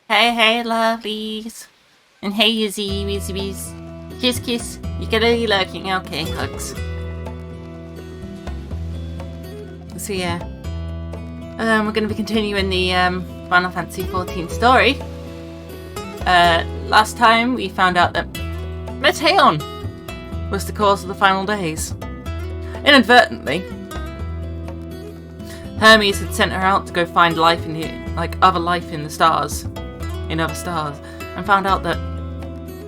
Hey, hey, lovelies. And hey, you wizzies. Kiss, kiss. You gotta be lurking. Okay, hugs. So, yeah. We're gonna be continuing the Final Fantasy XIV story. Last time we found out that Meteion was the cause of the final days. Inadvertently. Hermes had sent her out to go find life in the, other life in the stars. In other stars. And found out that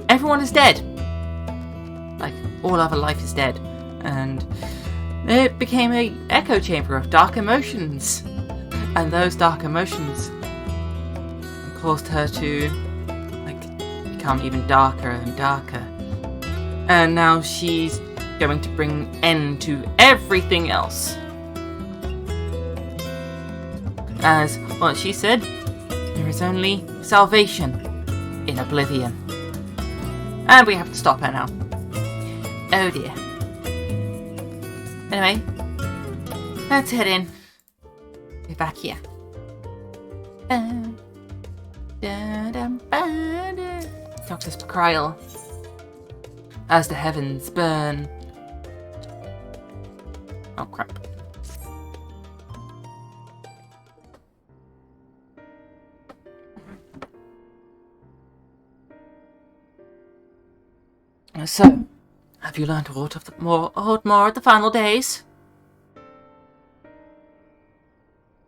everyone is dead. All other life is dead. And it became an echo chamber of dark emotions. And those dark emotions caused her to become even darker and darker. And now she's going to bring end to everything else. As what she said, there is only salvation in oblivion. And we have to stop her now. Oh dear. Anyway, let's head in. We're back here. Dr. Specrile. As the heavens burn. Oh crap. So, have you learned aught of more of the final days?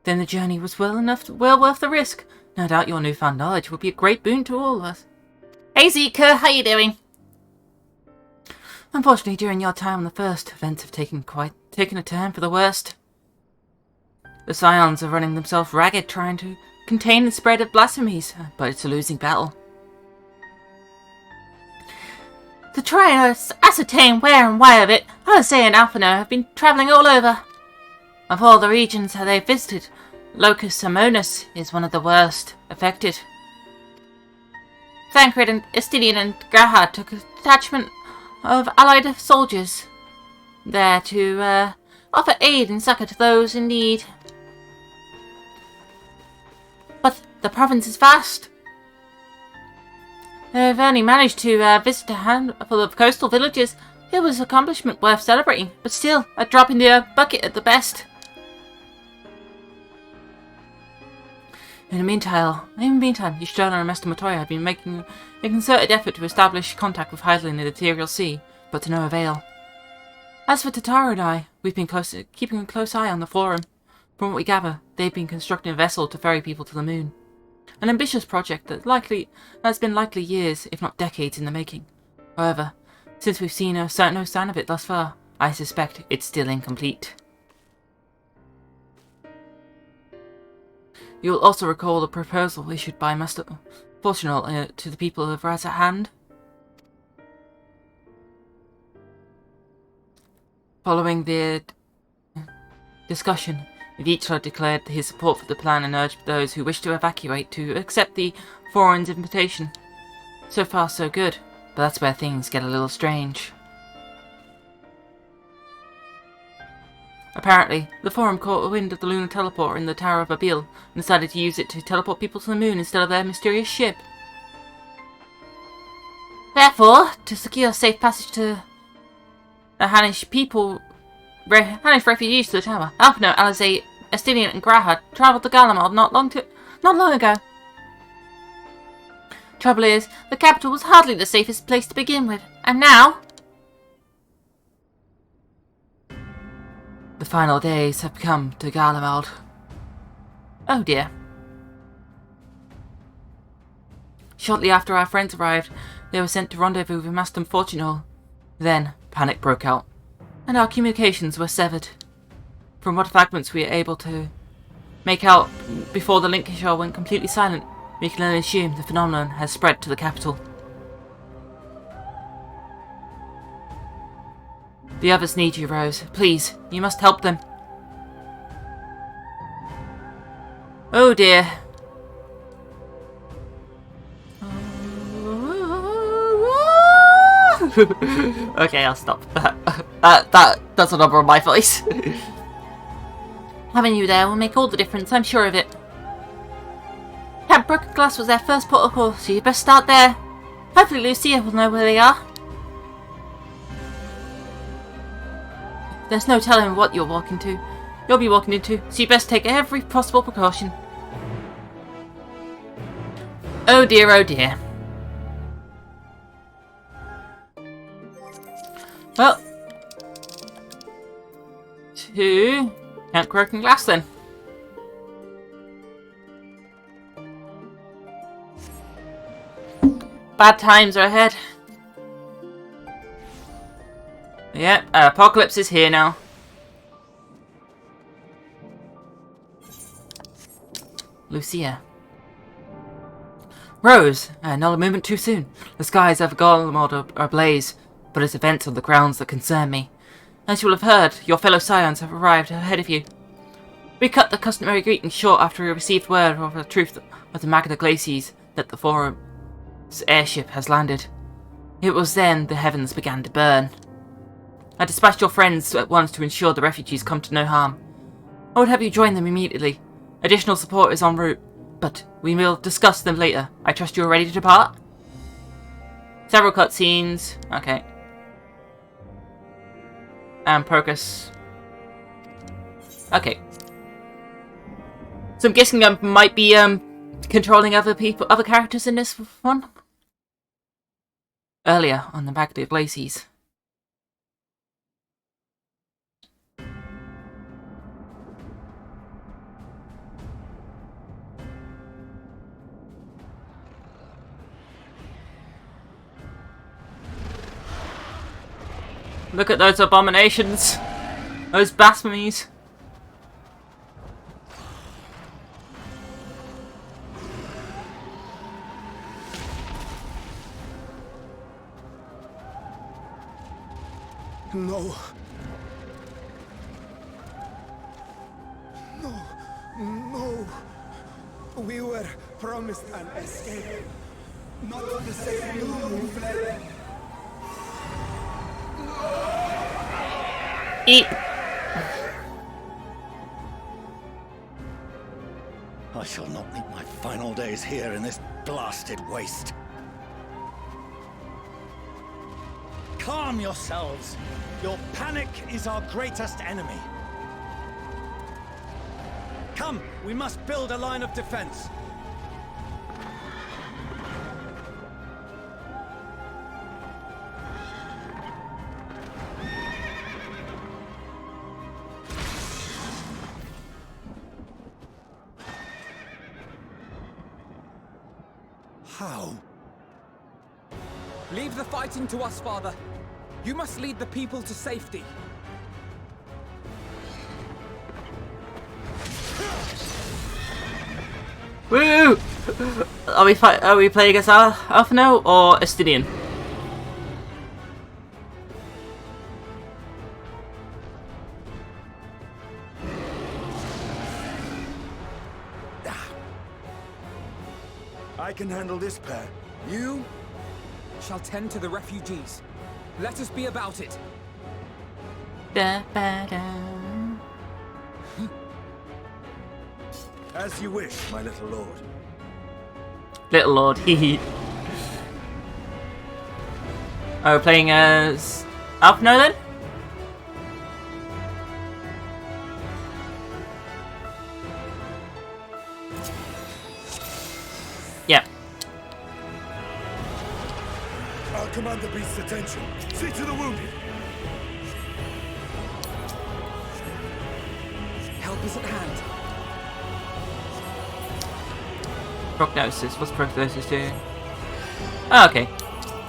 Then the journey was well worth the risk. No doubt your newfound knowledge will be a great boon to all of us. Hey Zika, how you doing? Unfortunately, during your time on the first, events have taken a turn for the worst. The Scions are running themselves ragged trying to contain the spread of blasphemies, but it's a losing battle. To try and ascertain where and why of it, Alizé and Alphino have been travelling all over. Of all the regions that they've visited, Locus Amonis is one of the worst affected. Thancred and Estidian and Graha took a detachment of allied soldiers there to offer aid and succour to those in need. But the province is vast. They've only managed to visit a handful of coastal villages. It was an accomplishment worth celebrating, but still, a drop in the bucket at the best. In the meantime, Ystrella and Master Meteion have been making a concerted effort to establish contact with Hydaelyn in the Ethereal Sea, but to no avail. As for Tatara and I, we've been keeping a close eye on the Forum. From what we gather, they've been constructing a vessel to ferry people to the moon. An ambitious project that's been likely years, if not decades, in the making. However, since we've seen no sign of it thus far, I suspect it's still incomplete. You'll also recall the proposal issued by Master Fortunal to the people of Raz at Hand. Following the discussion, Ystrella declared his support for the plan and urged those who wish to evacuate to accept the Foreign's invitation. So far so good, but that's where things get a little strange. Apparently, the Forum caught a wind of the lunar teleporter in the Tower of Abil and decided to use it to teleport people to the moon instead of their mysterious ship. Therefore, to secure safe passage to the Hanish refugees to the tower, Alphino, Alizé, Estidian and Graha travelled to Galamod not long ago. Trouble is, the capital was hardly the safest place to begin with, and now the final days have come to Galamod. Oh dear. Shortly after our friends arrived, they were sent to rendezvous with Master Fortunal. Then, panic broke out, and our communications were severed. From what fragments we were able to make out before the linkage went completely silent, we can only assume the phenomenon has spread to the capital. The others need you, Rose. Please, you must help them. Oh dear. Okay, I'll stop. That's a number on my voice. Having you there will make all the difference, I'm sure of it. Can't broken glass was their first port of call, so you best start there. Hopefully Lucia will know where they are. There's no telling what you'll be walking into, so you best take every possible precaution. Oh dear, oh dear. Well, to count broken glass then. Bad times are ahead. Yep, apocalypse is here now. Lucia. Rose, not a moment too soon. The skies have gone ablaze, but it's events on the grounds that concern me. As you will have heard, your fellow scions have arrived ahead of you. We cut the customary greeting short after we received word of the truth of the Magna Glacies that the Forum's airship has landed. It was then the heavens began to burn. I dispatched your friends at once to ensure the refugees come to no harm. I would have you join them immediately. Additional support is en route, but we will discuss them later. I trust you are ready to depart? Several cutscenes. Okay. And progress. Okay. So I'm guessing I might be controlling other characters in this one. Earlier on the Magna Glacies. Look at those abominations. Those blasphemies. No. No. No. We were promised an escape. Not the same who fled. Eat. I shall not meet my final days here in this blasted waste. Calm yourselves. Your panic is our greatest enemy. Come, we must build a line of defense. How? Leave the fighting to us, Father. You must lead the people to safety. Woo! Are we playing against Alphino or Estinian? I can handle this pair. You? Shall tend to the refugees. Let us be about it. Da, ba, da. As you wish, my little lord. Little lord, hee. Oh, we're playing as Alphino then? Yeah. I'll command the beast's attention. See to the wounded. Help is at hand. Prognosis. What's prognosis doing? Oh, okay.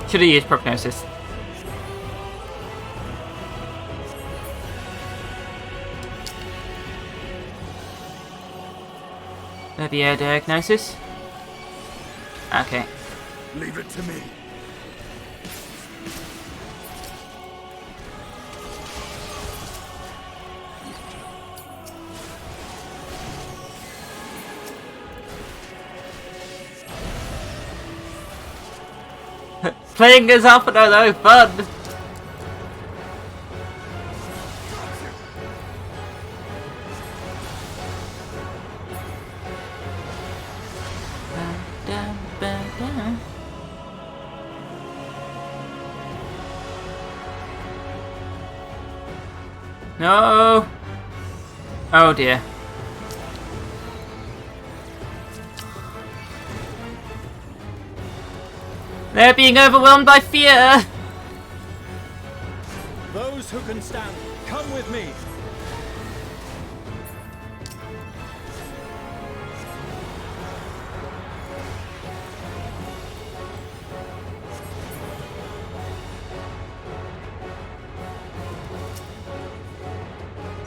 Should have used prognosis. Maybe a diagnosis. Okay. Leave it to me. Playing as Alphino though, fun! No! Oh dear. They're being overwhelmed by fear! Those who can stand, come with me.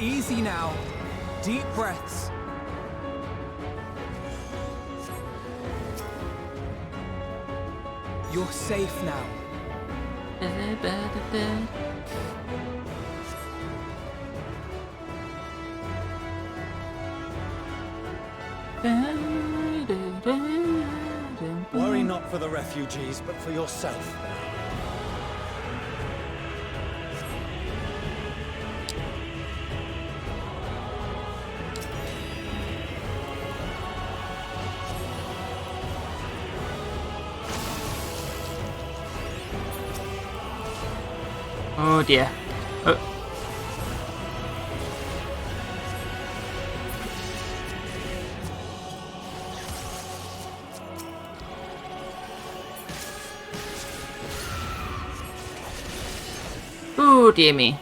Easy now. Deep breaths. You're safe now. Worry not for the refugees, but for yourself. Oh dear. Oh dear me.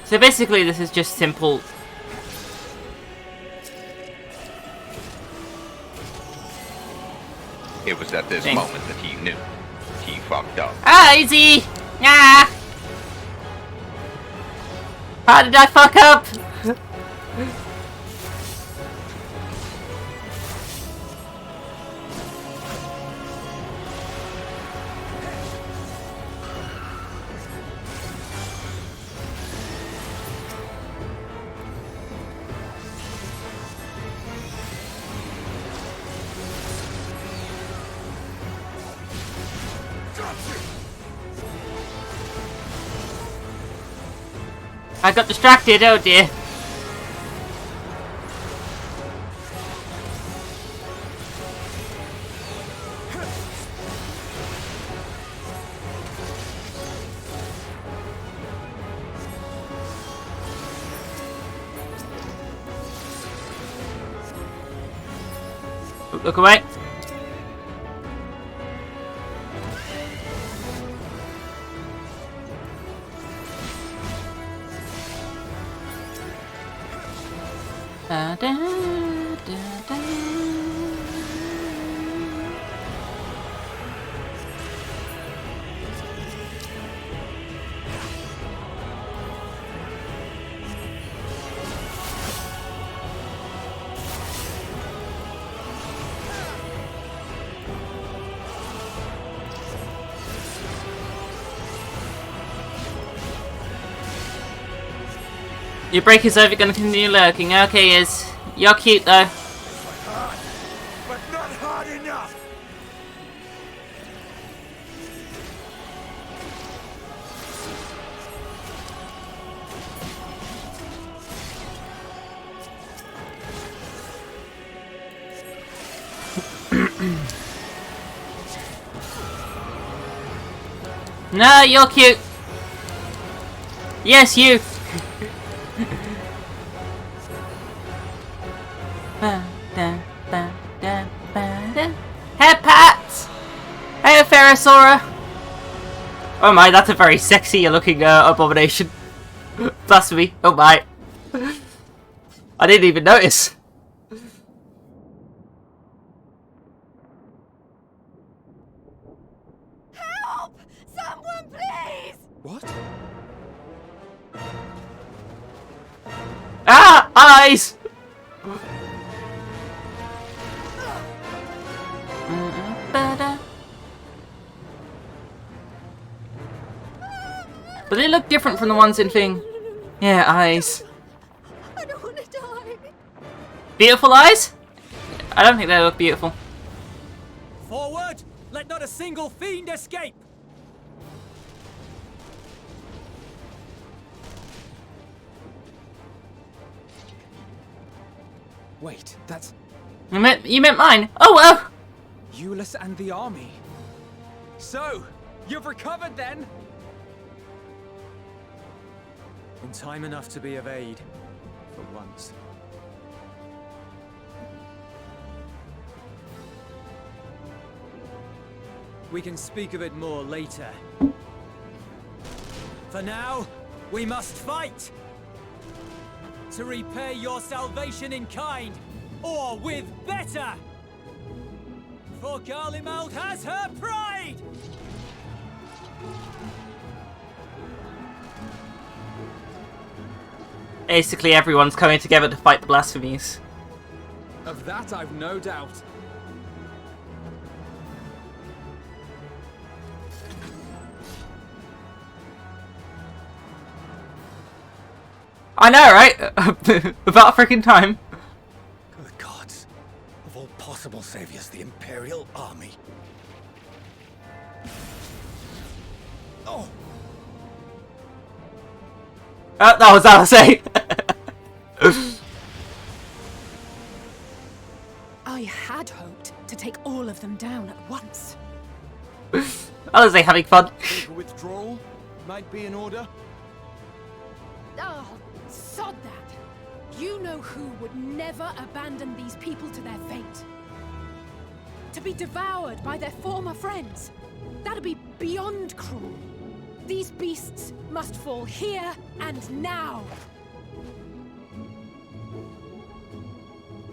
So basically this is just simple. It was at this moment that he knew. He fucked up. Ah, easy! Ah! How did I fuck up? I got distracted, oh dear. Look away. Da, da, da, da. Your break is over, gonna continue lurking. Okay, is. You're cute though. Hard, but not hard enough. No, you're cute. Yes, you. Head pats! Hey, Ferrosaura! Oh my, that's a very sexy looking abomination. Blasphemy. Oh my. I didn't even notice. Help! Someone, please! What? Ah! Eyes! But they look different from the ones in Thing. Yeah, eyes. I don't want to die. Beautiful eyes? I don't think they look beautiful. Forward! Let not a single fiend escape! Wait, that's You meant mine? Oh well! Euless and the army. So, you've recovered then? In time enough to be of aid, for once. We can speak of it more later. For now, we must fight! To repay your salvation in kind, or with better! For Garlemald has her pride! Basically, everyone's coming together to fight the blasphemies. Of that I've no doubt. I know, right? About freaking time. Good gods. Of all possible saviors, the Imperial Army. Oh! That was Alice. I had hoped to take all of them down at once. Alice having fun. Think a withdrawal might be in order. Oh, sod that. You know who would never abandon these people to their fate. To be devoured by their former friends. That'd be beyond cruel. These beasts must fall here and now.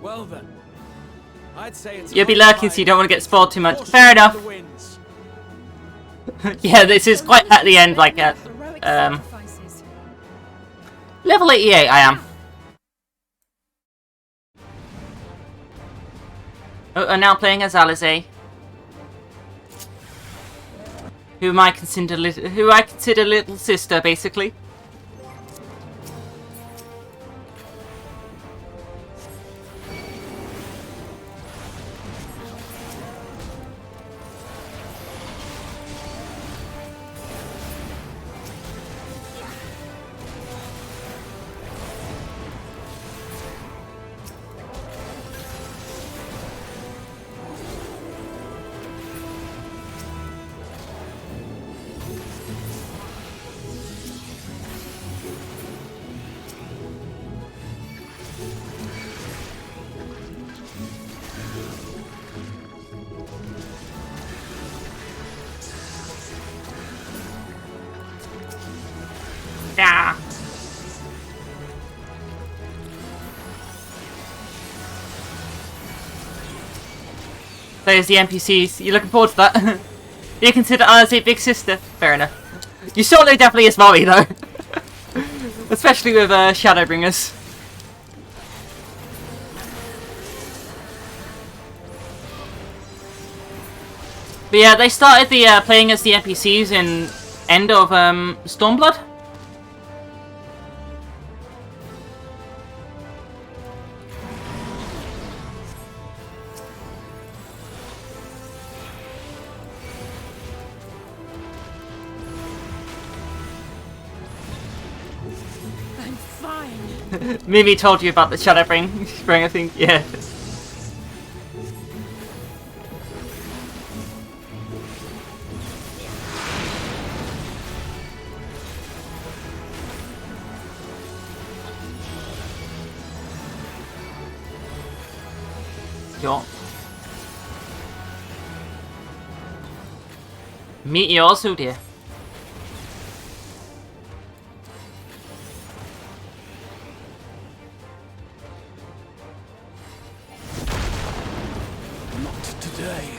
Well then, I'd say it's You'll be lurking, so you don't want to get spoiled too much. Fair enough. Yeah, this is quite at the end, like at Heroic sacrifices. level 88. I am. I'm now playing as Alice, who I consider little sister, basically. Yeah. There's the NPCs. You looking forward to that? You consider Alice a big sister? Fair enough. You surely definitely is mommy though. Especially with Shadowbringers. But yeah, they started the playing as the NPCs in End of Stormblood. I'm fine. Mimi told you about the Shadowbring, I think. Yeah. Sure. Meet you also, dear. Not today.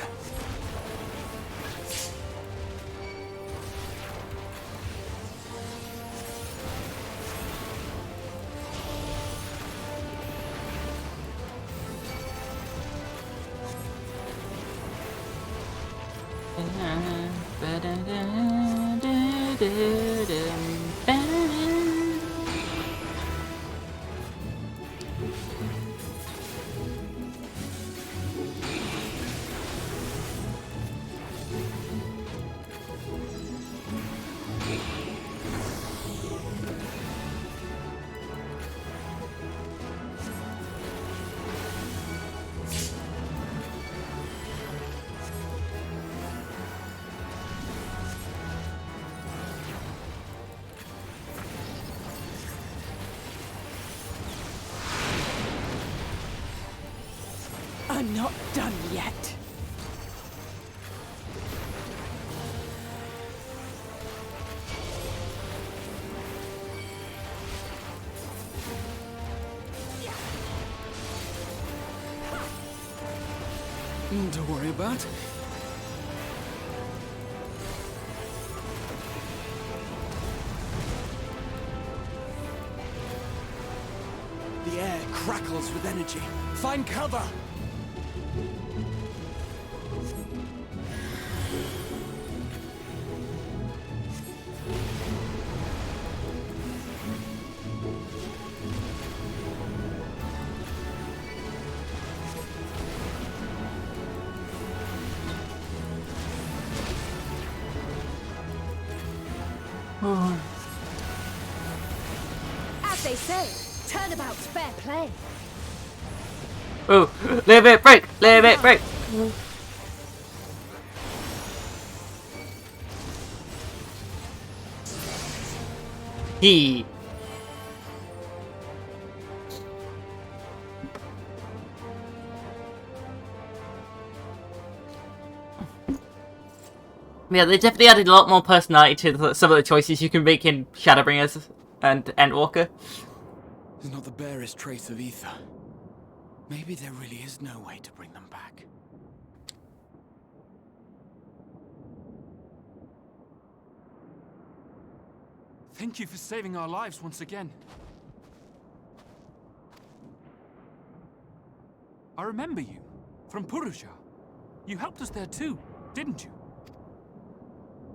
I'm not done yet. To worry about. The air crackles with energy. Find cover! As they say, turnabout's fair play. Oh, leave it break! Leave it break! He. Yeah, they definitely added a lot more personality to some of the choices you can make in Shadowbringers and Endwalker. There's not the barest trace of ether. Maybe there really is no way to bring them back. Thank you for saving our lives once again. I remember you, from Purusha. You helped us there too, didn't you?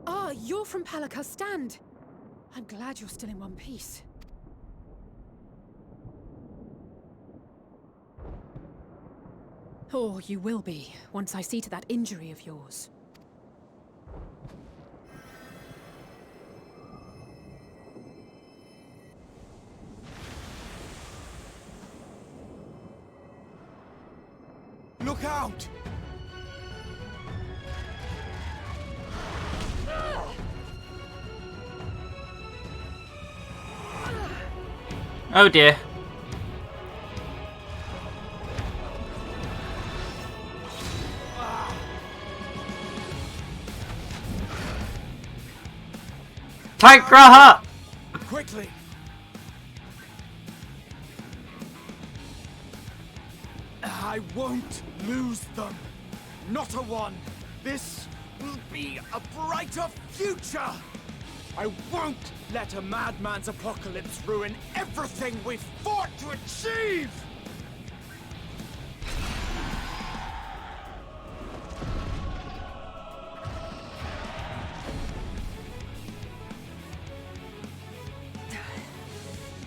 Ah, you're from Palaka's stand. I'm glad you're still in one piece. Or you will be, once I see to that injury of yours. Look out! Oh dear. Tank Graha! Quickly! I won't lose them. Not a one. This will be a brighter future. I won't let a madman's apocalypse ruin everything we've fought to achieve!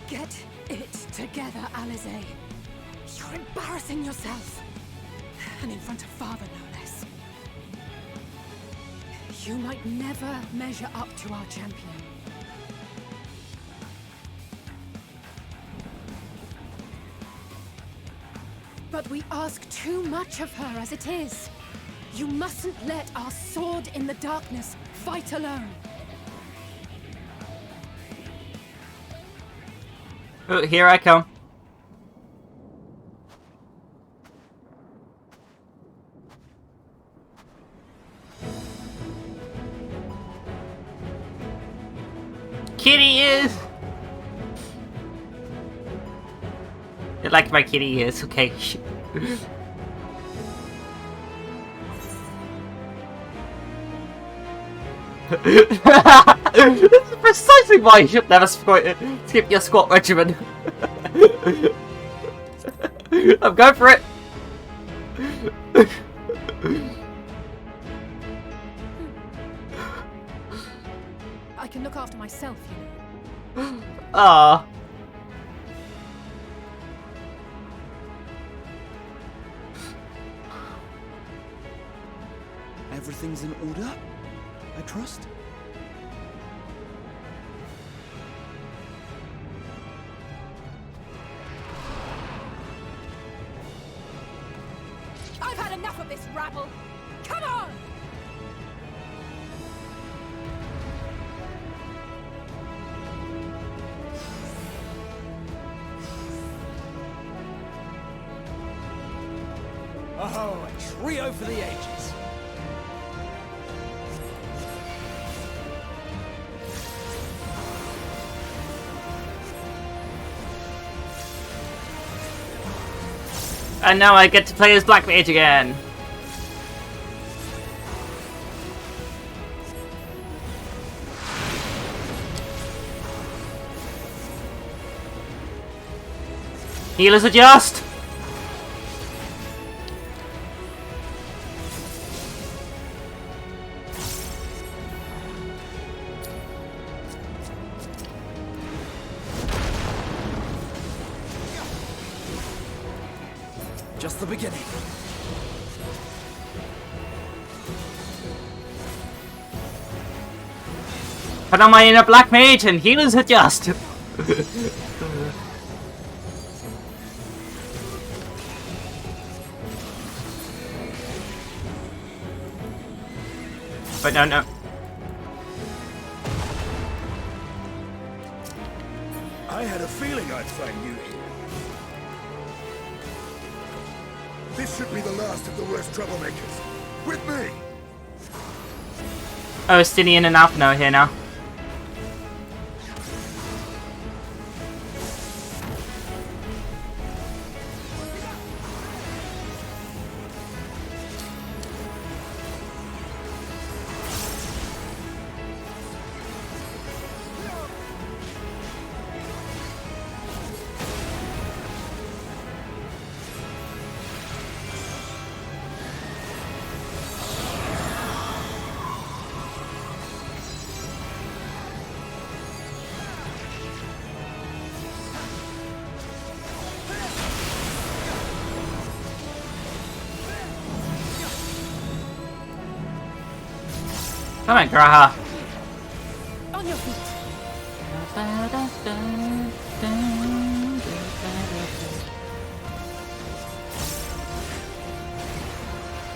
Get it together, Alize. You're embarrassing yourself. And in front of father, no less. You might never measure up to our champion. But we ask too much of her as it is. You mustn't let our sword in the darkness fight alone. Oh, here I come. Kitty ears! You like my kitty ears, okay. This is precisely why you should never skip your squat regimen. I'm going for it. I can look after myself, you know. Ah. Everything's in order, I trust? I've had enough of this rabble! Come on! Oh, a trio for the ages. And now I get to play as Black Mage again. Healers adjust! Just the beginning. Put on my inner Black Mage and healers adjust! But no. I had a feeling I'd find you here. This should be the last of the worst troublemakers. With me! Oh, Stinian and Alphino are here now. Come on, Graha. On your feet.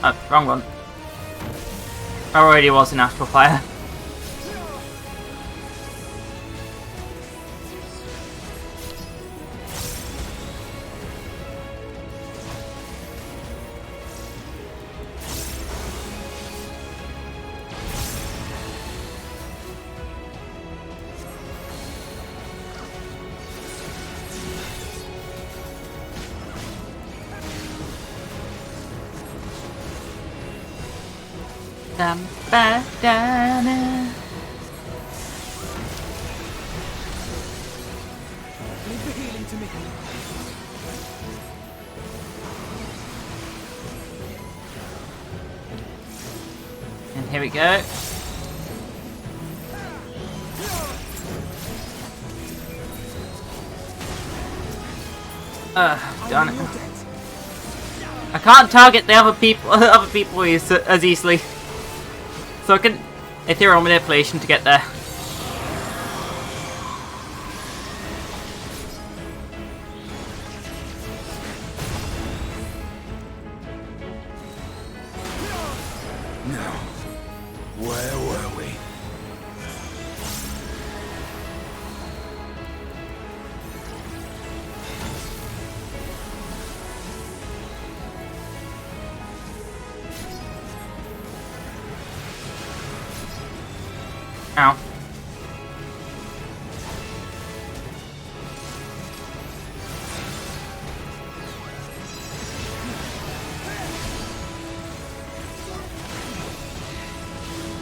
Oh, wrong one. I already was an Astral Fire. Leave the healing to me. And here we go. Darn it. I can't target the other people as easily. So I can ethereal manipulation to get there. Now, where were we? Ow.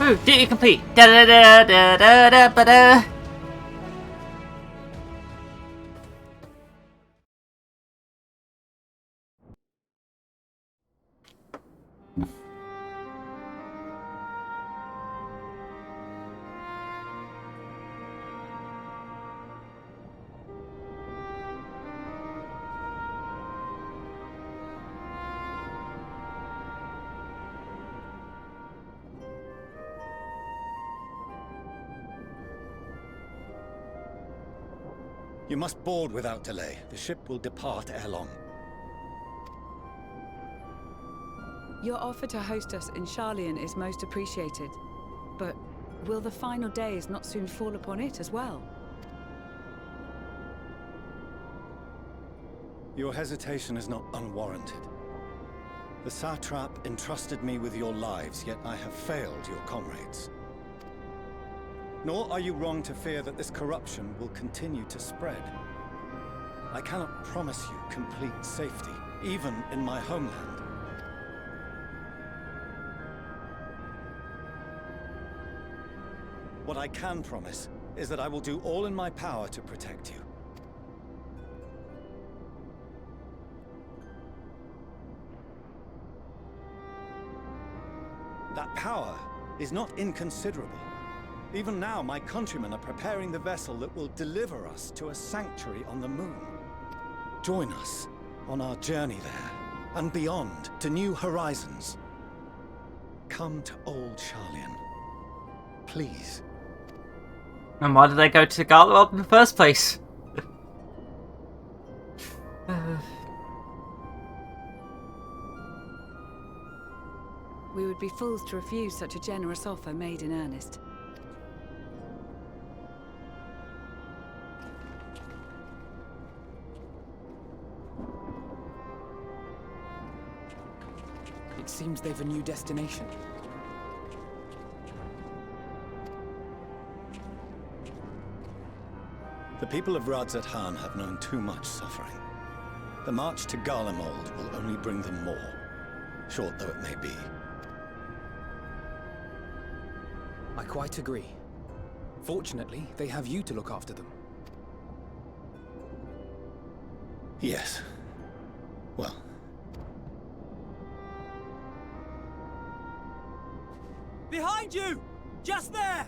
Ooh, duty complete. Da da da da da da ba da. You must board without delay. The ship will depart ere long. Your offer to host us in Sharlayan is most appreciated. But will the final days not soon fall upon it as well? Your hesitation is not unwarranted. The satrap entrusted me with your lives, yet I have failed your comrades. Nor are you wrong to fear that this corruption will continue to spread. I cannot promise you complete safety, even in my homeland. What I can promise is that I will do all in my power to protect you. That power is not inconsiderable. Even now, my countrymen are preparing the vessel that will deliver us to a sanctuary on the moon. Join us on our journey there, and beyond, to new horizons. Come to old Sharlayan. Please. And why did they go to Garlemald in the first place? We would be fools to refuse such a generous offer made in earnest. It seems they've a new destination. The people of Radzat-Han have known too much suffering. The march to Garlemald will only bring them more, short though it may be. I quite agree. Fortunately, they have you to look after them. Yes. Well. Behind you! Just there!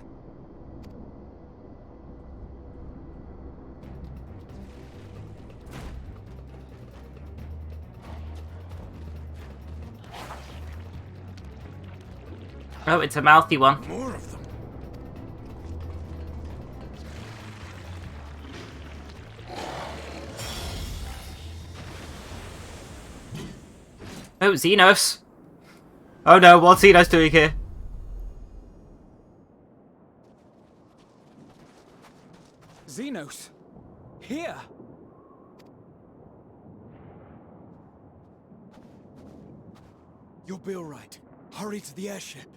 Oh, it's a mouthy one. More of them. Oh, Xenos. Oh no, what's Xenos doing here? Xenos! Here! You'll be all right. Hurry to the airship.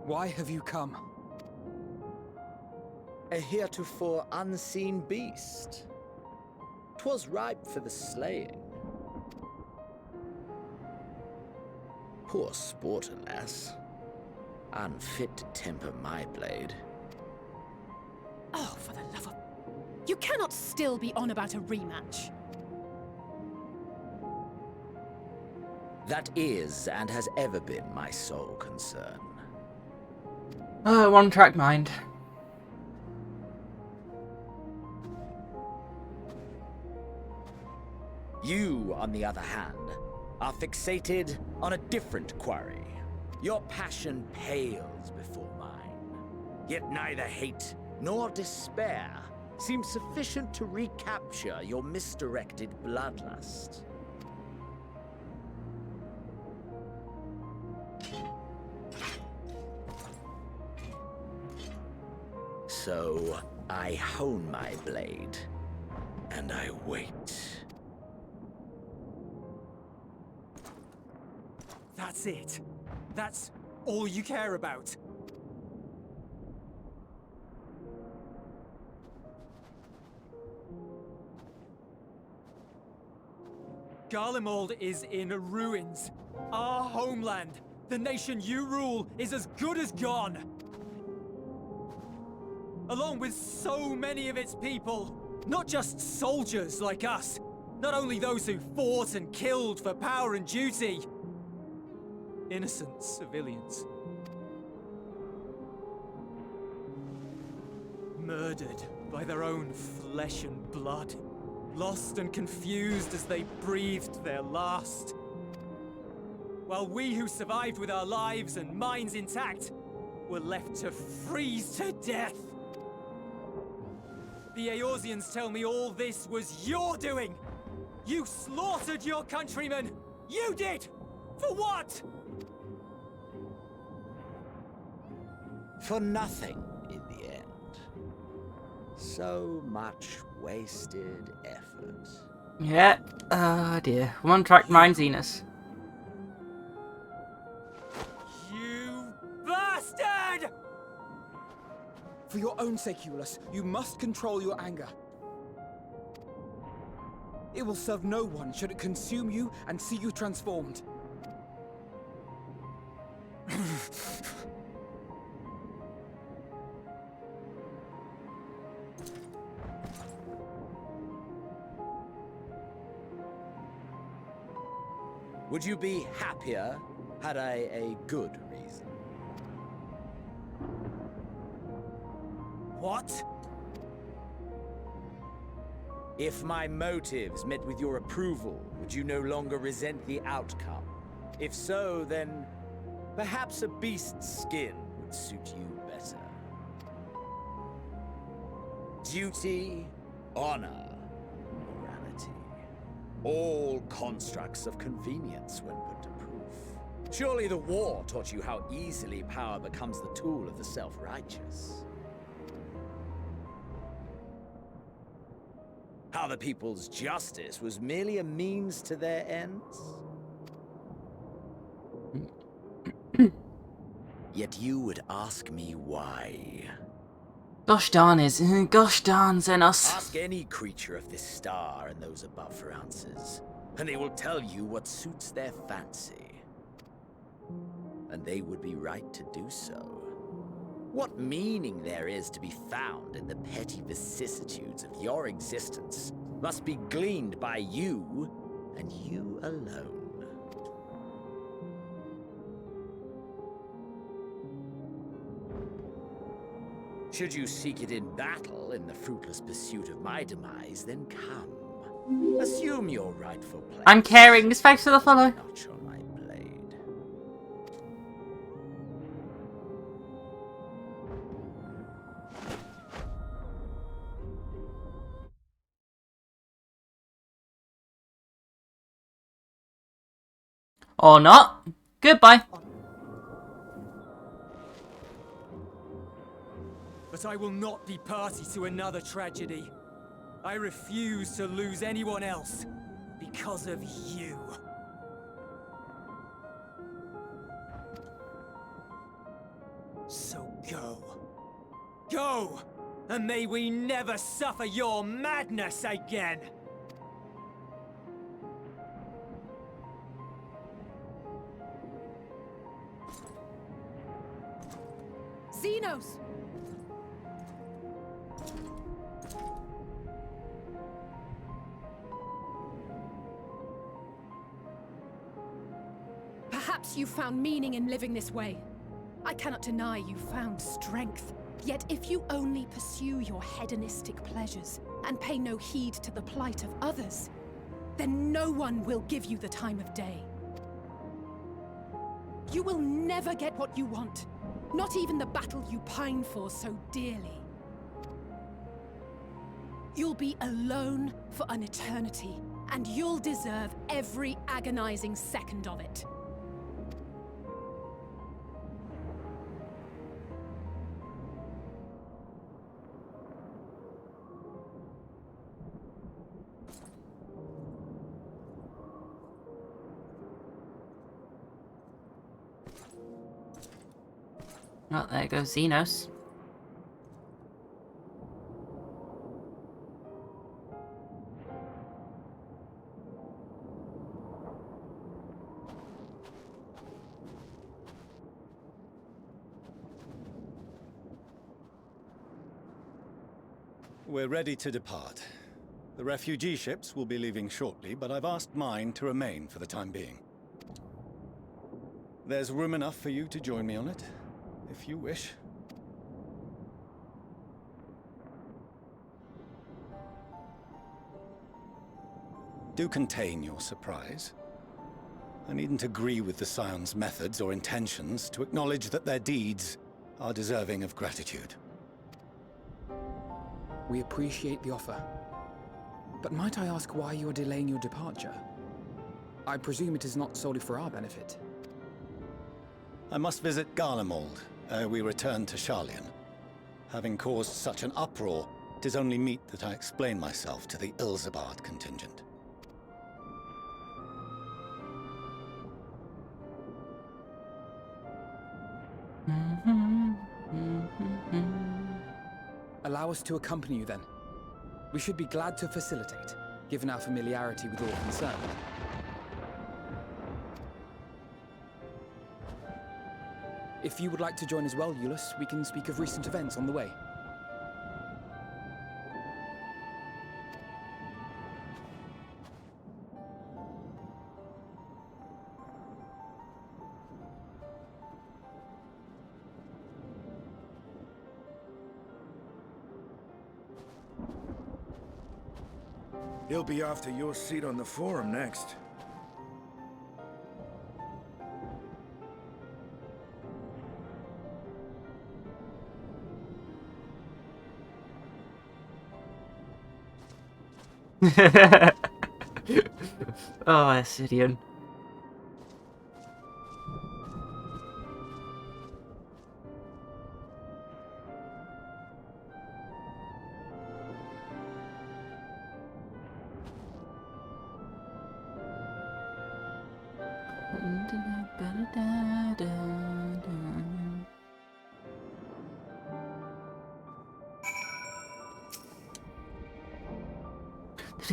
Why have you come? A heretofore unseen beast. 'Twas ripe for the slaying. Poor sport, alas. Unfit to temper my blade. Oh, for the love of... You cannot still be on about a rematch. That is, and has ever been, my sole concern. One-track mind. You, on the other hand, are fixated on a different quarry. Your passion pales before mine. Yet neither hate nor despair seems sufficient to recapture your misdirected bloodlust. So, I hone my blade, and I wait. That's it. That's all you care about. Garlemald is in ruins. Our homeland, the nation you rule, is as good as gone. Along with so many of its people. Not just soldiers like us. Not only those who fought and killed for power and duty. Innocent civilians. Murdered by their own flesh and blood. Lost and confused as they breathed their last. While we who survived with our lives and minds intact were left to freeze to death. The Eorzeans tell me all this was your doing! You slaughtered your countrymen! You did! For what? For nothing, in the end. So much wasted effort. Yeah. Oh dear. One-track mind Xenos. You bastard! For your own sake, Eulus, you must control your anger. It will serve no one should it consume you and see you transformed. Would you be happier had I a good reason? What? If my motives met with your approval, would you no longer resent the outcome? If so, then perhaps a beast's skin would suit you better. Duty, honor, morality. All constructs of convenience when put to proof. Surely the war taught you how easily power becomes the tool of the self-righteous. How the people's justice was merely a means to their ends? Yet you would ask me why. Gosh darn is. Gosh darn Xenos. Ask any creature of this star and those above for answers, and they will tell you what suits their fancy. And they would be right to do so. What meaning there is to be found in the petty vicissitudes of your existence must be gleaned by you, and you alone. Should you seek it in battle in the fruitless pursuit of my demise, then come. Assume your rightful place. I'm caring. Thanks for the follow. Notch on my blade. Or not. Goodbye. But I will not be party to another tragedy. I refuse to lose anyone else because of you. So go. Go! And may we never suffer your madness again! Xenos! Perhaps you found meaning in living this way. I cannot deny you found strength. Yet if you only pursue your hedonistic pleasures and pay no heed to the plight of others, then no one will give you the time of day. You will never get what you want, not even the battle you pine for so dearly. You'll be alone for an eternity, and you'll deserve every agonizing second of it. Oh, there goes Xenos. We're ready to depart. The refugee ships will be leaving shortly, but I've asked mine to remain for the time being. There's room enough for you to join me on it, if you wish. Do contain your surprise. I needn't agree with the Scion's methods or intentions to acknowledge that their deeds are deserving of gratitude. We appreciate the offer. But might I ask why you are delaying your departure? I presume it is not solely for our benefit. I must visit Garlemald ere we return to Sharlayan. Having caused such an uproar, it is only meet that I explain myself to the Ilzabard contingent. Allow us to accompany you then. We should be glad to facilitate, given our familiarity with all concerned. If you would like to join as well, Eulus, we can speak of recent events on the way. He'll be after your seat on the forum next. Oh, Assyrian.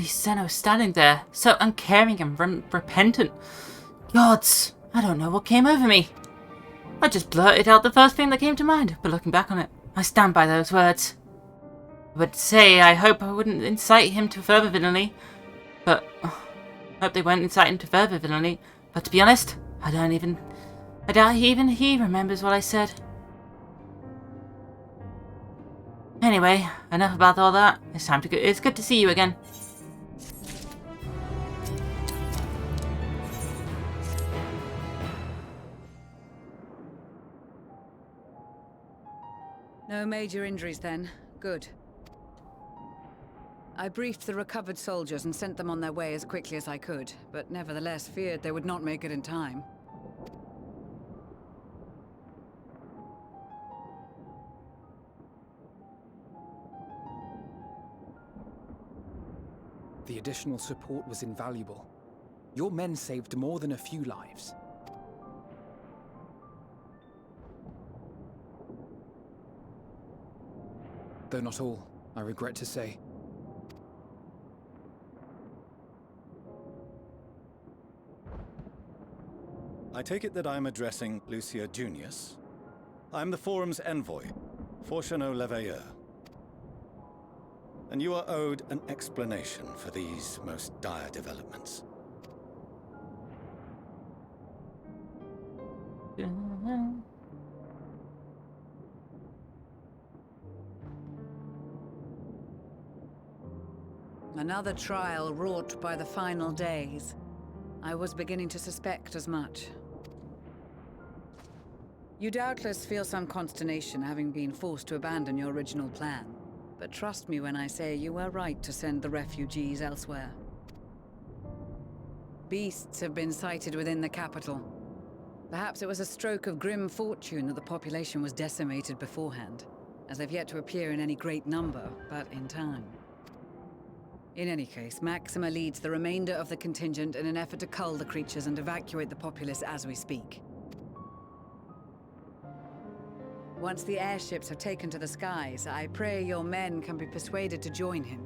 Senna was standing there, so uncaring and repentant. Gods, I don't know what came over me. I just blurted out the first thing that came to mind, but looking back on it, I stand by those words. I would say I hope I wouldn't incite him to further villainy, but I hope they won't incite him to further villainy. But to be honest, I doubt even he remembers what I said. Anyway, enough about all that. It's time to go. It's good to see you again. No major injuries then. Good. I briefed the recovered soldiers and sent them on their way as quickly as I could, but nevertheless feared they would not make it in time. The additional support was invaluable. Your men saved more than a few lives. Though not all, I regret to say. I take it that I'm addressing Lucia Junius. I'm the forum's envoy, Fortuno Leveilleur. And you are owed an explanation for these most dire developments. Another trial wrought by the final days. I was beginning to suspect as much. You doubtless feel some consternation having been forced to abandon your original plan. But trust me when I say you were right to send the refugees elsewhere. Beasts have been sighted within the capital. Perhaps it was a stroke of grim fortune that the population was decimated beforehand, as they've yet to appear in any great number, but in time. In any case, Maxima leads the remainder of the contingent in an effort to cull the creatures and evacuate the populace as we speak. Once the airships have taken to the skies, I pray your men can be persuaded to join him.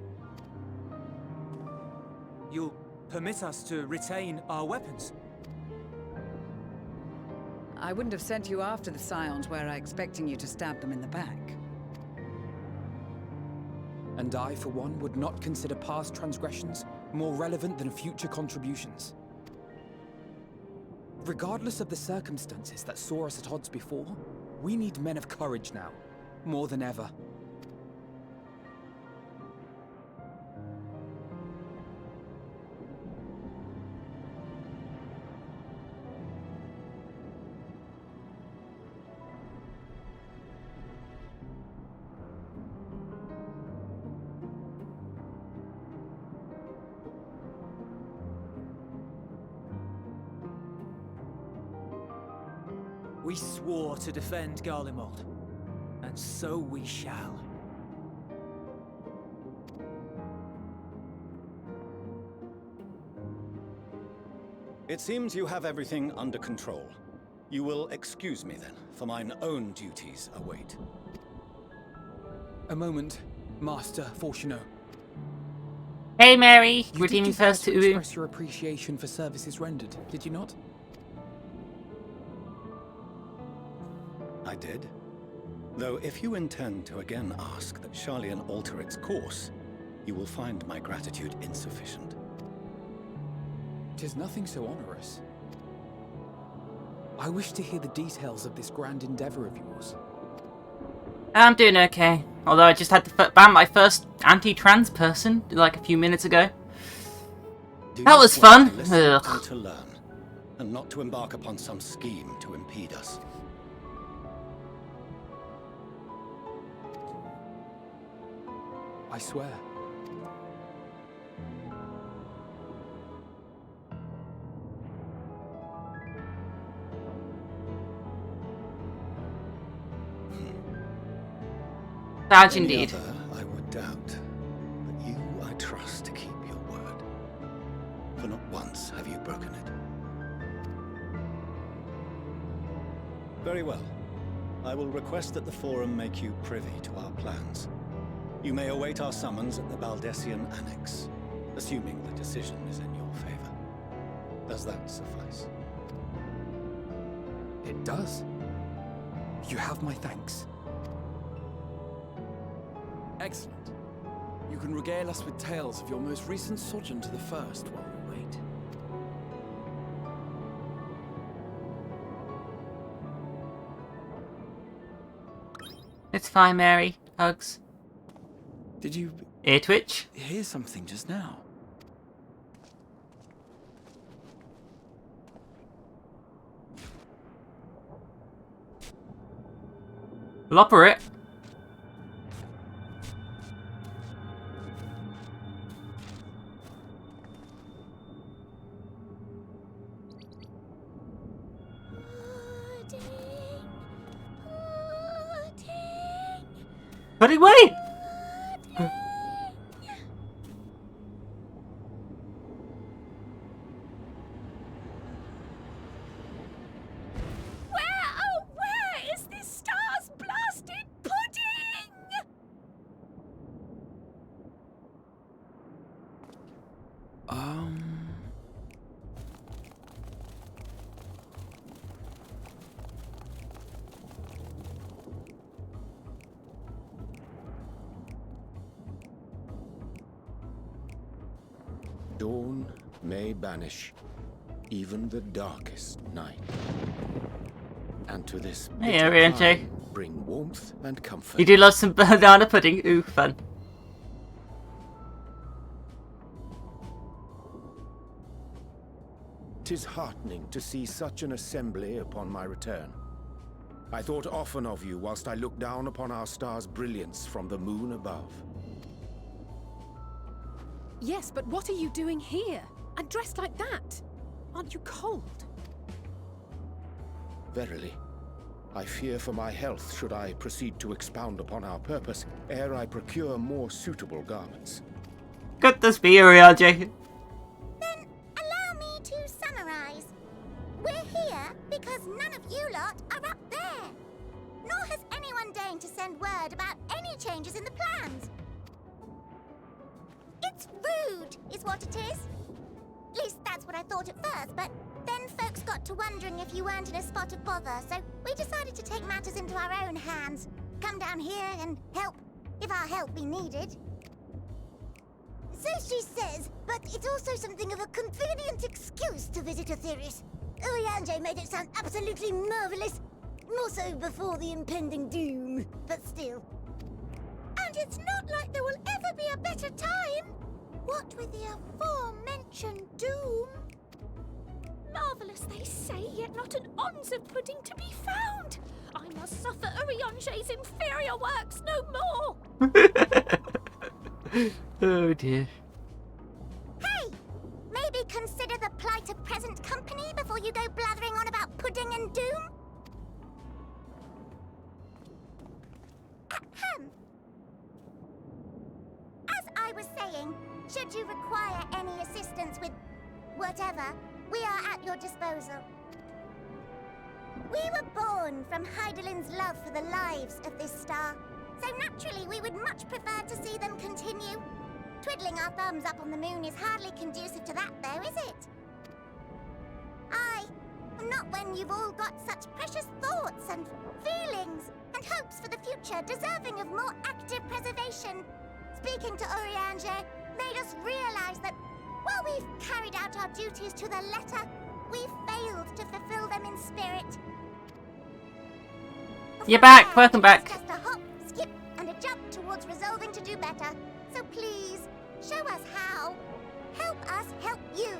You'll permit us to retain our weapons? I wouldn't have sent you after the Scions were I expecting you to stab them in the back. And I, for one, would not consider past transgressions more relevant than future contributions. Regardless of the circumstances that saw us at odds before, we need men of courage now, more than ever. We swore to defend Garlemald, and so we shall. It seems you have everything under control. You will excuse me then, for mine own duties await. A moment, Master Fortuno. Hey, Mary. You Redeeming did just first to express your appreciation for services rendered, did you not? I did. Though if you intend to again ask that Charlian alter its course, you will find my gratitude insufficient. 'Tis nothing so onerous. I wish to hear the details of this grand endeavor of yours. I'm doing okay. Although I just had to ban my first anti-trans person like a few minutes ago. That was fun. To listen and to learn, and not to embark upon some scheme to impede us. I swear. Badge Any indeed. other I would doubt, but you I trust to keep your word. For not once have you broken it. Very well. I will request that the Forum make you privy to our plans. You may await our summons at the Baldessian Annex, assuming the decision is in your favor. Does that suffice? It does. You have my thanks. Excellent. You can regale us with tales of your most recent sojourn to the First while we wait. It's fine, Mary. Hugs. Did you Ear twitch. hear something just now? Lopper it. Buddy, wait! Where is this star's blasted pudding? Dawn may banish even the darkest night. And to this Hey, bitter Ariane. time bring warmth and comfort. You do love some banana pudding. Ooh, fun. "'Tis heartening to see such an assembly upon my return. I thought often of you whilst I looked down upon our star's brilliance from the moon above. Yes, but what are you doing here? And dressed like that? Aren't you cold? Verily, I fear for my health should I proceed to expound upon our purpose ere I procure more suitable garments." Good to be Ariane. Then allow me to summarize. We're here because none of you lot are up there. Nor has anyone deigned to send word about any changes in the plans. It's rude, is what it is. At least that's what I thought at first, but then folks got to wondering if you weren't in a spot of bother, so we decided to take matters into our own hands. Come down here and help, if our help be needed. So she says, but it's also something of a convenient excuse to visit Aetherius. Urianger made it sound absolutely marvelous. More so before the impending doom, but still. And it's not like there will ever be a better time. What with the aforementioned doom? Marvellous, they say, yet not an ounce of pudding to be found. I must suffer Urianger's inferior works no more. Oh dear. Hey! Maybe consider the plight of present company before you go blathering on about pudding and doom? As I was saying, should you require any assistance with whatever, we are at your disposal. We were born from Hydaelyn's love for the lives of this star, so naturally we would much prefer to see them continue. Twiddling our thumbs up on the moon is hardly conducive to that, though, is it? Not when you've all got such precious thoughts and feelings and hopes for the future deserving of more active preservation. Speaking to Urianger made us realize that while we've carried out our duties to the letter, we've failed to fulfill them in spirit. You're back. Welcome back. Just a hop, skip, and a jump towards resolving to do better. So please, show us how. Help us help you.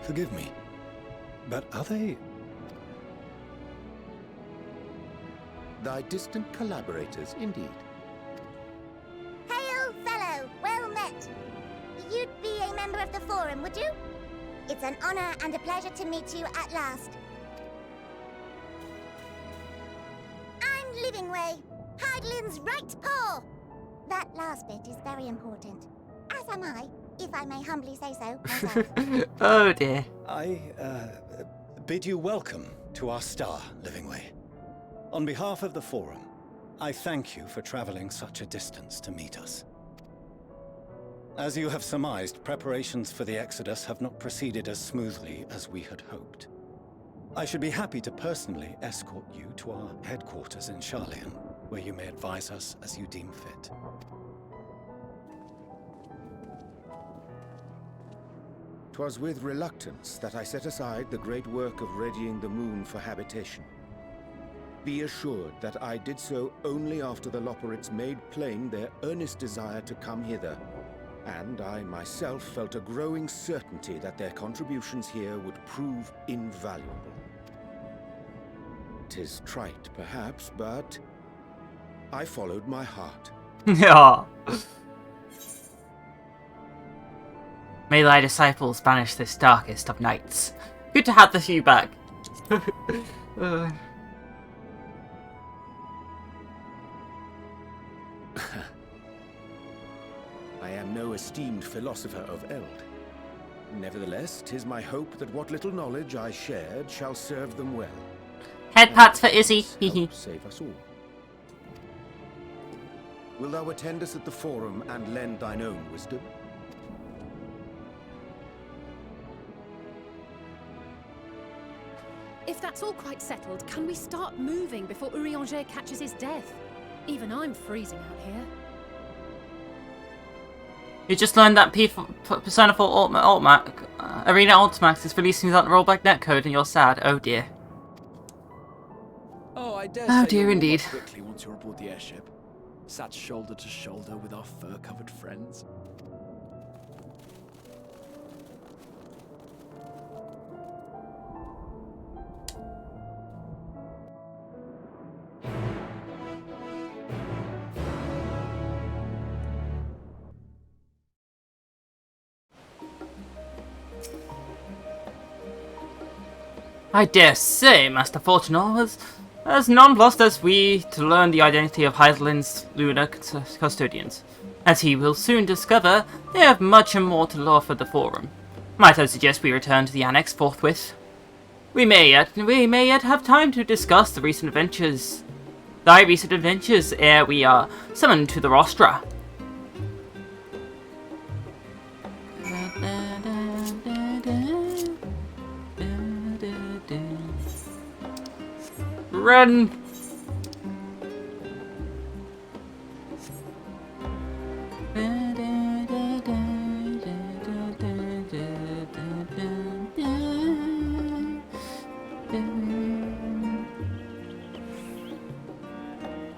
Forgive me, but are they... Thy distant collaborators, indeed. Hail, fellow! Well met! You'd be a member of the Forum, would you? It's an honor and a pleasure to meet you at last. I'm Livingway, Hydaelyn's right paw! That last bit is very important. As am I, if I may humbly say so myself. Oh dear. I bid you welcome to our star, Livingway. On behalf of the Forum, I thank you for traveling such a distance to meet us. As you have surmised, preparations for the Exodus have not proceeded as smoothly as we had hoped. I should be happy to personally escort you to our headquarters in Sharlayan, where you may advise us as you deem fit. 'Twas with reluctance that I set aside the great work of readying the moon for habitation. Be assured that I did so only after the Loperites made plain their earnest desire to come hither, and I myself felt a growing certainty that their contributions here would prove invaluable. 'Tis trite, perhaps, but I followed my heart. Yeah. May thy disciples banish this darkest of nights. Good to have the few back. I am no esteemed philosopher of Eld. Nevertheless, 'tis my hope that what little knowledge I shared shall serve them well. Head pats for Izzy. Save us all. Will thou attend us at the Forum and lend thine own wisdom? If that's all quite settled, can we start moving before Urianger catches his death? Even I'm freezing out here. You just learned that Persona 4 Arena Ultimax is releasing without the rollback netcode and you're sad. Oh dear. Oh, I dare Oh say dear you'll indeed. warm up quickly once you're aboard the airship. Sat shoulder to shoulder with our fur-covered friends. I dare say Master Fortunal was as nonplussed as we to learn the identity of Hydaelyn's lunar custodians. As he will soon discover, they have much and more to offer the Forum. Might I suggest we return to the Annex forthwith? We may yet have time to discuss thy recent adventures ere we are summoned to the rostra. Run!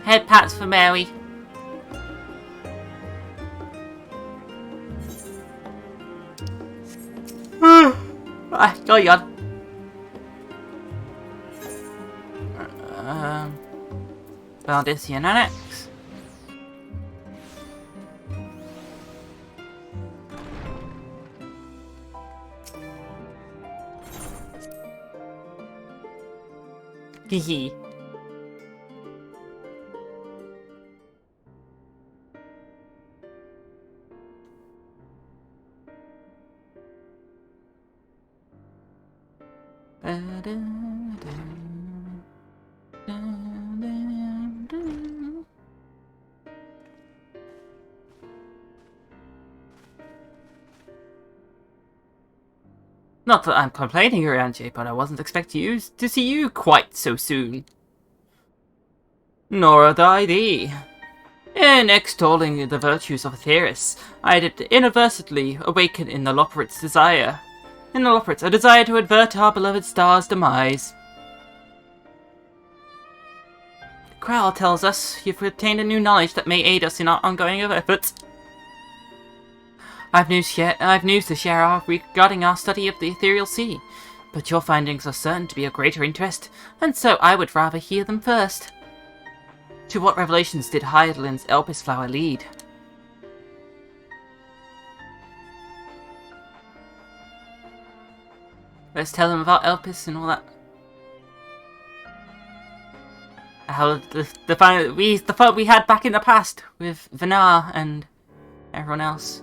Head pats for Mary. Go on. Valdisian Annex. Hehe. Not that I'm complaining, Urianji, but I wasn't expecting to see you quite so soon. Nor had I thee. In extolling the virtues of Aetheris, I did inadvertently awaken in the Loporrit's desire. In the Loporrit's, a desire to avert our beloved star's demise. Kral tells us you've obtained a new knowledge that may aid us in our ongoing efforts. I've news to share regarding our study of the ethereal sea, but your findings are certain to be of greater interest, and so I would rather hear them first. To what revelations did Hydaelyn's Elpis flower lead? Let's tell them about Elpis and all that. How the fun we had back in the past with Vinar and everyone else.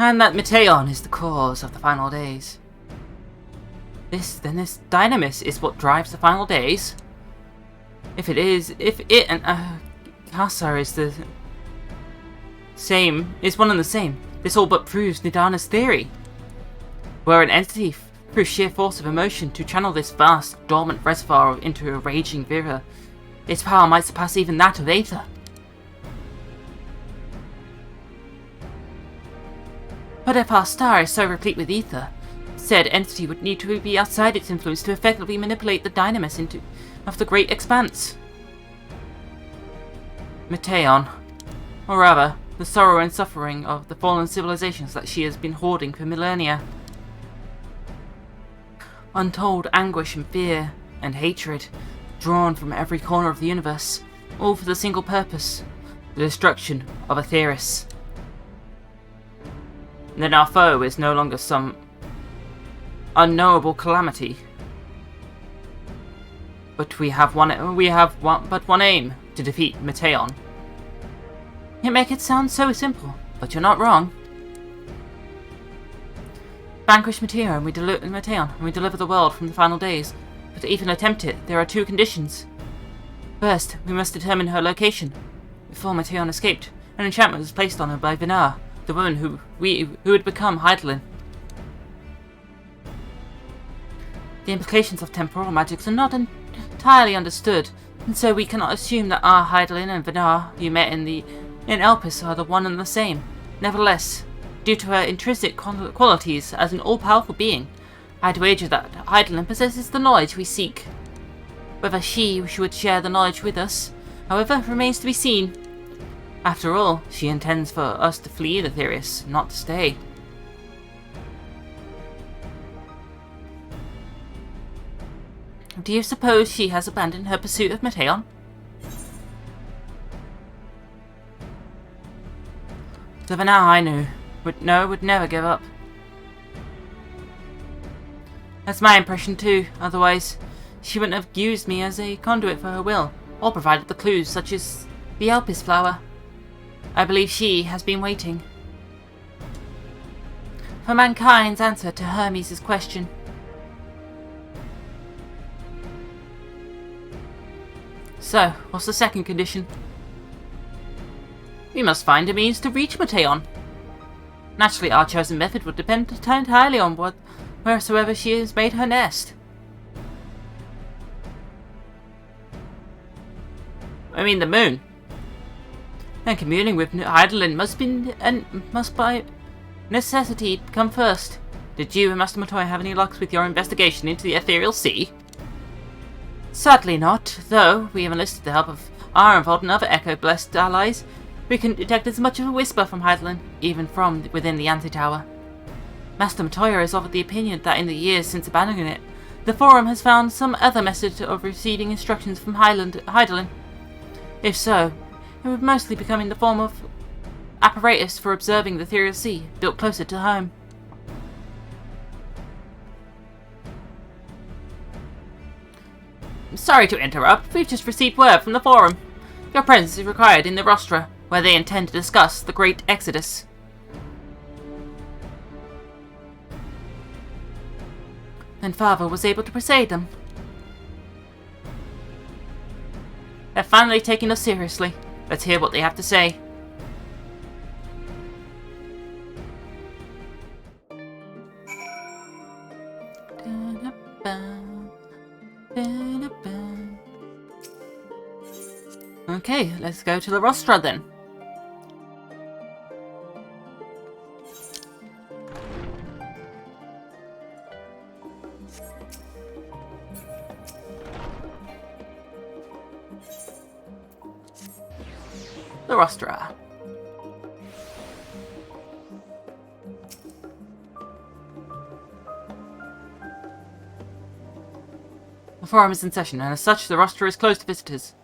And that Meteion is the cause of the final days. This dynamis is what drives the final days? If it and Kassar is the same, is one and the same, this all but proves Nidana's theory. Were an entity through sheer force of emotion to channel this vast, dormant reservoir into a raging Vira, its power might surpass even that of Aether. But if our star is so replete with ether, said entity would need to be outside its influence to effectively manipulate the dynamis of the great expanse. Meteion, or rather, the sorrow and suffering of the fallen civilizations that she has been hoarding for millennia. Untold anguish and fear and hatred, drawn from every corner of the universe, all for the single purpose, the destruction of Aetheris. Then our foe is no longer some unknowable calamity, but we have but one aim: to defeat Meteion. You make it sound so simple, but you're not wrong. Vanquish Meteion, we deliver the world from the final days. But to even attempt it, there are two conditions. First, we must determine her location. Before Meteion escaped, an enchantment was placed on her by Vinar, the woman who had become Hydaelyn. The implications of temporal magics are not entirely understood, and so we cannot assume that our Hydaelyn and Vinar you met in Elpis are the one and the same. Nevertheless, due to her intrinsic qualities as an all-powerful being, I'd wager that Hydaelyn possesses the knowledge we seek. Whether she would share the knowledge with us, however, remains to be seen. After all, she intends for us to flee the Aetheris, not to stay. Do you suppose she has abandoned her pursuit of Meteion? The Vinar I knew would never give up. That's my impression too, otherwise she wouldn't have used me as a conduit for her will, or provided the clues such as the Elpis flower. I believe she has been waiting for mankind's answer to Hermes' question. So, what's the second condition? We must find a means to reach Meteion. Naturally, our chosen method would depend entirely on wheresoever she has made her nest. I mean the moon. And communing with Hydaelyn must by necessity come first. Did you and Master Meteion have any luck with your investigation into the ethereal sea? Sadly not, though we have enlisted the help of Ironvolt and other Echo-blessed allies. We can detect as much of a whisper from Hydaelyn, even from within the antitower. Master Meteion has offered the opinion that in the years since abandoning it, the Forum has found some other method of receiving instructions from Hydaelyn. If so, it would mostly become in the form of apparatus for observing the ethereal sea, built closer to home. Sorry to interrupt, we've just received word from the Forum. Your presence is required in the rostra, where they intend to discuss the Great Exodus. And Father was able to persuade them. They're finally taking us seriously. Let's hear what they have to say. Okay, let's go to the rostra then. The rostra. The forum is in session, and as such, the rostra is closed to visitors.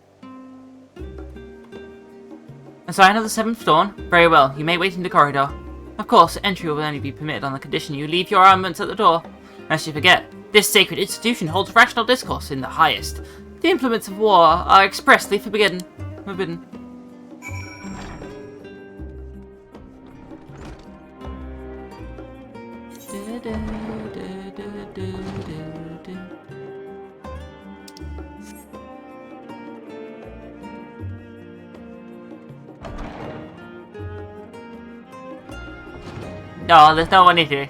A sign of the 7th dawn? Very well, you may wait in the corridor. Of course, entry will only be permitted on the condition you leave your armaments at the door. Lest you forget, this sacred institution holds rational discourse in the highest. The implements of war are expressly forbidden. No, there's no one in here.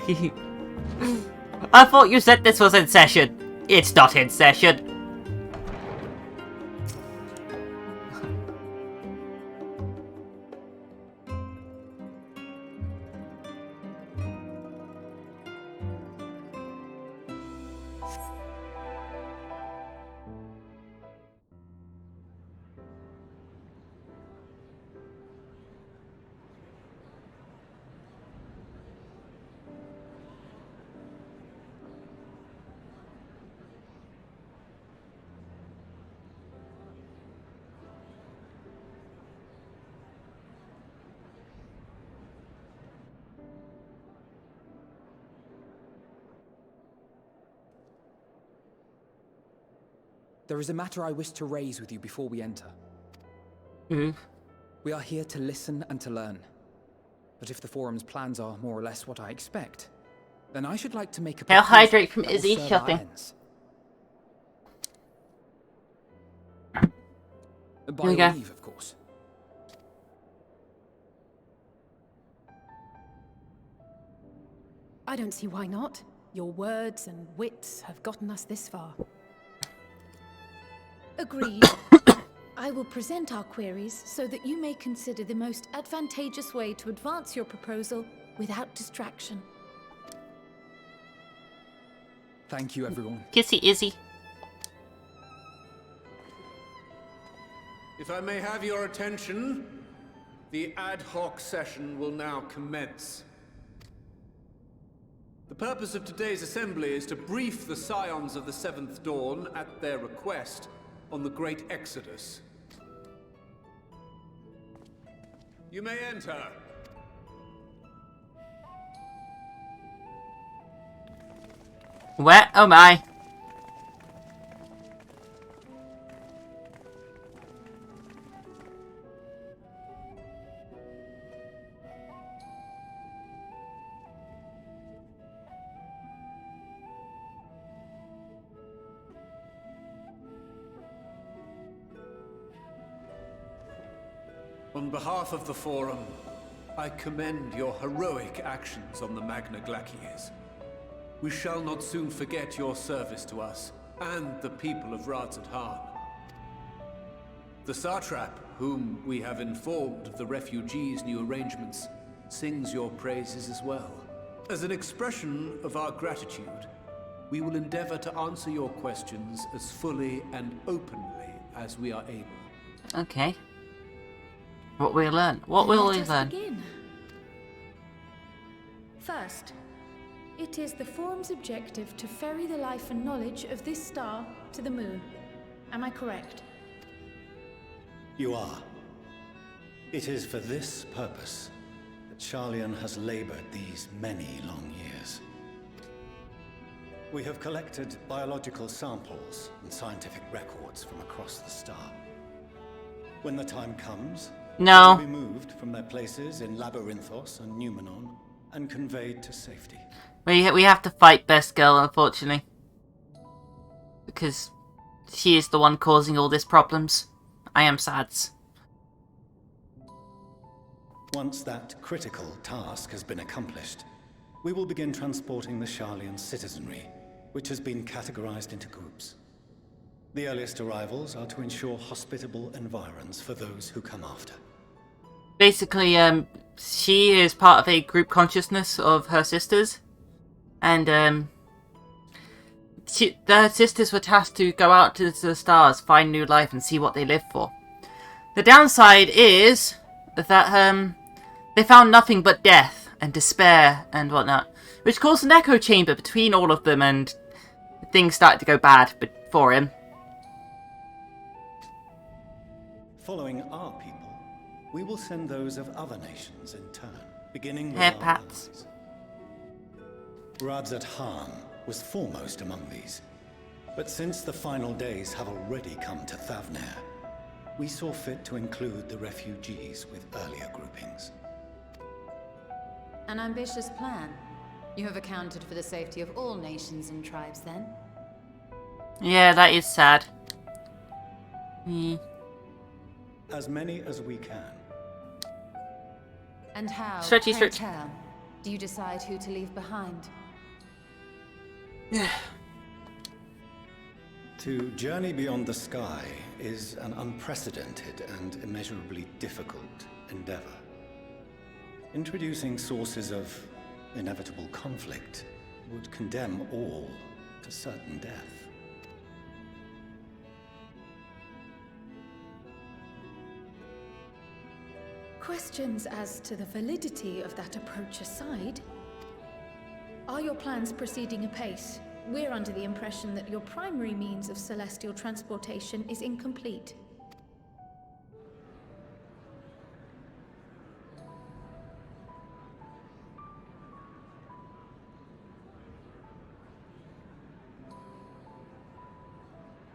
I thought you said this was in session. It's not in session. There is a matter I wish to raise with you before we enter. We are here to listen and to learn. But if the Forum's plans are more or less what I expect, then I should like to make a proposal. Hydrate from Izzy shopping. By your leave, of course. I don't see why not. Your words and wits have gotten us this far. Agreed. I will present our queries so that you may consider the most advantageous way to advance your proposal without distraction. Thank you, everyone. Kissy Izzy. If I may have your attention, the ad hoc session will now commence. The purpose of today's assembly is to brief the Scions of the 7th Dawn, at their request, on the Great Exodus. You may enter. Where am I? On behalf of the Forum, I commend your heroic actions on the Magna Glacies. We shall not soon forget your service to us, and the people of Radzat-Han. The Satrap, whom we have informed of the refugees' new arrangements, sings your praises as well. As an expression of our gratitude, we will endeavor to answer your questions as fully and openly as we are able. Okay. What will we learn? What will we learn? Begin. First, it is the Forum's objective to ferry the life and knowledge of this star to the moon. Am I correct? You are. It is for this purpose that Charlian has labored these many long years. We have collected biological samples and scientific records from across the star. When the time comes, they will be moved from their places in Labyrinthos and Numenon and conveyed to safety. We have to fight Best Girl, unfortunately. Because she is the one causing all these problems. I am sad. Once that critical task has been accomplished, we will begin transporting the Sharlayan citizenry, which has been categorized into groups. The earliest arrivals are to ensure hospitable environs for those who come after. Basically, she is part of a group consciousness of her sisters, and the sisters were tasked to go out to the stars, find new life, and see what they live for. The downside is that they found nothing but death and despair and whatnot, which caused an echo chamber between all of them, and things started to go bad for him. Following our people, we will send those of other nations in turn, beginning with Hair our pats. allies. Radzat Han was foremost among these, but since the final days have already come to Thavnair, we saw fit to include the refugees with earlier groupings. An ambitious plan. You have accounted for the safety of all nations and tribes, then? Yeah, that is sad. As many as we can. And how, Stretchy, pray stretch. tell, do you decide who to leave behind? To journey beyond the sky is an unprecedented and immeasurably difficult endeavor. Introducing sources of inevitable conflict would condemn all to certain death. Questions as to the validity of that approach aside, are your plans proceeding apace? We're under the impression that your primary means of celestial transportation is incomplete.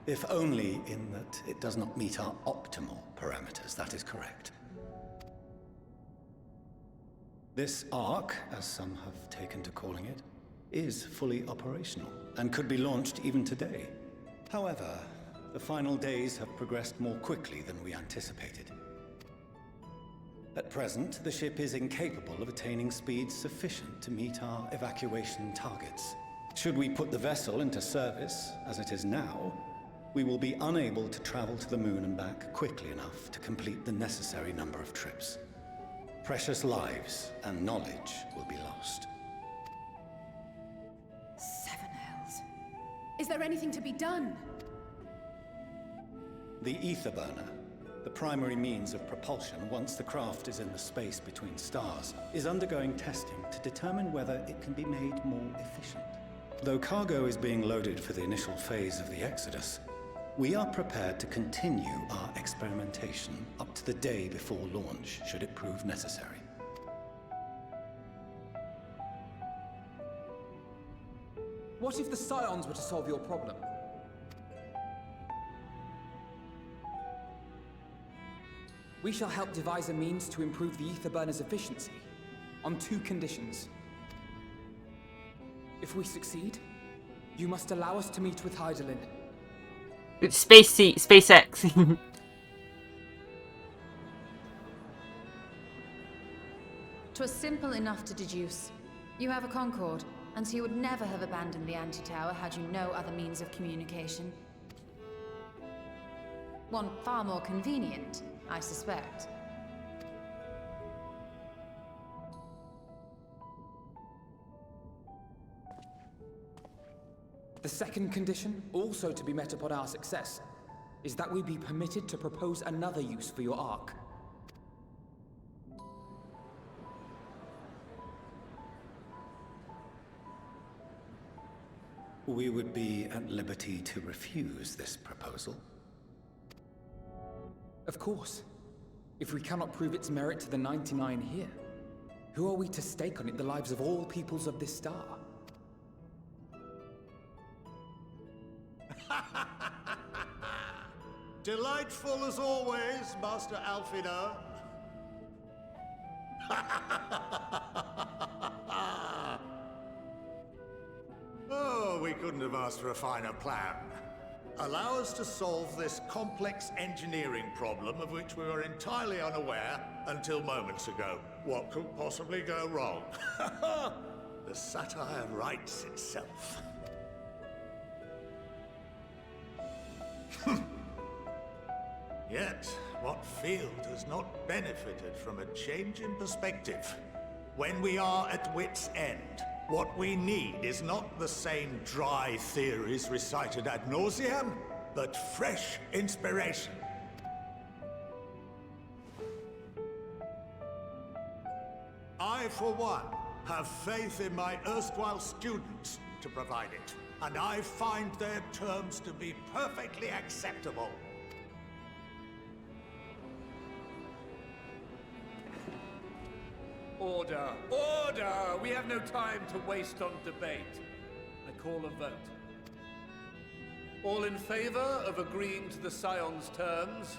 If only in that it does not meet our optimal parameters, that is correct. This Ark, as some have taken to calling it, is fully operational and could be launched even today. However, the final days have progressed more quickly than we anticipated. At present, the ship is incapable of attaining speeds sufficient to meet our evacuation targets. Should we put the vessel into service, as it is now, we will be unable to travel to the moon and back quickly enough to complete the necessary number of trips. Precious lives and knowledge will be lost. Seven Hells. Is there anything to be done? The ether burner, the primary means of propulsion once the craft is in the space between stars, is undergoing testing to determine whether it can be made more efficient. Though cargo is being loaded for the initial phase of the Exodus, we are prepared to continue our experimentation up to the day before launch, should it prove necessary. What if the Scions were to solve your problem? We shall help devise a means to improve the ether burner's efficiency, on 2 conditions. If we succeed, you must allow us to meet with Hydaelyn. It's SpaceX. "'Twas simple enough to deduce. You have a Concord, and so you would never have abandoned the anti-tower had you no other means of communication. One far more convenient, I suspect. The second condition, also to be met upon our success, is that we be permitted to propose another use for your Ark. We would be at liberty to refuse this proposal. Of course. If we cannot prove its merit to the 99 here, who are we to stake on it the lives of all peoples of this star? Delightful as always, Master Alfino. Oh, we couldn't have asked for a finer plan. Allow us to solve this complex engineering problem of which we were entirely unaware until moments ago. What could possibly go wrong? The satire writes itself. Yet, what field has not benefited from a change in perspective? When we are at wit's end, what we need is not the same dry theories recited ad nauseam, but fresh inspiration. I, for one, have faith in my erstwhile students to provide it, and I find their terms to be perfectly acceptable. Order! Order! We have no time to waste on debate. I call a vote. All in favor of agreeing to the Scion's terms?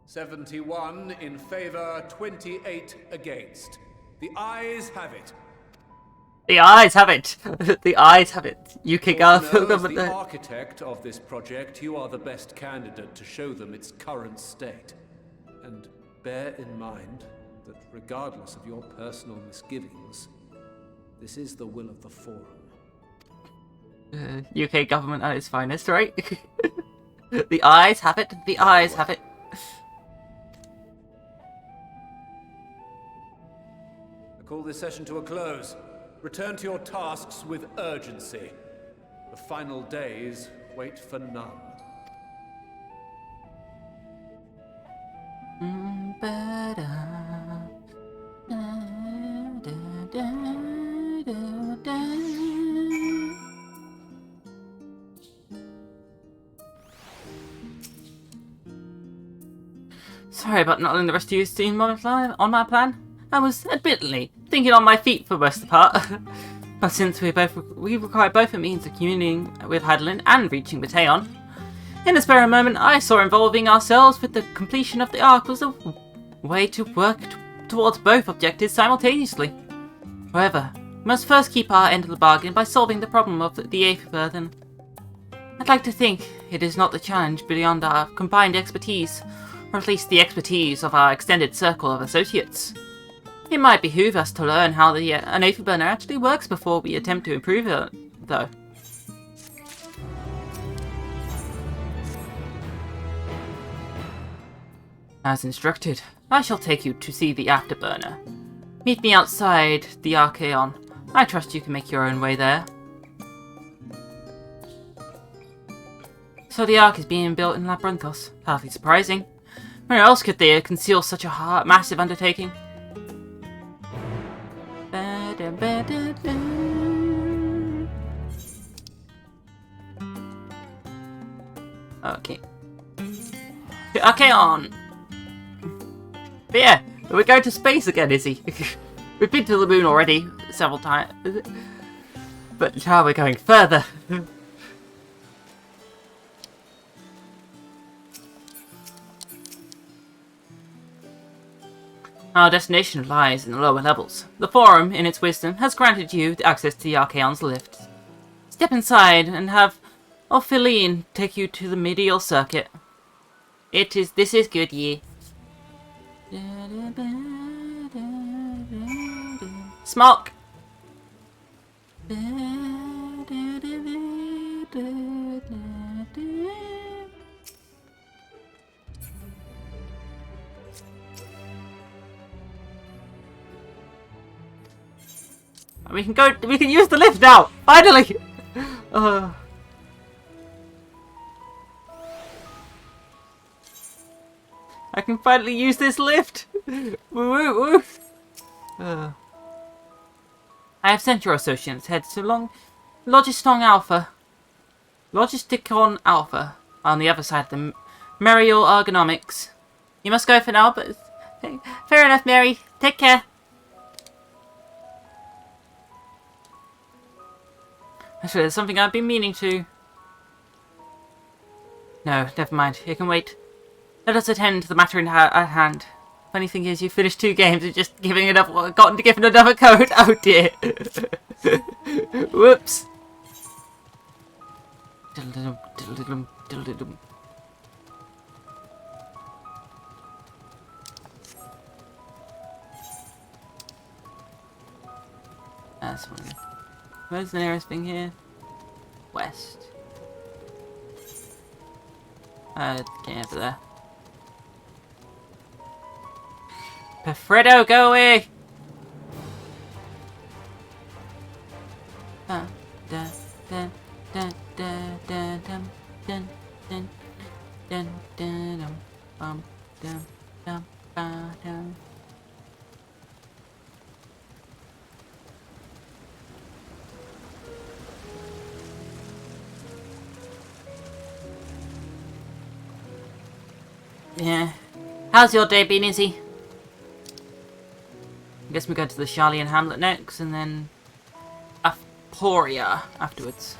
"71 in favor, 28 against. The ayes have it. The eyes have it. The eyes have it. UK government. As the architect of this project, you are the best candidate to show them its current state. And bear in mind that regardless of your personal misgivings, this is the will of the Forum. UK government at its finest, right? The eyes have it. The eyes have it. I call this session to a close. Return to your tasks with urgency. The final days wait for none. Sorry about not letting the rest of you see on my plan. I was, admittedly, thinking on my feet for most of the part. But since we require both a means of communicating with Hadlin and reaching Meteion, in a spare moment I saw involving ourselves with the completion of the Ark was a way to work towards both objectives simultaneously. However, we must first keep our end of the bargain by solving the problem of the ENVtuber, then. I'd like to think it is not the challenge beyond our combined expertise, or at least the expertise of our extended circle of associates. It might behoove us to learn how the ENVtuber actually works before we attempt to improve it, though. As instructed, I shall take you to see the afterburner. Meet me outside the Archaeon. I trust you can make your own way there. So the Ark is being built in Labyrinthos. Hardly surprising. Where else could they conceal such a massive undertaking? Okay. Archaeon! But yeah, we're going to space again, is he? We've been to the moon already several times. But now we're going further. Our destination lies in the lower levels. The Forum, in its wisdom, has granted you access to the Archaeon's lift. Step inside and have Opheline take you to the medial circuit. This is good, yeah. Smoke! We can use the lift now! Finally! I can finally use this lift! Woo woo woo! I have sent your associates head to Logisticon Alpha on the other side of the Merial Ergonomics. You must go for now, but... Fair enough, Mary. Take care. Actually, there's something I've been meaning to... No, never mind. It can wait. Let us attend to the matter at hand. Funny thing is, you finished 2 games and just gotten to give another code. Oh dear. Whoops. That's one. Where's the nearest thing here? West. Okay, over there. Perfredo, go away! Yeah. How's your day been, Izzy? I guess we go to the Charlian Hamlet next, and then Aporia afterwards.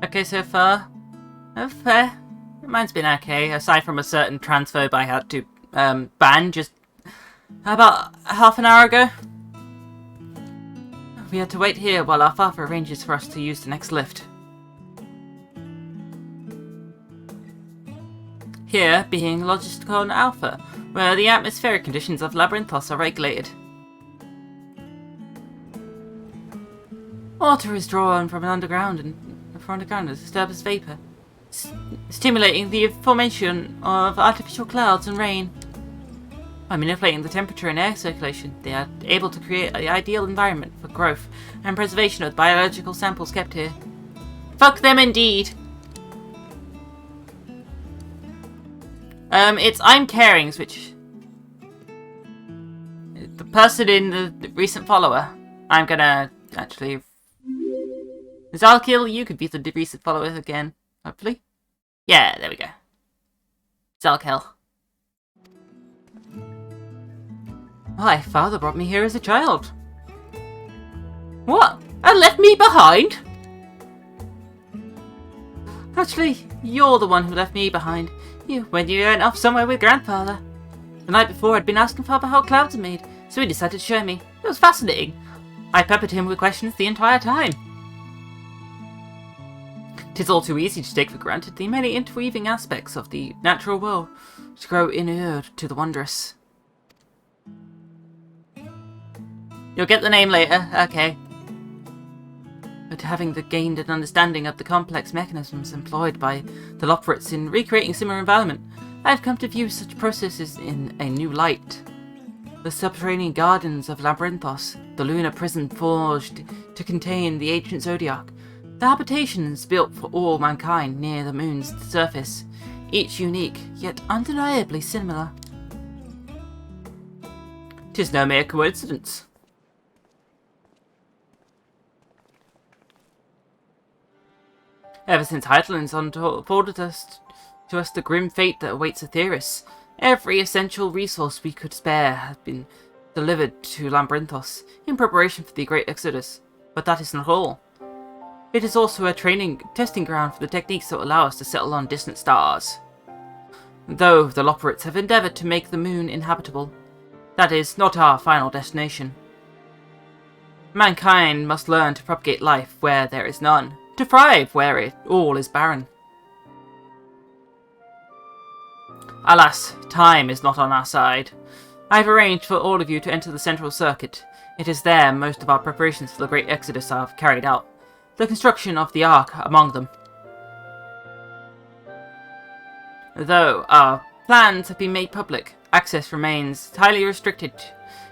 Okay, so far. Fair. Mine's been okay, aside from a certain transphobe I had to ban just about half an hour ago. We had to wait here while our father arranges for us to use the next lift. Here being Logisticon Alpha, where the atmospheric conditions of Labyrinthos are regulated. Water is drawn from underground as disturbance vapor, stimulating the formation of artificial clouds and rain. By manipulating the temperature and air circulation, they are able to create the ideal environment for growth and preservation of the biological samples kept here. Fuck them indeed! It's I'm Carings, which... The person in the recent follower. I'm gonna actually... Zalkiel, you could be the recent follower again, hopefully. Yeah, there we go. Zalkiel. My father brought me here as a child. What? And left me behind? Actually, you're the one who left me behind. When you went off somewhere with grandfather. The night before, I'd been asking father how clouds are made, so he decided to show me. It was fascinating. I peppered him with questions the entire time. 'Tis all too easy to take for granted the many interweaving aspects of the natural world to grow inured to the wondrous. You'll get the name later, okay. But having gained an understanding of the complex mechanisms employed by the Loporits in recreating similar environment, I have come to view such processes in a new light. The subterranean gardens of Labyrinthos, the lunar prison forged to contain the ancient Zodiac, the habitations built for all mankind near the moon's surface, each unique, yet undeniably similar. 'Tis no mere coincidence. Ever since Heidlands unfolded to us the grim fate that awaits the theorists, every essential resource we could spare has been delivered to Labyrinthos in preparation for the Great Exodus. But that is not all. It is also a testing ground for the techniques that allow us to settle on distant stars. Though the Loporits have endeavoured to make the moon inhabitable, that is not our final destination. Mankind must learn to propagate life where there is none, to thrive where all is barren. Alas, time is not on our side. I have arranged for all of you to enter the central circuit. It is there most of our preparations for the great exodus are carried out, the construction of the Ark among them. Though our plans have been made public, access remains highly restricted.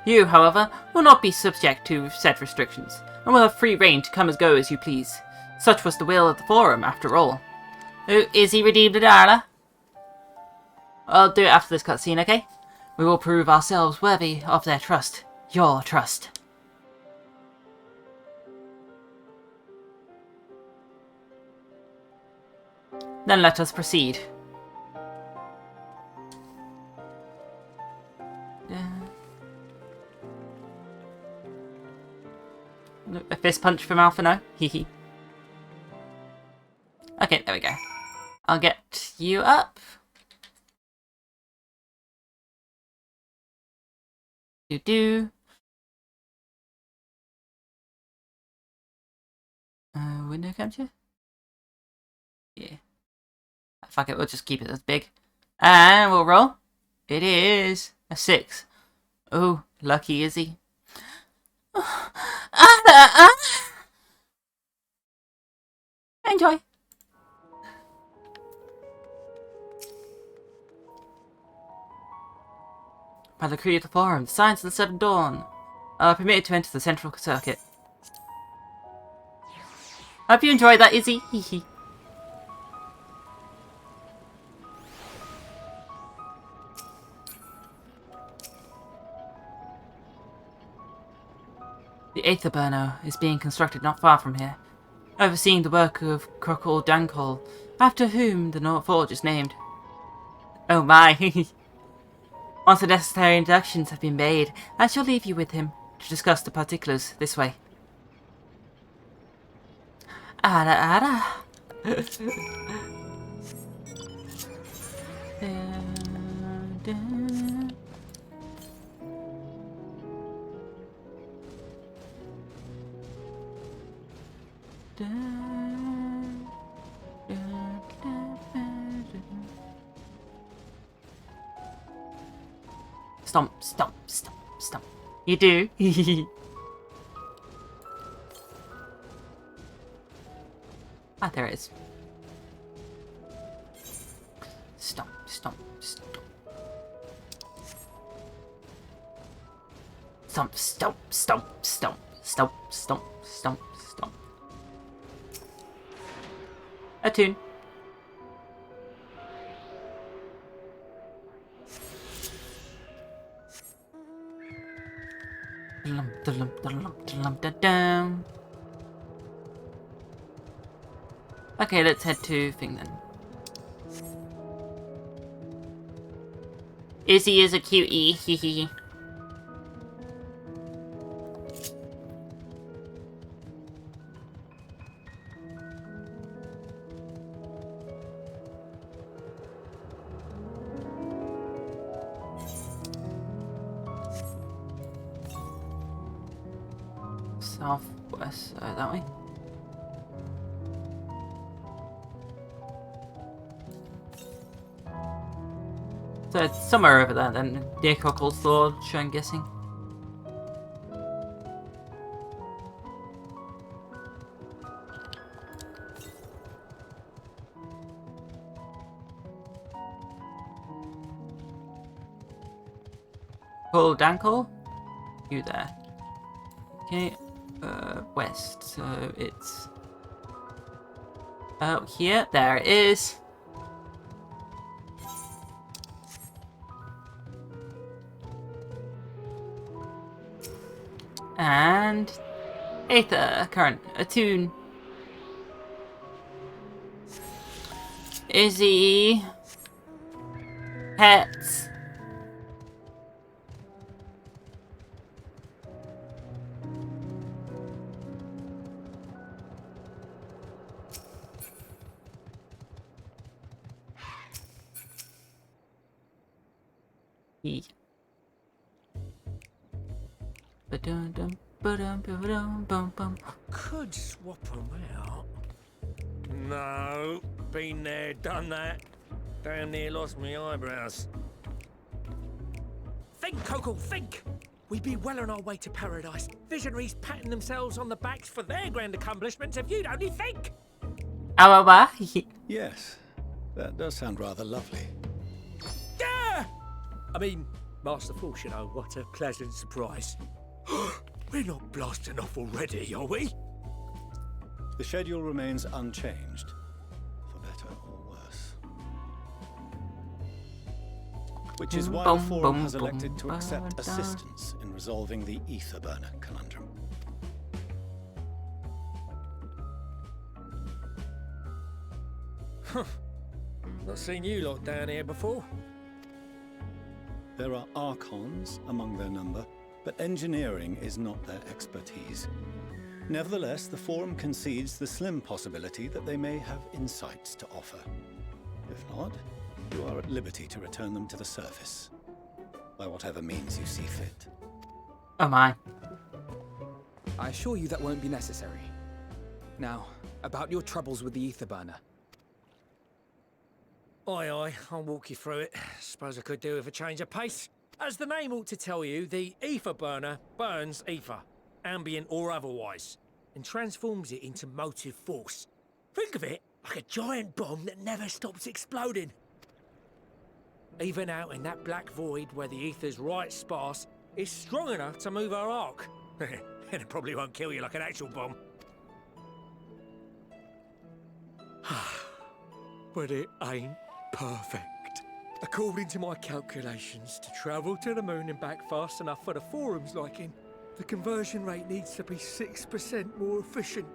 You, however, will not be subject to said restrictions, and will have free reign to come and go as you please. Such was the will of the Forum, after all. Oh, is he redeemed a Darla? I'll do it after this cutscene, okay? We will prove ourselves worthy of their trust. Your trust. Then let us proceed. A fist punch from Alpha, no? Hehe. Okay, there we go. I'll get you up. Do. Window capture? Yeah. Fuck it, we'll just keep it as big. And we'll roll. It is a 6. Oh, lucky is he? Enjoy. By the decree of the Forum, the Signs of the Seventh Dawn are permitted to enter the central circuit. Hope you enjoyed that, Izzy. Hehe. The Aether Burner is being constructed not far from here, overseeing the work of Krokul Dankol, after whom the North Forge is named. Oh my! Once the necessary introductions have been made, I shall leave you with him to discuss the particulars this way. Ada. Stomp, stomp, stomp, stomp. You do? Ah, there it is. Stomp, stomp, stomp. Stomp, stomp, stomp, stomp, stomp, stomp, stomp, stomp. A tune. Okay, let's head to thing then. Izzy is a cutie, hehe. Southwest, that way. So it's somewhere over there then, near Krokul's Lodge, I'm guessing. Call Dankol? You there. Okay, west, so it's... Oh, here, there it is. And... Aether current, attune. Izzy. Pets. Ba-dum-dum, Could swap them out. No, been there, done that. Damn near lost my eyebrows. Think, Coco, think! We'd be well on our way to paradise. Visionaries patting themselves on the backs for their grand accomplishments if you'd only think! Yes, that does sound rather lovely. Yeah! I mean, Master Force, you know, what a pleasant surprise. We're not blasting off already, are we? The schedule remains unchanged, for better or worse. Which is why the Forum has elected to accept assistance in resolving the ether burner conundrum. Not seen you lot down here before. There are Archons among their number, but engineering is not their expertise. Nevertheless, the Forum concedes the slim possibility that they may have insights to offer. If not, you are at liberty to return them to the surface, by whatever means you see fit. Oh my. I assure you that won't be necessary. Now, about your troubles with the ether burner. Aye, I'll walk you through it. Suppose I could do with a change of pace. As the name ought to tell you, the ether burner burns ether, ambient or otherwise, and transforms it into motive force. Think of it like a giant bomb that never stops exploding. Even out in that black void where the ether's right sparse, it's strong enough to move our arc. And it probably won't kill you like an actual bomb. But it ain't perfect. According to my calculations, to travel to the moon and back fast enough for the Forum's liking, the conversion rate needs to be 6% more efficient.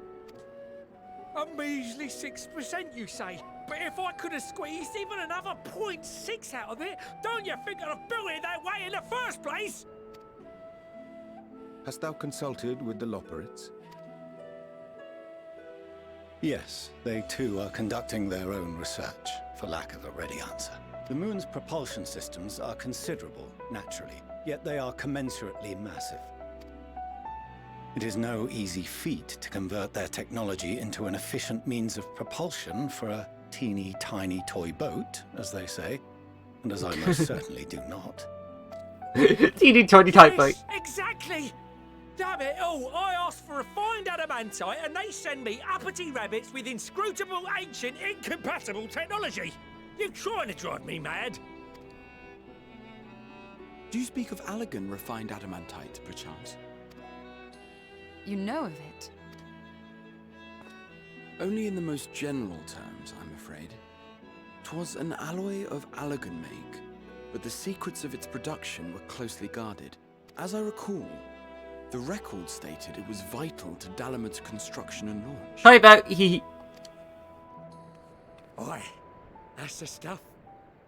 A measly 6%, you say? But if I could have squeezed even another 0.6 out of it, don't you think I'd have built it that way in the first place? Hast thou consulted with the Loperites? Yes, they too are conducting their own research, for lack of a ready answer. The moon's propulsion systems are considerable, naturally, yet they are commensurately massive. It is no easy feat to convert their technology into an efficient means of propulsion for a teeny tiny toy boat, as they say, and as I most certainly do not. Teeny tiny type boat. Exactly! Damn it all, I asked for refined adamantite and they send me uppity rabbits with inscrutable, ancient, incompatible technology! You're trying to drive me mad! Do you speak of Allegan refined adamantite, perchance? You know of it? Only in the most general terms, I'm afraid. 'Twas an alloy of Allegan make, but the secrets of its production were closely guarded. As I recall, the record stated it was vital to Dalamud's construction and launch. Sorry about Oi, that's the stuff.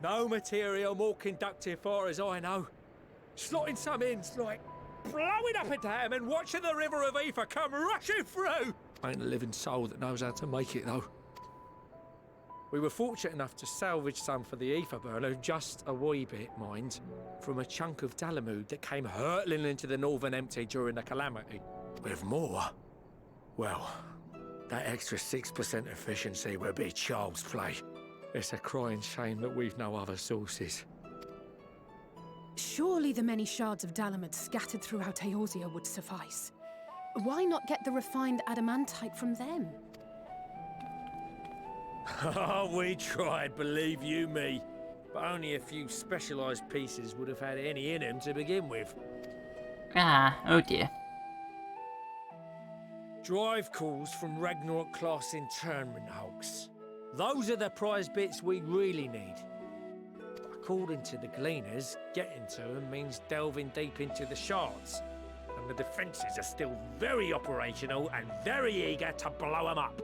No material more conductive far as I know. Slotting some ins like blowing up a dam and watching the river of ether come rushing through. Ain't a living soul that knows how to make it though. We were fortunate enough to salvage some for the ether burner, just a wee bit, mind, from a chunk of Dalamud that came hurtling into the Northern Empty during the calamity. With more, well, that extra 6% efficiency would be child's play. It's a crying shame that we've no other sources. Surely the many shards of Dalamud scattered throughout Eorzea would suffice. Why not get the refined adamantite from them? Oh, we tried, believe you me. But only a few specialised pieces would have had any in them to begin with. Ah, oh dear. Drive calls from Ragnarok-class internment hulks. Those are the prize bits we really need. According to the Gleaners, getting to them means delving deep into the shards, and the defences are still very operational and very eager to blow them up.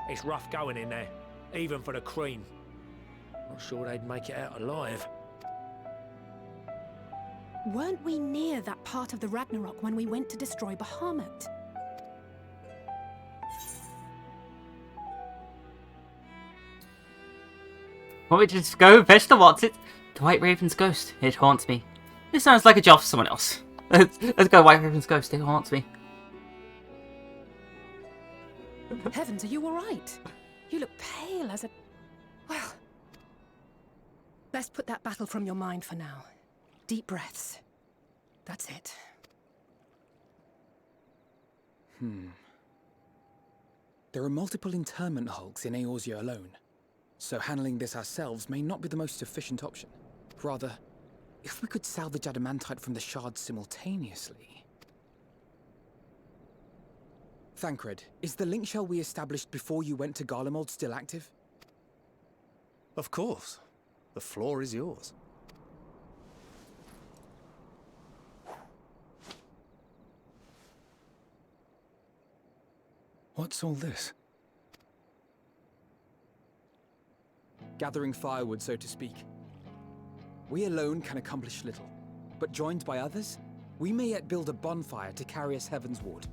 It's rough going in there, even for the cream. Not sure they'd make it out alive. Weren't we near that part of the Ragnarok when we went to destroy Bahamut? Want me to just go, Vesta? What's it? The White Raven's ghost. It haunts me. This sounds like a job for someone else. Let's go, White Raven's ghost. It haunts me. Heavens, are you alright? You look pale as a... Well... Best put that battle from your mind for now. Deep breaths. That's it. There are multiple internment hulks in Eorzea alone, so handling this ourselves may not be the most efficient option. Rather, if we could salvage adamantite from the shards simultaneously... Thancred, is the link shell we established before you went to Garlemald still active? Of course. The floor is yours. What's all this? Gathering firewood, so to speak. We alone can accomplish little, but joined by others, we may yet build a bonfire to carry us heavensward.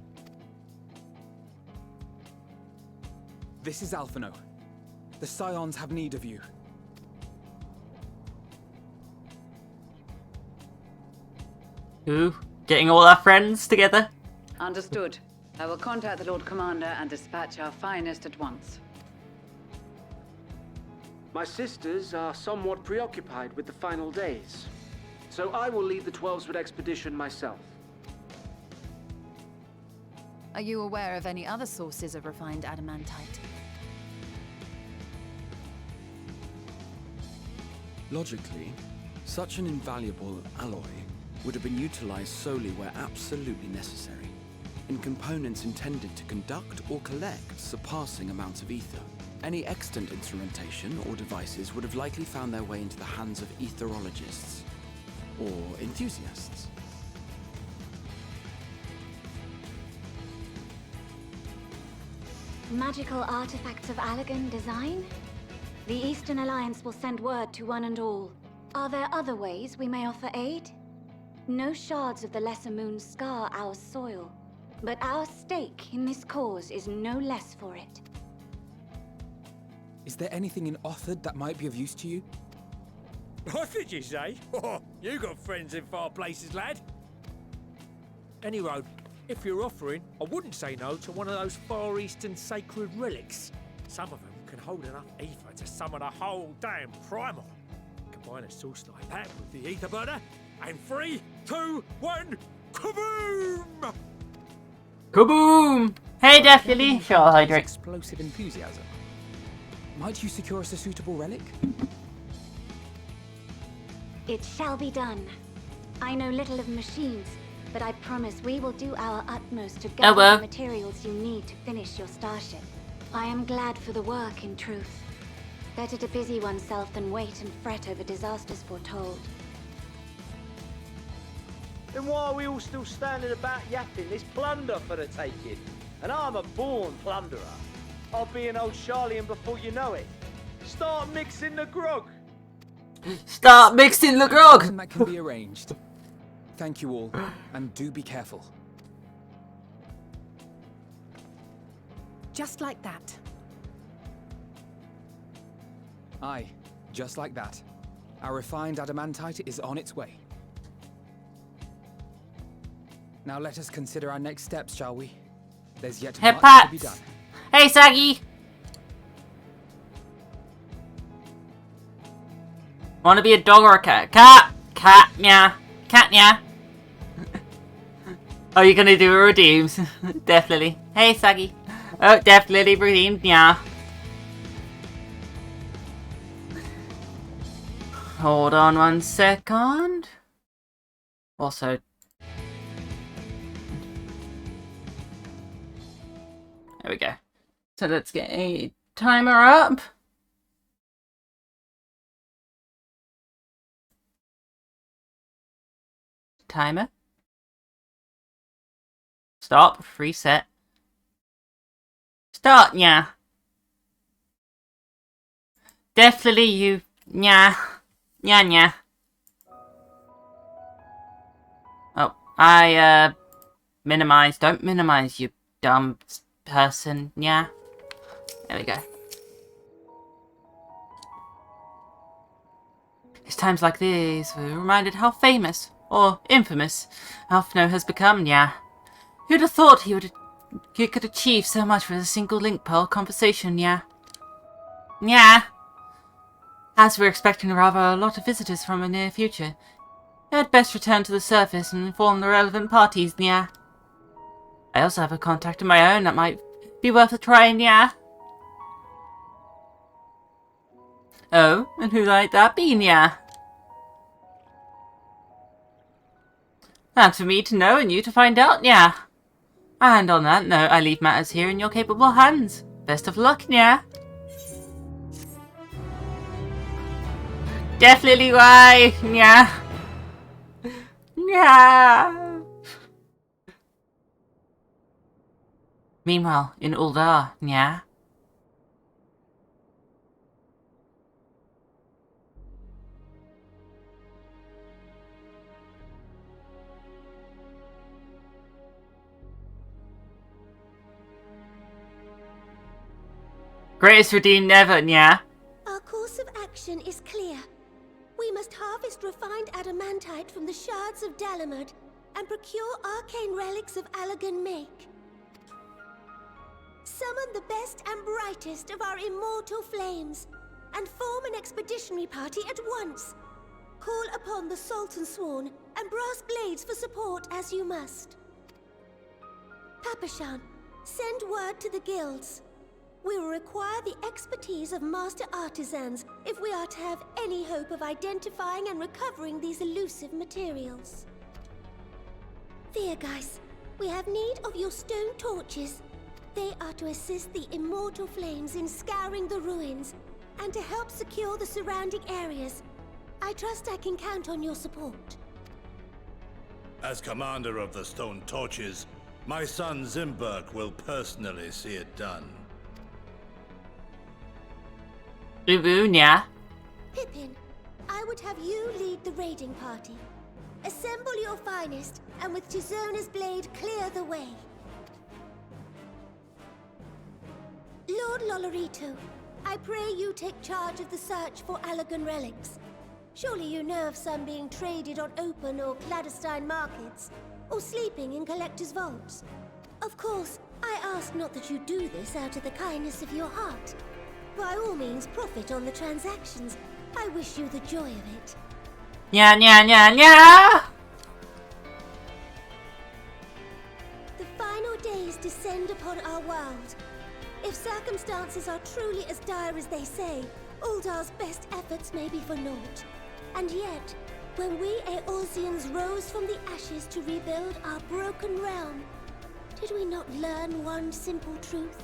This is Alphino. The Scions have need of you. Ooh, getting all our friends together. Understood. I will contact the Lord Commander and dispatch our finest at once. My sisters are somewhat preoccupied with the final days, so I will lead the 12-foot expedition myself. Are you aware of any other sources of refined adamantite? Logically, such an invaluable alloy would have been utilized solely where absolutely necessary, in components intended to conduct or collect surpassing amounts of ether. Any extant instrumentation or devices would have likely found their way into the hands of etherologists or enthusiasts. Magical artifacts of Allagan design? The Eastern Alliance will send word to one and all. Are there other ways we may offer aid? No shards of the Lesser Moon scar our soil, but our stake in this cause is no less for it. Is there anything in Othard that might be of use to you? What did you say? Oh, you got friends in far places, lad. Any road, if you're offering, I wouldn't say no to one of those Far Eastern sacred relics. Some of them can hold enough ether to summon a whole damn primal. Combine a source like that with the ether burner, and 3, 2, 1, kaboom! Kaboom! Hey, Death Lily. Sure, hydrate. Explosive enthusiasm. Might you secure us a suitable relic? It shall be done. I know little of machines, but I promise we will do our utmost to gather the materials you need to finish your starship. I am glad for the work, in truth. Better to busy oneself than wait and fret over disasters foretold. Then why are we all still standing about yapping? There's plunder for the taking. And I'm a born plunderer. I'll be an old Charlian before you know it. Start mixing the grog. Start mixing the grog! That can be arranged. Thank you all, and do be careful. Just like that. Aye, just like that. Our refined adamantite is on its way. Now let us consider our next steps, shall we? There's yet much to be done. Hey, Saggy! Wanna be a dog or a cat? Cat! Cat, yeah. Cat, yeah. Oh, you're gonna do a redeems. Death Lily. Hey, Saggy. Oh, Death Lily redeemed, yeah. Hold on 1 second. Also, there we go. So let's get a timer up. Timer. Stop. Reset. Start, yeah. Definitely you, yeah. Yeah, yeah. Oh, I, minimize. Don't minimize, you dumb person, yeah. There we go. It's times like this we're reminded how famous or infamous, Alphino has become, yeah. Who'd have thought he could achieve so much with a single link pearl conversation, yeah? Yeah. As we're expecting rather a lot of visitors from the near future, I'd best return to the surface and inform the relevant parties, yeah. I also have a contact of my own that might be worth a try, yeah. Oh, and who might that be, yeah? That's for me to know and you to find out, yeah. And on that note, I leave matters here in your capable hands. Best of luck, yeah. Definitely why, yeah. Yeah. Meanwhile, in Uldar, yeah. Greatest redeemed never, yeah. Our course of action is clear. We must harvest refined adamantite from the shards of Dalamud and procure arcane relics of Allagan make. Summon the best and brightest of our immortal flames and form an expeditionary party at once. Call upon the Sultan Sworn and Brass Blades for support as you must. Papashan, send word to the guilds. We will require the expertise of master artisans if we are to have any hope of identifying and recovering these elusive materials. Viergeist, we have need of your stone torches. They are to assist the immortal flames in scouring the ruins and to help secure the surrounding areas. I trust I can count on your support. As commander of the Stone Torches, my son Zimberk will personally see it done. Yeah. Pippin, I would have you lead the raiding party. Assemble your finest, and with Tizona's blade clear the way. Lord Lolorito, I pray you take charge of the search for Allagan relics. Surely you know of some being traded on open or clandestine markets, or sleeping in collectors' vaults. Of course, I ask not that you do this out of the kindness of your heart. By all means, profit on the transactions. I wish you the joy of it. Yeah, yeah, yeah, yeah! The final days descend upon our world. If circumstances are truly as dire as they say, Uldar's best efforts may be for naught. And yet, when we Eorzeans rose from the ashes to rebuild our broken realm, did we not learn one simple truth?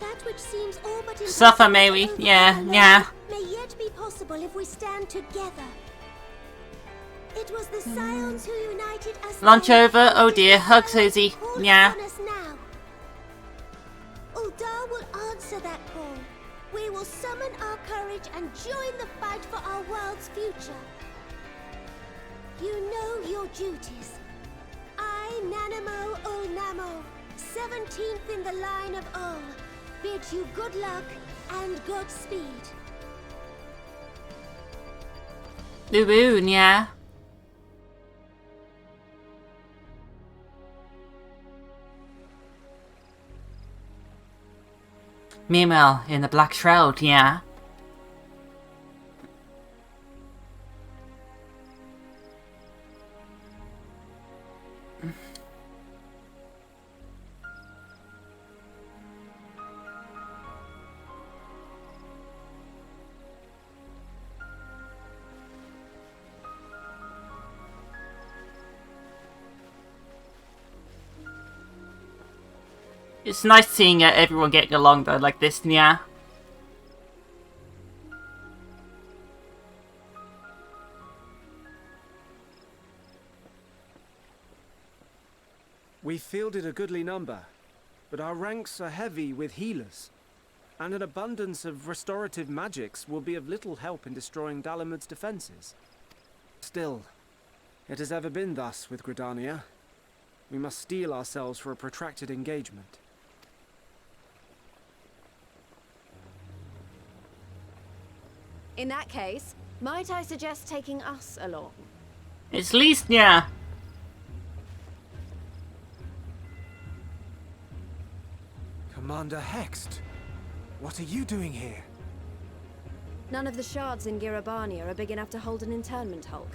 That which seems all but suffer, may we? Yeah, yeah. May yet be possible if we stand together. It was the Scions who united us. Launch over, oh dear, hug Susie. Yeah. Uldar will answer that call. We will summon our courage and join the fight for our world's future. You know your duties. I, Nanamo Ulnamo, 17th in the line of Ul, bid you good luck and good speed. Luboon, yeah. Meanwhile, in the Black Shroud, yeah. It's nice seeing everyone getting along though, like this, yeah. We fielded a goodly number, but our ranks are heavy with healers, and an abundance of restorative magics will be of little help in destroying Dalamud's defenses. Still, it has ever been thus with Gridania. We must steel ourselves for a protracted engagement. In that case, might I suggest taking us along? It's least, yeah. Commander Hext, what are you doing here? None of the shards in Girabania are big enough to hold an internment hulk.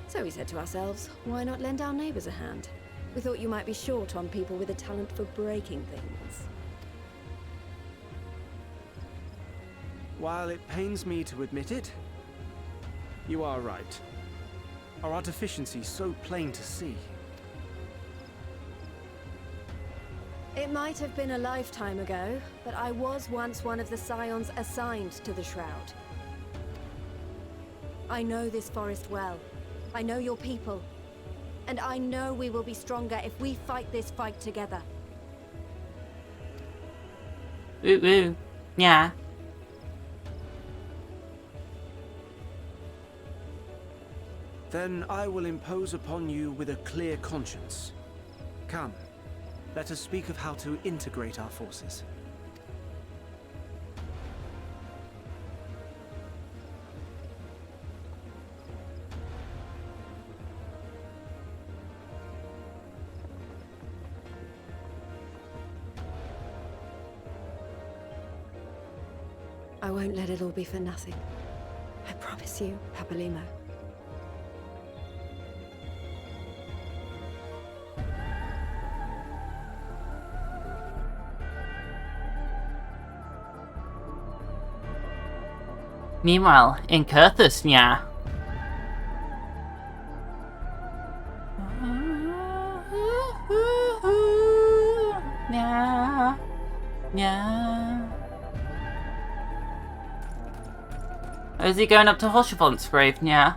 So we said to ourselves, why not lend our neighbors a hand? We thought you might be short on people with a talent for breaking things. While it pains me to admit it, you are right. Our deficiencies so plain to see. It might have been a lifetime ago, but I was once one of the scions assigned to the Shroud. I know this forest well. I know your people. And I know we will be stronger if we fight this fight together. Ooh, ooh. Yeah. Then I will impose upon you with a clear conscience. Come, let us speak of how to integrate our forces. I won't let it all be for nothing. I promise you, Papalimo. Meanwhile, in Kurthus, yeah. Yeah. Yeah. Oh, is he going up to Hoshifont's grave? Yeah.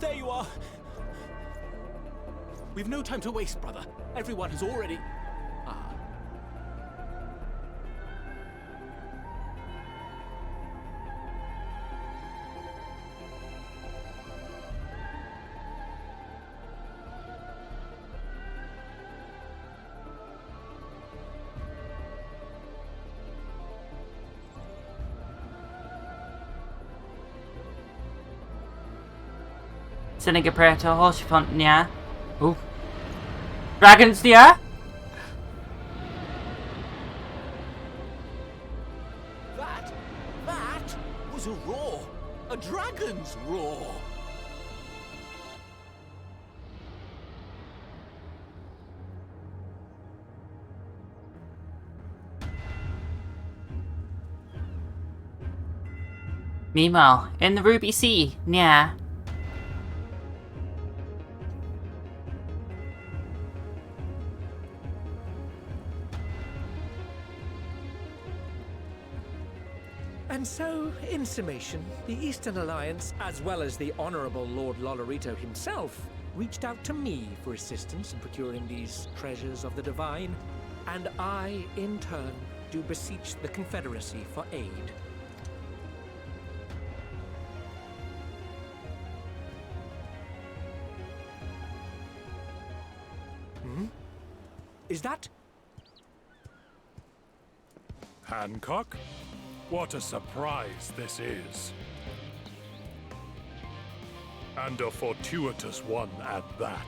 There you are. We've no time to waste, brother. Everyone has already... Sending a prayer to Hoshifont, yeah. Ooh. Dragons, yeah? That was a roar. A dragon's roar. Meanwhile, in the Ruby Sea, yeah. And so, in summation, the Eastern Alliance, as well as the Honourable Lord Lolorito himself, reached out to me for assistance in procuring these treasures of the divine, and I, in turn, do beseech the Confederacy for aid. Hmm? Is that... Hancock? What a surprise this is. And a fortuitous one at that.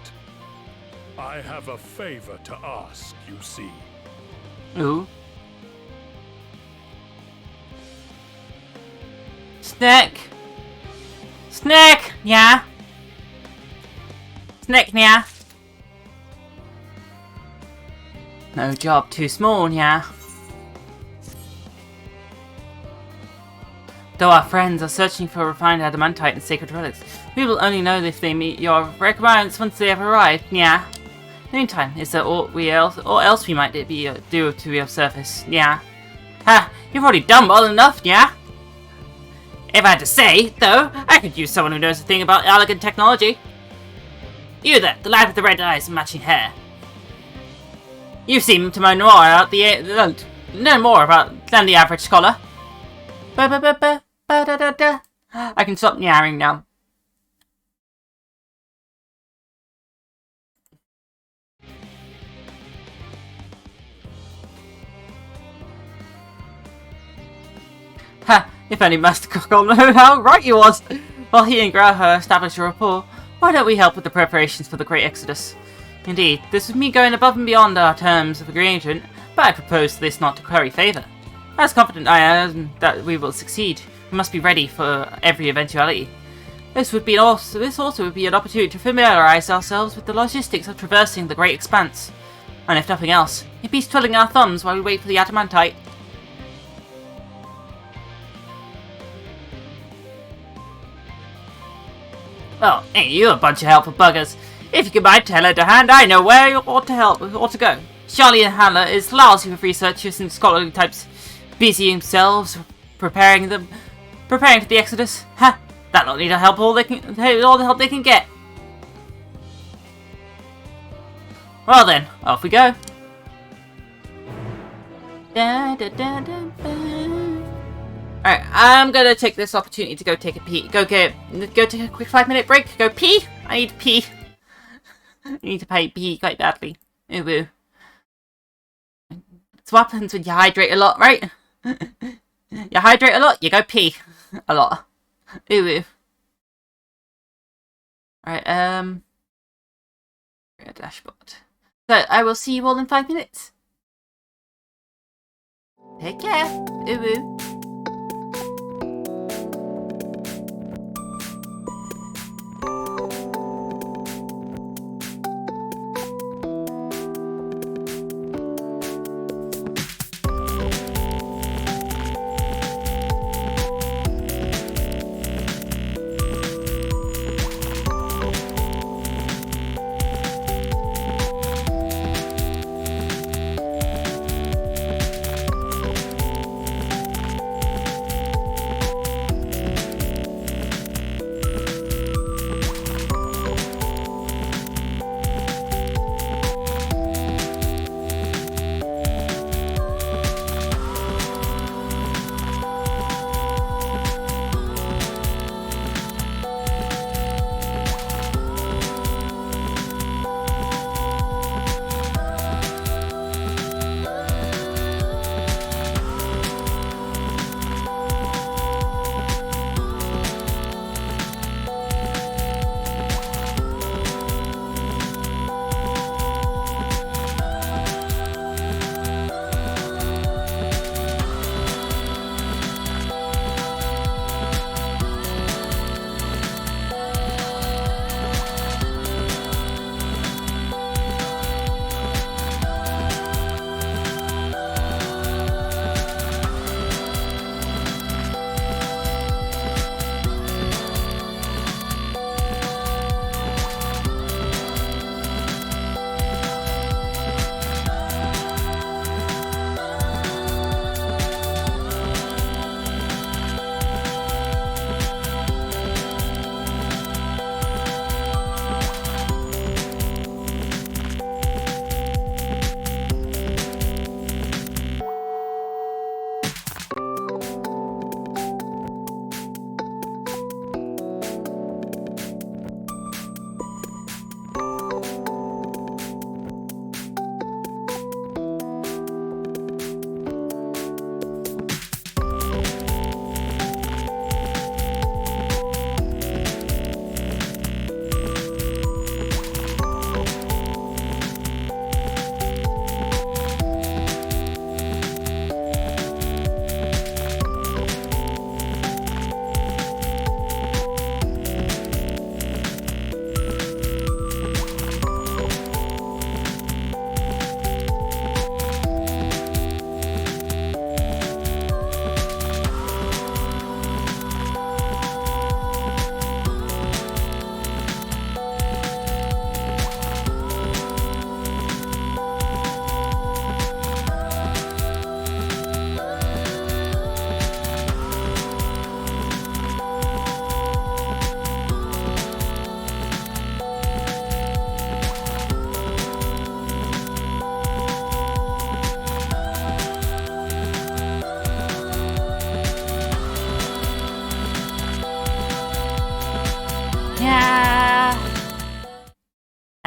I have a favor to ask, you see. Ooh. Snack! Snack! Yeah? Snack, yeah? No job too small, yeah? Though our friends are searching for refined adamantite and sacred relics, we will only know if they meet your requirements once they have arrived, yeah? In the meantime, is there aught else we might do to your service, yeah? Ha! You've already done well enough, yeah? If I had to say, though, I could use someone who knows a thing about elegant technology. You there, the lad with the red eyes and matching hair. You seem to know more about than the average scholar. I can stop yammering now. Ha! If only Master Kokol knew how right he was! While he and Graha establish a rapport, why don't we help with the preparations for the Great Exodus? Indeed, this is me going above and beyond our terms of agreement, but I propose this not to curry favour. As confident I am that we will succeed, we must be ready for every eventuality. This also would be an opportunity to familiarise ourselves with the logistics of traversing the Great Expanse. And if nothing else, it beats twiddling our thumbs while we wait for the adamantite. Well, ain't you a bunch of helpful buggers? If you can buy Teller to hand, I know where you ought to go. Charlie and Hannah is lousy with researchers and scholarly types, busy themselves preparing for the Exodus. Ha! That lot need all the help they can get. Well then, off we go. Alright, I'm gonna take this opportunity to go take a pee. Go take a quick 5-minute break. Go pee. I need to pee. I need to pee quite badly. Ooh woo. It's what happens when you hydrate a lot, right? You hydrate a lot, you go pee a lot. Ooh woo. Alright, dashboard. So I will see you all in 5 minutes. Take care. Ooh woo.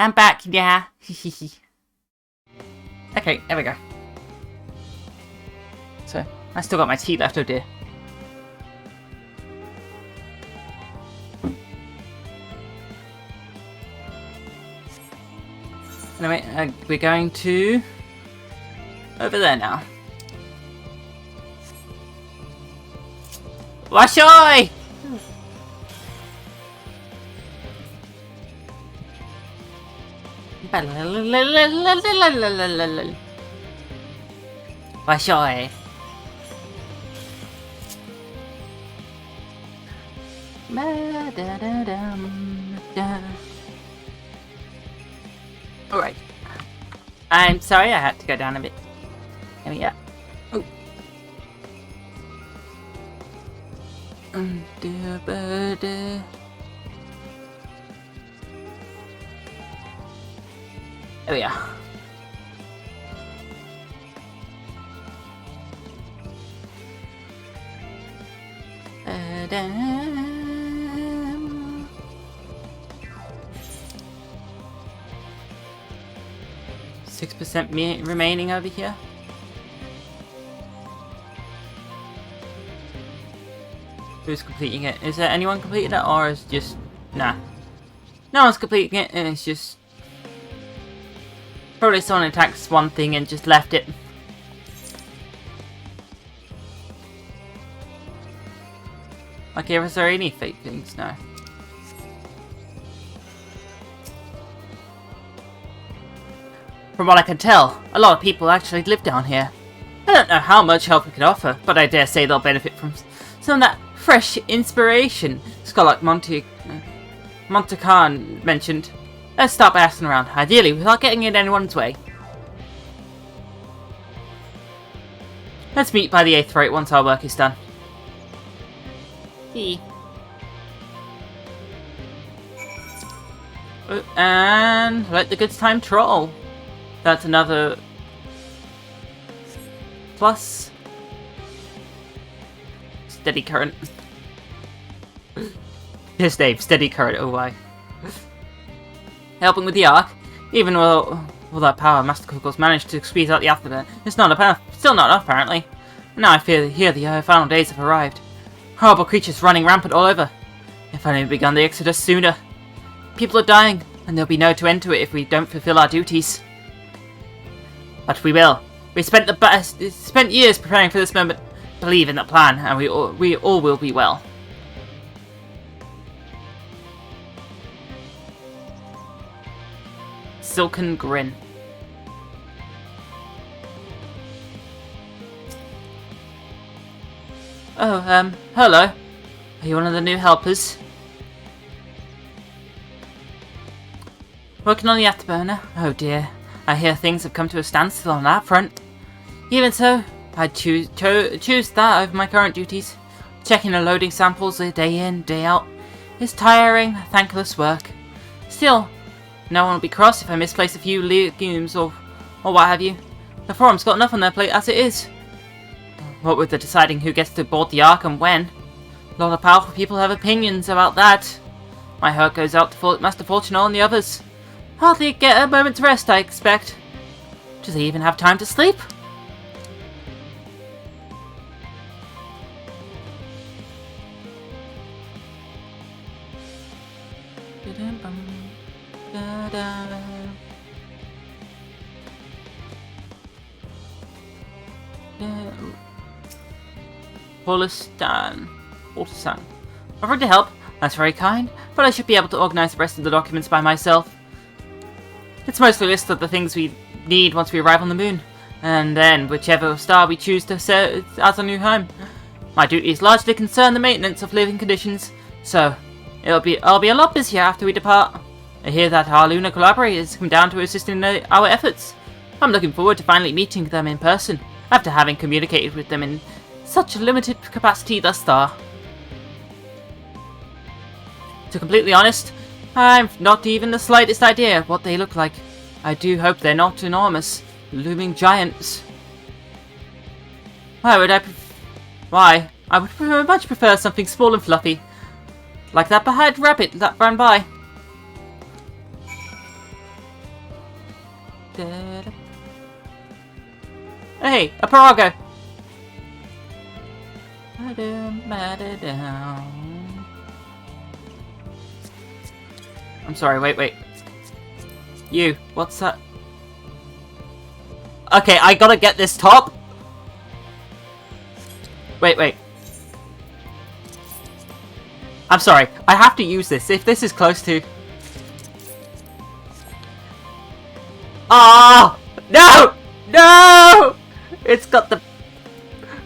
I'm back, yeah. Okay, there we go. So, I still got my tea left, oh dear. Anyway, we're going to over there now. Washoi! Washoi. Alright. I'm sorry, I had to go down a bit. There we go. Oh. There we are. $6% remaining over here. Who's completing it? Is there anyone completing it, or is just nah? No one's completing it, and it's just probably someone attacked one thing and just left it. Okay, is there any fake things? No. From what I can tell, a lot of people actually live down here. I don't know how much help we can offer, but I dare say they'll benefit from some of that fresh inspiration Scholar Montecan mentioned. Let's start by asking around, ideally without getting in anyone's way. Let's meet by the 8th rate once our work is done. And let the good time troll. That's another plus steady current. His name, steady current. Oh why? Helping with the arc, even though all that power Master Cookles managed to squeeze out the afterburn, it's not enough. Still not enough, apparently. Now I fear the final days have arrived. Horrible creatures running rampant all over. If only we'd begun the exodus sooner. People are dying, and there'll be no end to it if we don't fulfill our duties. But we will. We spent years preparing for this moment. Believe in that plan, and we all will be well. Silken grin. Oh, hello. Are you one of the new helpers? Working on the afterburner? Oh dear. I hear things have come to a standstill on that front. Even so, I'd choose that over my current duties. Checking and loading samples day in, day out is tiring, thankless work. Still, no one will be cross if I misplace a few legumes or what have you. The forum's got enough on their plate as it is. What with the deciding who gets to board the Ark and when. A lot of powerful people have opinions about that. My heart goes out to Master Fortunal and the others. Hardly get a moment's rest, I expect. Do they even have time to sleep? Paulistan. Offered to help. That's very kind, but I should be able to organize the rest of the documents by myself. It's mostly a list of the things we need once we arrive on the moon, and then whichever star we choose to set as a new home. My duties largely concern the maintenance of living conditions, so I'll be a lot busier after we depart. I hear that our lunar collaborators come down to assist in our efforts. I'm looking forward to finally meeting them in person, after having communicated with them in such a limited capacity thus far. To be completely honest, I've not even the slightest idea what they look like. I do hope they're not enormous, looming giants. I would much prefer something small and fluffy, like that behind rabbit that ran by. Hey, a Parago! I'm sorry, wait. You, what's that? Okay, I gotta get this top. Wait. I'm sorry. I have to use this. If this is close to... Ah! No! No! It's got the...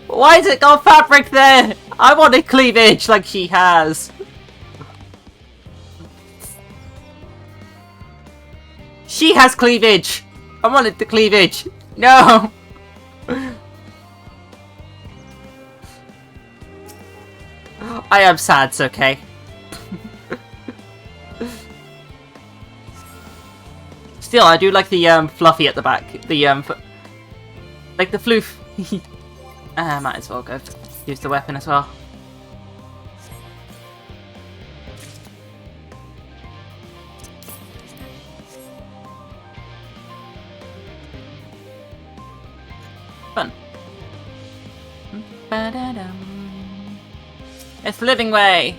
Why has it got fabric there? I wanted cleavage like she has. She has cleavage. I wanted the cleavage. No! I am sad, it's okay. Still, I do like the fluffy at the back. The like the floof. Might as well go use the weapon as well. Fun. It's the living way.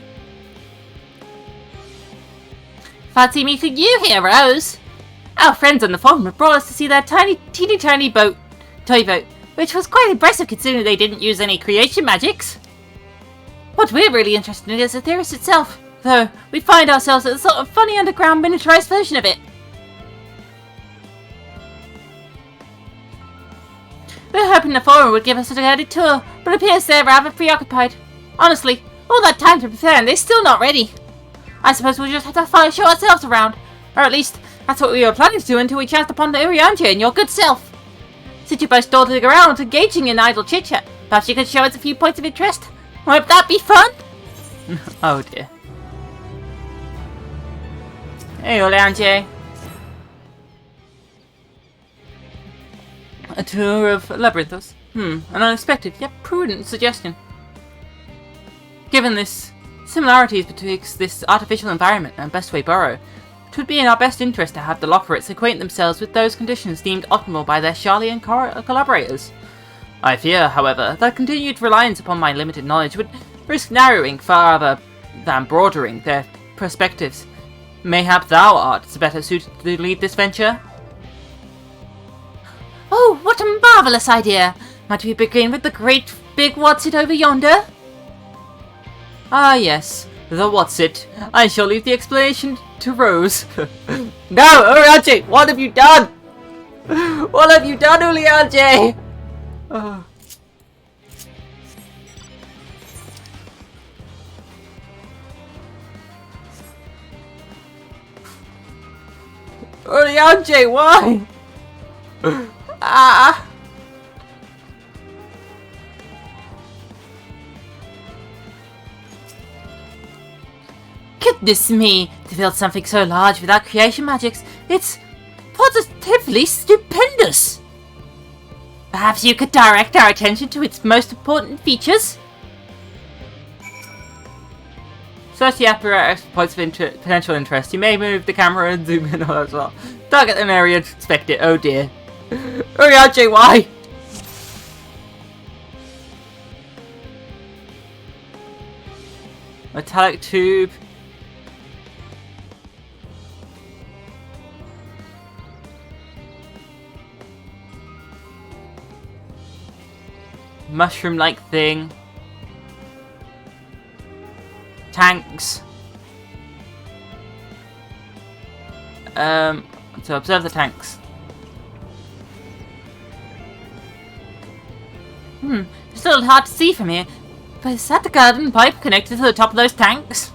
Fancy meeting you, heroes. Our friends on the forum have brought us to see their teeny tiny toy boat, which was quite impressive considering they didn't use any creation magics. What we're really interested in is the Theris itself, though we find ourselves at a sort of funny underground miniaturized version of it. We're hoping the forum would give us a guided tour, but it appears they're rather preoccupied. Honestly, all that time to prepare and they're still not ready. I suppose we'll just have to show ourselves around, or at least that's what we were planning to do until we chanced upon the Uriantia and your good self. Since you both dawdling around, engaging in idle chit-chat, perhaps you could show us a few points of interest. Won't that be fun? Oh dear. Hey, Uriantia. A tour of Labyrinthos? An unexpected yet prudent suggestion. Given this similarities betwixt this artificial environment and Bestway Burrow, it would be in our best interest to have the Lockerites acquaint themselves with those conditions deemed optimal by their Charlian collaborators. I fear, however, that continued reliance upon my limited knowledge would risk narrowing far than broadening their perspectives. Mayhap thou art better suited to lead this venture? Oh, what a marvellous idea! Might we begin with the great big what's-it over yonder? Ah yes, the what's-it. I shall leave the explanation to Rose. No, Uriantia, what have you done? What have you done, Uriantia? Oh. Uriantia, why? Ah! Goodness me, to build something so large without creation magics, it's positively stupendous! Perhaps you could direct our attention to its most important features? Search the apparatus for points of potential interest. You may move the camera and zoom in as well. Target an area and inspect it. Oh dear. Uriantia, why? Metallic tube. Mushroom-like thing. Tanks. So observe the tanks. It's a little hard to see from here, but is that the garden pipe connected to the top of those tanks?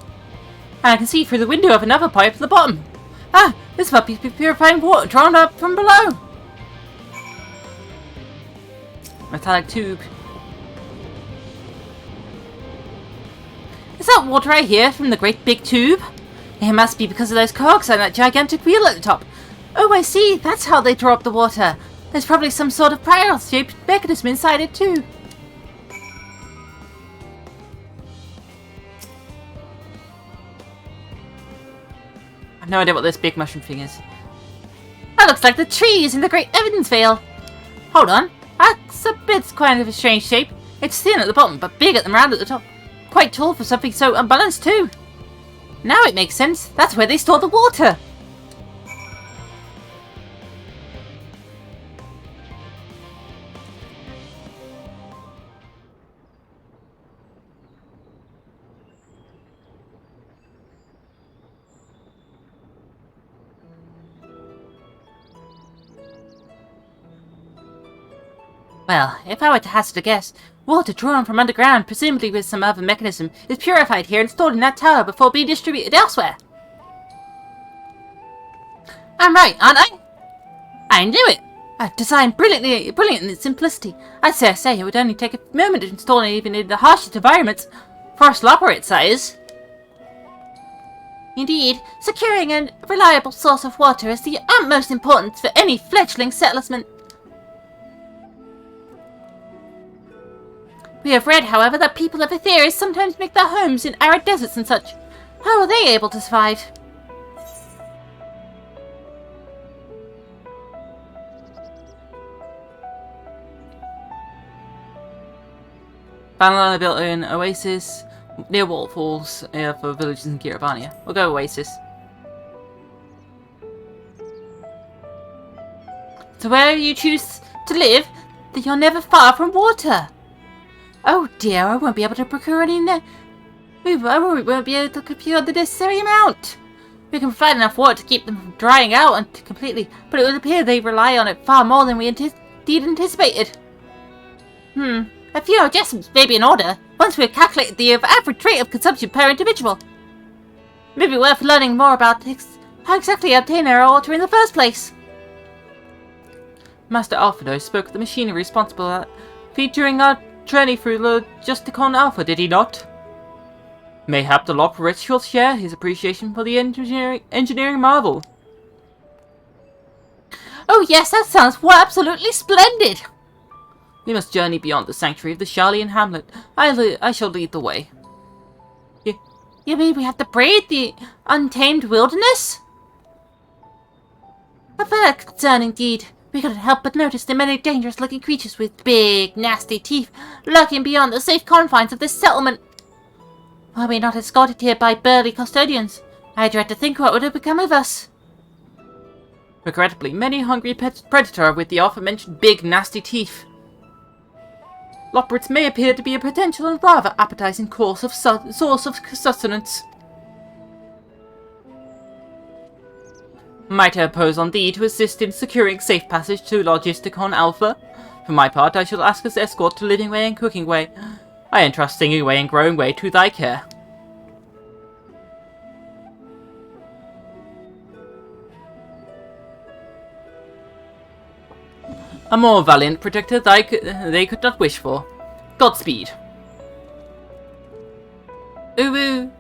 And I can see through the window of another pipe at the bottom. Ah, this must be purifying water drawn up from below. Metallic tube. Is that water I hear from the great big tube? It must be because of those cogs and that gigantic wheel at the top. Oh, I see. That's how they draw up the water. There's probably some sort of spiral-shaped mechanism inside it too. I have no idea what this big mushroom thing is. That looks like the trees in the Great Evansvale. Hold on. That's a bit kind of a strange shape. It's thin at the bottom, but big at the round at the top. Quite tall for something so unbalanced too. Now it makes sense. That's where they store the water. Well, if I were to hazard a guess, water drawn from underground, presumably with some other mechanism, is purified here and stored in that tower before being distributed elsewhere. I'm right, aren't I? I knew it! I've designed brilliant in its simplicity. I dare say it would only take a moment to install it even in the harshest environments. Forest operate size. Indeed, securing a reliable source of water is the utmost importance for any fledgling settlement. We have read, however, that people of Etheria sometimes make their homes in arid deserts and such. How are they able to survive? Banalana built an oasis near waterfalls for villages in Giravania. We'll go oasis. So where you choose to live, that you're never far from water. Oh dear, I won't be able to procure any. We won't be able to procure the necessary amount. We can provide enough water to keep them from drying out and completely, but it would appear they rely on it far more than we indeed anticipated. A few adjustments may be in order, once we've calculated the average rate of consumption per individual. It may be worth learning more about how exactly obtain our water in the first place. Master Alphado spoke of the machinery responsible featuring our journey through Logisticon Alpha, did he not? Mayhap the Loporits will share his appreciation for the engineering marvel. Oh yes, that sounds absolutely splendid! We must journey beyond the sanctuary of the Sharlayan hamlet. I shall lead the way. You mean we have to brave the untamed wilderness? A very concern indeed. We couldn't help but notice the many dangerous-looking creatures with big, nasty teeth lurking beyond the safe confines of this settlement. Were we not escorted here by burly custodians, I dread to think what would have become of us. Regrettably, many hungry predator with the aforementioned big, nasty teeth. Loporits may appear to be a potential and rather appetizing source of sustenance. Might I impose on thee to assist in securing safe passage to Logisticon Alpha? For my part, I shall ask as escort to Living Way and Cooking Way. I entrust Singing Way and Growing Way to thy care. A more valiant protector they could not wish for. Godspeed. Ooh.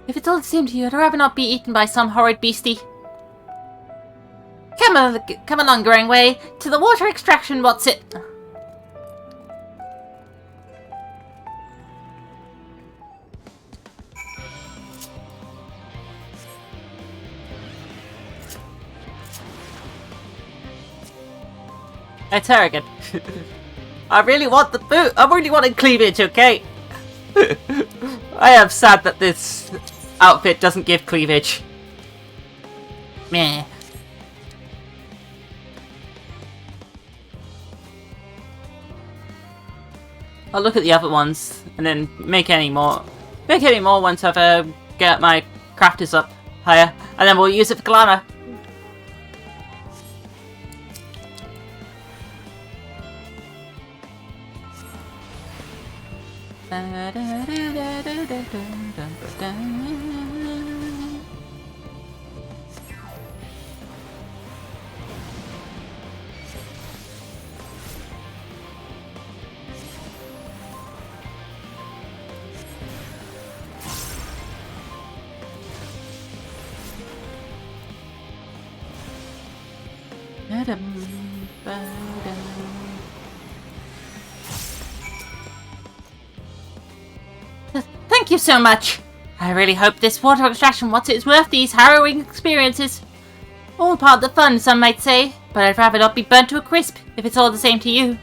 If it's all the same to you, I'd rather not be eaten by some horrid beastie. Come along, Growing Way. To the water extraction, what's it? Interrogate. I really want the boot. I really wanted cleavage, okay? I am sad that this outfit doesn't give cleavage. Meh. I'll look at the other ones and then make any more. Make any more once I've get my crafters up higher, and then we'll use it for glamour. Thank you so much. I really hope this water extraction is worth these harrowing experiences. All part of the fun, some might say, but I'd rather not be burnt to a crisp if it's all the same to you.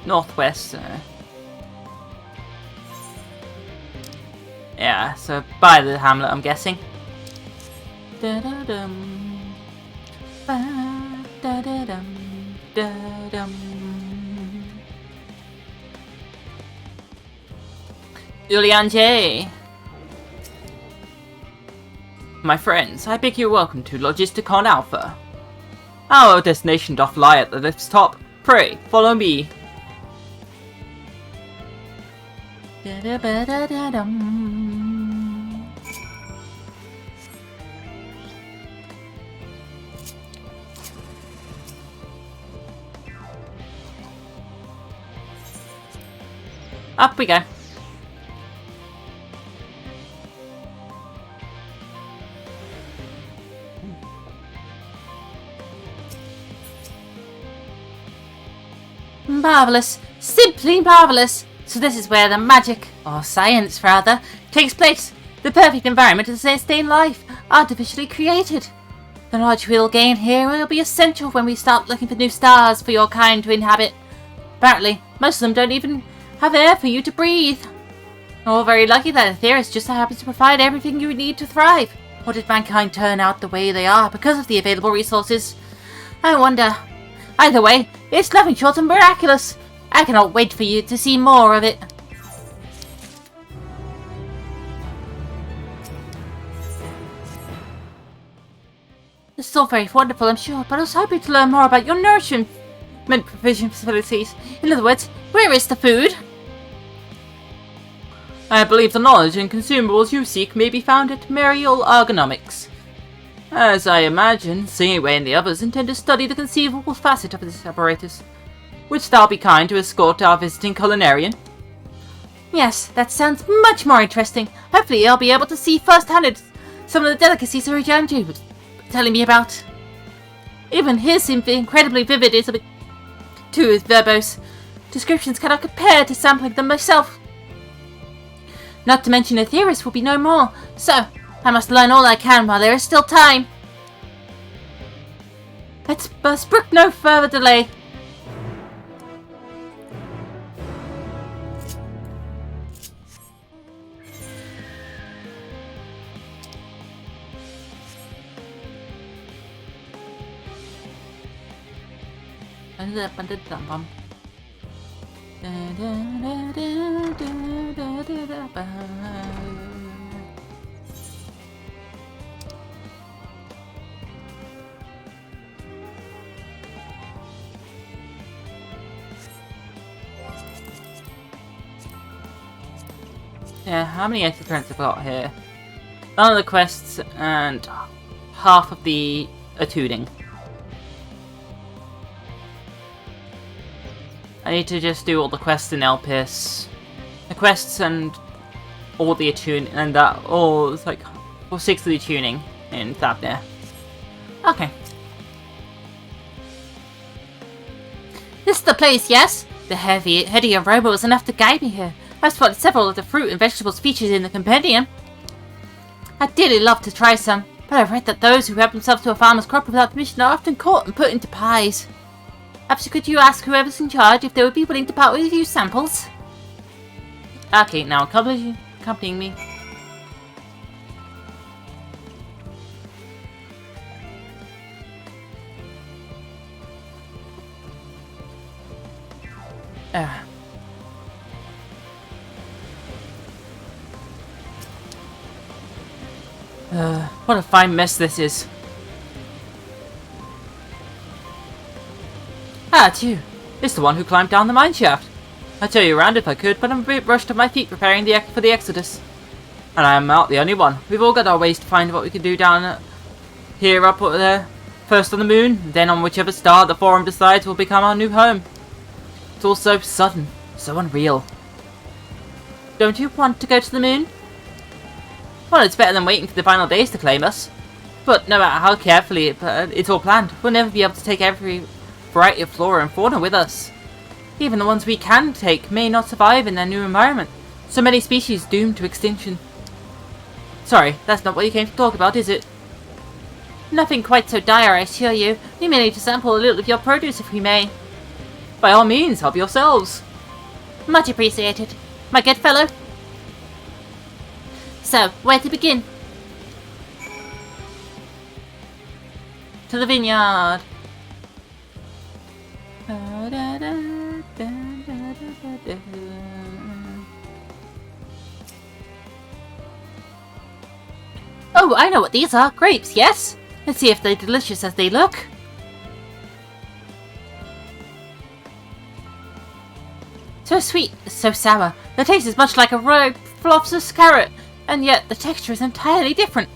Northwest. Yeah, so by the hamlet, I'm guessing. Da-da-dum. Ba-da-da-dum. Da-dum. Julian J. My friends, I bid you welcome to Logisticon Alpha. Our destination doth lie at the lift's top. Pray, follow me. Da-da-ba-da-da-dum. Up we go. Marvelous. Simply marvelous. So this is where the magic, or science rather, takes place. The perfect environment to sustain life, artificially created. The knowledge we'll gain here will be essential when we start looking for new stars for your kind to inhabit. Apparently, most of them don't even have air for you to breathe. You're very lucky that Aetheris just so happens to provide everything you need to thrive. Or did mankind turn out the way they are because of the available resources? I wonder. Either way, it's nothing short of miraculous. I cannot wait for you to see more of it. It's all very wonderful, I'm sure, but I was hoping to learn more about your nourishment provision facilities. In other words, where is the food? I believe the knowledge and consumables you seek may be found at Mariel Ergonomics. As I imagine, Singway and the others intend to study the conceivable facet of this apparatus. Wouldst thou be kind to escort our visiting culinarian? Yes, that sounds much more interesting. Hopefully I'll be able to see firsthand some of the delicacies Orijanji was telling me about. Even his seemed incredibly vivid, is a bit too verbose. Descriptions cannot compare to sampling them myself. Not to mention Aetheris will be no more, so I must learn all I can while there is still time. Let's brook no further delay. Yeah, how many extra turns have I got here? None of the quests and half of the attuning. I need to just do all the quests in Elpis. The quests and all the attuning, and that all it's like 6 of the tuning in Thabnir. Okay. This is the place, yes? The heady aroma was enough to guide me here. I've spotted several of the fruit and vegetables featured in the compendium. I'd dearly love to try some, but I've read that those who help themselves to a farmer's crop without permission are often caught and put into pies. Perhaps could you ask whoever's in charge if they would be willing to part with a few samples? Okay, now accompanying me. What a fine mess this is. Ah, it's you. It's the one who climbed down the mine shaft. I'd show you around if I could, but I'm a bit rushed on my feet preparing for the exodus. And I am not the only one. We've all got our ways to find what we can do down here, up there. First on the moon, then on whichever star the Forum decides will become our new home. It's all so sudden, so unreal. Don't you want to go to the moon? Well, it's better than waiting for the final days to claim us. But no matter how carefully it's all planned, we'll never be able to take every variety of flora and fauna with us. Even the ones we can take may not survive in their new environment. So many species doomed to extinction. Sorry, that's not what you came to talk about, is it? Nothing quite so dire, I assure you. We may need to sample a little of your produce if we may. By all means, help yourselves. Much appreciated, my good fellow. So, where to begin? to the vineyard. Oh, I know what these are. Grapes, yes? Let's see if they're delicious as they look. So sweet, so sour. The taste is much like a ripe, flopsus carrot, and yet the texture is entirely different.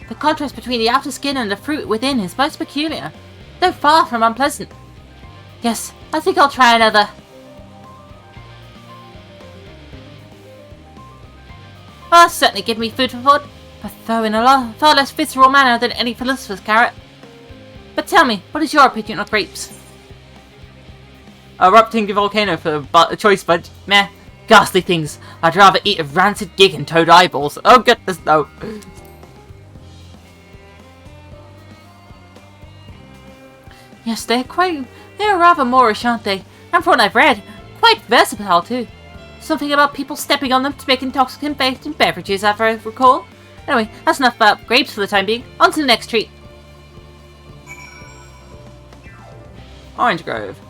The contrast between the outer skin and the fruit within is most peculiar, though far from unpleasant. Yes, I think I'll try another. Oh, certainly give me food for thought, but though in a far less visceral manner than any philosopher's carrot. But tell me, what is your opinion of grapes? Erupting volcano for a choice, but meh, ghastly things. I'd rather eat a rancid gig and toad eyeballs. Oh goodness, no. Yes, they're rather Moorish, aren't they? And from what I've read, quite versatile too. Something about people stepping on them to make intoxicant-based beverages, as I recall. Anyway, that's enough about grapes for the time being. On to the next treat. Orange Grove.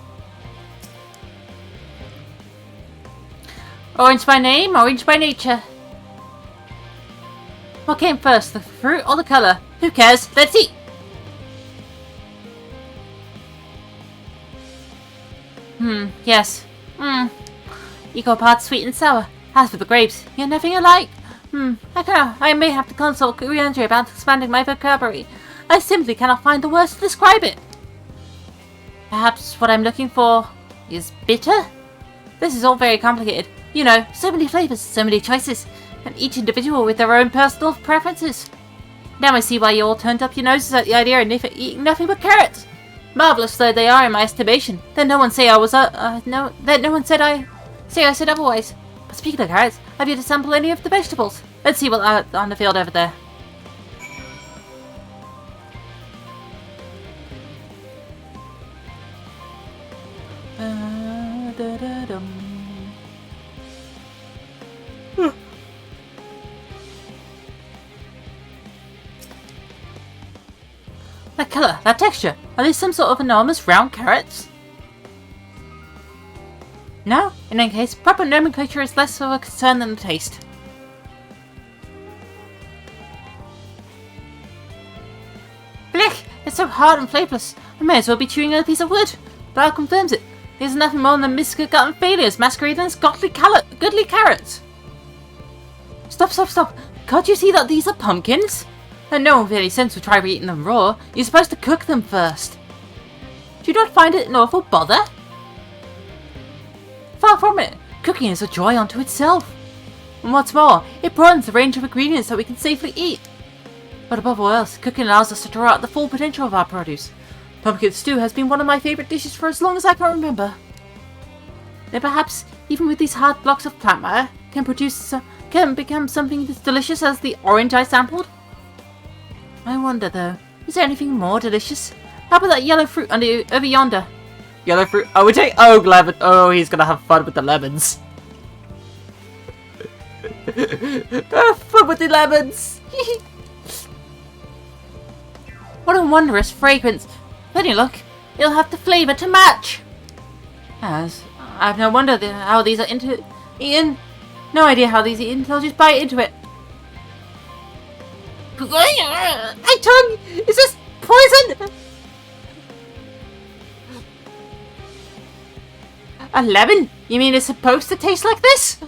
Orange by name, orange by nature. What came first, the fruit or the colour? Who cares? Let's eat! Yes. Equal parts sweet and sour. As for the grapes, you're nothing alike. I may have to consult Riandri about expanding my vocabulary. I simply cannot find the words to describe it. Perhaps what I'm looking for is bitter? This is all very complicated. You know, so many flavours, so many choices, and each individual with their own personal preferences. Now I see why you all turned up your noses at the idea of eating nothing but carrots. Marvellous though they are in my estimation, that no one say I was I said otherwise. But speaking of carrots, have you to sample any of the vegetables? Let's see what's on the field over there. That colour, that texture, are these some sort of enormous round carrots? No? In any case, proper nomenclature is less of a concern than the taste. Blech! It's so hard and flavourless. I may as well be chewing on a piece of wood. But confirms it. These are nothing more than miscut failures masquerading as goodly carrots. Stop. Can't you see that these are pumpkins? And no one really sense to try eating them raw. You're supposed to cook them first. Do you not find it an awful bother? Far from it. Cooking is a joy unto itself. And what's more, it broadens the range of ingredients that we can safely eat. But above all else, cooking allows us to draw out the full potential of our produce. Pumpkin stew has been one of my favourite dishes for as long as I can remember. Then perhaps, even with these hard blocks of plant matter, can become something as delicious as the orange I sampled? I wonder though, is there anything more delicious? How about that yellow fruit over yonder? Yellow fruit? Oh, lemon. Oh, he's gonna have fun with the lemons. Fun with the lemons. What a wondrous fragrance. When you look, it'll have the flavour to match. As I've no wonder how these are eaten. No idea how these are eaten, I'll just bite into it. My tongue! Is this poison? A lemon? You mean it's supposed to taste like this?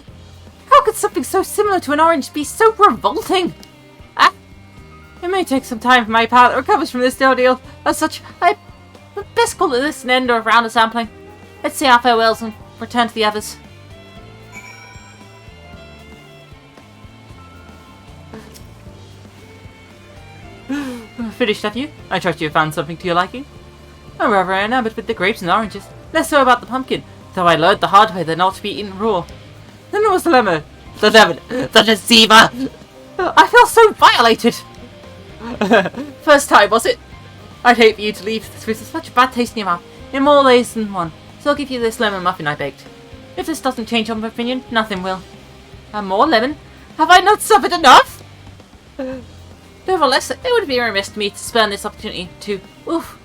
How could something so similar to an orange be so revolting? It may take some time for my palate recovers from this ordeal. As such, I best call this an end or a round of sampling. Let's say our farewells and return to the others. Finished, have you? I trust you have found something to your liking. I'm rather enamored with the grapes and oranges. Less so about the pumpkin, though I learned the hard way they're not to be eaten raw. Then there was the lemon. The deceiver! I feel so violated! First time, was it? I'd hate for you to leave this with such a bad taste in your mouth, in more ways than one, so I'll give you this lemon muffin I baked. If this doesn't change your opinion, nothing will. And more lemon? Have I not suffered enough? Nevertheless, it would be remiss of me to spurn this opportunity to... Oof,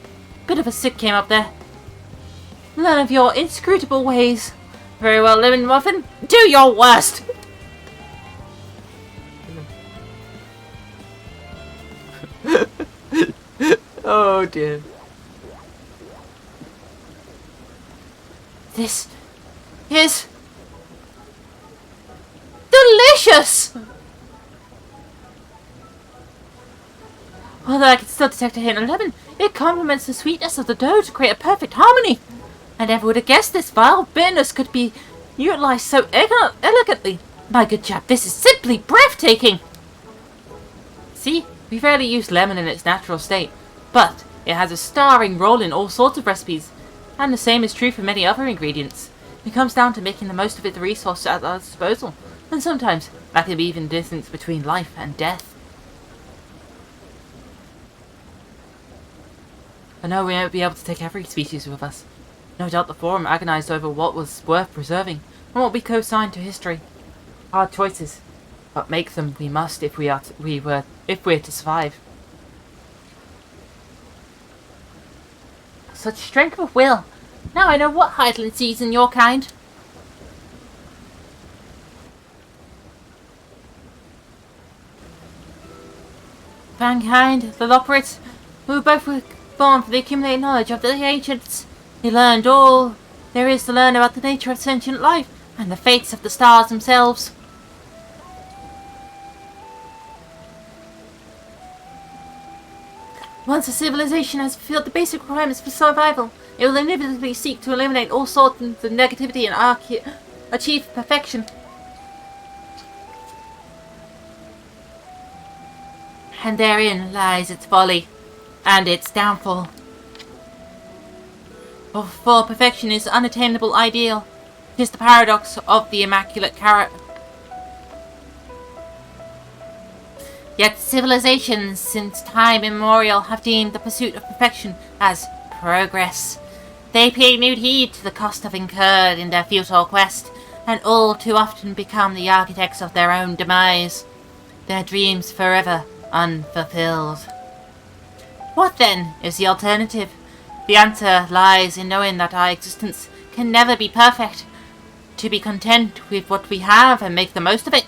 bit of a sick came up there. Learn of your inscrutable ways. Very well, Lemon Muffin. Do your worst! Oh dear. This is delicious! Although I can still detect a hint of lemon, it complements the sweetness of the dough to create a perfect harmony. I never would have guessed this vile bitterness could be utilized so elegantly. My good chap, this is simply breathtaking! See, we rarely use lemon in its natural state, but it has a starring role in all sorts of recipes, and the same is true for many other ingredients. It comes down to making the most of its resources at our disposal, and sometimes that can be even the distance between life and death. I know we won't be able to take every species with us. No doubt the Forum agonized over what was worth preserving, and what we co-signed to history. Hard choices, but make them we must if we're to survive. Such strength of will. Now I know what Heidland sees in your kind. Mankind, the Loporits, who both were born for the accumulated knowledge of the ancients. They learned all there is to learn about the nature of sentient life and the fates of the stars themselves. Once a civilization has fulfilled the basic requirements for survival, it will inevitably seek to eliminate all sorts of negativity and achieve perfection. And therein lies its folly and its downfall. For perfection is an unattainable ideal. It is the paradox of the immaculate carrot. Yet civilizations since time immemorial have deemed the pursuit of perfection as progress. They pay no heed to the cost of incurred in their futile quest, and all too often become the architects of their own demise, their dreams forever unfulfilled. What then is the alternative? The answer lies in knowing that our existence can never be perfect, to be content with what we have and make the most of it.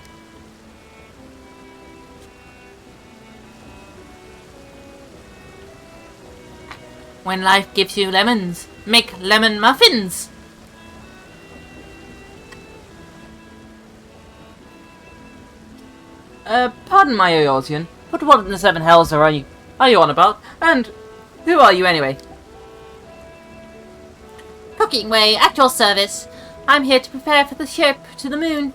When life gives you lemons, make lemon muffins! Pardon my Eorzean, but what in the seven hells are you on about? And who are you anyway? Cooking Way, at your service. I'm here to prepare for the ship to the moon.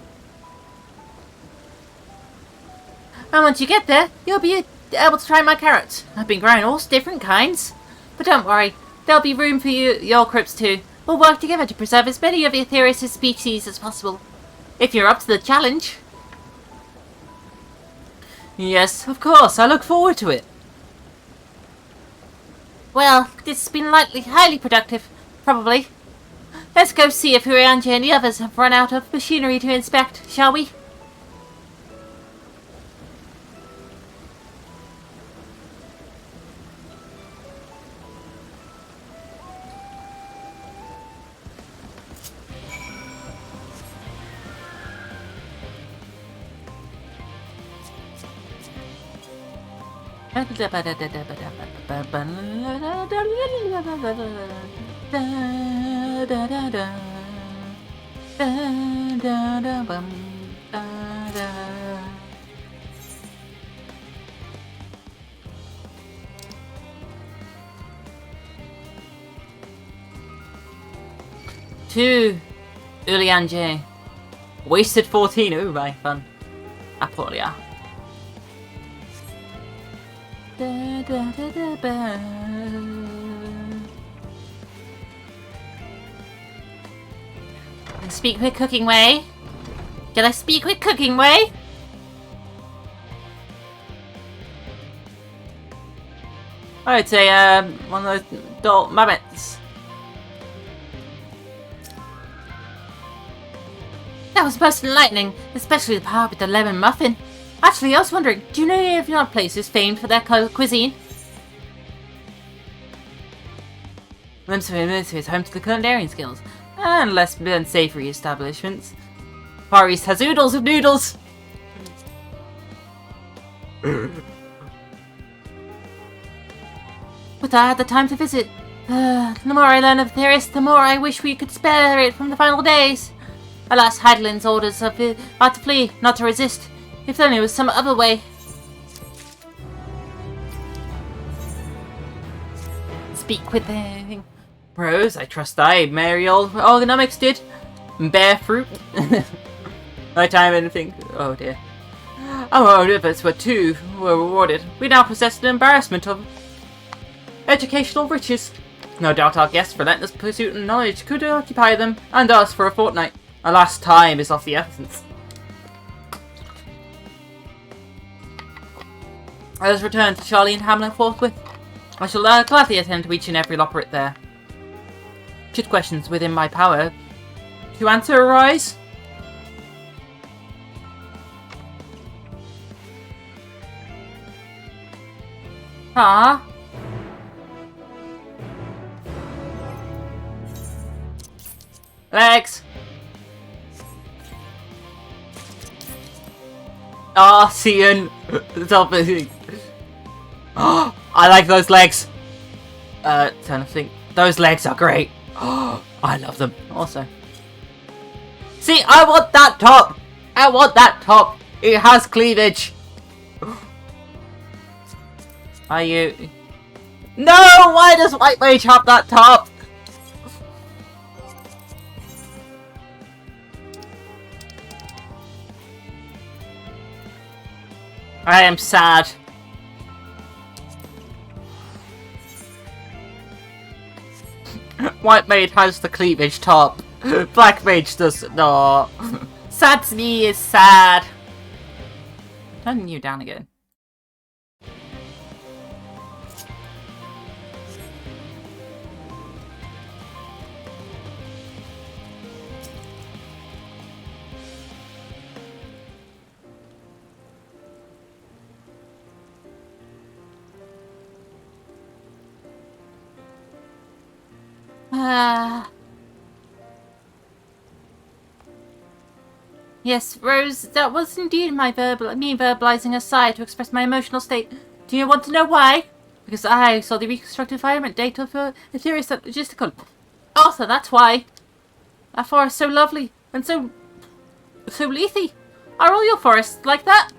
And once you get there, you'll be able to try my carrots. I've been growing all different kinds. But don't worry, there'll be room for your crypts too. We'll work together to preserve as many of Aetherius' species as possible. If you're up to the challenge. Yes, of course, I look forward to it. Well, this has been highly productive, probably. Let's go see if Urianji and the others have run out of machinery to inspect, shall we? To Urianji. Wasted 14, ooh, right, fun. Apolia. Speak with Cooking Way. Can I speak with Cooking Way? I'd say one of those adult mammoths. That was most enlightening, especially the part with the lemon muffin. Actually, I was wondering, do you know any of your places famed for their cuisine? Limsford is home to the culinary skills, and less unsavory establishments. Far East has oodles of noodles! But I had the time to visit. The more I learn of Theris, the more I wish we could spare it from the final days. Alas, Heidelin's orders are to flee, not to resist. If only there was some other way. Speak with them. Rose, I trust thy merry old ergonomics did. Bear fruit. My time and think. Oh dear. Our efforts were rewarded. We now possess an embarrassment of educational riches. No doubt our guests' relentless pursuit of knowledge could occupy them and us for a fortnight. Alas, time is of the essence. Let us return to Charlie and Hamlet forthwith. I shall gladly attend to each and every operate there. Should questions within my power to answer arise? Ah. Legs. Ah, Cian. Stop it. Oh, I like those legs. Trying to think. Those legs are great. Oh, I love them. Also. See, I want that top. I want that top. It has cleavage. Are you? No! Why does White Mage have that top? I am sad. White Mage has the cleavage top. Black Mage does not. Sad to me is sad. Turning you down again. Yes, Rose, that was indeed me verbalizing a sigh to express my emotional state. Do you want to know why? Because I saw the reconstructed environment data for Ethereus Logistical. Also, that's why. That forest so lovely and so leafy. Are all your forests like that?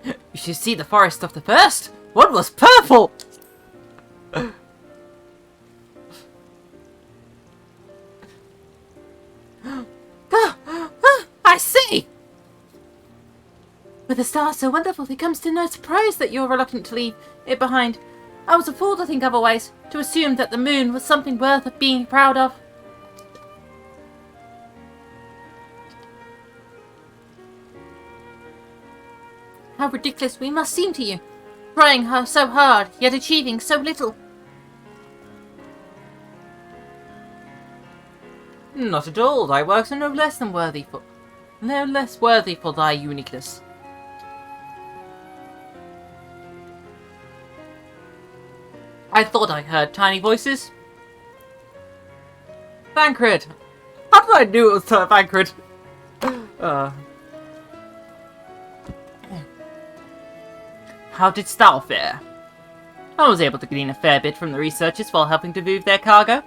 You should see the forest of the first. One was purple. I see! With a star so wonderful, it comes to no surprise that you're reluctant to leave it behind. I was a fool to think otherwise, to assume that the moon was something worth of being proud of. How ridiculous we must seem to you, trying so hard, yet achieving so little. Not at all. Thy works are no less worthy for thy uniqueness. I thought I heard tiny voices. Thancred! How did I knew it was Thancred? How didst thou fare? I was able to glean a fair bit from the researchers while helping to move their cargo.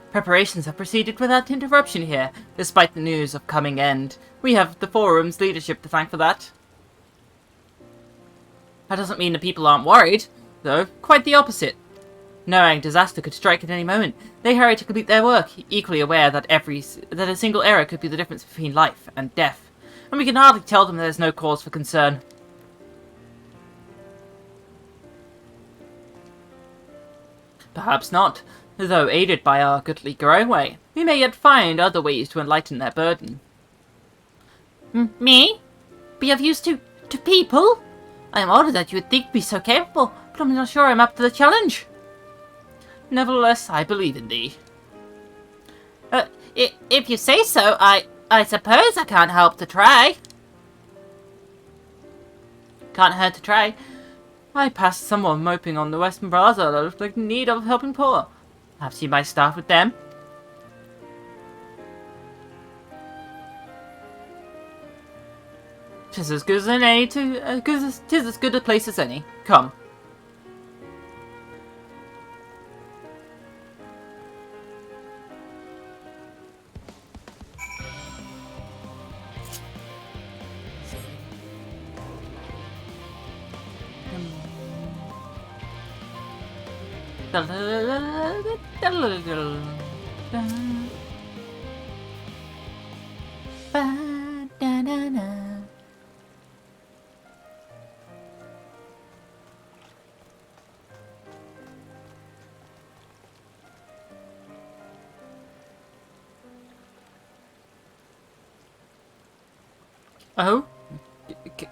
Preparations have proceeded without interruption here, despite the news of coming end. We have the forum's leadership to thank for that. That doesn't mean the people aren't worried, though. Quite the opposite. Knowing disaster could strike at any moment, they hurry to complete their work, equally aware that a single error could be the difference between life and death. And we can hardly tell them there's no cause for concern. Perhaps not. Though aided by our goodly Growway, we may yet find other ways to enlighten their burden. Me? Be of use to people? I am honored that you would think me so capable, but I'm not sure I'm up to the challenge. Nevertheless, I believe in thee. If you say so, I suppose I can't help to try. Can't hurt to try. I passed someone moping on the Western Plaza that looked like in need of helping poor. Perhaps you might start with them. Tis as good as any tis as good a place as any. Come. Oh?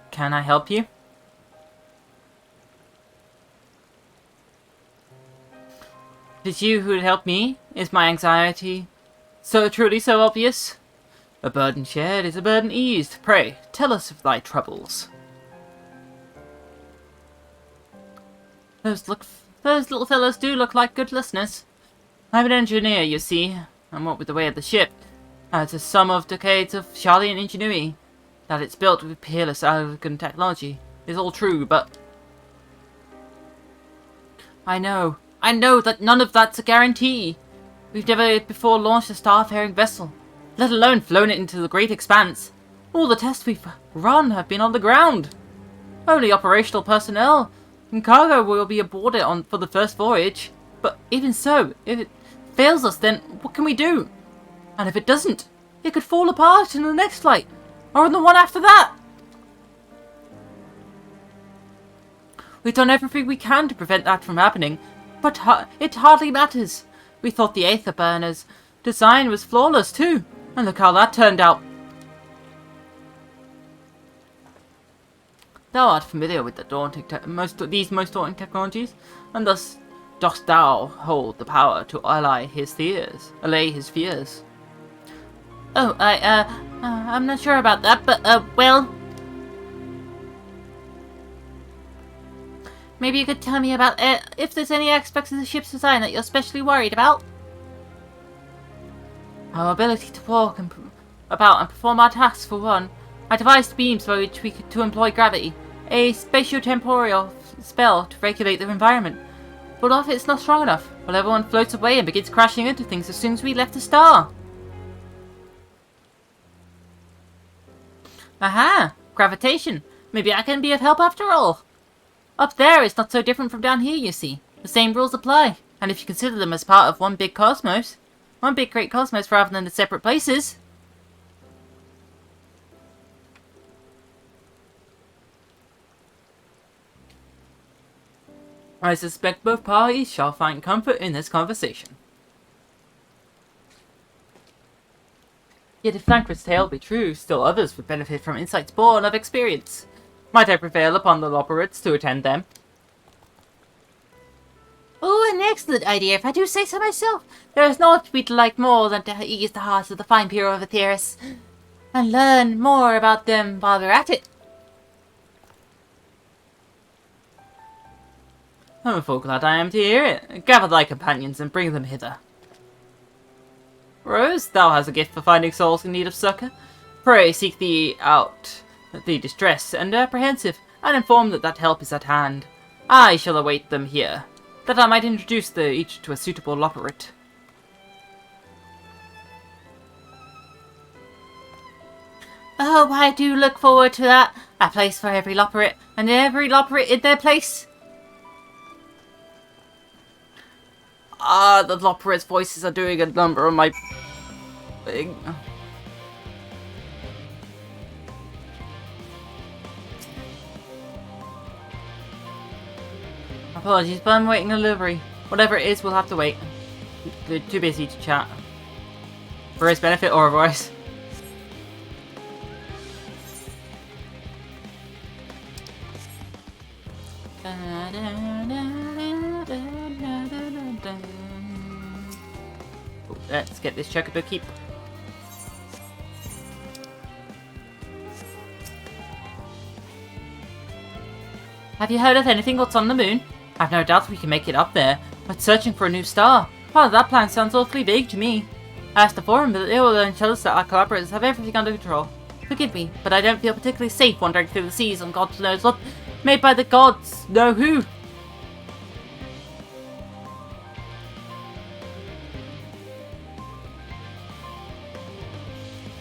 Can I help you? It is you who would help me? Is my anxiety so truly so obvious? A burden shared is a burden eased. Pray, tell us of thy troubles. Those little fellows do look like good listeners. I'm an engineer, you see, and what with the way of the ship, it's a sum of decades of Charlian ingenuity. That it's built with peerless elegant technology is all true, but I know that none of that's a guarantee. We've never before launched a starfaring vessel, let alone flown it into the great expanse. All the tests we've run have been on the ground. Only operational personnel and cargo will be aboard it for the first voyage. But even so, if it fails us, then what can we do? And if it doesn't, it could fall apart in the next flight, or in the one after that. We've done everything we can to prevent that from happening, but it hardly matters. We thought the Aether Burner's design was flawless too, and look how that turned out. Thou art familiar with the these most daunting technologies, and thus dost thou hold the power to allay his fears. Oh, I'm not sure about that, but, well... Maybe you could tell me about, if there's any aspects of the ship's design that you're especially worried about? Our ability to walk about and perform our tasks, for one. I devised beams by which we could to employ gravity, a spatio-temporal spell to regulate the environment. But what if it's not strong enough? Well, everyone floats away and begins crashing into things as soon as we left the star. Aha! Gravitation. Maybe I can be of help after all. Up there it's not so different from down here, you see. The same rules apply. And if you consider them as part of one big cosmos, one big great cosmos rather than the separate places. I suspect both parties shall find comfort in this conversation. Yet if Thancred's tale be true, still others would benefit from insights born of experience. Might I prevail upon the Loperates to attend them? Oh, an excellent idea, if I do say so myself. There is naught we'd like more than to ease the hearts of the fine Bureau of Aetheris, and learn more about them while we're at it. I'm full glad I am to hear it. Gather thy companions and bring them hither. Rose, thou hast a gift for finding souls in need of succor. Pray seek thee out the distressed and apprehensive, and inform that help is at hand. I shall await them here, that I might introduce each to a suitable Loperate. Oh, I do look forward to that. A place for every Loperate, and every Loperate in their place. Ah, the Loperate's voices are doing a number on my thing. Apologies, but I'm waiting a delivery. Whatever it is, we'll have to wait. We're too busy to chat. For his benefit or otherwise. Let's get this checkbook keep. Have you heard of anything what's on the moon? I've no doubt we can make it up there, but searching for a new star. Part of that plan sounds awfully vague to me. I asked the forum, but they will tell us that our collaborators have everything under control. Forgive me, but I don't feel particularly safe wandering through the seas on God knows what, made by the gods know who.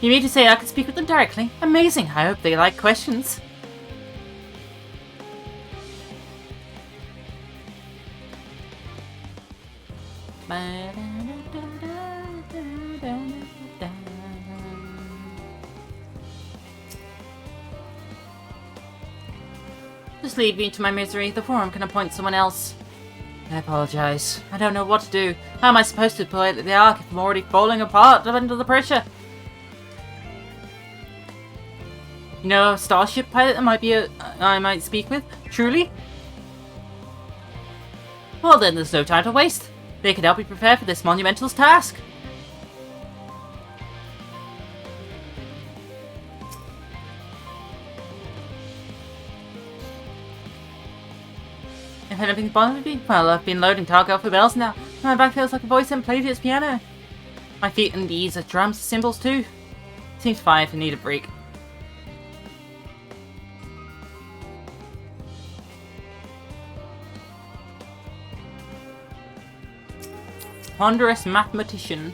You mean to say I could speak with them directly? Amazing, I hope they like questions. Just leave me to my misery. The forum can appoint someone else. I apologize. I don't know what to do. How am I supposed to deploy the Ark if I'm already falling apart under the pressure? You know a starship pilot that I might speak with? Truly? Well then, there's no time to waste. They can help me prepare for this monumental task. If anything's bothered me, well, I've been loading cargo for bells now. My back feels like a voice and played its piano. My feet and knees are drums, cymbals too. Seems fine if I need a break. Ponderous mathematician.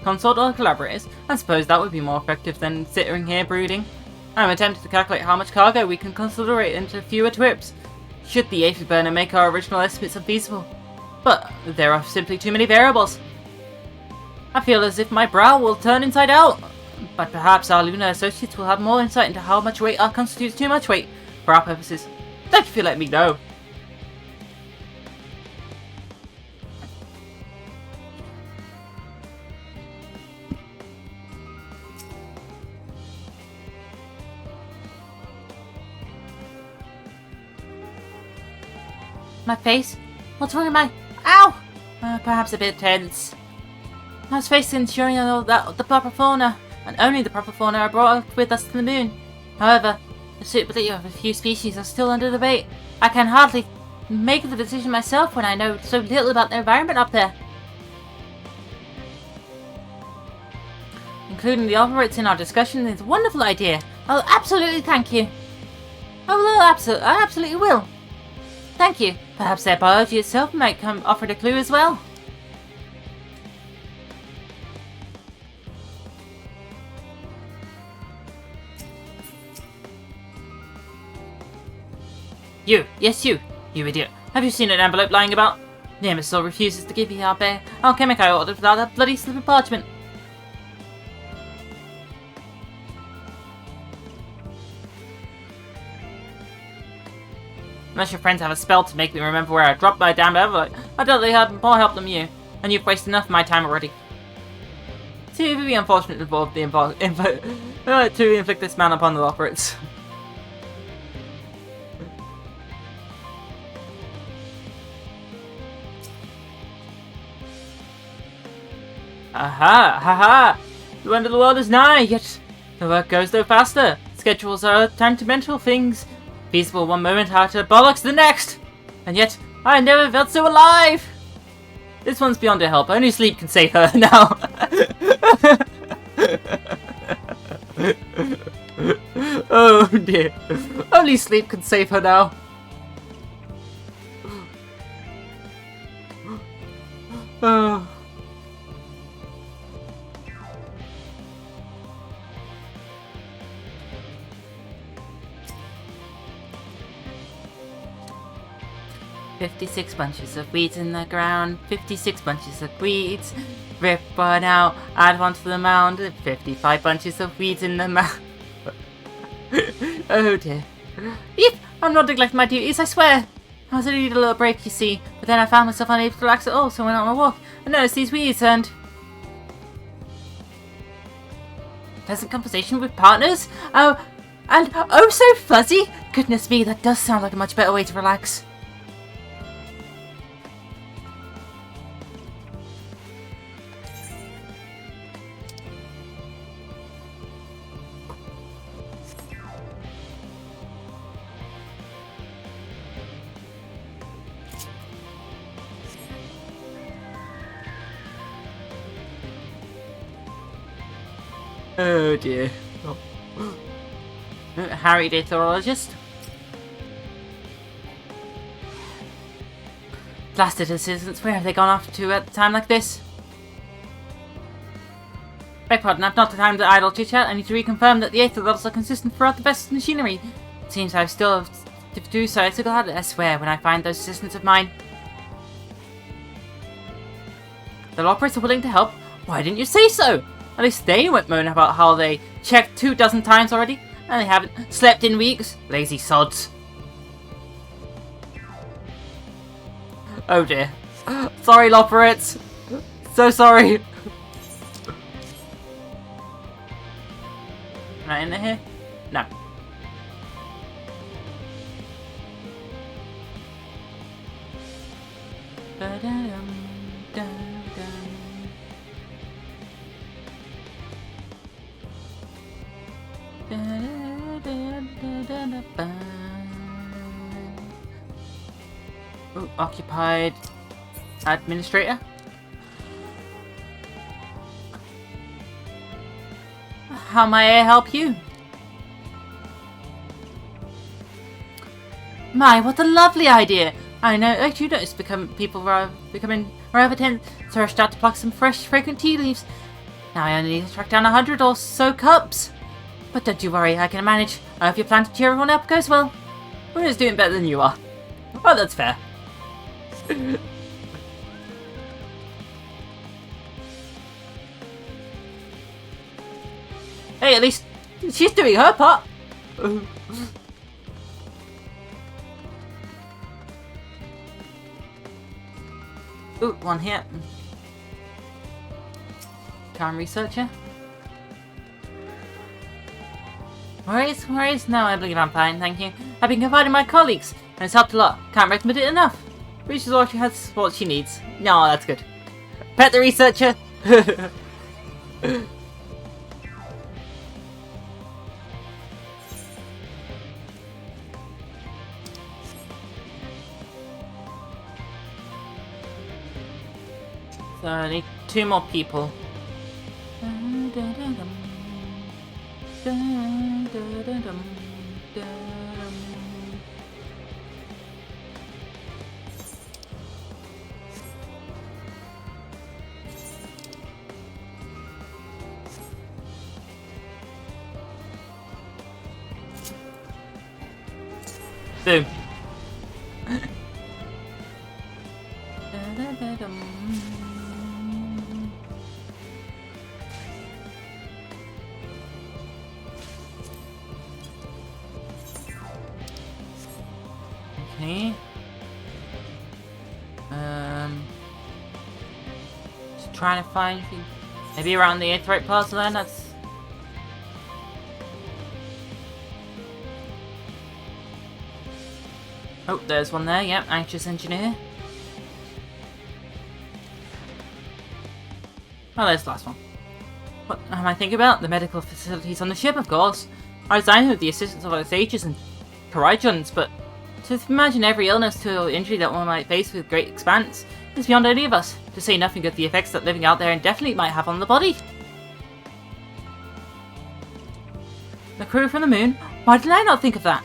Consult or collaborators? I suppose that would be more effective than sitting here brooding. I'm attempting to calculate how much cargo we can consolidate into fewer trips. Should the Afterburner make our original estimates unfeasible? But there are simply too many variables. I feel as if my brow will turn inside out. But perhaps our lunar associates will have more insight into how much weight constitutes too much weight for our purposes. Thank you for letting me know. My face? What's wrong with my... Ow! Perhaps a bit tense. I was facing ensuring the proper fauna, and only the proper fauna are brought up with us to the moon. However, the suitability of a few species are still under debate. I can hardly make the decision myself when I know so little about the environment up there. Including the operates in our discussion is a wonderful idea. I'll absolutely thank you. I absolutely will. Thank you. Perhaps their biology itself might come offered a clue as well. You! Yes, you! You idiot! Have you seen an envelope lying about? The imbecile refuses to give you our alchemic I ordered without that bloody slip of parchment. Unless your friends have a spell to make me remember where I dropped my damn envelope, I doubt they have more help than you. And you've wasted enough of my time already. See, it would be unfortunate to inflict this man upon the operates. Aha! Ha! The end of the world is nigh, yet the work goes no faster. Schedules are tangential things, feasible one moment, utter bollocks the next. And yet, I never felt so alive! This one's beyond her help. Only sleep can save her now. Oh dear. Only sleep can save her now. Oh. "56 bunches of weeds in the ground, 56 bunches of weeds. Rip one out, add one to the mound, 55 bunches of weeds in the mound." Oh dear. Yep, I'm not neglecting my duties, I swear. I was only need a little break, you see, but then I found myself unable to relax at all, so I went on a walk and noticed these weeds and... Pleasant conversation with partners? Oh, and oh so fuzzy! Goodness me, that does sound like a much better way to relax. Oh dear. Harry, the Aetherologist. Blasted assistants, where have they gone off to at a time like this? Beg pardon, I've not the time to idle chit-chat. I need to reconfirm that the aether levels are consistent throughout the best machinery. It seems I still have to do so. I swear when I find those assistants of mine. The operators are willing to help. Why didn't you say so? At least they won't moan about how they checked 24 times already, and they haven't slept in weeks. Lazy sods. Oh dear. Sorry, Loperates. So sorry. Am I in there here? No. Ooh, occupied administrator. How may I help you? My, what a lovely idea! I know, you notice people are becoming rather tense, so I rushed out to pluck some fresh, fragrant tea leaves. Now I only need to track down 100 or so cups. But don't you worry, I can manage. I hope your plan to cheer everyone up goes well. We're just doing better than you are. Oh, that's fair. Hey, at least she's doing her part. Ooh, one here. Time researcher. Worries? No, I believe I'm fine, thank you. I've been confiding my colleagues, and it's helped a lot. Can't recommend it enough. Reaches all she has what she needs. No, that's good. Pet the researcher. So I need 2 more people. Boom. Okay. Just trying to find anything. Maybe around the Aetherite Plaza then, that's... Oh, there's one there, yep, anxious engineer. Oh, there's the last one. What am I thinking about? The medical facilities on the ship, of course. I designed with the assistance of our sages and Corygions, but to imagine every illness or injury that one might face with great expanse is beyond any of us, to say nothing of the effects that living out there indefinitely might have on the body. The crew from the moon? Why did I not think of that?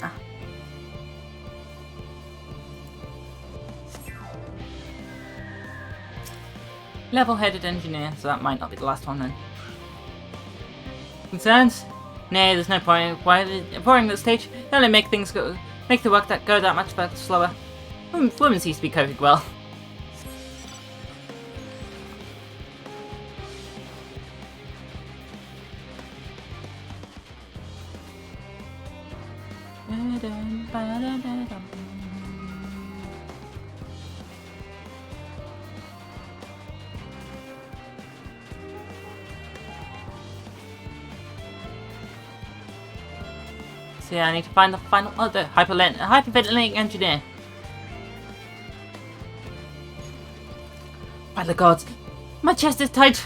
Level-headed engineer, so that might not be the last one then. Concerns? Nay, there's no point. Why pouring the stage? They only make things go, make the work that go that much slower. Women seem to be coping well. So yeah, I need to find the final... Oh, the hyperventilating engineer. By the gods, my chest is tight.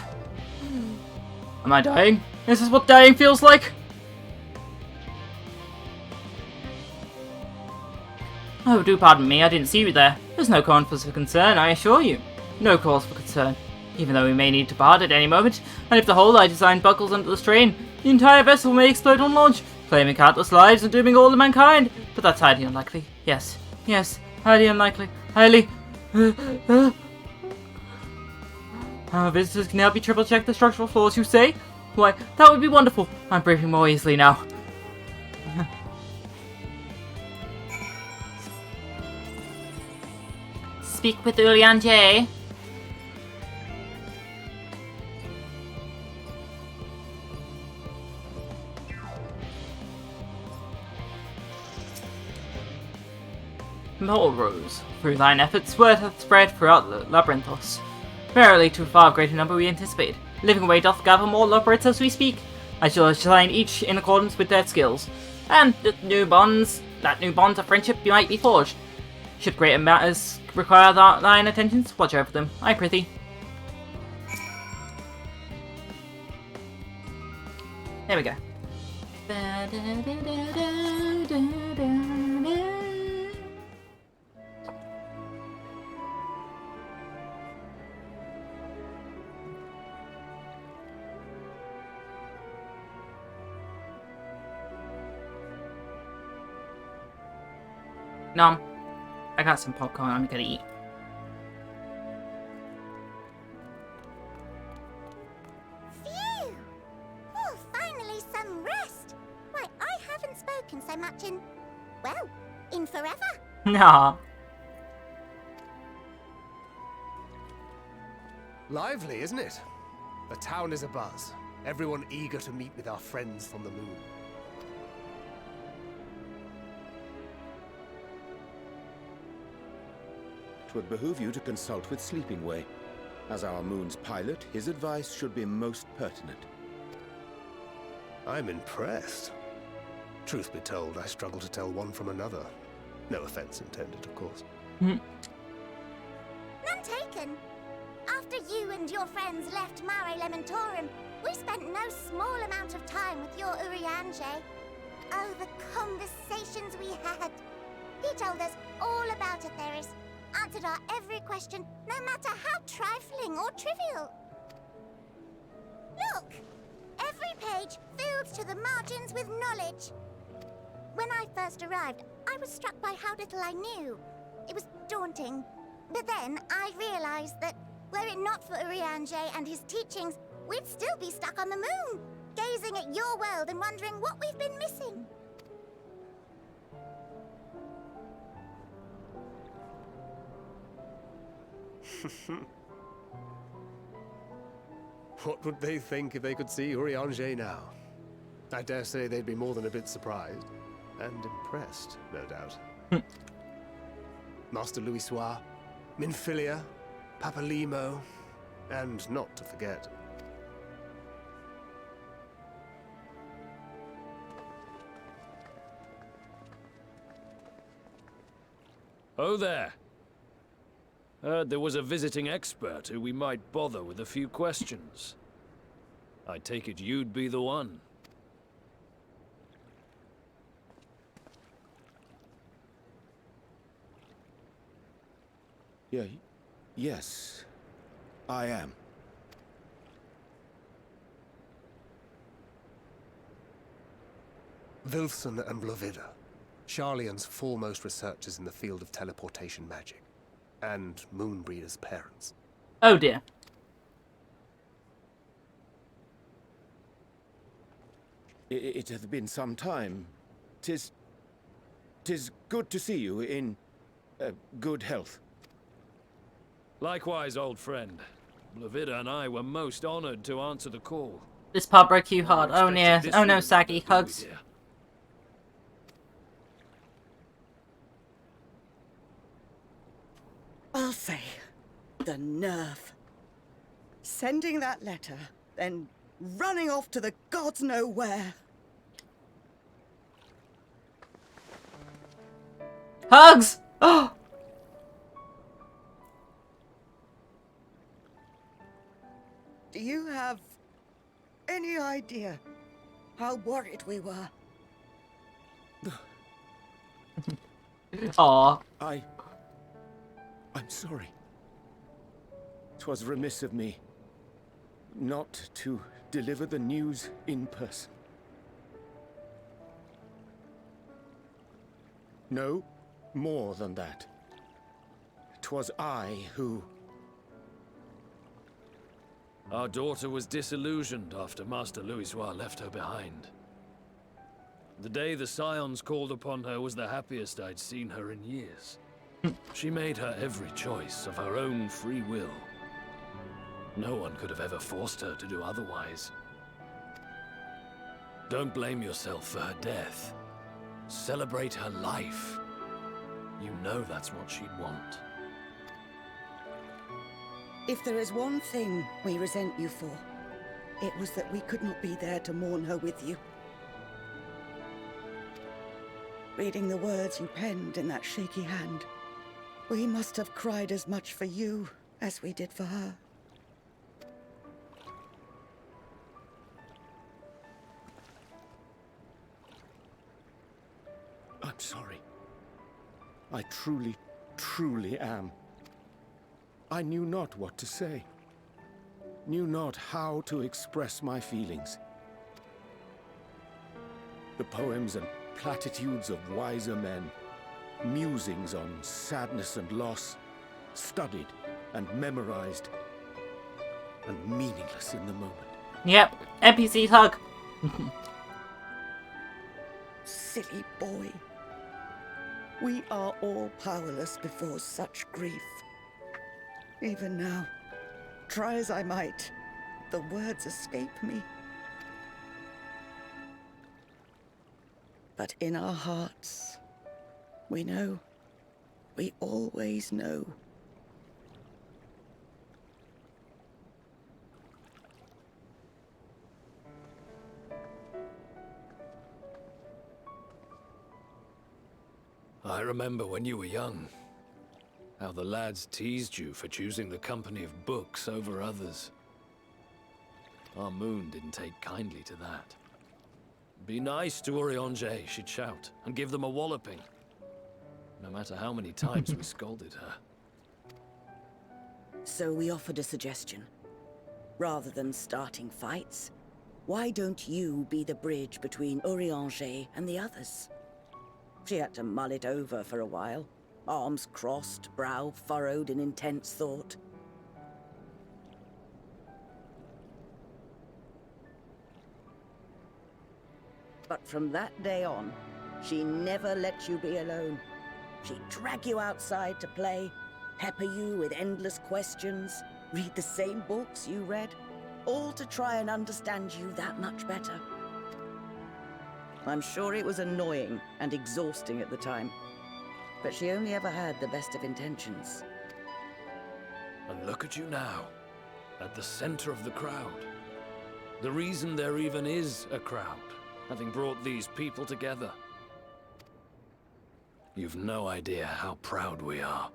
Am I dying? Is this what dying feels like? Oh, do pardon me, I didn't see you there. There's no cause for concern, I assure you. No cause for concern. Even though we may need to part at any moment, and if the hull I designed buckles under the strain, the entire vessel may explode on launch, claiming countless lives and dooming all of mankind. But that's highly unlikely. Yes, highly unlikely. Highly... Our visitors can help you triple check the structural flaws, you say? Why, that would be wonderful. I'm breathing more easily now. Speak with Ulian J. More rose. Through thine efforts, word hath spread throughout the Labyrinthos. Verily, to a far greater number we anticipate. Living away doth gather more labyrinths as we speak. I shall assign each in accordance with their skills. And that new bonds of friendship might be forged. Should greater matters require thine attentions, watch over them, I prithee. There we go. No, I got some popcorn I'm gonna eat. Phew! Oh, finally some rest. Why, I haven't spoken so much in, well, in forever. Nah. Lively, isn't it? The town is abuzz. Everyone eager to meet with our friends from the moon. Twould behoove you to consult with Sleeping Way. As our moon's pilot, his advice should be most pertinent. I'm impressed. Truth be told, I struggle to tell one from another. No offense intended, of course. None taken. After you and your friends left Mare Elementorum, we spent no small amount of time with your Urianger. Oh, the conversations we had. He told us all about Atheris, answered our every question, no matter how trifling or trivial. Look! Every page filled to the margins with knowledge. When I first arrived, I was struck by how little I knew. It was daunting. But then I realized that were it not for Urianger and his teachings, we'd still be stuck on the moon, gazing at your world and wondering what we've been missing. What would they think if they could see Urianger now? I dare say they'd be more than a bit surprised. And impressed, no doubt. Master Louisoix, Minfilia, Papalimo, and not to forget... Oh there. Heard there was a visiting expert who we might bother with a few questions. I take it you'd be the one. Yes, I am. Wilson and Blovida, Sharlayan's foremost researchers in the field of teleportation magic, and Moonbreeder's parents. Oh dear. It hath been some time. 'Tis good to see you in good health. Likewise, old friend. Blovida and I were most honored to answer the call. This part broke you hard. Oh dear. Oh no, Saki. Hugs. I'll say, the nerve. Sending that letter, then running off to the gods know where. Hugs! Oh! Do you have any idea how worried we were? Aww. I'm sorry. 'Twas remiss of me. not to deliver the news in person. No, more than that. 'Twas I who... Our daughter was disillusioned after Master Louisoix left her behind. The day the Scions called upon her was the happiest I'd seen her in years. She made her every choice of her own free will. No one could have ever forced her to do otherwise. Don't blame yourself for her death. Celebrate her life. You know that's what she'd want. If there is one thing we resent you for, it was that we could not be there to mourn her with you. Reading the words you penned in that shaky hand, we must have cried as much for you as we did for her. I'm sorry. I truly, truly am. I knew not what to say. Knew not how to express my feelings. The poems and platitudes of wiser men, musings on sadness and loss, studied and memorized, and meaningless in the moment. Yep, NPC hug. Silly boy. We are all powerless before such grief. Even now, try as I might, the words escape me. But in our hearts, we know. We always know. I remember when you were young, how the lads teased you for choosing the company of books over others. Our moon didn't take kindly to that. Be nice to Urianger, she'd shout, and give them a walloping. No matter how many times we scolded her. So we offered a suggestion. Rather than starting fights, why don't you be the bridge between Urianger and the others? She had to mull it over for a while. Arms crossed, brow furrowed in intense thought. But from that day on, she never let you be alone. She'd drag you outside to play, pepper you with endless questions, read the same books you read, all to try and understand you that much better. I'm sure it was annoying and exhausting at the time, but she only ever had the best of intentions. And look at you now, at the center of the crowd. The reason there even is a crowd, having brought these people together. You've no idea how proud we are.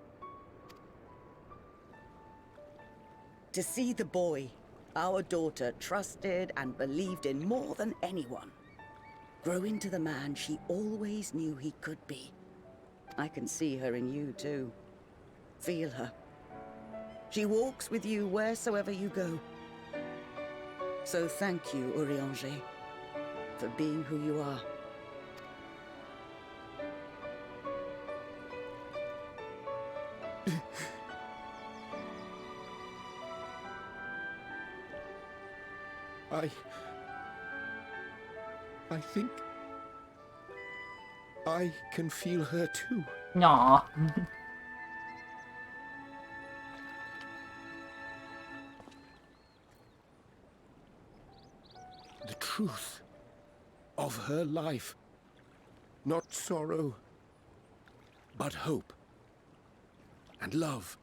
To see the boy, our daughter, trusted and believed in more than anyone, grow into the man she always knew he could be. I can see her in you too. Feel her. She walks with you wheresoever you go. So thank you, Urianger, for being who you are. I think I can feel her too. Aww. The truth of her life. Not sorrow, but hope and love.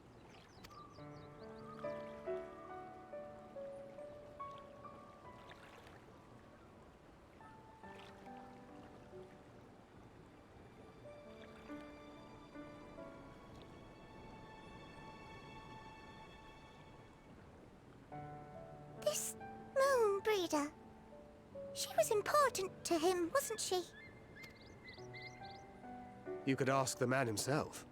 This moon breeder. She was important to him, wasn't she? You could ask the man himself.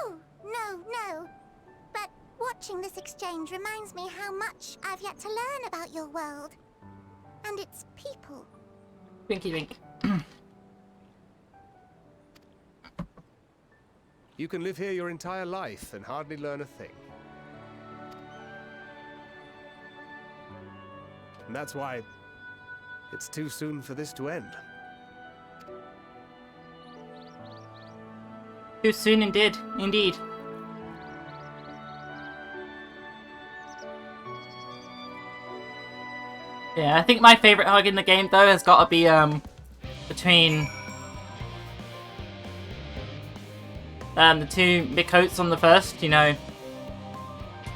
Oh, no. But Watching this exchange reminds me how much I've yet to learn about your world. And its people. Winky wink. You can live here your entire life and hardly learn a thing. And that's why it's too soon for this to end. Too soon indeed. Indeed. Yeah, I think my favorite hug in the game though has got to be between the two Mikotes on the first, you know,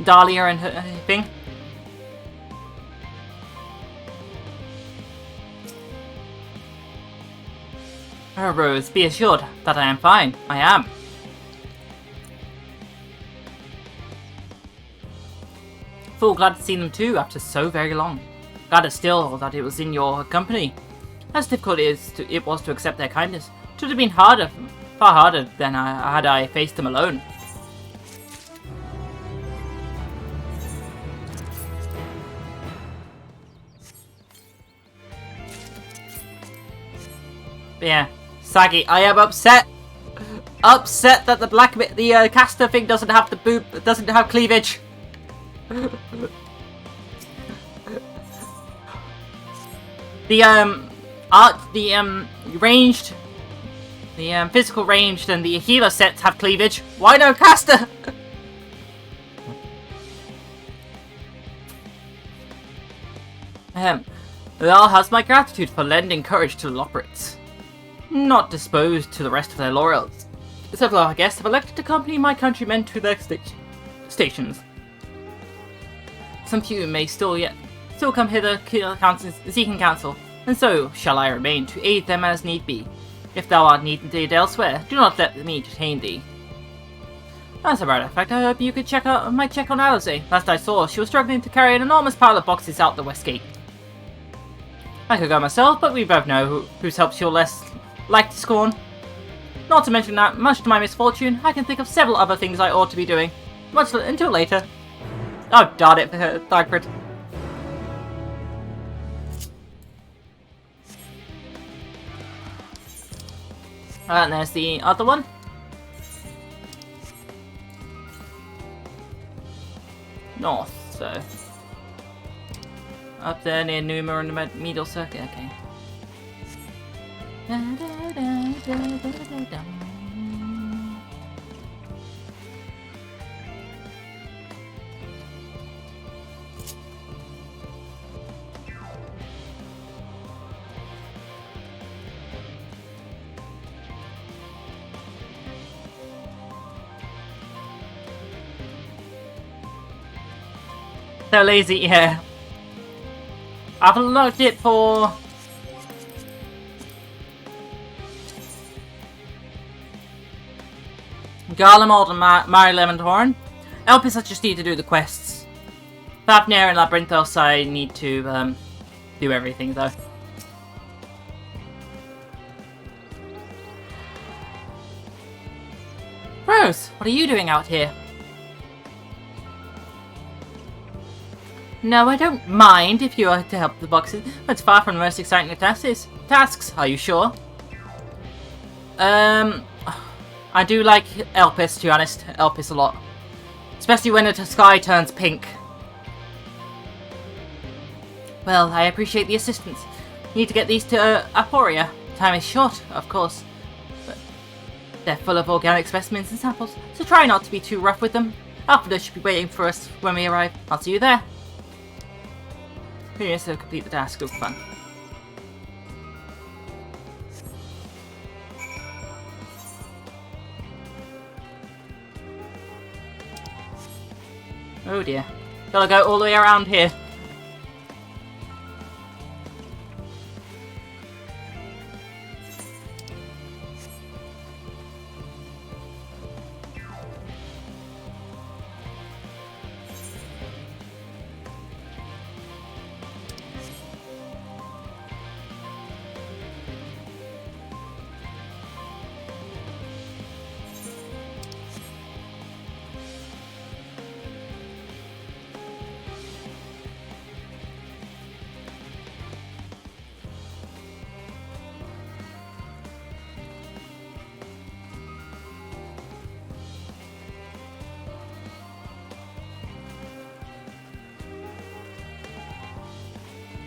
Dahlia and her thing. Oh, Rose, be assured that I am fine. I am. Full glad to see them too after so very long. Gladder still that it was in your company. As difficult as it was to accept their kindness, it would have been harder, far harder than had I faced them alone. But yeah, Saggy, I am upset. Upset that the caster thing doesn't have the boob, doesn't have cleavage. The ranged, the physical ranged and the healer sets have cleavage. Why no caster? Lal has my gratitude for lending courage to the Loporrits. Not disposed to the rest of their laurels. Several of our guests have elected to accompany my countrymen to their stations. Some few may still come hither seeking counsel, and so shall I remain to aid them as need be. If thou art needed elsewhere, do not let me detain thee. As a matter of fact, I hope you could check on Alice. Last I saw, she was struggling to carry an enormous pile of boxes out the west gate. I could go myself, but we both know whose help she'll less like to scorn. Not to mention that, much to my misfortune, I can think of several other things I ought to be doing. Until later. Oh, darn it, Dagford. And there's the other one. North, so. Up there near Numa and the Medial Circuit, okay. So lazy, yeah. I've unlocked it for Garlemald and Mary Lemonthorn. Elpis I just need to do the quests. Fafnir and Labyrinthos I need to do everything though. Rose, what are you doing out here? No, I don't mind if you are to help the boxes, but it's far from the most exciting of tasks. Are you sure? I do like Elpis, to be honest. Elpis a lot. Especially when the sky turns pink. Well, I appreciate the assistance. Need to get these to Aporia. Time is short, of course. But they're full of organic specimens and samples, so try not to be too rough with them. Alpha should be waiting for us when we arrive. I'll see you there. Here, so complete the task. Good fun. Oh dear. Gotta go all the way around here.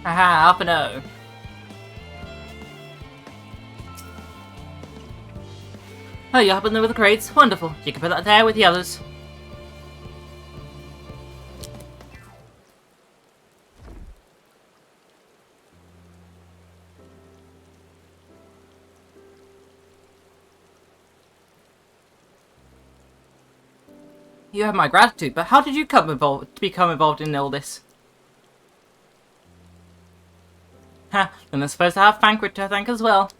Aha, up and O. Oh, you're helping them with the crates? Wonderful. You can put that there with the others. You have my gratitude, but how did you become involved in all this? Ha, then I suppose I have Thancred to thank as well.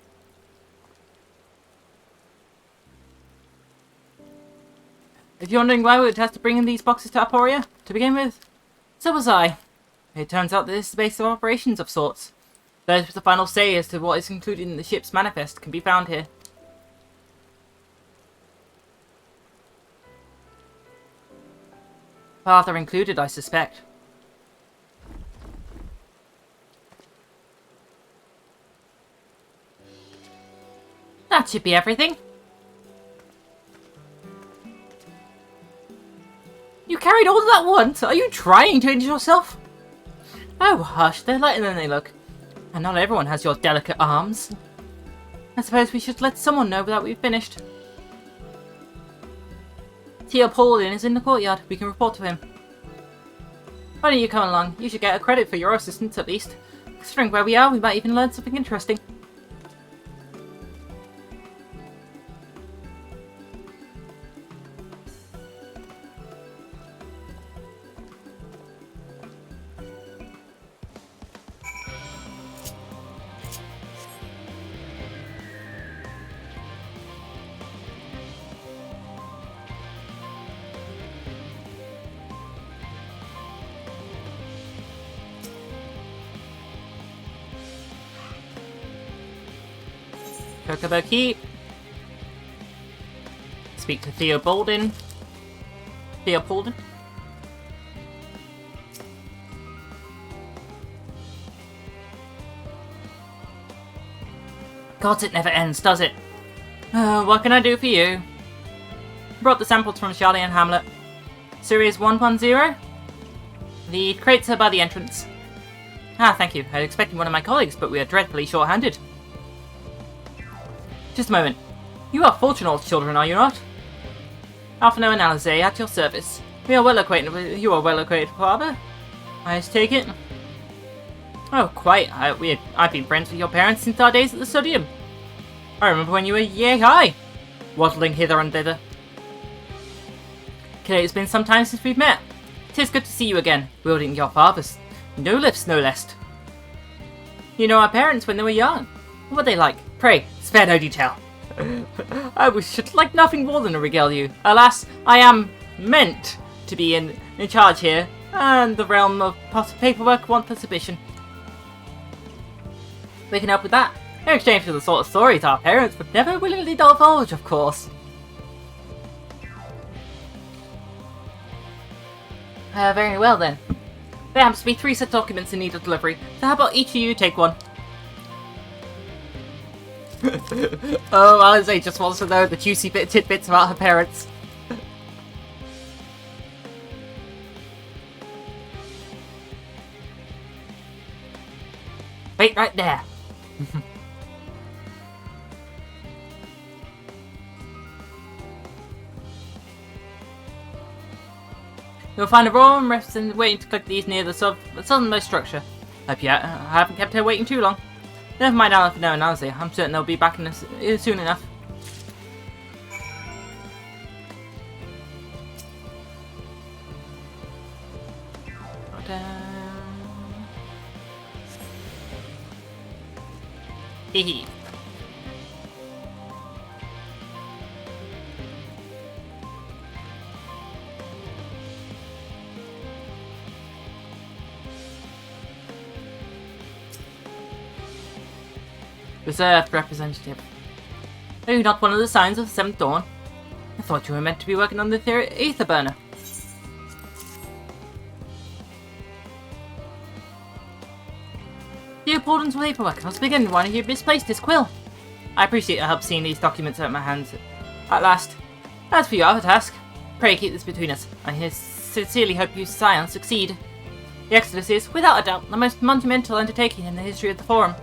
If you're wondering why we would have to bring in these boxes to Aporia, to begin with, so was I. It turns out that this is the base of operations of sorts. Those with the final say as to what is included in the ship's manifest can be found here. Father included, I suspect. That should be everything. You carried all of that once? Are you trying to injure yourself? Oh, hush, they're lighter than they look. And not everyone has your delicate arms. I suppose we should let someone know that we've finished. Paulin is in the courtyard. We can report to him. Why don't you come along? You should get a credit for your assistance at least. Considering where we are, we might even learn something interesting. Chocobo Keep. Speak to Theopoldin. God, it never ends, does it? What can I do for you? Brought the samples from Charlie and Hamlet. Series 110? The crates are by the entrance. Ah, thank you. I was expecting one of my colleagues, but we are dreadfully short-handed. Just a moment. You are fortunate children, are you not? Alphino and Alize, at your service. We are well acquainted with you are well acquainted, father. I take it. Oh, quite. I've been friends with your parents since our days at the Studium. I remember when you were yay high, waddling hither and thither. Okay, it's been some time since we've met. 'Tis good to see you again, wielding your father's no lifts, no less. You know our parents when they were young. What were they like? Pray, spare no detail. I should like nothing more than to regale you. Alas, I am meant to be in charge here, and the realm of paperwork wants the submission. We can help with that, in exchange for the sort of stories our parents would never willingly divulge, of course. Very well then. There happens to be 3 set documents in need of delivery, so how about each of you take one? Oh, Alize just wants to know the juicy tidbits about her parents. Wait right there. You'll find a raw resident waiting to collect these near the southernmost structure. Hope I haven't kept her waiting too long. Never mind Alphino and Alize. I'm certain they'll be back soon enough. Hehe. Reserved representative. Are you not one of the signs of the 7th Dawn? I thought you were meant to be working on the ether burner. The importance of paperwork. I was beginning why you misplaced this quill. I appreciate your help seeing these documents at my hands at last. As for your other task, pray keep this between us. I sincerely hope you scions succeed. The Exodus is, without a doubt, the most monumental undertaking in the history of the Forum.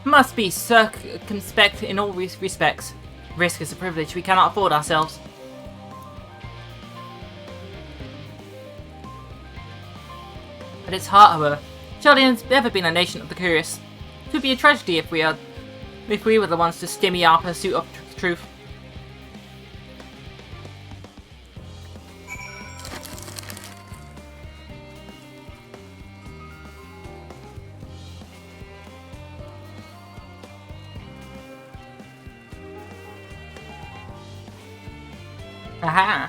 Must be circumspect in all respects. Risk is a privilege we cannot afford ourselves. At its heart, however, Sharlayan's ever been a nation of the curious. It would be a tragedy if we were the ones to stymie our pursuit of truth. Aha!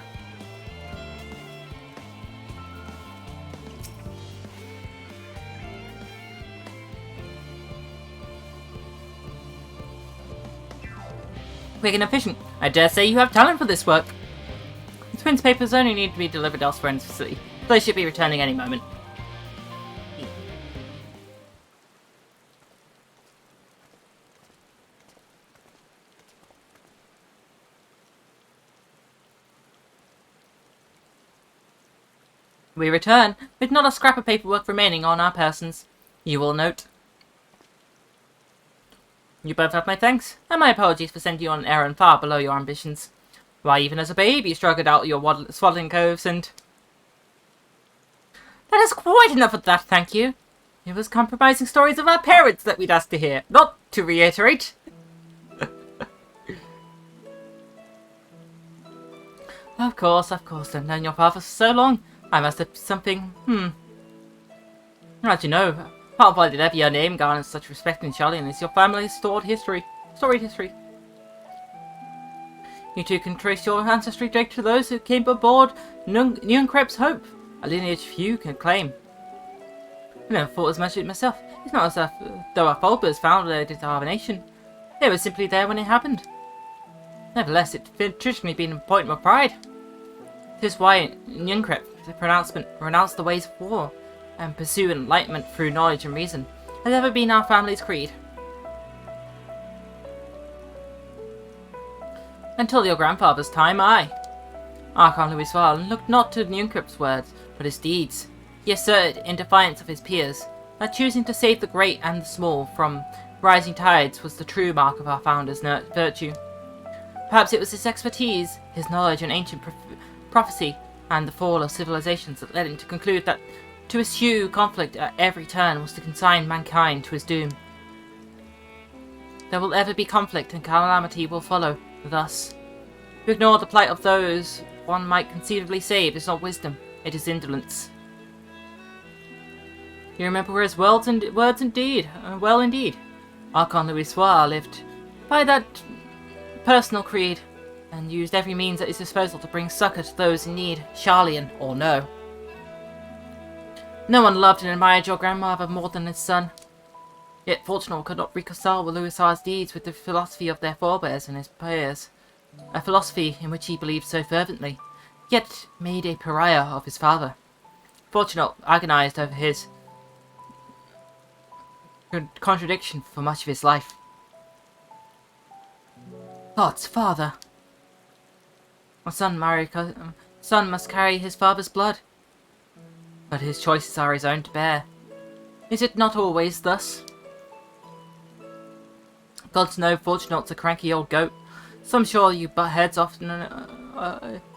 Quick and efficient. I dare say you have talent for this work. The twins' papers only need to be delivered elsewhere in the facility. They should be returning any moment. We return, with not a scrap of paperwork remaining on our persons. You will note. You both have my thanks, and my apologies for sending you on an errand far below your ambitions. Why, even as a baby you struggled out your swaddling coves and... That is quite enough of that, thank you. It was compromising stories of our parents that we'd asked to hear, not to reiterate. Of course, I've known your father for so long. I must have something, As you know, part of why did ever your name garner such respect in Sharlayan is your family's storied history. You two can trace your ancestry direct to those who came aboard Nunkrep's Hope, a lineage few can claim. I never thought as much of it myself. It's not as though our Fulbers founded our nation. They were simply there when it happened. Nevertheless, it's traditionally been a point of pride. This is why Nunkrep, the pronouncement, renounce the ways of war and pursue enlightenment through knowledge and reason, has ever been our family's creed. Until your grandfather's time, Archon Louis Varl looked not to Nunkrep's words, but his deeds. He asserted, in defiance of his peers, that choosing to save the great and the small from rising tides was the true mark of our founder's virtue. Perhaps it was his expertise, his knowledge in ancient prophecy, and the fall of civilizations that led him to conclude that to eschew conflict at every turn was to consign mankind to his doom. There will ever be conflict and calamity will follow, thus. To ignore the plight of those one might conceivably save is not wisdom, it is indolence. You remember his words indeed. Well indeed. Archon Louis lived by that personal creed, and used every means at his disposal to bring succor to those in need, Sharlayan or no. No one loved and admired your grandmother more than his son. Yet Fortunate could not reconcile Louis's deeds with the philosophy of their forebears and his peers, a philosophy in which he believed so fervently, yet made a pariah of his father. Fortunate agonized over his contradiction for much of his life. God's father. A son must carry his father's blood. But his choices are his own to bear. Is it not always thus? Gods know Fortunate's a cranky old goat. Some sure you butt heads often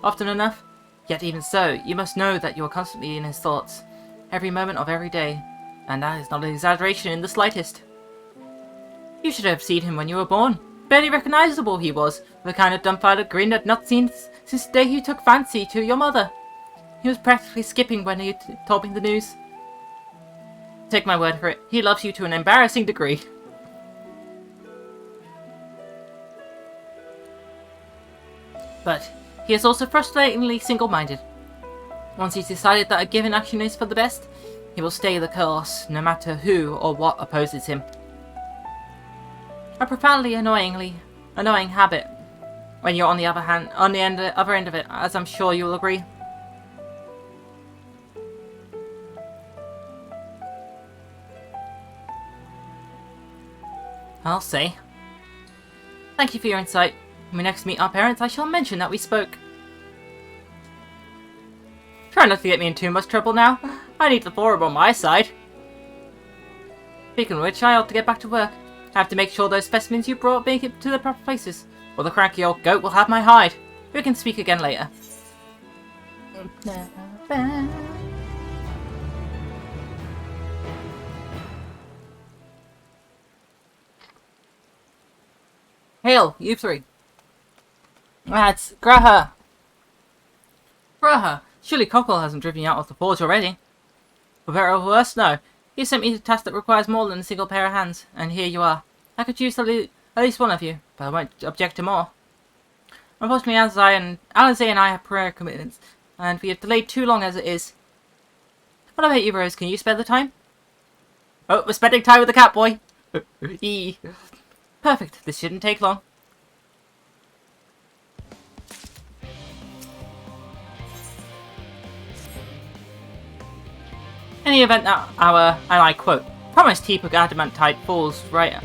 enough. Yet even so, you must know that you are constantly in his thoughts, every moment of every day, and that is not an exaggeration in the slightest. You should have seen him when you were born. Barely recognizable he was, with a kind of dumbfounded grin I'd not seen since the day he took fancy to your mother. He was practically skipping when he told me the news. Take my word for it, he loves you to an embarrassing degree. But he is also frustratingly single-minded. Once he's decided that a given action is for the best, he will stay the course, no matter who or what opposes him. A profoundly annoying habit when you're on the other end of it, as I'm sure you'll agree. I'll say. Thank you for your insight. When we next meet our parents, I shall mention that we spoke. Try not to get me in too much trouble now. I need the forum on my side. Speaking of which, I ought to get back to work. I have to make sure those specimens you brought make it to the proper places, or the cranky old goat will have my hide. We can speak again later. Hail, you three. That's Graha. Graha, surely Cockle hasn't driven you out of the forge already. For better or worse, no. You sent me a task that requires more than a single pair of hands, and here you are. I could use at least one of you, but I won't object to more. Unfortunately, Alize and I have prior commitments, and we have delayed too long as it is. What about you, Rose? Can you spare the time? Oh, we're spending time with the cat boy. Perfect. This shouldn't take long. In the event that our, and I quote, promised heap of adamantite falls right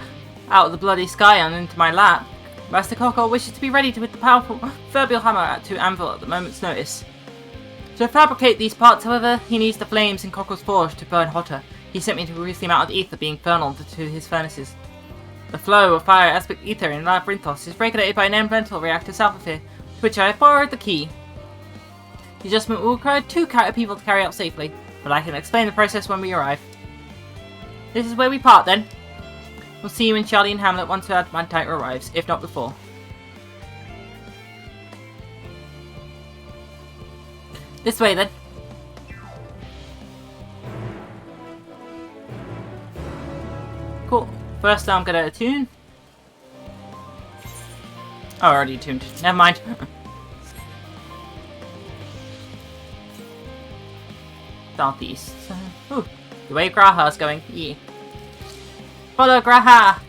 out of the bloody sky and into my lap, Master Cockle wishes to be ready with the powerful proverbial hammer to anvil at the moment's notice. To fabricate these parts, however, he needs the flames in Cockle's forge to burn hotter. He sent me to reduce the amount of ether being funneled to his furnaces. The flow of fire aspect ether in Labyrinthos is regulated by an elemental reactor south of here, to which I have borrowed the key. The adjustment will require 2 people to carry out safely, but I can explain the process when we arrive. This is where we part then. We'll see you in Charlie and Hamlet once Adamantite arrives, if not before. This way then. Cool. First I'm gonna attune. Oh, already attuned. Never mind. Southeast. Ooh, the way Graha's going. Yeah. Follow Graha!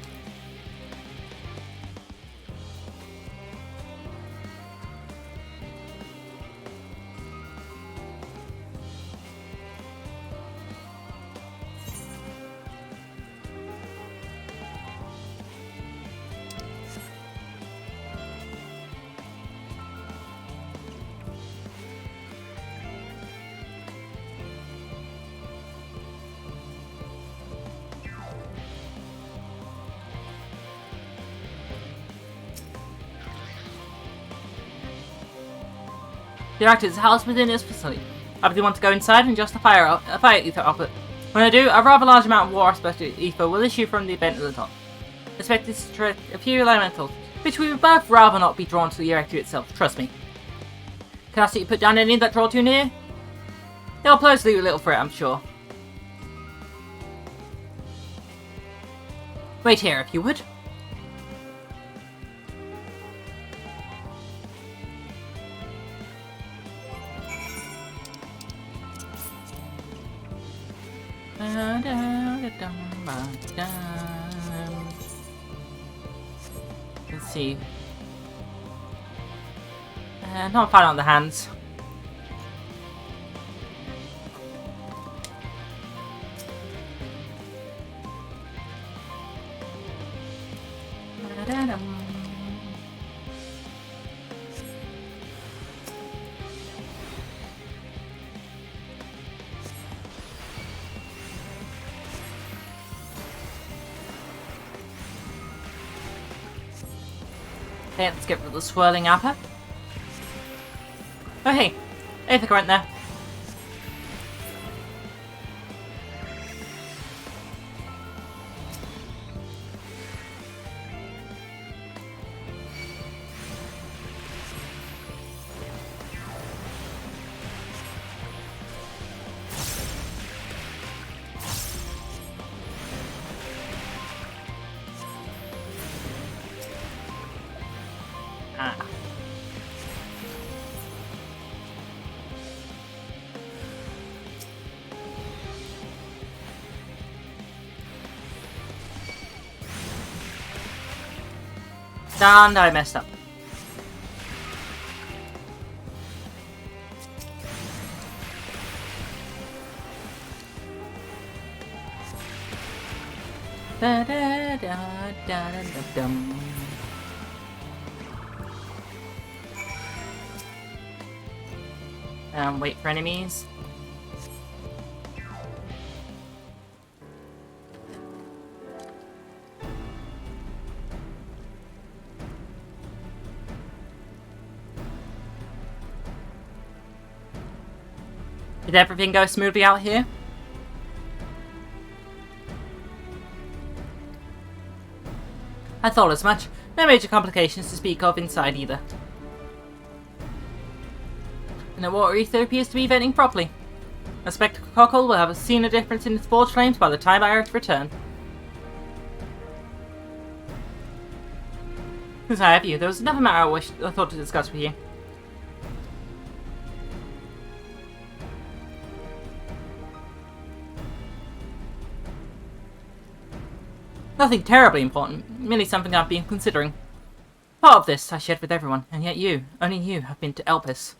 The reactor is housed within this facility. I really want to go inside and just a fire ether output. When I do, a rather large amount of war aspect ether will issue from the vent at the top. Expect this to attract a few elementals, which we would both rather not be drawn to the reactor itself, trust me. Can I see you put down any of that draw tune here? They'll please leave a little for it, I'm sure. Wait here, if you would. Let's see. Not fine on the hands. Okay, let's get rid of the swirling apple. Oh hey, Aether went there. And I messed up. Da da da da da da dum. Wait for enemies. Did everything go smoothly out here? I thought as much. No major complications to speak of inside either. And the water ether appears to be venting properly. I expect the cockle will have seen a difference in its forge flames by the time I return. Since I have you, there was another matter I thought to discuss with you. Nothing terribly important, merely something I've been considering. Part of this I shared with everyone, and yet you, only you, have been to Elpis.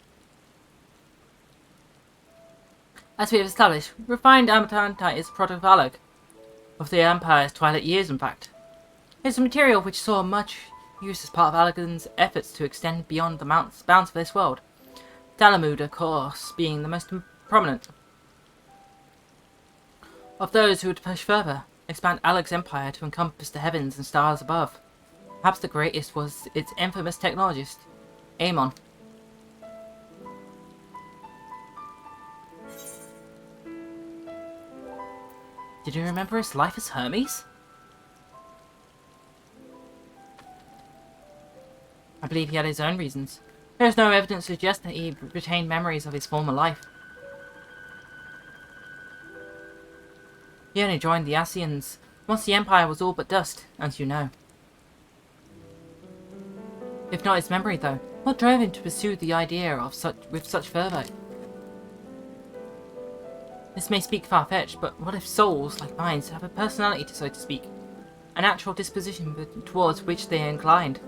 As we have established, refined adamantite is a product of Alec, of the Empire's twilight years in fact. It is a material which saw much use as part of Alagon's efforts to extend beyond the bounds of this world, Dalamud, of course, being the most prominent. Of those who would push further, expand Alec's empire to encompass the heavens and stars above. Perhaps the greatest was its infamous technologist, Amon. Did you remember his life as Hermes? I believe he had his own reasons. There is no evidence to suggest that he retained memories of his former life. He only joined the Asians once the Empire was all but dust, as you know. If not his memory, though, what drove him to pursue the idea with such fervour? This may speak far-fetched, but what if souls, like minds, have a personality, so to speak, a natural disposition towards which they are inclined?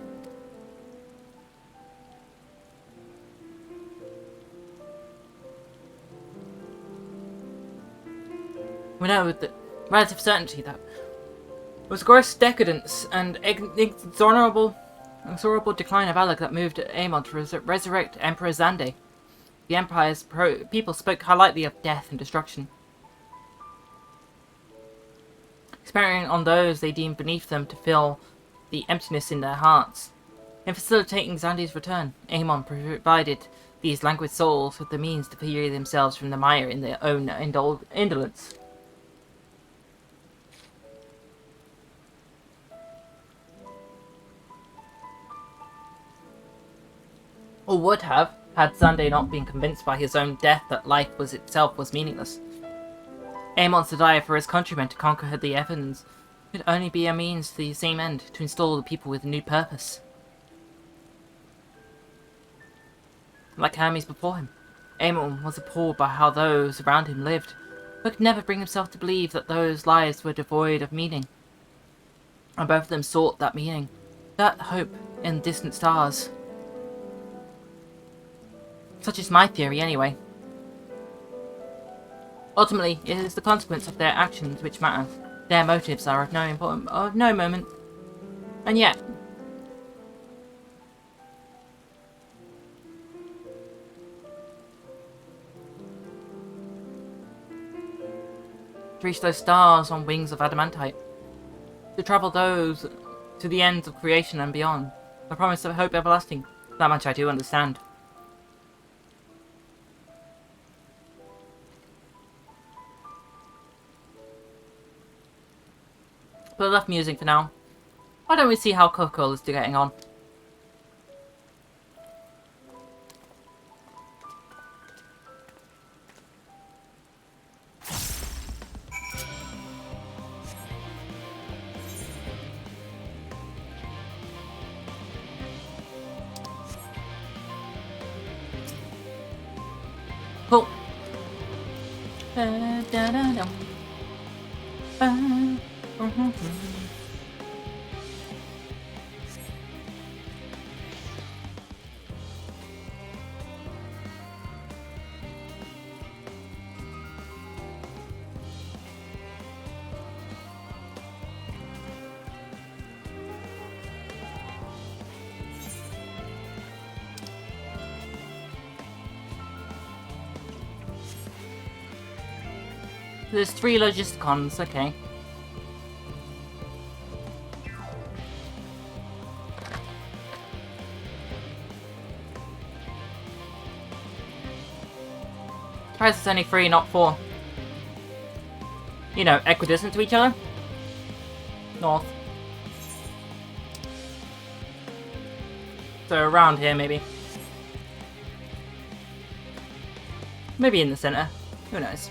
We know with relative certainty that it was gross decadence and inexorable decline of Alec that moved Amon to resurrect Emperor Xande. The Empire's people spoke lightly of death and destruction, experimenting on those they deemed beneath them to fill the emptiness in their hearts. In facilitating Xande's return, Amon provided these languid souls with the means to free themselves from the mire in their own indolence. Or would have, had Xande not been convinced by his own death that life itself was meaningless. Amon's desire for his countrymen to conquer the heavens could only be a means to the same end, to install the people with a new purpose. Like Hermes before him, Amon was appalled by how those around him lived, but could never bring himself to believe that those lives were devoid of meaning. And both of them sought that meaning, that hope in distant stars. Such is my theory, anyway. Ultimately, it is the consequence of their actions which matter. Their motives are of no moment. And yet, to reach those stars on wings of adamantite, to travel those to the ends of creation and beyond, the promise of hope everlasting, that much I do understand. But enough musing for now. Why don't we see how Coco is getting on? Cool. There's 3 logisticons, okay. Surprised it's only 3, not 4. You know, equidistant to each other. North. So around here, maybe. Maybe in the center. Who knows?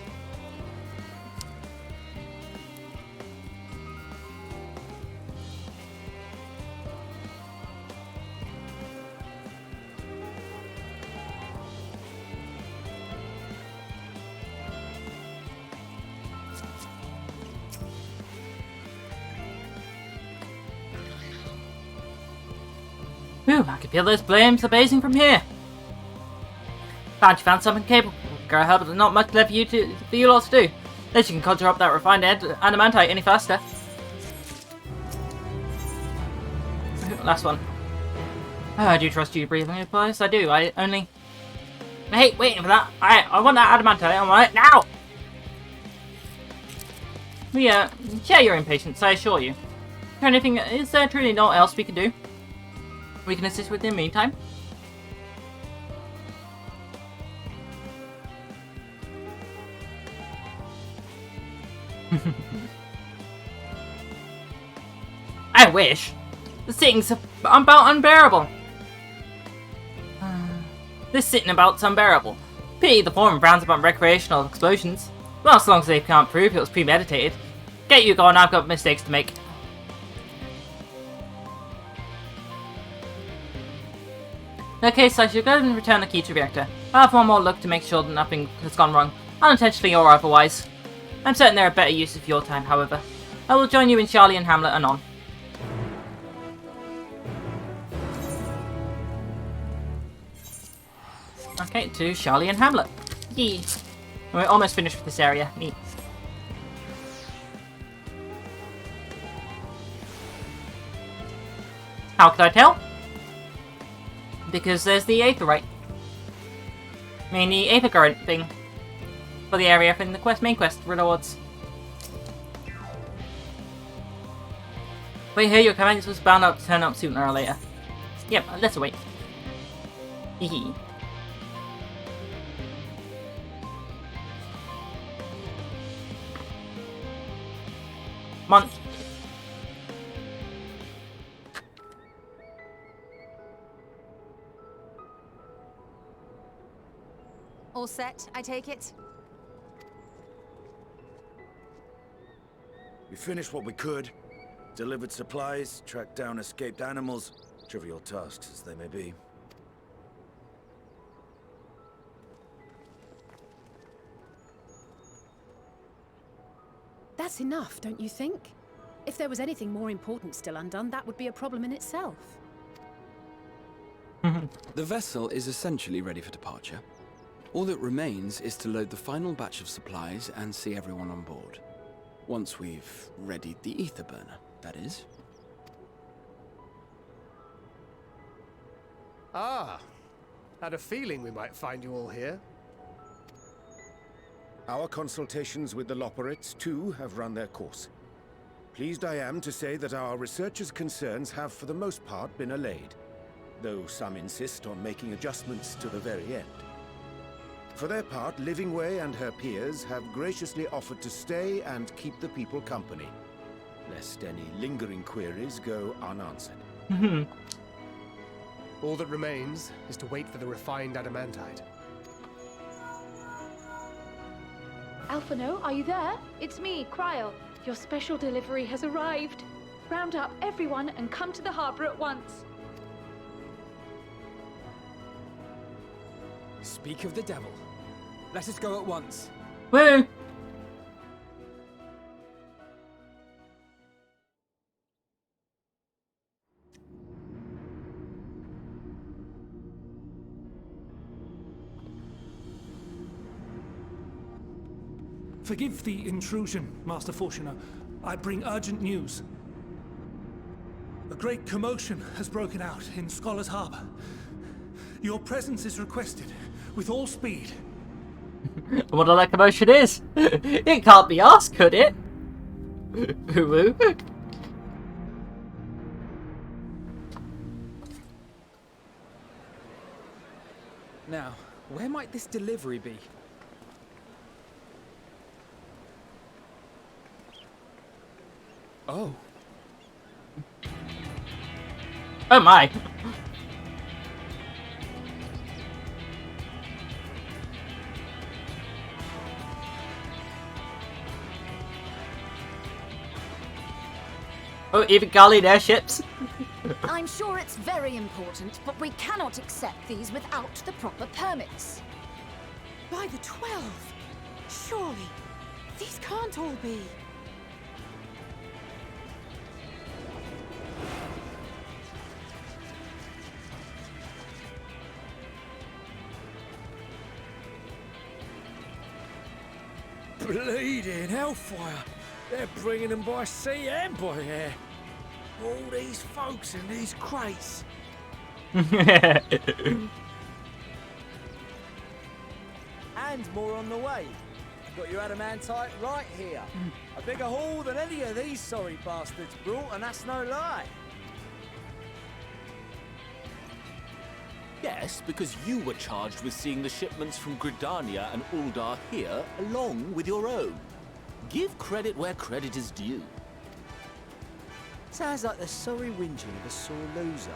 Whew, I can feel those flames blazing from here. Glad you found something capable. Girl, help, there's not much left for you lot to do. Unless you can conjure up that refined adamantite any faster. Last one. Oh, I do trust you breathing advice. I do. I hate waiting for that. I want that adamantite. I want it now. Yeah, share your impatience, I assure you. Is there truly not else we can do? We can assist with in the meantime. I wish. The sitting's about unbearable. This sitting about's unbearable. Pity the forum frowns upon recreational explosions. Well, as long as they can't prove it was premeditated. Get you going, I've got mistakes to make. In that case, I should go and return the key to the reactor. I'll have one more look to make sure that nothing has gone wrong, unintentionally or otherwise. I'm certain there are better uses of your time, however. I will join you in Charlie and Hamlet anon. Okay, to Charlie and Hamlet. Yee. We're almost finished with this area. Neat. How could I tell? Because there's the aetherite. I mean, the aether current thing. For the area from the main quest rewards. Wait here, your command was bound up to turn up sooner or later. Yep, let's wait. Hehe. Come on. All set, I take it? We finished what we could. Delivered supplies, tracked down escaped animals. Trivial tasks as they may be. That's enough, don't you think? If there was anything more important still undone, that would be a problem in itself. The vessel is essentially ready for departure. All that remains is to load the final batch of supplies and see everyone on board. Once we've readied the ether burner, that is. Ah, had a feeling we might find you all here. Our consultations with the Loperites, too, have run their course. Pleased I am to say that our researchers' concerns have for the most part been allayed, though some insist on making adjustments to the very end. For their part, Livingway and her peers have graciously offered to stay and keep the people company, lest any lingering queries go unanswered. All that remains is to wait for the refined adamantite. Alphino, are you there? It's me, Cryle. Your special delivery has arrived. Round up everyone and come to the harbor at once. Speak of the devil. Let us go at once. Woo! Forgive the intrusion, Master Fortuner. I bring urgent news. A great commotion has broken out in Scholar's Harbor. Your presence is requested with all speed. What that commotion is? It can't be us, could it? Woo. Now, where might this delivery be? Oh. Oh my. Oh, even Guardian airships? I'm sure it's very important, but we cannot accept these without the proper permits. By the 12! Surely, these can't all be. Bleeding hellfire! They're bringing them by sea and by air. All these folks in these crates. And more on the way. Got your adamantite right here. A bigger haul than any of these sorry bastards brought, and that's no lie. Yes, because you were charged with seeing the shipments from Gridania and Uldar here, along with your own. Give credit where credit is due. Sounds like the sorry whinging of a sore loser.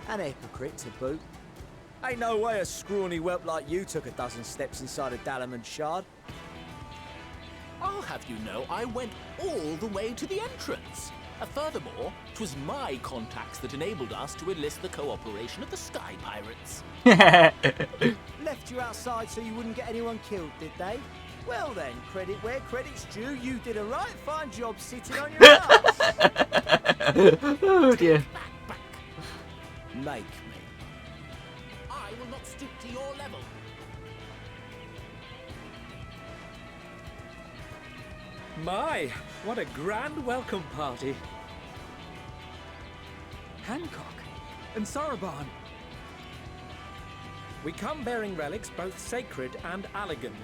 An hypocrite to boot. Ain't no way a scrawny whelp like you took a dozen steps inside a Dalamud shard. I'll have you know I went all the way to the entrance. Furthermore, 'twas my contacts that enabled us to enlist the cooperation of the Sky Pirates. Left you outside so you wouldn't get anyone killed, did they? Well then, credit where credit's due. You did a right fine job sitting on your ass. Oh dear. Make me. I will not stoop to your level. My, what a grand welcome party. Hancock and Soroban. We come bearing relics both sacred and elegant,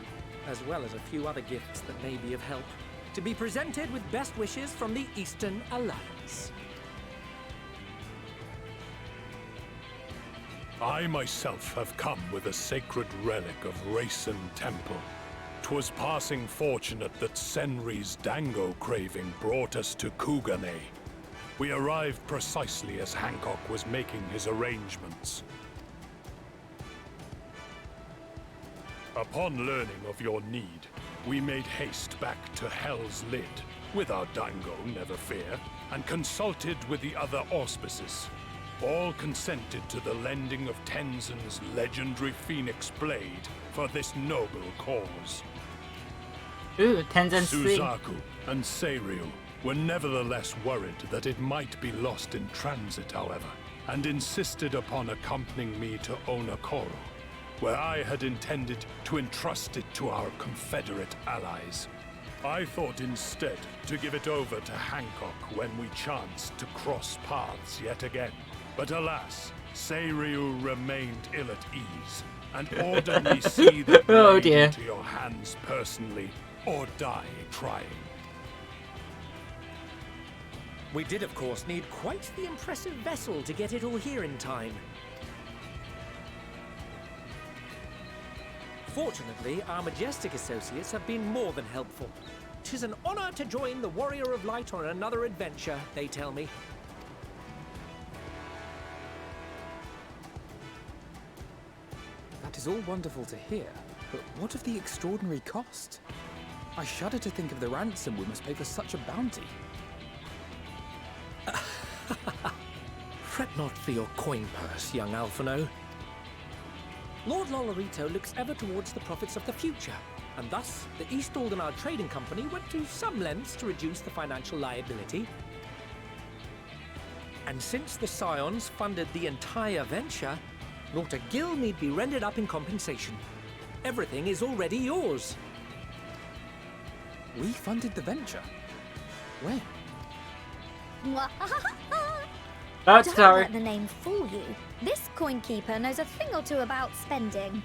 as well as a few other gifts that may be of help, to be presented with best wishes from the Eastern Alliance. I myself have come with a sacred relic of Rayson Temple. 'Twas passing fortunate that Senri's dango craving brought us to Kugane. We arrived precisely as Hancock was making his arrangements. Upon learning of your need, we made haste back to Hell's Lid, with our dango, never fear, and consulted with the other auspices. All consented to the lending of Tenzin's legendary Phoenix Blade for this noble cause. Ooh, Tenzin's Suzaku and Seiryu were nevertheless worried that it might be lost in transit, however, and insisted upon accompanying me to Onokoro, where I had intended to entrust it to our Confederate allies. I thought instead to give it over to Hancock when we chanced to cross paths yet again. But alas, Seiryu remained ill at ease, and ordered me see the blade into your hands personally, or die trying. We did, of course, need quite the impressive vessel to get it all here in time. Fortunately, our majestic associates have been more than helpful. 'Tis an honor to join the Warrior of Light on another adventure, they tell me. That is all wonderful to hear, but what of the extraordinary cost? I shudder to think of the ransom we must pay for such a bounty. Fret not for your coin purse, young Alphino. Lord Lolorito looks ever towards the profits of the future, and thus the East Aldenar Trading Company went to some lengths to reduce the financial liability. And since the Scions funded the entire venture, not a gill need be rendered up in compensation. Everything is already yours. We funded the venture? When? Don't let the name fool you. This coin keeper knows a thing or two about spending.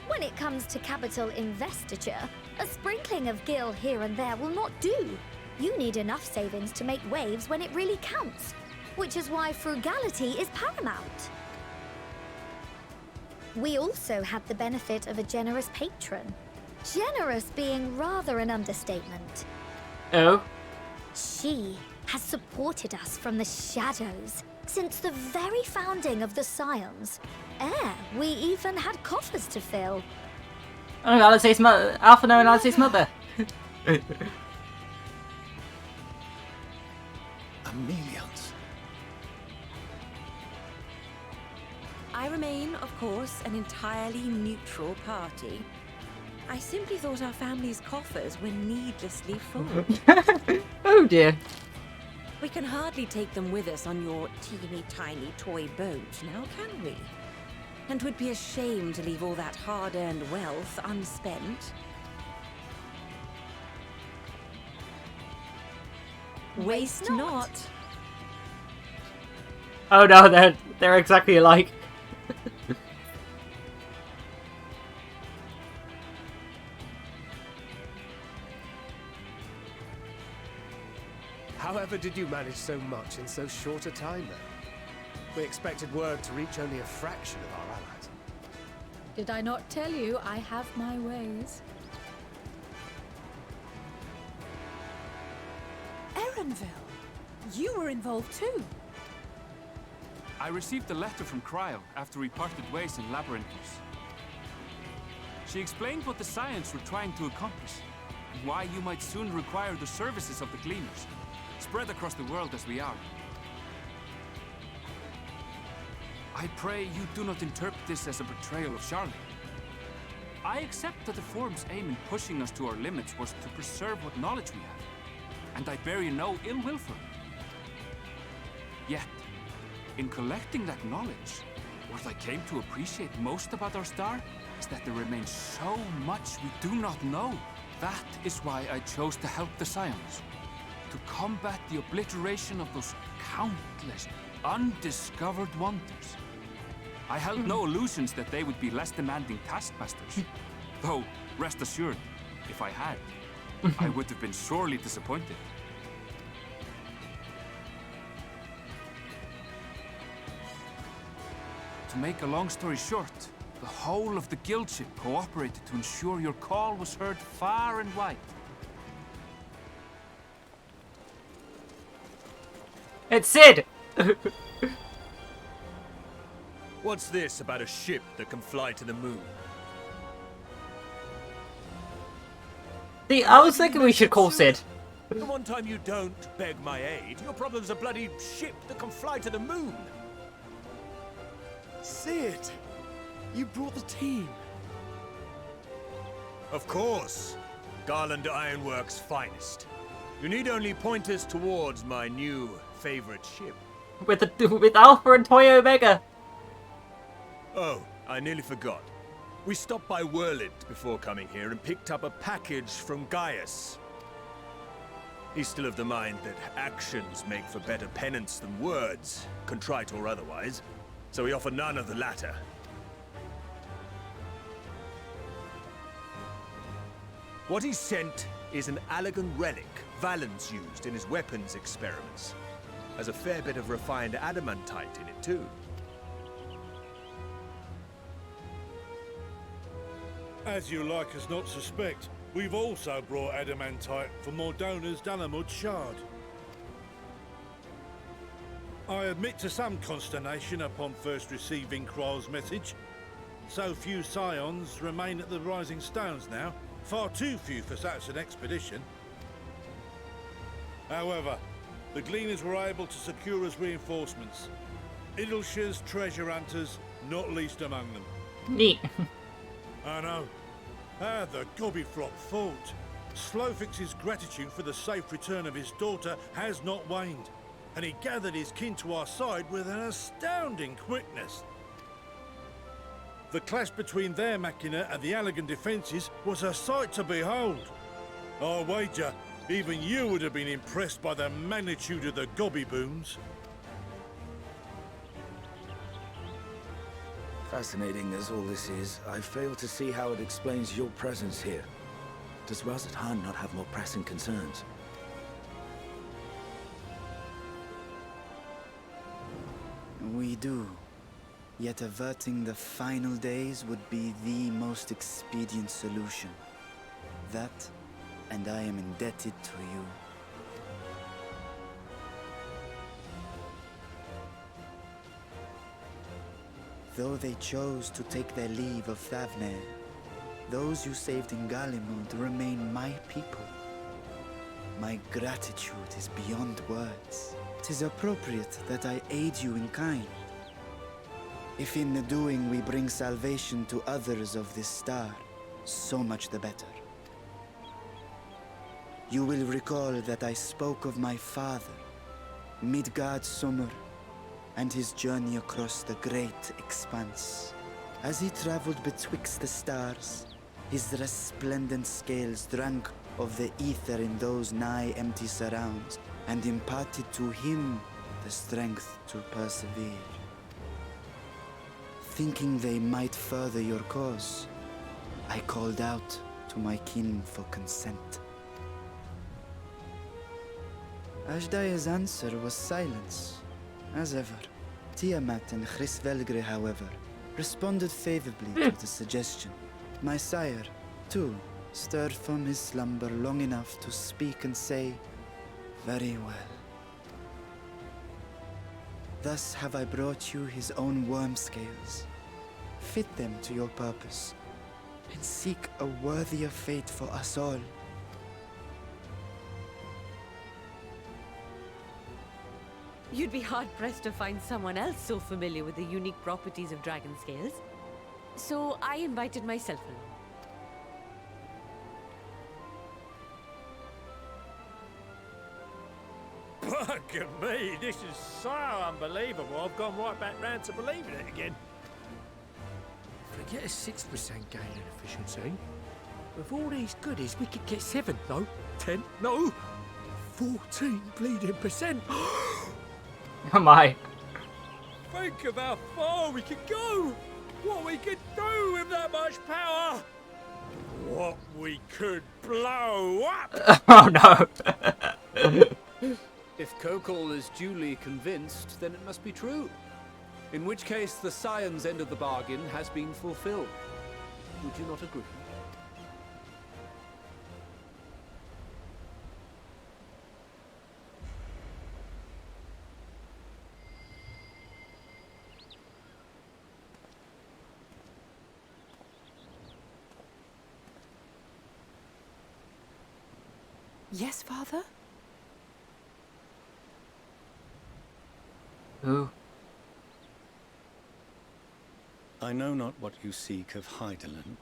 When it comes to capital investiture, a sprinkling of gil here and there will not do. You need enough savings to make waves when it really counts, which is why frugality is paramount. We also had the benefit of a generous patron. Generous being rather an understatement. Oh? She has supported us from the shadows since the very founding of the Scions. We even had coffers to fill. Oh, Alice's mother. Alphino and Alice's mother. Amelians. I remain, of course, an entirely neutral party. I simply thought our family's coffers were needlessly full. Oh dear. We can hardly take them with us on your teeny tiny toy boat, now can we? And 'twould be a shame to leave all that hard-earned wealth unspent. Waste not. Oh no, they're exactly alike. However did you manage so much in so short a time then? We expected word to reach only a fraction of our allies. Did I not tell you I have my ways? Erenville, you were involved too. I received a letter from Cryo after we parted ways in Labyrinthos. She explained what the Scions were trying to accomplish, and why you might soon require the services of the Gleaners, spread across the world as we are. I pray you do not interpret this as a betrayal of Charlie. I accept that the Form's aim in pushing us to our limits was to preserve what knowledge we have, and I bear you no ill will for it. Yet, in collecting that knowledge, what I came to appreciate most about our star is that there remains so much we do not know. That is why I chose to help the Scions, to combat the obliteration of those countless undiscovered wonders. I held no illusions that they would be less demanding taskmasters. Though, rest assured, if I had, I would have been sorely disappointed. To make a long story short, the whole of the guildship cooperated to ensure your call was heard far and wide. It's Sid! What's this about a ship that can fly to the moon? See, I was thinking we should call Sid. The one time you don't beg my aid, your problem's a bloody ship that can fly to the moon. Sid, you brought the team. Of course. Garland Ironworks' finest. You need only point us towards my new favorite ship. With Alpha and Toy Omega. Oh, I nearly forgot. We stopped by Whirlid before coming here and picked up a package from Gaius. He's still of the mind that actions make for better penance than words, contrite or otherwise, so we offer none of the latter. What he sent is an Allegan relic Valens used in his weapons experiments. Has a fair bit of refined adamantite in it too. As you like us not suspect, we've also brought adamantite from Mordona's Dalamud shard. I admit to some consternation upon first receiving Kryl's message. So few Scions remain at the Rising Stones now, far too few for such an expedition. However, the Gleaners were able to secure us reinforcements. Idleshire's treasure hunters, not least among them. Neat. I know. The Gobbyflop fought. Slowfix's gratitude for the safe return of his daughter has not waned, and he gathered his kin to our side with an astounding quickness. The clash between their machina and the Allegan defences was a sight to behold. I wager even you would have been impressed by the magnitude of the Gobby booms. Fascinating as all this is, I fail to see how it explains your presence here. Does Razat-Han not have more pressing concerns? We do. Yet averting the final days would be the most expedient solution. that, and I am indebted to you. Though they chose to take their leave of Thavnair, those you saved in Galimund remain my people. My gratitude is beyond words. 'Tis appropriate that I aid you in kind. If in the doing we bring salvation to others of this star, so much the better. You will recall that I spoke of my father, Midgard Summer, and his journey across the great expanse. As he traveled betwixt the stars, his resplendent scales drank of the ether in those nigh empty surrounds, and imparted to him the strength to persevere. Thinking they might further your cause, I called out to my kin for consent. Ashdaya's answer was silence, as ever. Tiamat and Hrisvelgre, however, responded favorably to the suggestion. My sire, too, stirred from his slumber long enough to speak and say, "Very well." Thus have I brought you his own worm scales. Fit them to your purpose, and seek a worthier fate for us all. You'd be hard-pressed to find someone else so familiar with the unique properties of dragon scales. So I invited myself along. Bugger me, this is so unbelievable. I've gone right back round to believing it again. Forget a 6% gain in efficiency. With all these goodies, we could get 7, no, 10, no, 14 bleeding %. Oh my. Think of how far we could go. What we could do with that much power. What we could blow up. Oh no. If Kokol is duly convinced, then it must be true. In which case, the Scion's end of the bargain has been fulfilled. Would you not agree? Yes, Father? Who? I know not what you seek of Hydaelyn,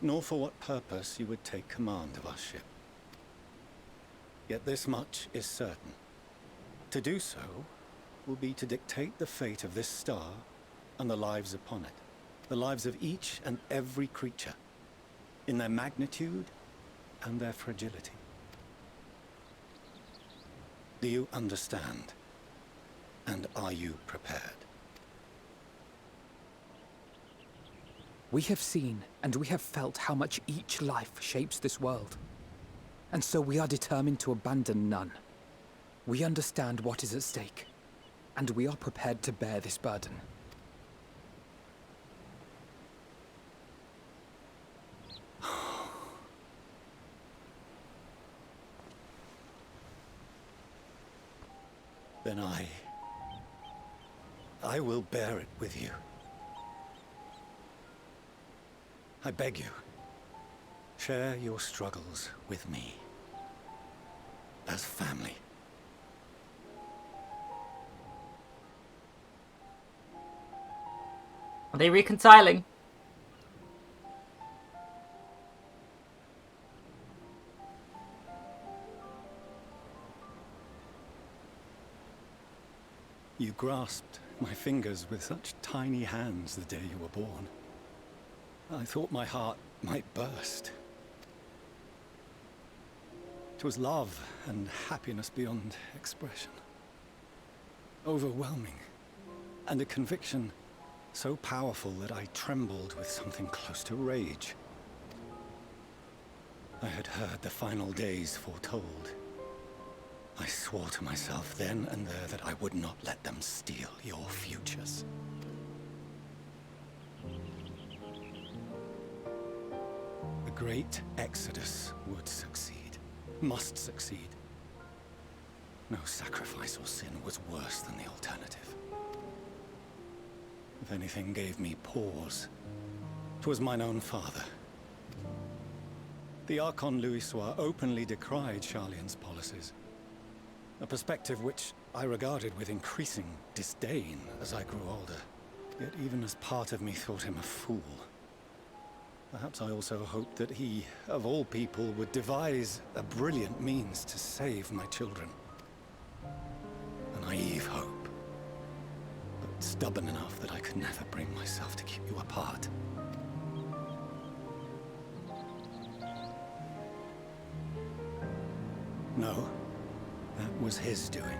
nor for what purpose you would take command of our ship. Yet this much is certain. To do so will be to dictate the fate of this star and the lives upon it, the lives of each and every creature, in their magnitude and their fragility. Do you understand? And are you prepared? We have seen and we have felt how much each life shapes this world. And so we are determined to abandon none. We understand what is at stake, and we are prepared to bear this burden. Then I will bear it with you. I beg you, share your struggles with me, as family. Are they reconciling? You grasped my fingers with such tiny hands the day you were born. I thought my heart might burst. It was love and happiness beyond expression. Overwhelming. And a conviction so powerful that I trembled with something close to rage. I had heard the final days foretold. I swore to myself then and there that I would not let them steal your futures. The great exodus would succeed. Must succeed. No sacrifice or sin was worse than the alternative. If anything gave me pause, 'twas mine own father. The Archon Louisoix openly decried Charlian's policies, a perspective which I regarded with increasing disdain as I grew older. Yet even as part of me thought him a fool, perhaps I also hoped that he, of all people, would devise a brilliant means to save my children. A naive hope, but stubborn enough that I could never bring myself to keep you apart. No, that was his doing,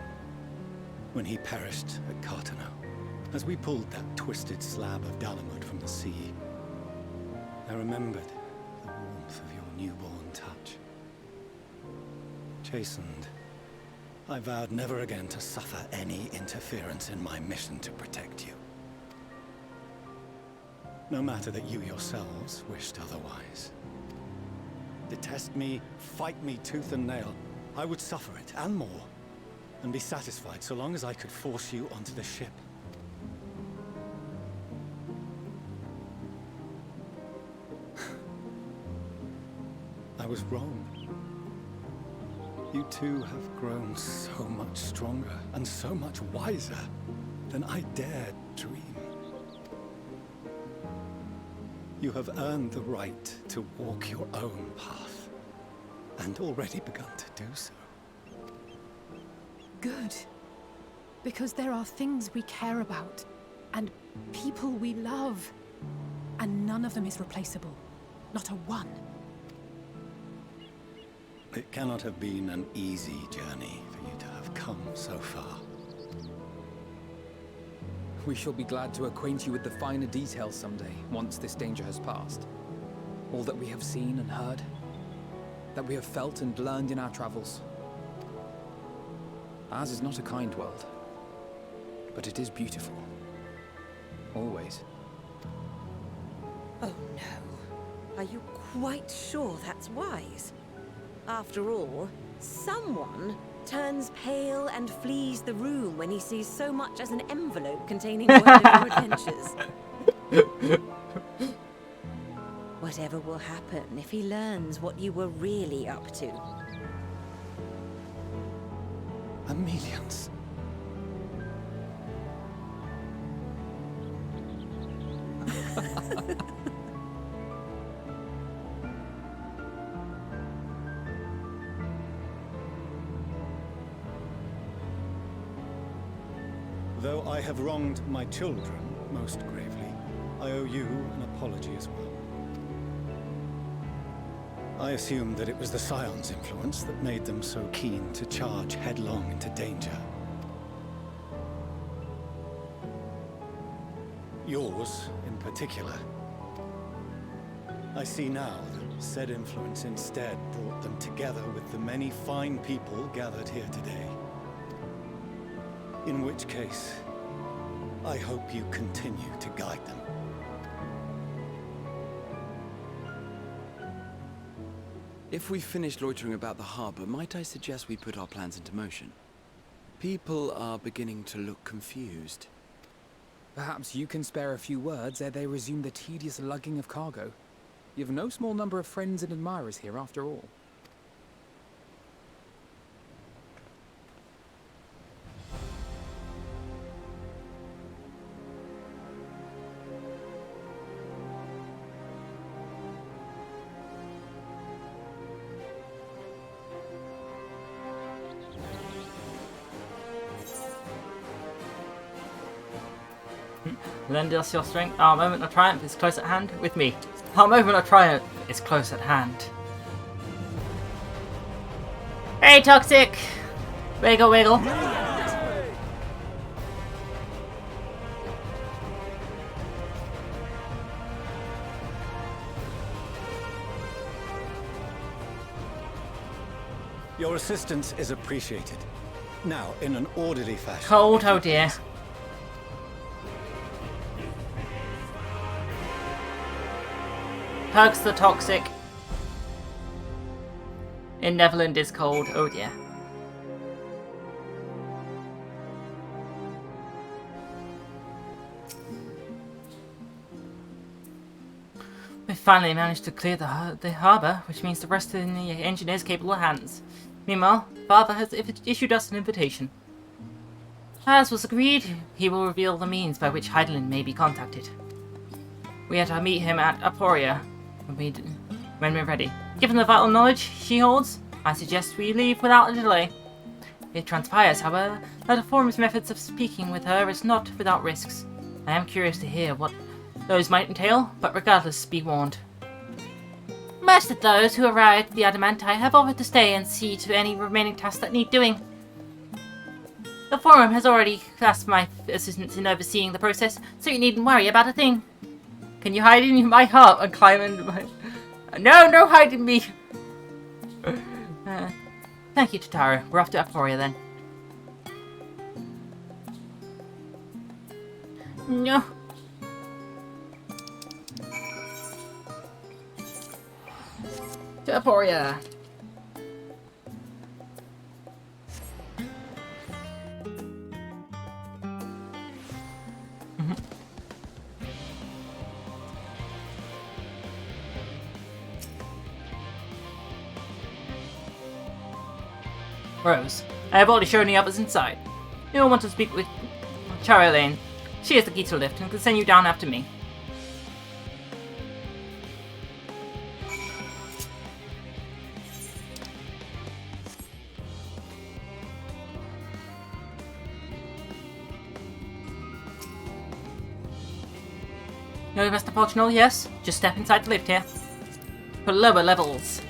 when he perished at Carteneau. As we pulled that twisted slab of Dalamud from the sea, I remembered the warmth of your newborn touch. Chastened, I vowed never again to suffer any interference in my mission to protect you. No matter that you yourselves wished otherwise. Detest me, fight me tooth and nail, I would suffer it, and more, and be satisfied so long as I could force you onto the ship. I was wrong. You two have grown so much stronger and so much wiser than I dared dream. You have earned the right to walk your own path, and already begun to do so. Good. Because there are things we care about, and people we love, and none of them is replaceable. Not a one. It cannot have been an easy journey for you to have come so far. We shall be glad to acquaint you with the finer details someday, once this danger has passed. All that we have seen and heard, that we have felt and learned in our travels. Ours is not a kind world, but it is beautiful. Always. Oh no. Are you quite sure that's wise? After all, someone turns pale and flees the room when he sees so much as an envelope containing one of your adventures. Whatever will happen if he learns what you were really up to? Amelians. Though I have wronged my children most gravely, I owe you an apology as well. I assumed that it was the Scion's influence that made them so keen to charge headlong into danger. Yours, in particular. I see now that said influence instead brought them together with the many fine people gathered here today. In which case, I hope you continue to guide them. If we've finished loitering about the harbor, might I suggest we put our plans into motion? People are beginning to look confused. Perhaps you can spare a few words ere they resume the tedious lugging of cargo. You have no small number of friends and admirers here after all. Lend us your strength. Our moment of triumph is close at hand with me. Our moment of triumph is close at hand. Hey, Toxic! Wiggle, wiggle. Your assistance is appreciated. Now, in an orderly fashion. Cold, oh dear. Hugs the Toxic. In Neverland is cold. Oh dear. We finally managed to clear the harbour, which means the rest of the engineer's capable hands. Meanwhile, Father has issued us an invitation. As was agreed, he will reveal the means by which Hydaelyn may be contacted. We are to meet him at Aporia when we're ready. Given the vital knowledge she holds, I suggest we leave without a delay. It transpires, however, that Form's methods of speaking with her is not without risks. I am curious to hear what those might entail, but regardless, be warned. Most of those who arrived at the Adamantite have offered to stay and see to any remaining tasks that need doing. The Forum has already asked my assistance in overseeing the process, so you needn't worry about a thing. Can you hide in my heart and climb in my... No hide in me! Thank you, Tatara. We're off to Aporia then. No. To Aporia. Rose, I have already shown the others inside. You will want to speak with Charlene. She has the key to the lift and can send you down after me. No, Mr. Porchnell, yes? Just step inside the lift here. For lower levels.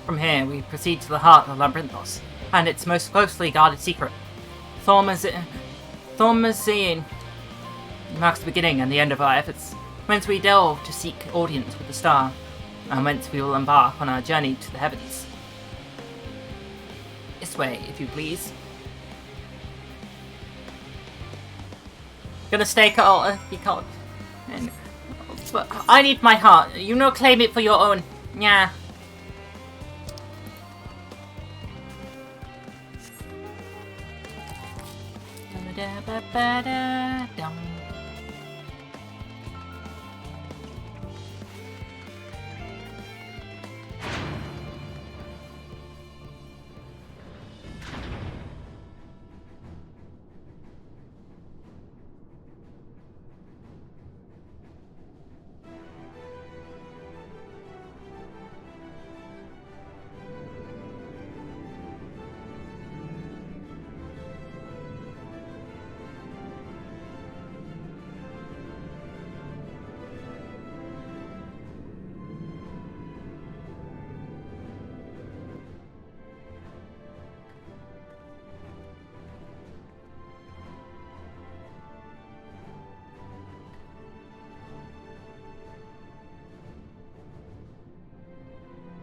From here, we proceed to the heart of Labyrinthos, and its most closely guarded secret. Thaumazion marks the beginning and the end of our efforts, whence we delve to seek audience with the star, and whence we will embark on our journey to the heavens. This way, if you please. Gonna stay Carl, you can't. But I need my heart. You know, claim it for your own. Yeah. Ba-da-ba-da-dum.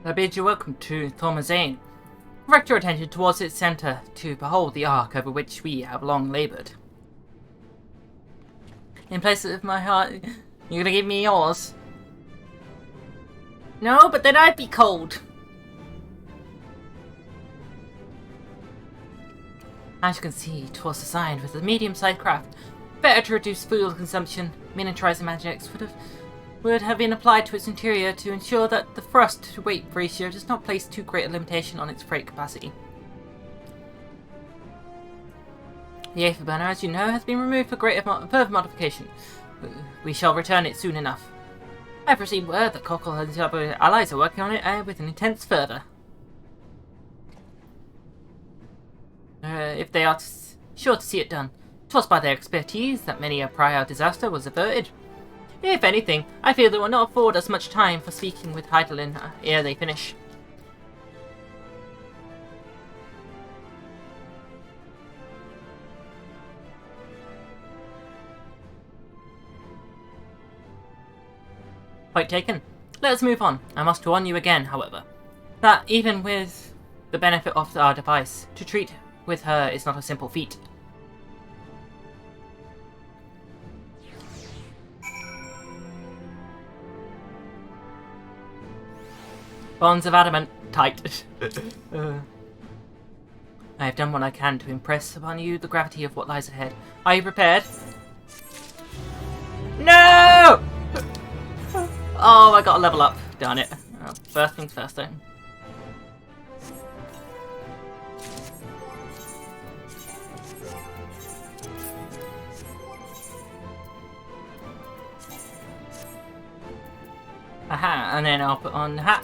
I bid you welcome to Thaumazion. Direct your attention towards its centre to behold the ark over which we have long laboured. In place of my heart, you're gonna give me yours? No, but then I'd be cold. As you can see, it was designed with a medium-sized craft, better to reduce fuel consumption. Miniaturizing magics would have been applied to its interior to ensure that the thrust-to-weight ratio does not place too great a limitation on its freight capacity. The Aetherburner, as you know, has been removed for further modification. We shall return it soon enough. I have received word that Cockle and his other allies are working on it with an intense fervour. If they are sure to see it done, 'twas by their expertise that many a prior disaster was averted. If anything, I feel they will not afford us much time for speaking with Hydaelyn ere they finish. Point taken. Let us move on. I must warn you again, however, that even with the benefit of our device. To treat with her is not a simple feat. Bonds of adamant. Tight. I have done what I can to impress upon you the gravity of what lies ahead. Are you prepared? No! Oh, I got a level up. Darn it. Oh, first things first, though. Aha, and then I'll put on the hat.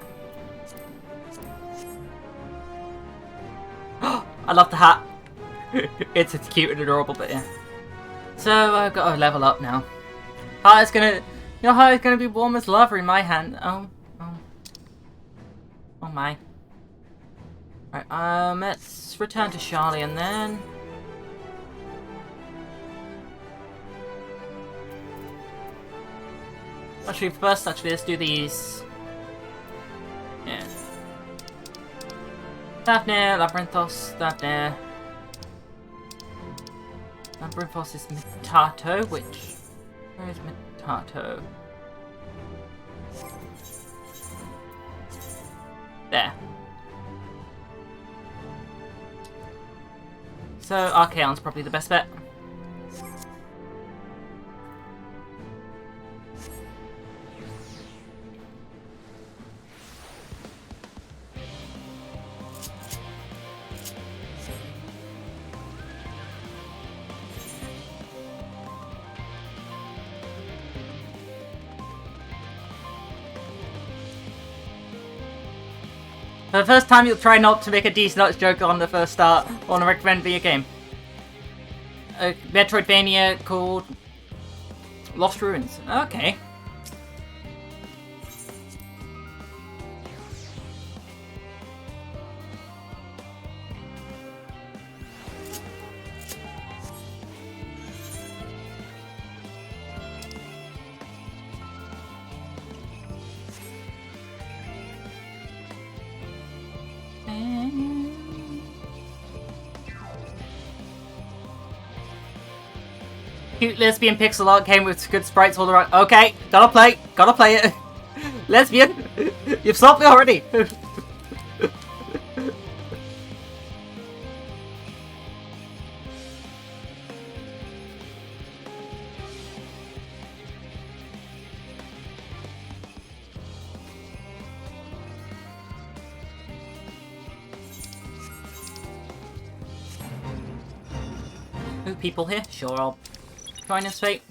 I love the hat. It's cute and adorable, but yeah. So I've got to level up now. Heart is gonna, your heart is gonna be warm as lava in my hand. Oh my. Right, let's return to Charlie and then. Actually, first, let's do these. Yeah. Daphne, Labyrinthos, Daphne. Labyrinthos is Metato, which... Where is Metato? There. So, Archaon's probably the best bet. For the first time, you'll try not to make a D-Nuts joke on the first start on a recommended video game. A Metroidvania called Lost Ruins. Okay. Cute lesbian pixel art game with good sprites all around. Okay, gotta play it. Lesbian, you've stopped me already. Ooh, people here? Sure, I'll join his fate.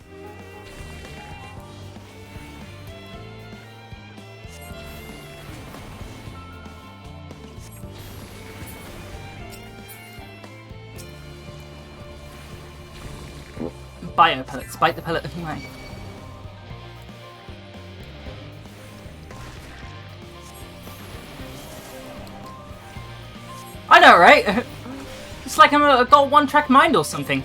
Bio pellets, bite the pellet anyway. I know, right? It's like I'm a gold one-track mind or something.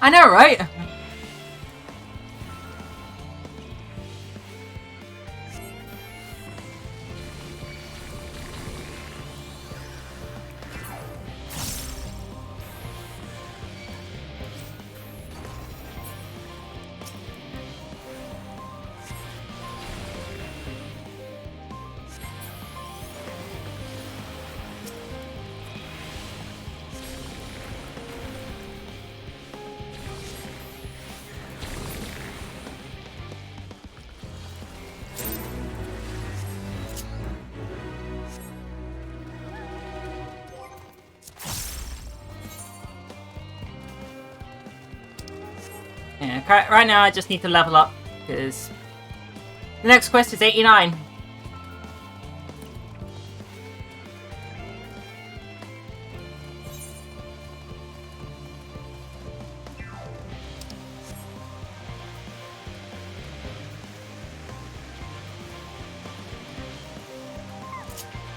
I know, right? Yeah, right now I just need to level up, because the next quest is 89.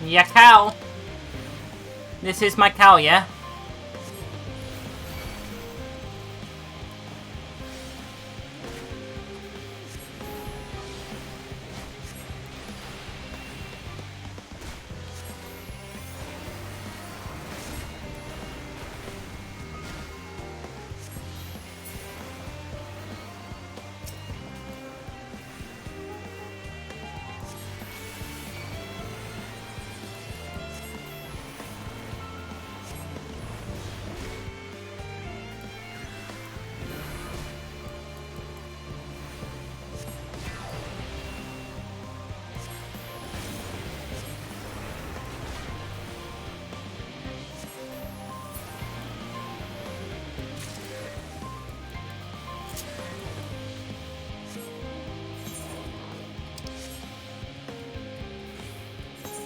Yeah, cow. This is my cow, yeah?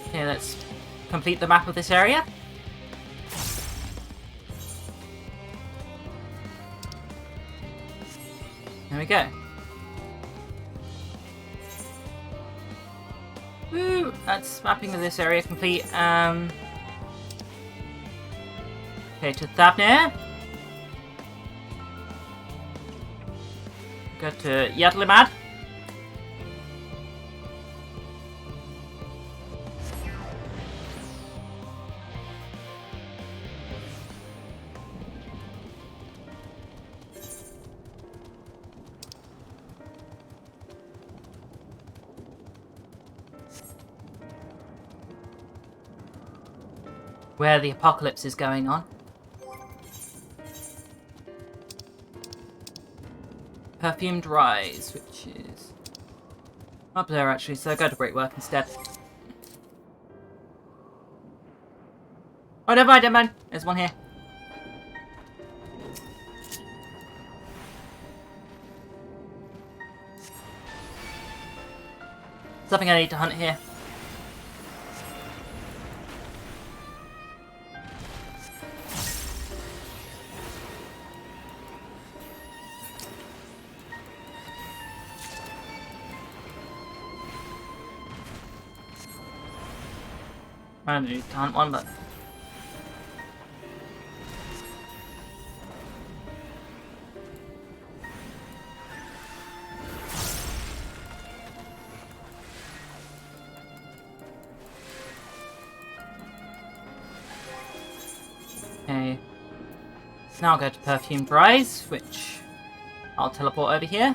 Okay, let's complete the map of this area. There we go. Woo! That's mapping of this area complete. Okay, to Thavnir. Go to Yadlimad. Where the apocalypse is going on. Perfumed Rise, which is up there actually, so go to Great Work instead. Oh, never mind, there's one here. Something I need to hunt here. I don't need to hunt one, but... Okay. Now I'll go to Perfumed Rise, which I'll teleport over here.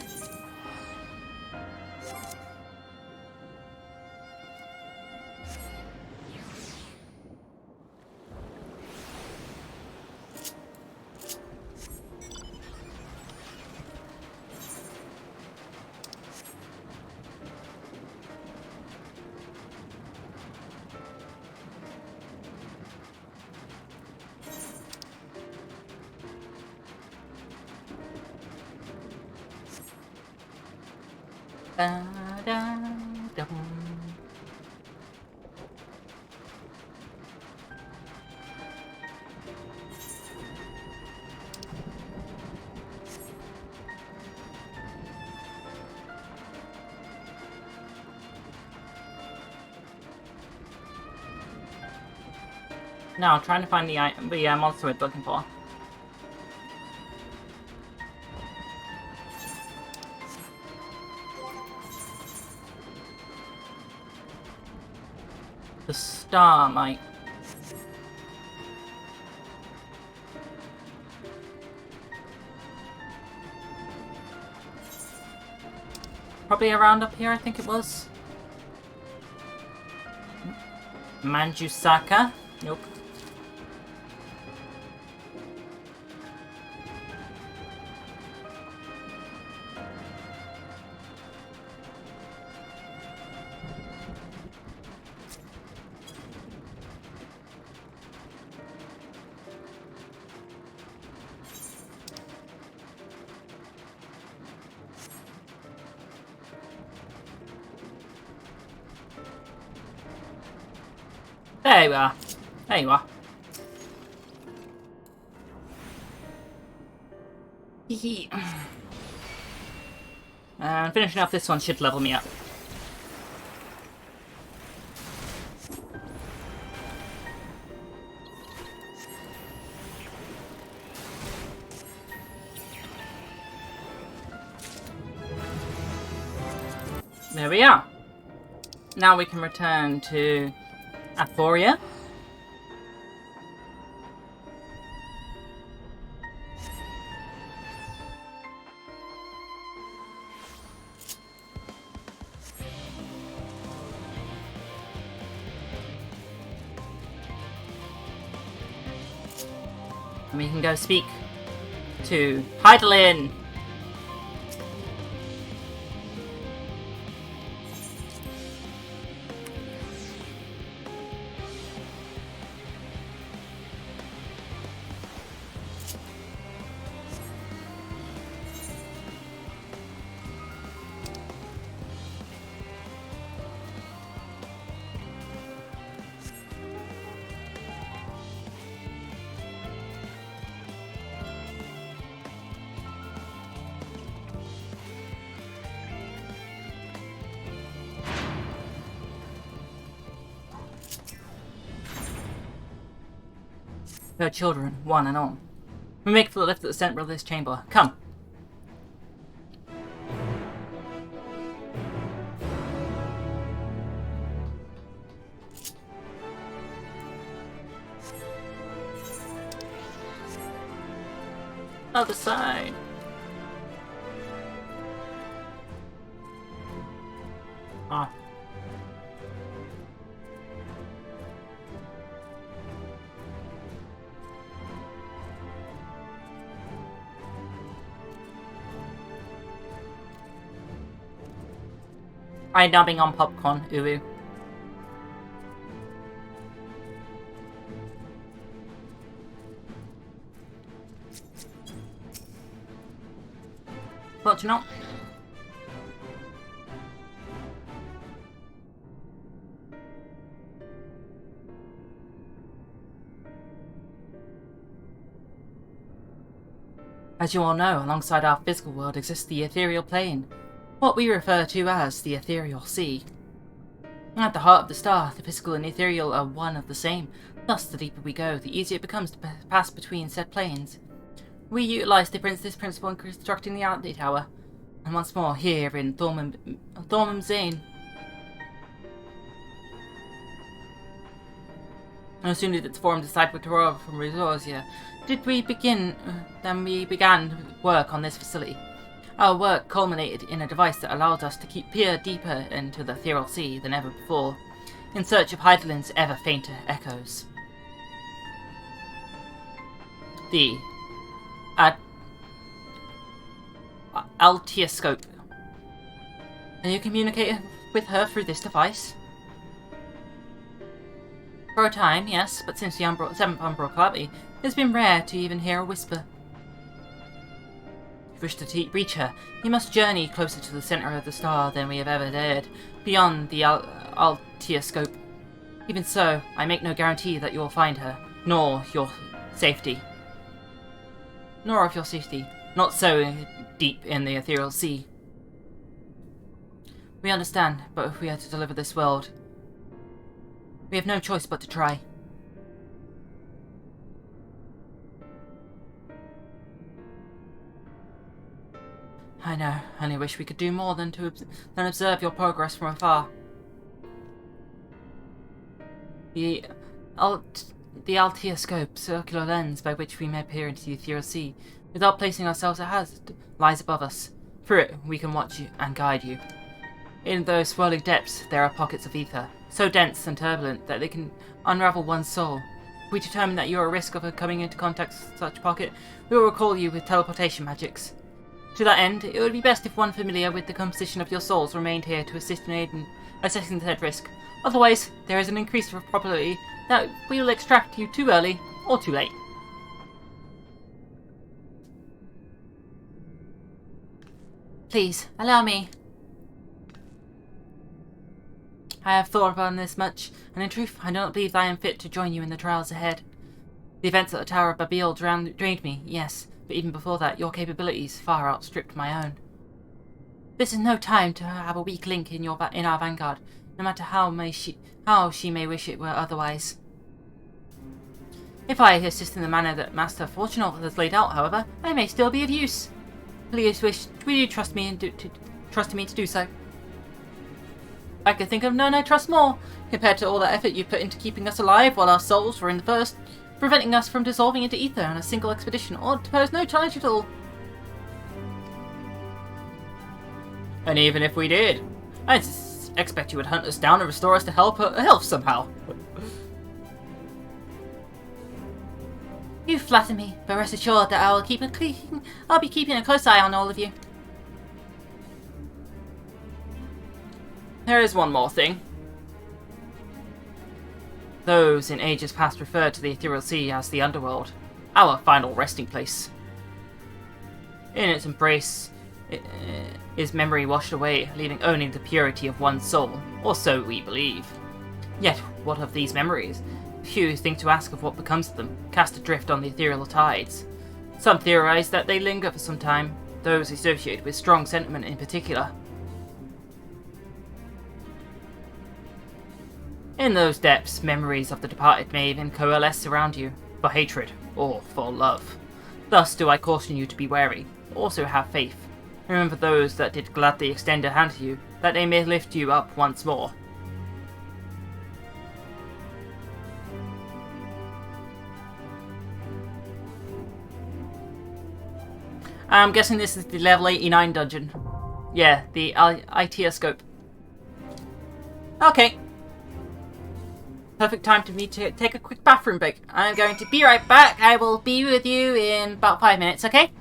Now, trying to find the monster we're looking for. The star might. Probably around up here, I think it was. Manjusaka? Nope. There you are. There you are. And finishing up this one should level me up. There we are. Now we can return to Aphoria. And we can go speak to Hydaelyn. Her children, one and all. We make for the lift at the center of this chamber. Come. Other side. Ah. I'm nubbing on popcorn, uwu. But you know. As you all know, alongside our physical world exists the ethereal plane, what we refer to as the ethereal sea. At the heart of the star, the physical and ethereal are one of the same, thus the deeper we go, the easier it becomes to pass between said planes. We utilise this principle in constructing the Anti-Tower, and once more here in Thormum Zane. As soon as it's formed a side with Terror from Resorsia, we began work on this facility. Our work culminated in a device that allowed us to peer deeper into the ethereal sea than ever before, in search of Hydaelyn's ever fainter echoes. The Altioscope. Can you communicate with her through this device? For a time, yes, but since the 7th Umbral calamity, it's been rare to even hear a whisper. If you wish to reach her, you must journey closer to the center of the star than we have ever dared, beyond the Altioscope. Even so, I make no guarantee that you will find her, nor of your safety. Not so deep in the ethereal sea. We understand, but if we are to deliver this world, we have no choice but to try. I know, I only wish we could do more than observe your progress from afar. The Altioscope, circular lens by which we may peer into the ethereal sea, without placing ourselves at hazard, lies above us. Through it, we can watch you and guide you. In those swirling depths, there are pockets of ether, so dense and turbulent that they can unravel one's soul. If we determine that you are at risk of coming into contact with such pocket, we will recall you with teleportation magics. To that end, it would be best if one familiar with the composition of your souls remained here to assist in assessing the said risk. Otherwise, there is an increased probability that we will extract you too early or too late. Please, allow me. I have thought upon this much, and in truth, I do not believe that I am fit to join you in the trials ahead. The events at the Tower of Babil drained me, yes, but even before that, your capabilities far outstripped my own. This is no time to have a weak link in our vanguard, no matter how she may wish it were otherwise. If I assist in the manner that Master Fortunato has laid out, however, I may still be of use. Please will you trust me to do so? I could think of none I trust more, compared to all the effort you put into keeping us alive while our souls were in the first, preventing us from dissolving into ether on a single expedition, or to pose no challenge at all. And even if we did, I expect you would hunt us down and restore us to health somehow. You flatter me, but rest assured that I'll be keeping a close eye on all of you. There is one more thing. Those in ages past referred to the Ethereal Sea as the Underworld, our final resting place. In its embrace is memory washed away, leaving only the purity of one's soul, or so we believe. Yet, what of these memories? Few think to ask of what becomes of them, cast adrift on the ethereal tides. Some theorize that they linger for some time, those associated with strong sentiment in particular. In those depths, memories of the departed may even coalesce around you, for hatred or for love. Thus do I caution you to be wary. Also have faith. Remember those that did gladly extend a hand to you, that they may lift you up once more. I'm guessing this is the level 89 dungeon. Yeah, the ITS scope. Okay. Perfect time for me to take a quick bathroom break. I'm going to be right back. I will be with you in about 5 minutes, okay?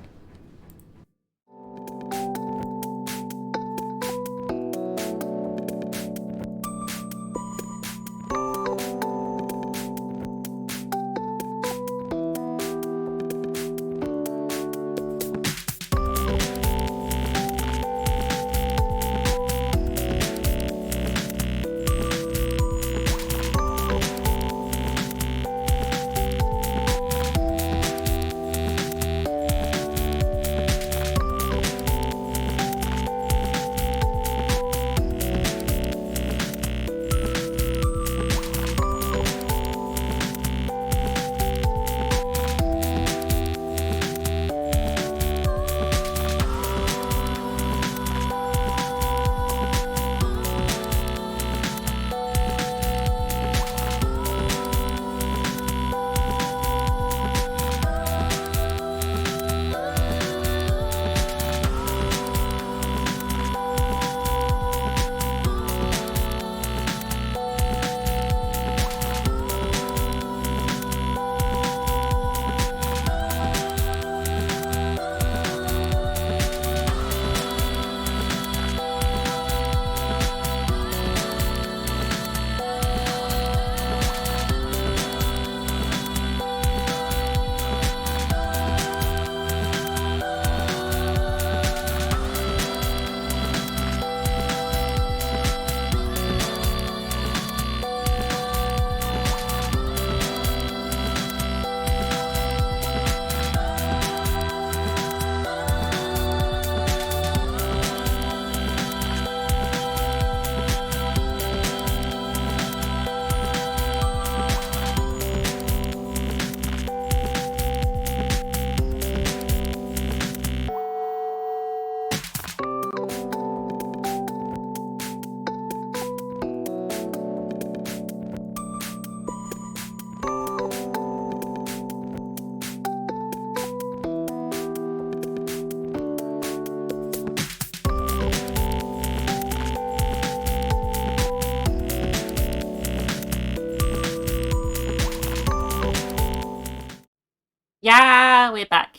Yeah, we're back.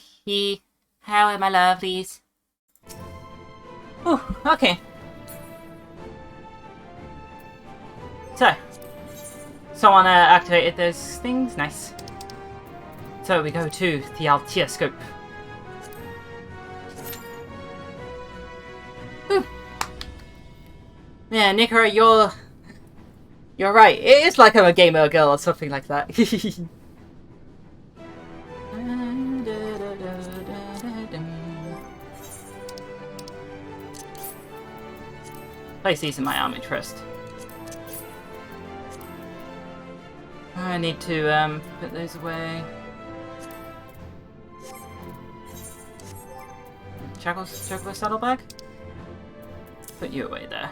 How are my lovelies? Oh, okay. So, someone activated those things. Nice. So we go to the Altia scope. Whew. Yeah, Nikora, you're right. It is like I'm a gamer girl or something like that. Place these in my army trust. I need to put those away. Chocolate saddlebag? Put you away there.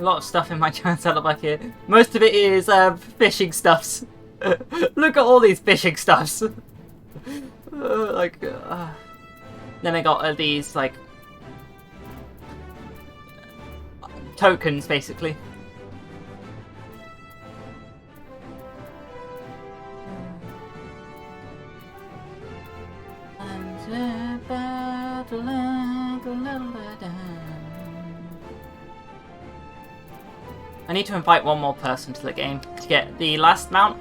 A lot of stuff in my giant saddlebag here. Most of it is fishing stuffs. Look at all these fishing stuffs. Then I got these like tokens, basically. I need to invite one more person to the game to get the last mount.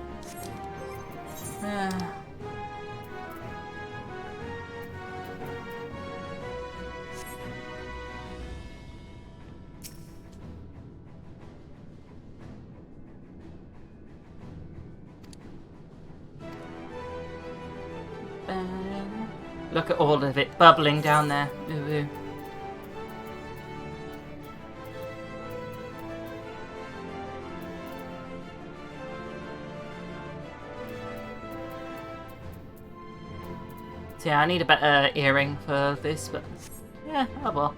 Look at all of it bubbling down there. Ooh, ooh. So yeah, I need a better earring for this, but yeah, oh well.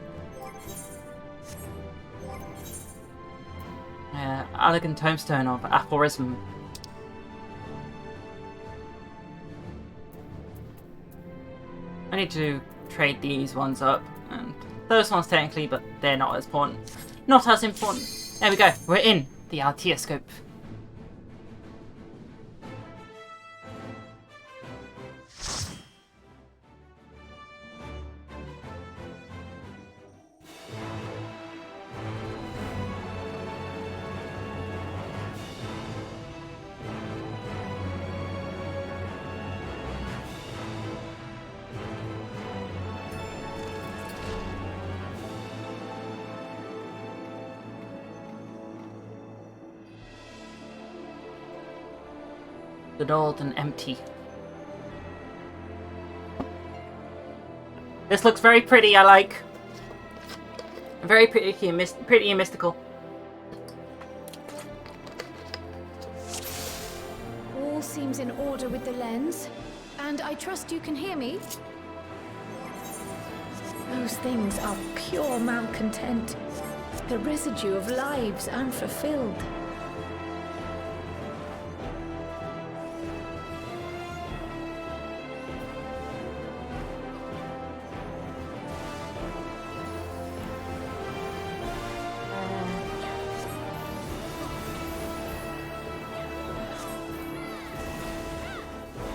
Yeah, elegant tombstone of aphorism. I need to trade these ones up, and those ones technically, but they're not as important. Not as important. There we go, we're in the Altioscope. Old and empty. This looks very pretty, I like. Very pretty and mystical. All seems in order with the lens, and I trust you can hear me. Those things are pure malcontent, the residue of lives unfulfilled.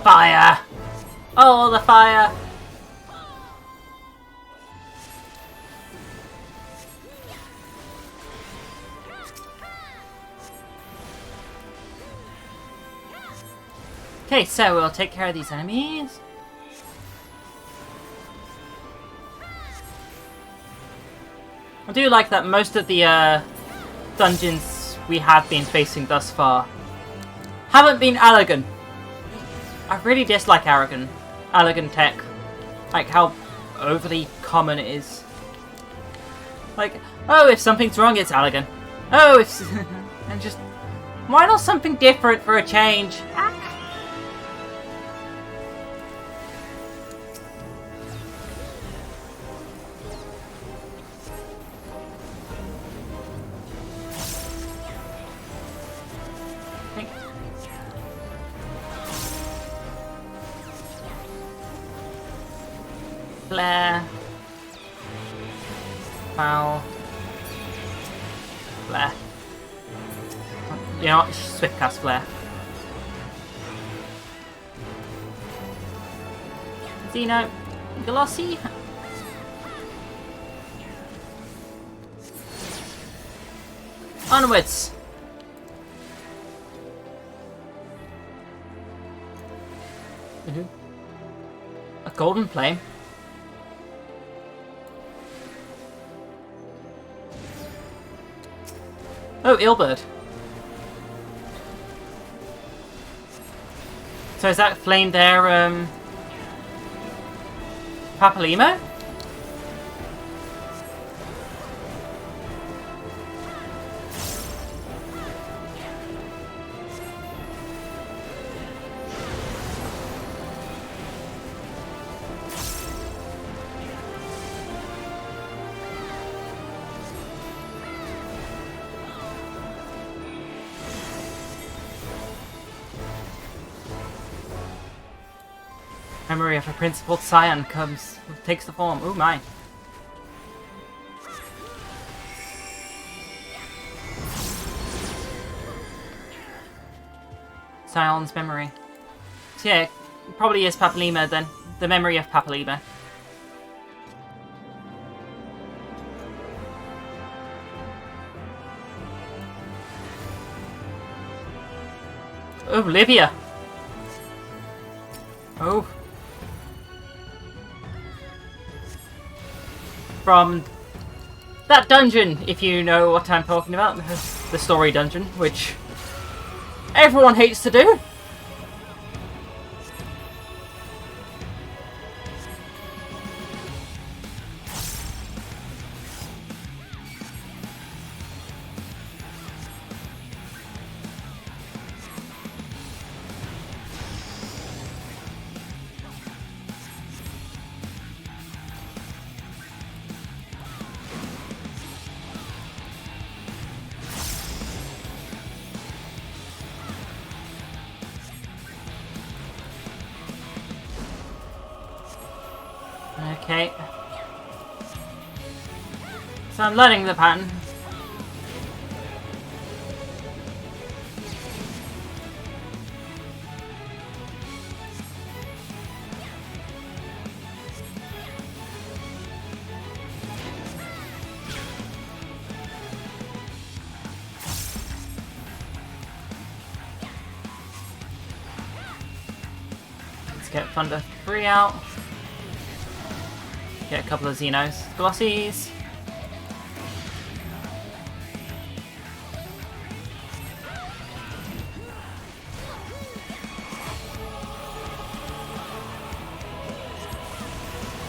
Fire! Oh, the fire! Okay, so we'll take care of these enemies. I do like that most of the dungeons we have been facing thus far haven't been Allegan. I really dislike Allegan tech. Like how overly common it is. Like, oh, if something's wrong, it's Allegan. Oh, if... and just... why not something different for a change? Flare. Foul. Flare. You know what? Swift cast flare. Xeno. Glossy. Onwards. A golden flame. Oh, Ilbird. So is that flame there, Papalimo? Memory of a principled scion takes the form. Oh my. Scion's memory. So yeah, probably is Papalima then. The memory of Papalima. Oh, Livia! Oh. From that dungeon, if you know what I'm talking about. The story dungeon, which everyone hates to do. Okay. So I'm learning the pattern. Let's get Thunder 3 out. Get a couple of Xenos. Glossies.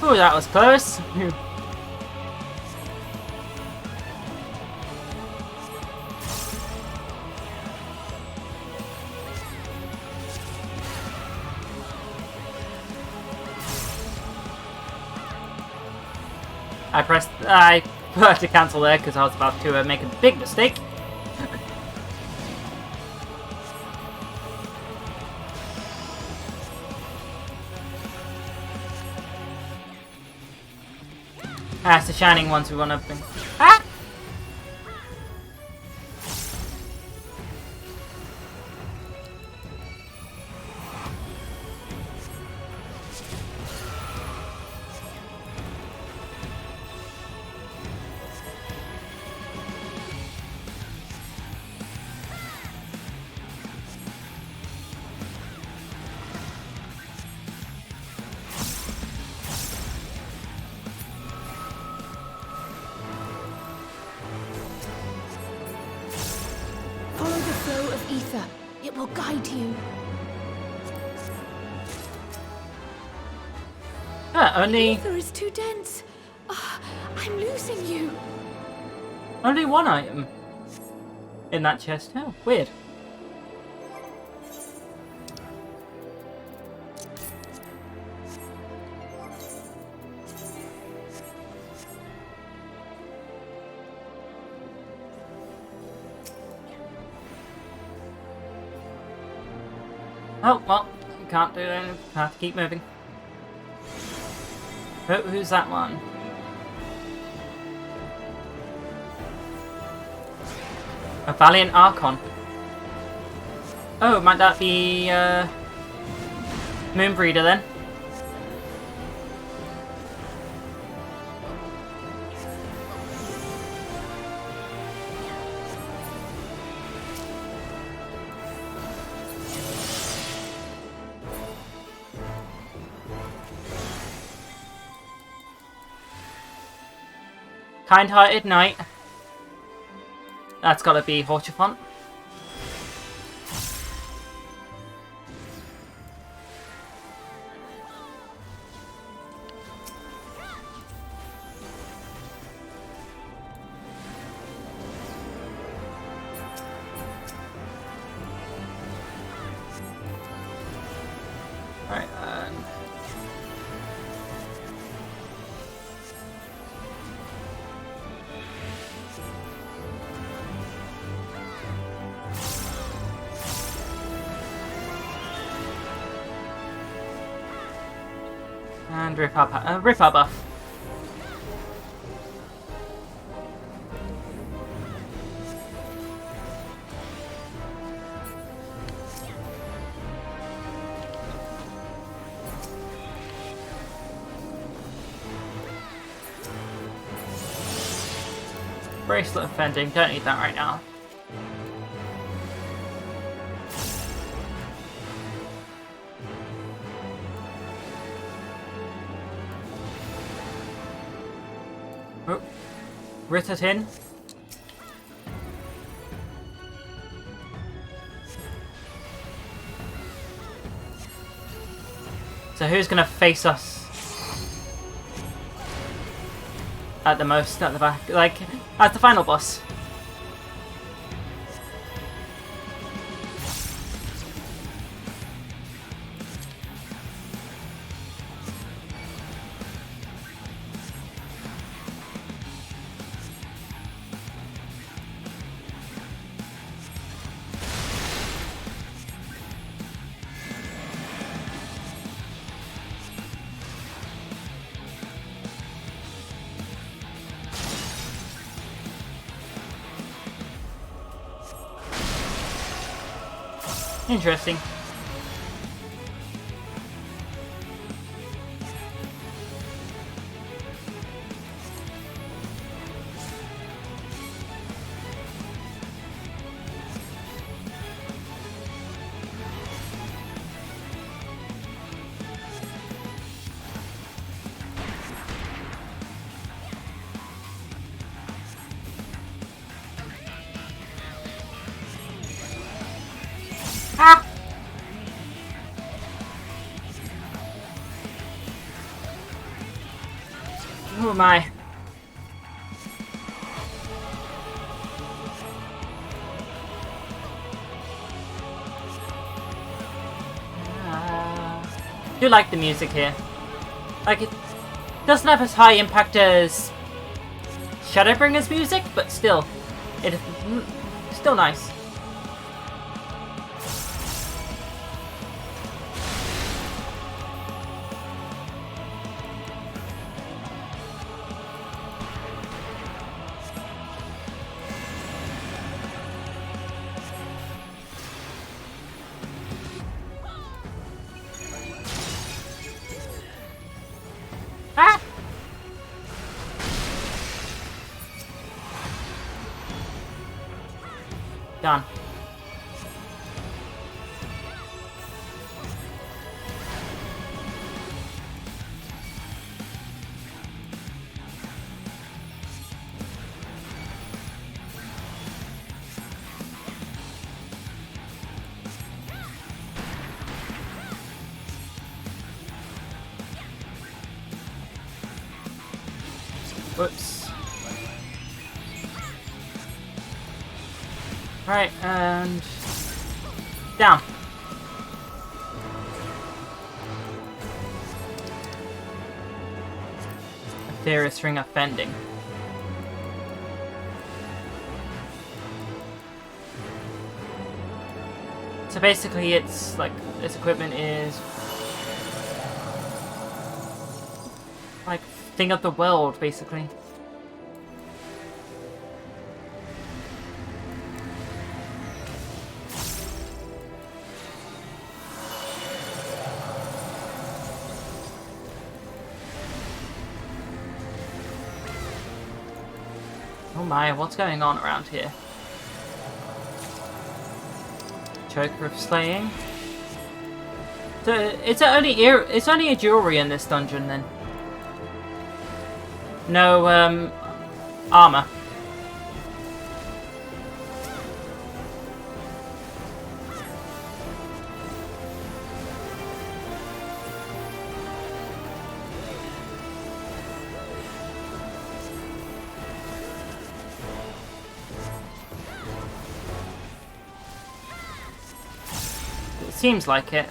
Oh, that was close. I forgot to cancel there because I was about to make a big mistake. Ah, it's the shining ones we want to bring. Ah! Follow the flow of ether. It will guide you. Only... Ether is too dense. Oh, I'm losing you. Only one item in that chest. Oh, weird. Oh, well, you can't do it. Have to keep moving. Oh, who's that one? A Valiant Archon. Oh, might that be Moonbreeder then? Kind-hearted knight. That's gotta be Horchefont. Alright, Rip our buff. Bracelet of Fending, don't need that right now. Oh, Rittertin. So who's gonna face us at the most, at the back, like, as the final boss? Interesting. Ah! Who am I? I do like the music here. Like, it doesn't have as high impact as Shadowbringer's music, but still, it's still nice. Ah! Done. Whoops. Right, and down. Ethereus Ring of Fending. So basically it's like this equipment is like thing of the world, basically. Oh my, what's going on around here? Choker of Slaying. So it's only a jewelry in this dungeon then. No armor. It seems like it.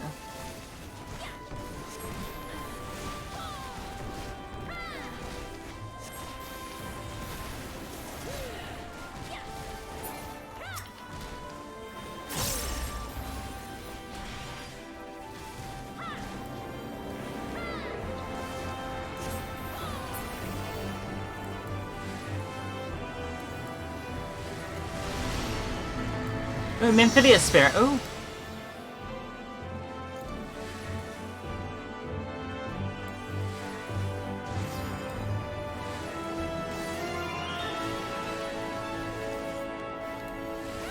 Ooh, Nymphidius Spirit. Ooh.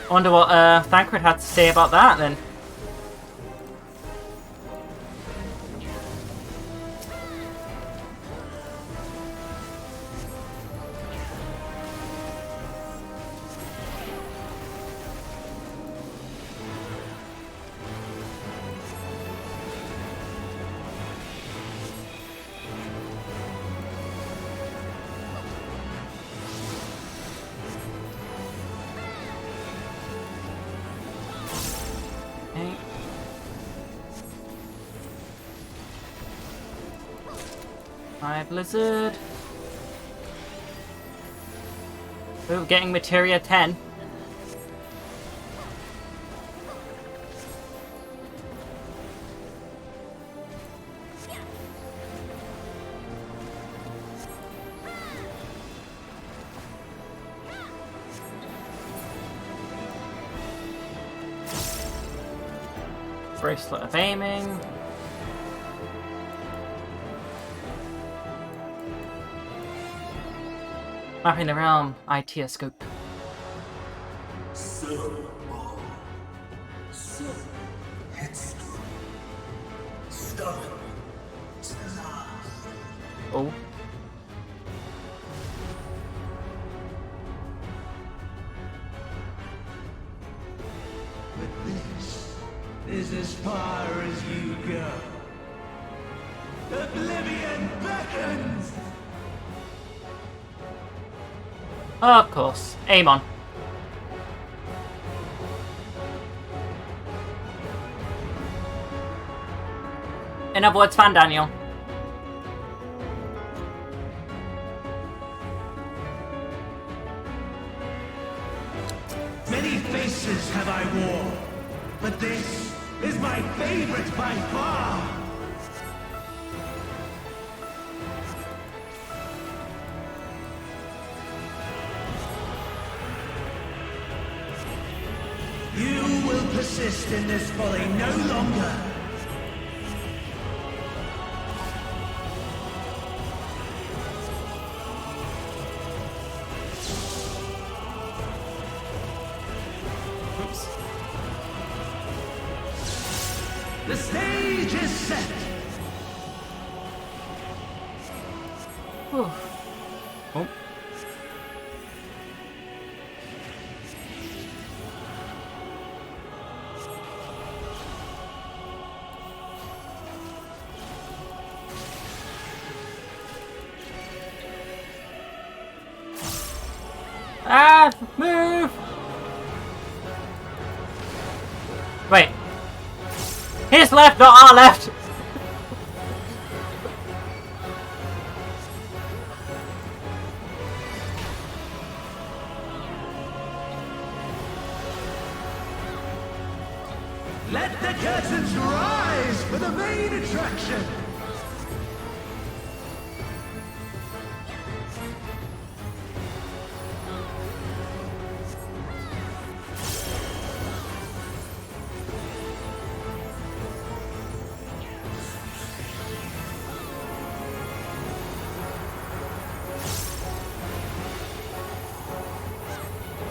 I wonder what Thancred had to say about that then. Hi, Blizzard. Ooh, getting Materia 10. Bracelet of Aiming. Mapping the realm, ITS scope. Oh. But this is as far as you go. Oblivion beckons! Of course. Aim on. In other words, Fan Daniel. Many faces have I worn, but this is my favorite by far! You will persist in this folly no longer. Oops. The stage is set. Whew. Oh. Ah! Move! Wait. His left, not our left! Let the curtains rise for the main attraction.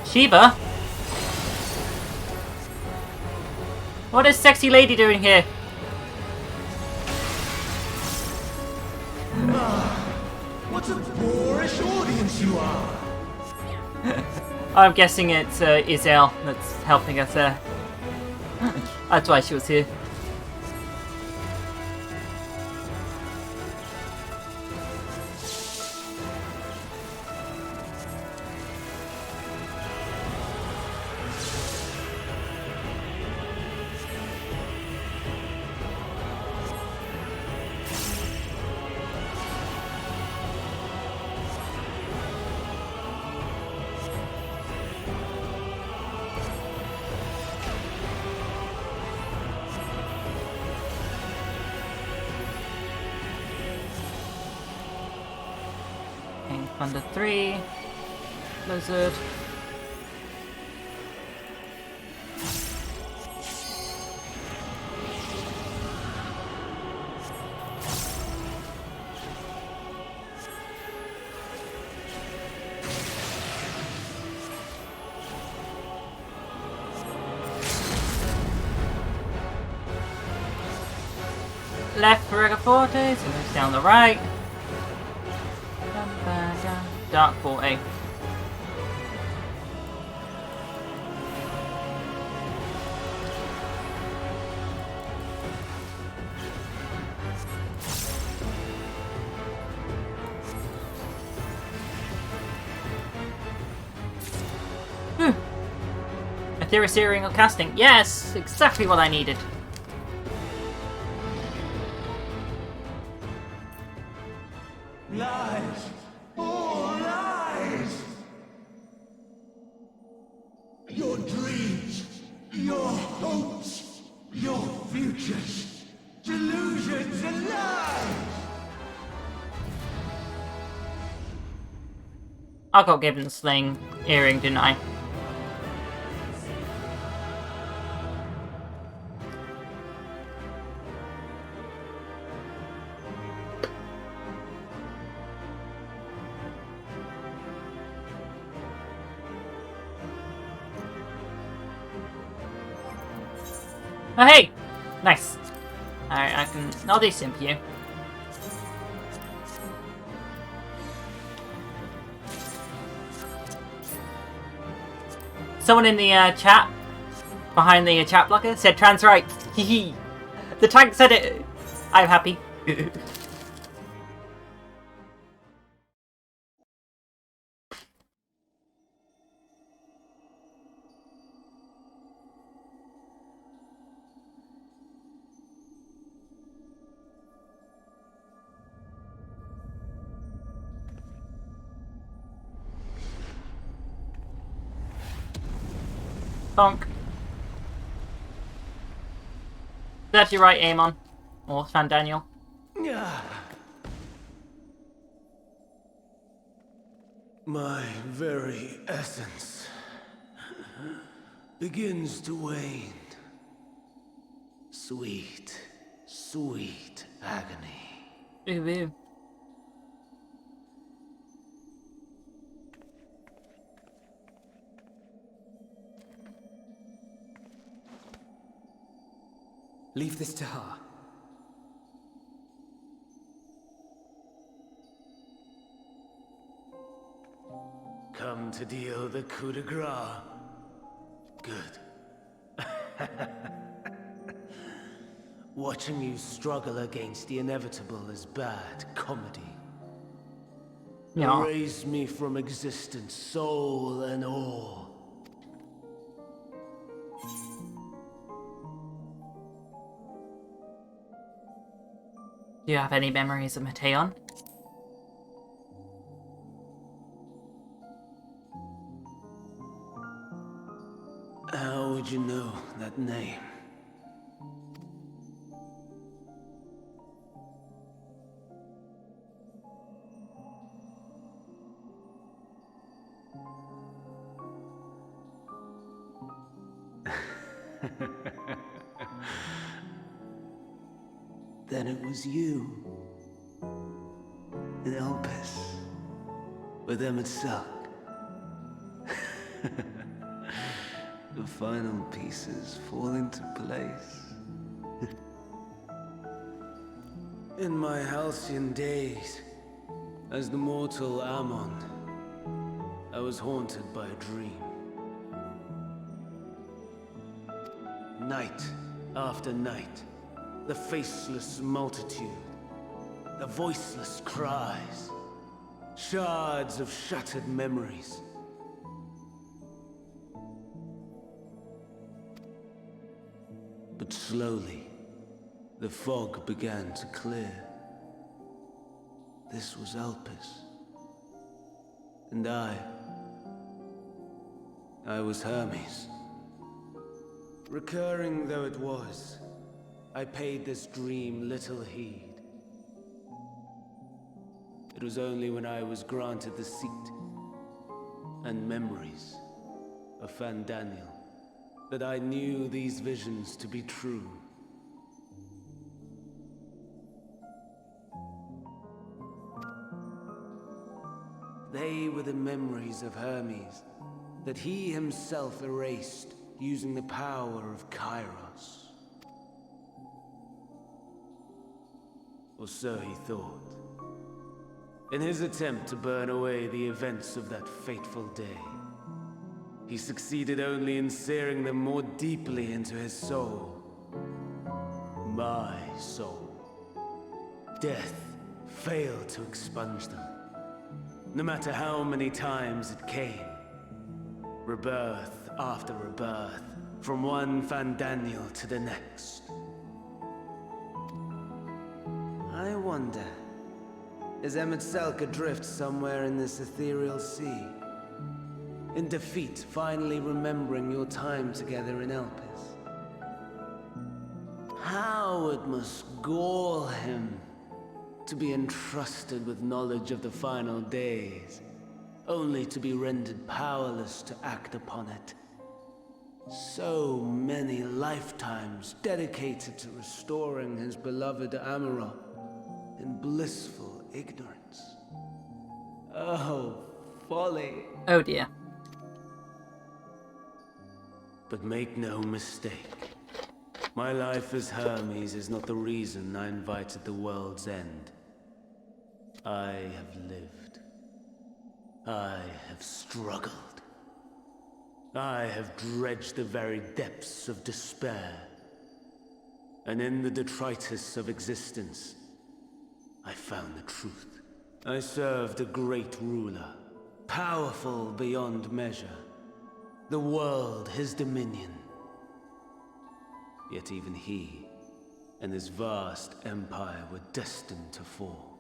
Sheba? What is sexy lady doing here? What a boorish audience you are! I'm guessing it's Isel that's helping us there. That's why she was here. Thunder 3. Blizzard. left for Rigor 40, so it's down the right. Dark 40. Ethereal casting. Yes! Exactly what I needed. Lies! All lies! Your dreams, your hopes, your futures, delusions and lies! I got given the sling earring, didn't I? Oh, hey! Nice. Alright, I can... I'll do simp you. Someone in the chat, behind the chat blocker, said trans right. Hee. The tank said it. I'm happy. Bonk. That's your right, Amon. Or Fan Daniel. My very essence begins to wane. Sweet, sweet agony. Ooh, ooh. Leave this to her. Come to deal the coup de grace. Good. Watching you struggle against the inevitable is bad comedy. Yeah. Erase me from existence, soul and all. Do you have any memories of Meteion? How would you know that name? Then it was you. In Elpis. With Emmett Silk. The final pieces fall into place. In my halcyon days, as the mortal Ammon, I was haunted by a dream. Night after night, the faceless multitude, the voiceless cries, shards of shattered memories. But slowly, the fog began to clear. This was Elpis. And I was Hermes. Recurring though it was, I paid this dream little heed. It was only when I was granted the seat and memories of Fan Daniel that I knew these visions to be true. They were the memories of Hermes that he himself erased using the power of Kairos. or so he thought. In his attempt to burn away the events of that fateful day, he succeeded only in searing them more deeply into his soul. My soul. Death failed to expunge them. No matter how many times it came. Rebirth after rebirth, from one Fandaniel to the next. I wonder, is Emetzelk adrift somewhere in this ethereal sea? In defeat, finally remembering your time together in Elpis? How it must gall him to be entrusted with knowledge of the final days, only to be rendered powerless to act upon it. So many lifetimes dedicated to restoring his beloved Amarok in blissful ignorance. Oh, folly. Oh dear. But make no mistake, my life as Hermes is not the reason I invited the world's end. I have lived. I have struggled. I have dredged the very depths of despair. And in the detritus of existence, I found the truth. I served a great ruler, powerful beyond measure. The world his dominion. Yet even he and his vast empire were destined to fall,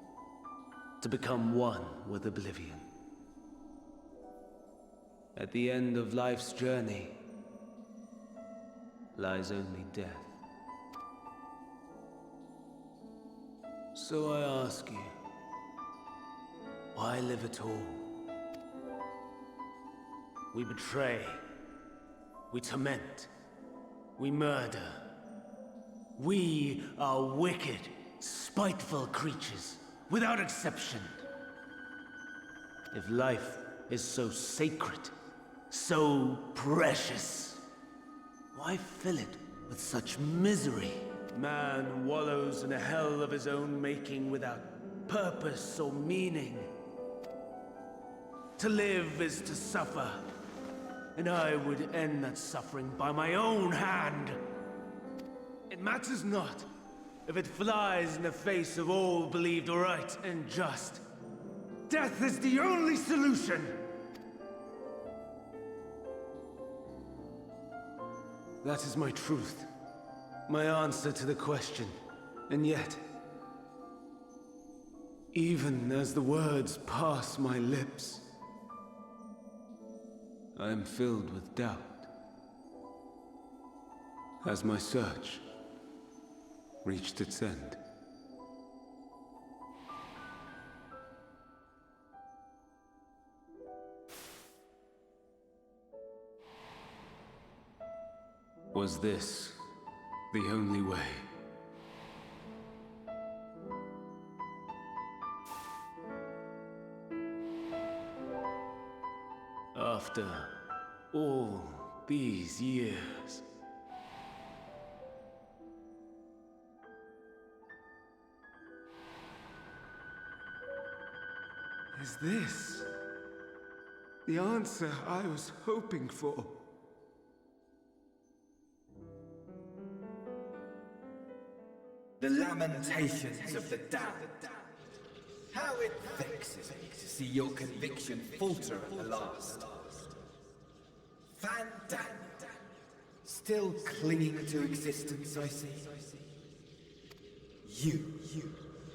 to become one with oblivion. At the end of life's journey lies only death. So I ask you, why live at all? We betray, we torment, we murder. We are wicked, spiteful creatures, without exception. If life is so sacred, so precious, why fill it with such misery? Man wallows in a hell of his own making without purpose or meaning. To live is to suffer, and I would end that suffering by my own hand. It matters not if it flies in the face of all believed right and just. Death is the only solution! That is my truth, my answer to the question. And yet, even as the words pass my lips, I am filled with doubt. Has my search reached its end? Was this the only way? After all these years, is this the answer I was hoping for? The lamentations of the damned. How it vexes me to see your conviction falter at the last. Fandaniel, still clinging to existence, I see. You,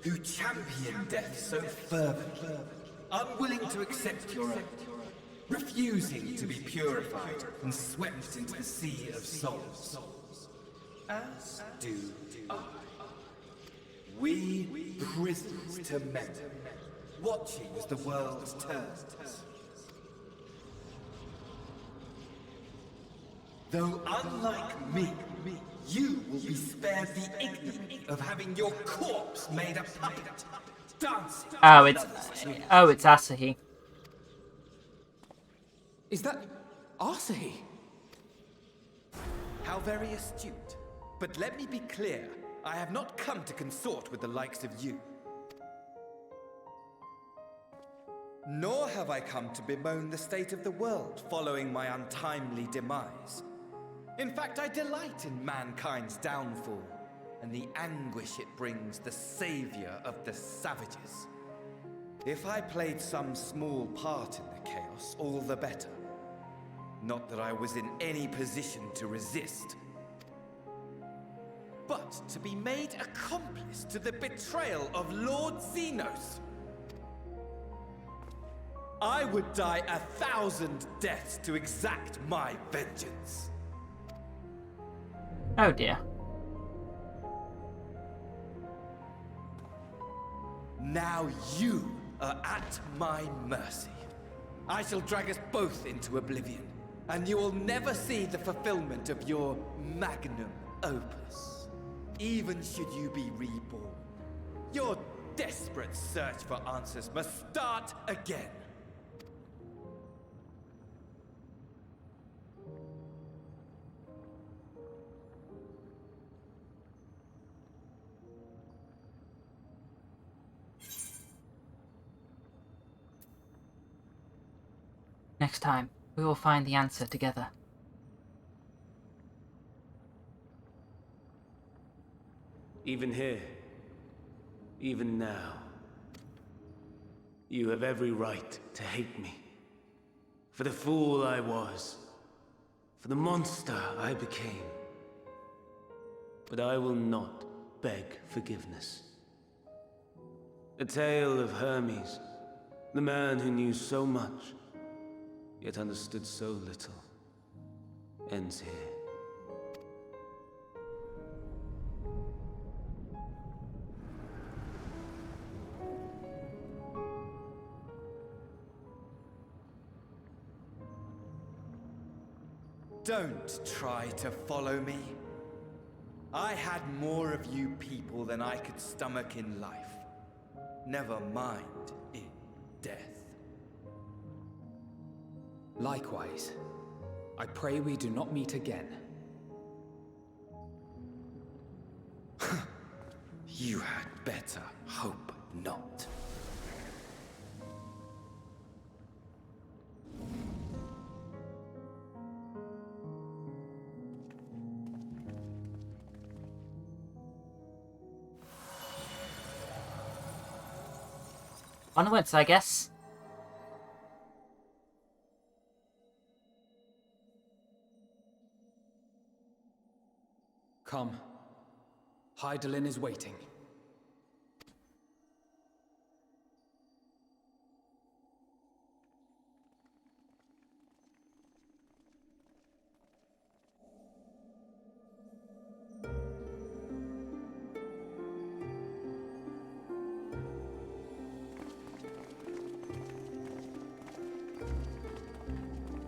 who champion death so fervently, unwilling to accept your own, refusing to be purified and swept into the sea of souls. As do I. We prisoners to memory, watching as the world turns. Though unlike me, you will be spared the ignominy of having your corpse made a puppet, dancing. Oh, it's Asahi. Is that Asahi? How very astute. But let me be clear. I have not come to consort with the likes of you. Nor have I come to bemoan the state of the world following my untimely demise. In fact, I delight in mankind's downfall and the anguish it brings the savior of the savages. If I played some small part in the chaos, all the better. Not that I was in any position to resist. But to be made accomplice to the betrayal of Lord Xenos. I would die 1,000 deaths to exact my vengeance. Oh dear. Now you are at my mercy. I shall drag us both into oblivion, and you will never see the fulfillment of your magnum opus. Even should you be reborn, your desperate search for answers must start again. Next time, we will find the answer together. Even here, even now, you have every right to hate me. For the fool I was, for the monster I became. But I will not beg forgiveness. The tale of Hermes, the man who knew so much, yet understood so little, ends here. Don't try to follow me. I had more of you people than I could stomach in life. Never mind in death. Likewise, I pray we do not meet again. You had better hope not. Onwards, I guess. Come. Hydaelyn is waiting.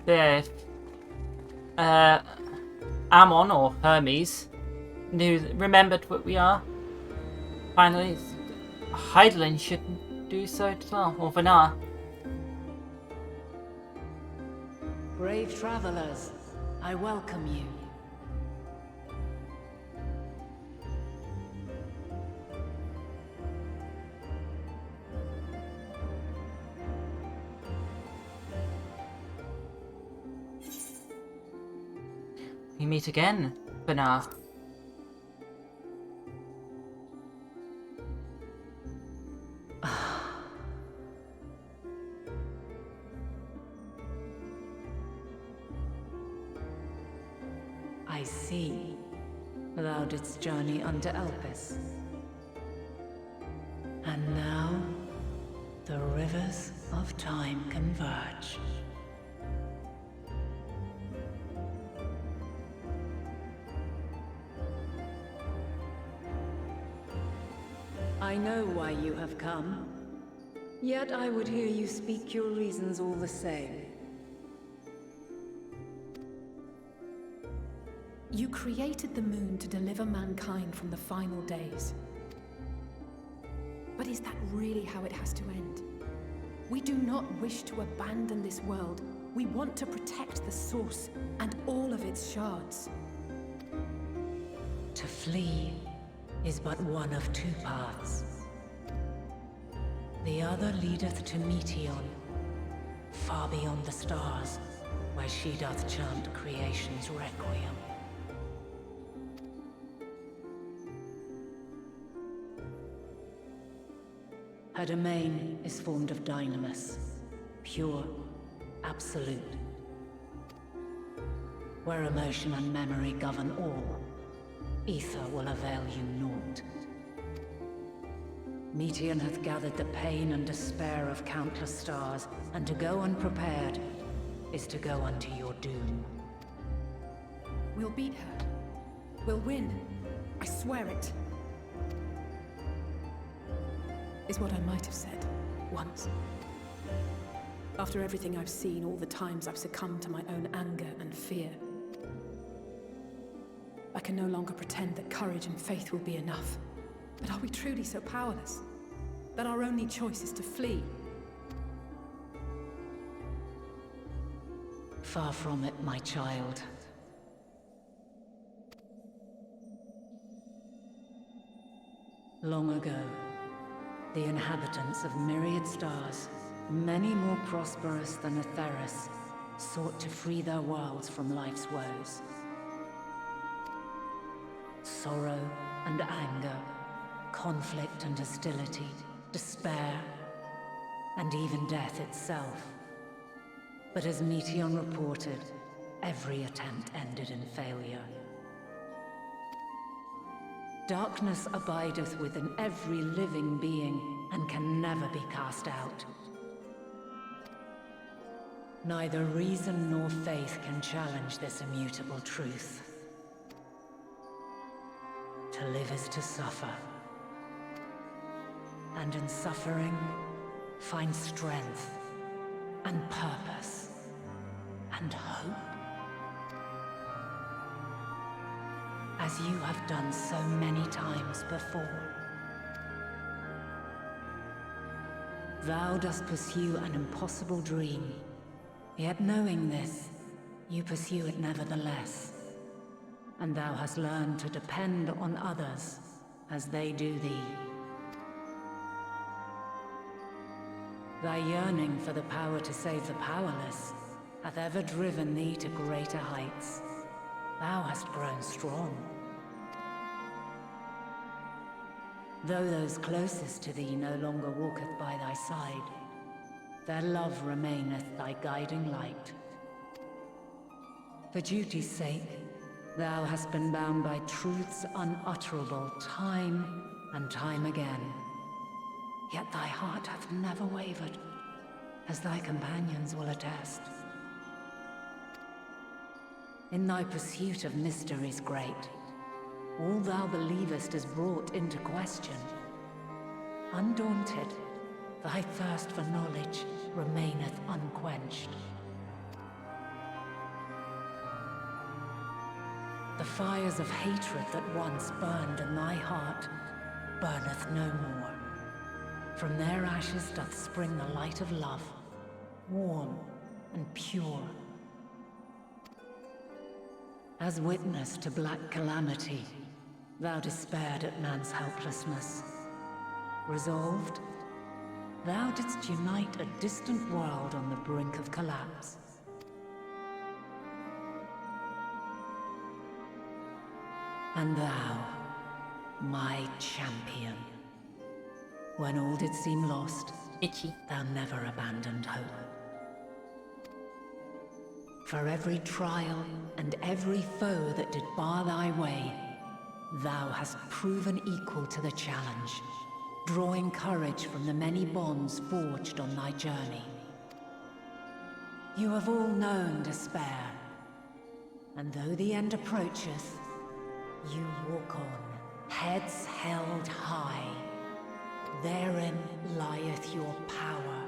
If Ammon or Hermes remembered what we are, finally, Hydaelyn should do so as well, or Vanar. Brave travelers, I welcome you. We meet again, Vanar. I see. Thou didst journey under Elpis. And now, the rivers of time converge. I know why you have come, yet I would hear you speak your reasons all the same. You created the moon to deliver mankind from the final days. But is that really how it has to end? We do not wish to abandon this world. We want to protect the source and all of its shards. To flee is but one of two paths. The other leadeth to Meteion, far beyond the stars, where she doth chant creation's requiem. Her domain is formed of dynamis, pure, absolute. Where emotion and memory govern all, ether will avail you naught. Meteion hath gathered the pain and despair of countless stars, and to go unprepared is to go unto your doom. We'll beat her. We'll win. I swear it. Is what I might have said, once. After everything I've seen, all the times I've succumbed to my own anger and fear. I can no longer pretend that courage and faith will be enough. But are we truly so powerless? That our only choice is to flee? Far from it, my child. Long ago, the inhabitants of myriad stars, many more prosperous than Atheris, sought to free their worlds from life's woes. Sorrow and anger, conflict and hostility, despair, and even death itself. But as Meteion reported, every attempt ended in failure. Darkness abideth within every living being, and can never be cast out. Neither reason nor faith can challenge this immutable truth. To live is to suffer. And in suffering, find strength, and purpose, and hope. As you have done so many times before. Thou dost pursue an impossible dream, yet knowing this, you pursue it nevertheless. And thou hast learned to depend on others as they do thee. Thy yearning for the power to save the powerless hath ever driven thee to greater heights. Thou hast grown strong. Though those closest to thee no longer walketh by thy side, their love remaineth thy guiding light. For duty's sake, thou hast been bound by truths unutterable time and time again. Yet thy heart hath never wavered, as thy companions will attest. In thy pursuit of mysteries great, all thou believest is brought into question. Undaunted, thy thirst for knowledge remaineth unquenched. The fires of hatred that once burned in thy heart burneth no more. From their ashes doth spring the light of love, warm and pure. As witness to black calamity, thou despaired at man's helplessness. Resolved, thou didst unite a distant world on the brink of collapse. And thou, my champion, when all did seem lost, thou never abandoned hope. For every trial and every foe that did bar thy way, thou hast proven equal to the challenge, drawing courage from the many bonds forged on thy journey. You have all known despair, and though the end approacheth, you walk on, heads held high. Therein lieth your power,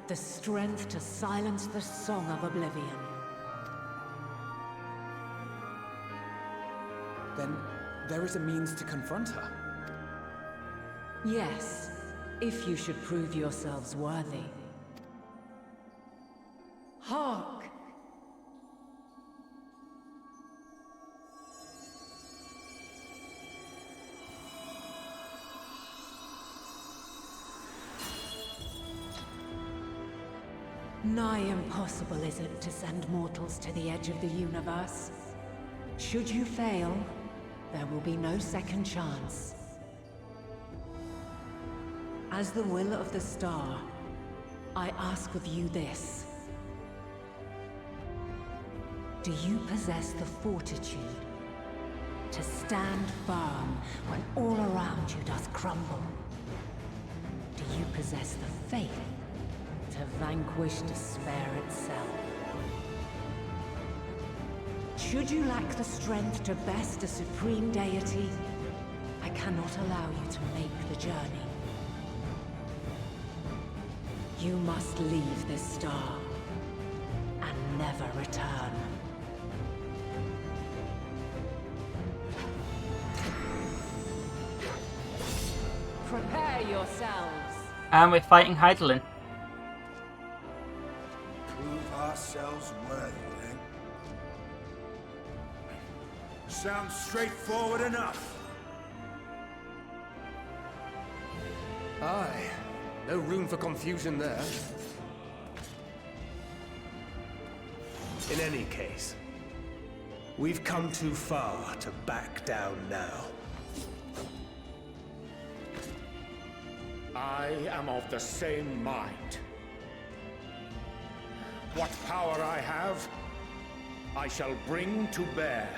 the strength to silence the song of oblivion. Then there is a means to confront her. Yes, if you should prove yourselves worthy. Hark! Nigh impossible is it to send mortals to the edge of the universe. Should you fail, there will be no second chance. As the will of the star, I ask of you this. Do you possess the fortitude to stand firm when all around you doth crumble? Do you possess the faith to vanquish despair itself? Should you lack the strength to best a supreme deity, I cannot allow you to make the journey. You must leave this star and never return. Prepare yourselves. And we're fighting Hydaelyn. Prove ourselves worthy, then. Sounds straightforward enough. Aye. No room for confusion there. In any case, we've come too far to back down now. I am of the same mind. What power I have, I shall bring to bear.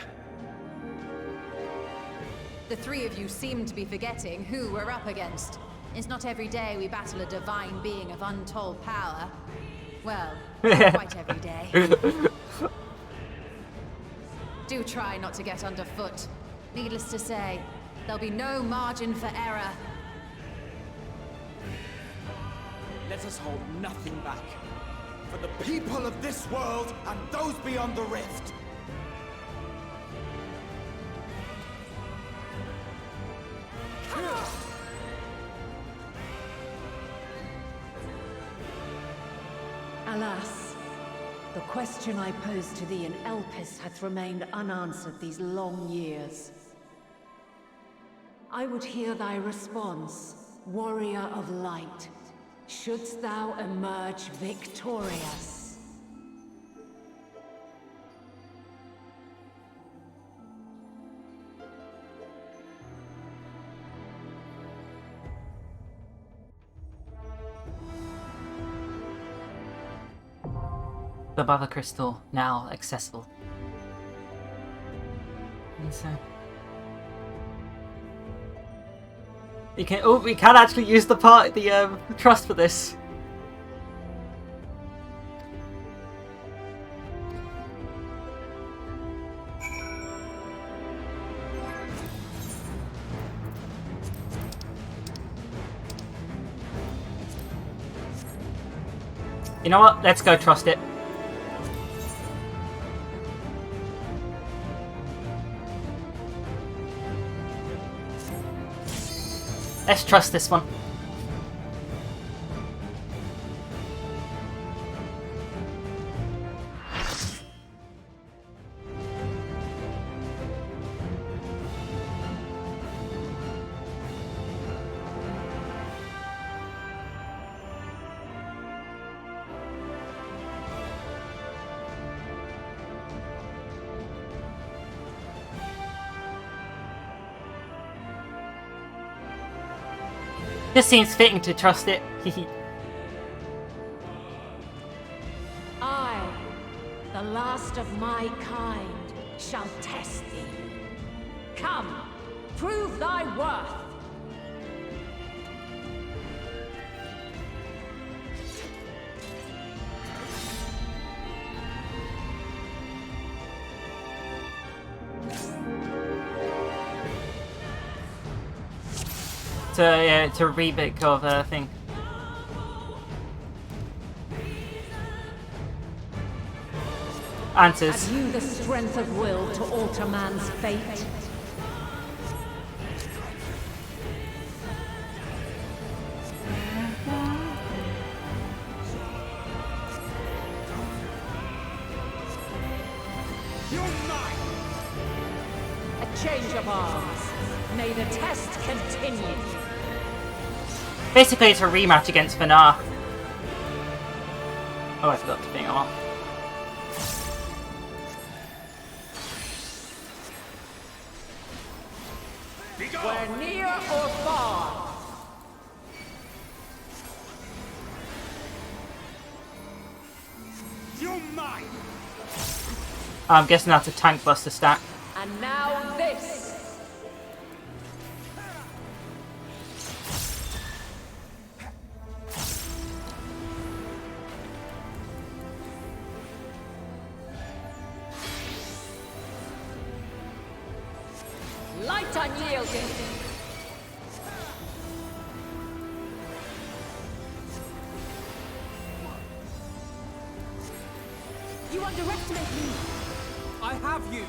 The three of you seem to be forgetting who we're up against. It's not every day we battle a divine being of untold power. Well, not quite every day. Do try not to get underfoot. Needless to say, there'll be no margin for error. Let us hold nothing back. For the people of this world and those beyond the rift. Alas, the question I posed to thee in Elpis hath remained unanswered these long years. I would hear thy response, warrior of light. Shouldst thou emerge victorious? The Mother Crystal now accessible. And so we can actually use the trust for this. You know what? Let's go trust it. Let's trust this one. Just seems fitting to trust it. I, the last of my kind, shall test thee. Come, prove thy worth. To remake of a thing. Answers. Have you the strength of will to alter man's fate? You're mine! A change of arms. May the test continue. Basically, it's a rematch against Vanar. Oh, I forgot to bring it off. We're near or far. You're mine. I'm guessing that's a tank buster stack. And now this. Light unyielding. You underestimate me. I have you.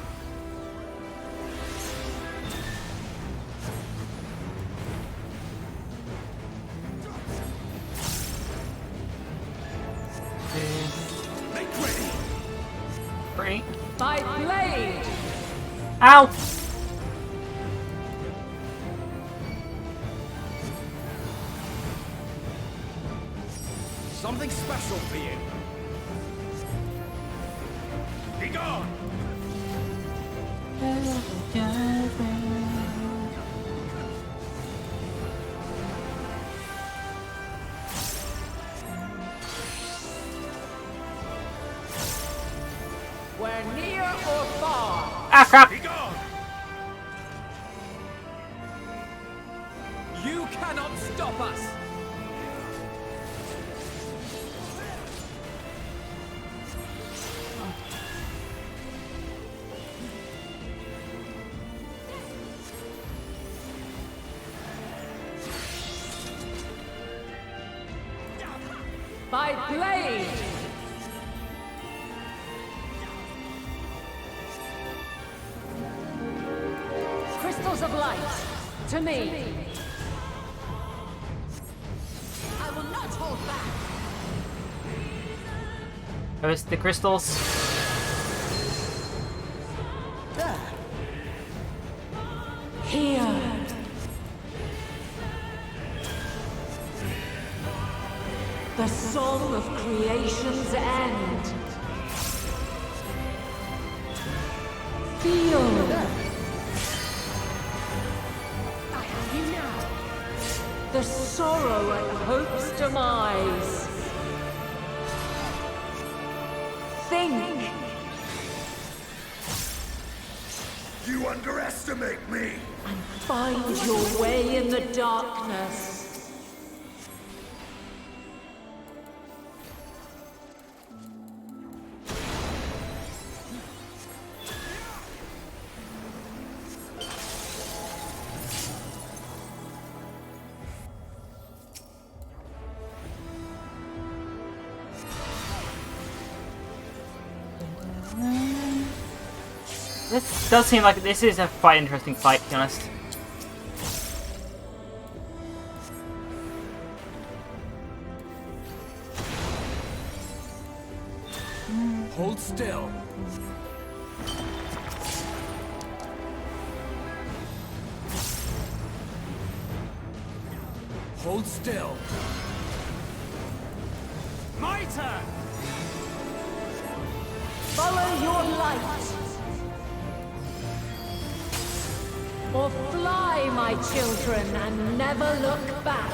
Make ready. Free. By blade. Ow! Something special for you. Be gone. We're near or far. Ah, crap! Be gone. You cannot stop us. By blade. Crystals of light. To me. I will not hold back. Where's the crystals? Here. The song of creation's end. Feel. I have you now. The sorrow at hope's demise. Think. You underestimate me. And find your way in the darkness. This does seem like this is a quite interesting fight, to be honest. Hold still. Hold still. My turn. Follow your light. Or fly, my children, and never look back.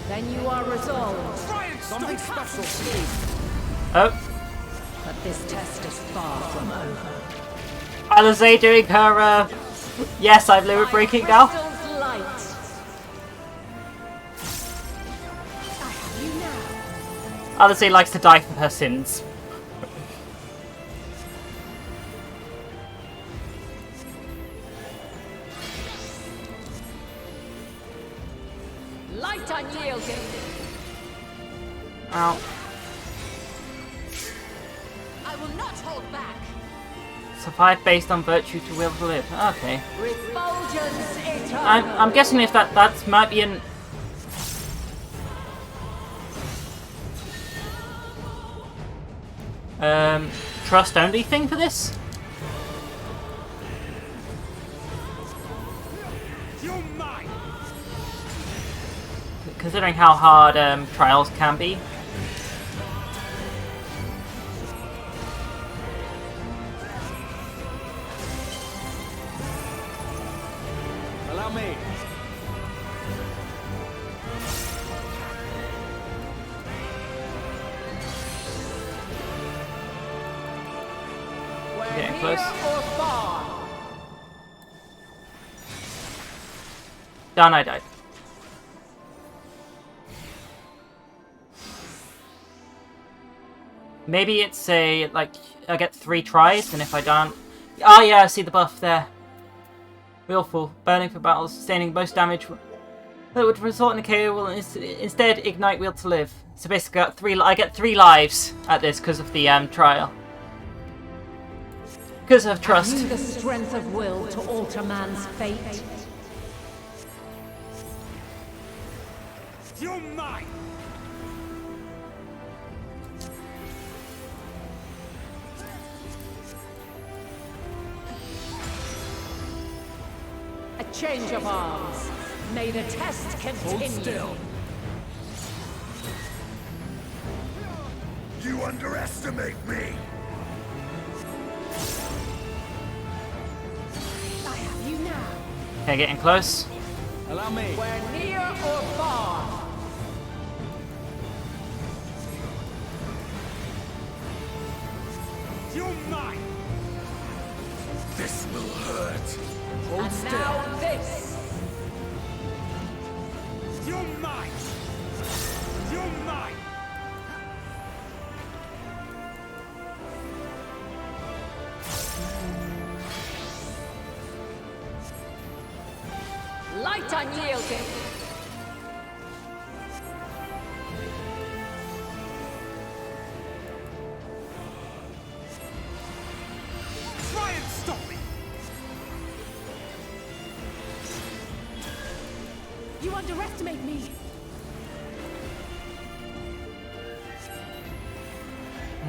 Then you are resolved. Something special. Oh. But this test is far from over. Alizé doing her, yes, I'm limit breaking now. Crystal's light. Alizé likes to die for her sins. Light unyielding. Ow. I will not hold back. Survive based on virtue to will to live. Okay. Refulgence eternal. I'm guessing if that might be an. trust only thing for this? Considering how hard trials can be. Allow me. Getting close. Done, I died. Maybe it's a, like, I get 3 tries, and if I don't... Oh yeah, I see the buff there. Willful. Burning for battles, sustaining most damage that would result in a KO will instead ignite will to live. So basically I get 3 lives at this because of the trial. Because of trust. Have you the strength of will to alter man's fate? You're mine! A change of arms. May the test continue. Hold still. You underestimate me! I have you now. Okay, getting close. Allow me. We're near or far. You're mine! This will hurt. Hold And still. now this. You're mine! You're mine! Light unyielding. Try and stop me! You underestimate me.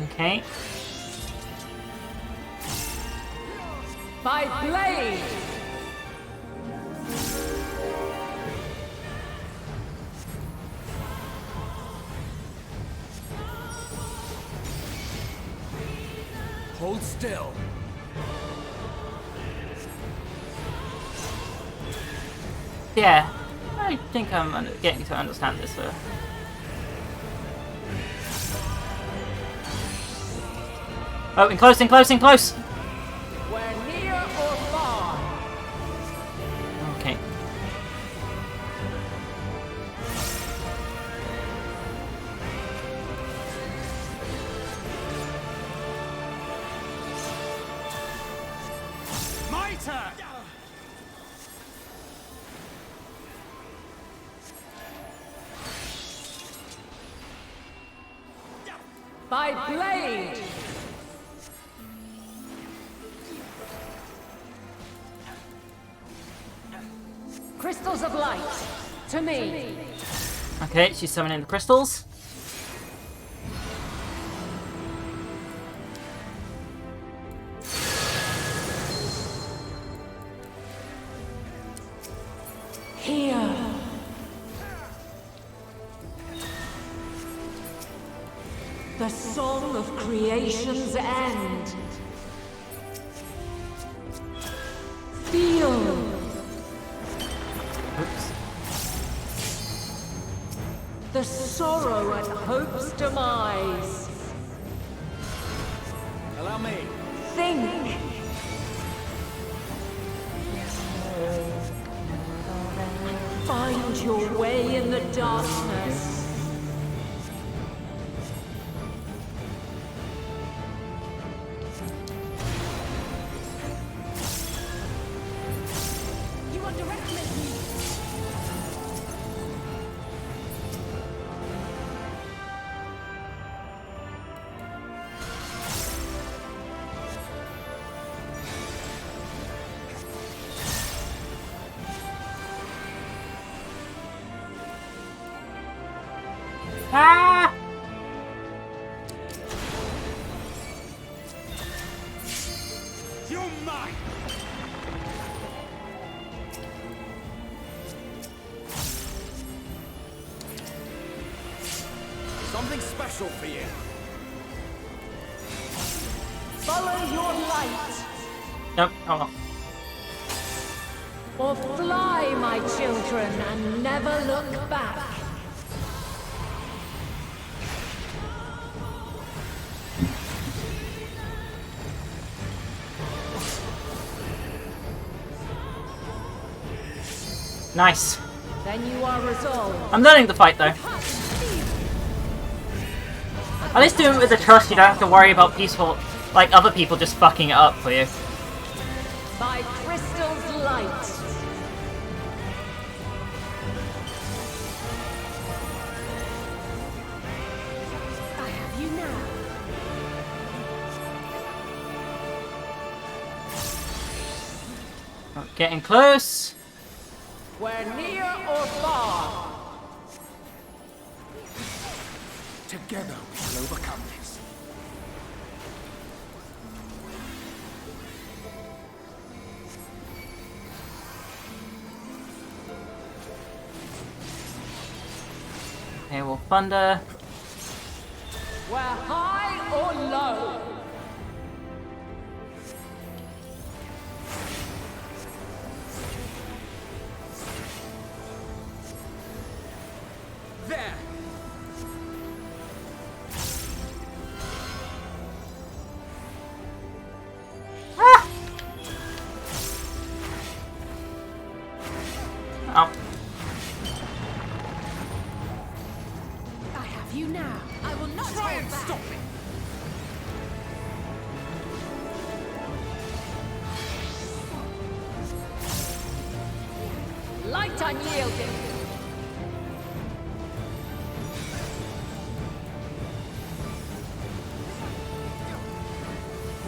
Okay. By blade. Hold still. Yeah, I think I'm getting to understand this. Oh, in close, in close, in close! We're near or far. Okay. My turn! By blade. Crystals of light. To me. Okay, she's summoning the crystals. Here. The song of creation's end. Feel. Oops. The sorrow at hope's demise. Allow me. Think. Find your way in the darkness. You underestimate me. You're mine! Something special for you. Follow your light. Nope, hold on. Or fly, my children, and never look back. Nice. Then you are resolved. I'm learning the fight though. At least do it with the trust, you don't have to worry about peaceful, like other people just fucking it up for you. By crystal's light. I have you now. Getting close. We're near or far. Together we shall overcome this. Okay, we'll thunder. We're high or low. There! Oh. I have you now. I will not try and stop it! Light unyielding.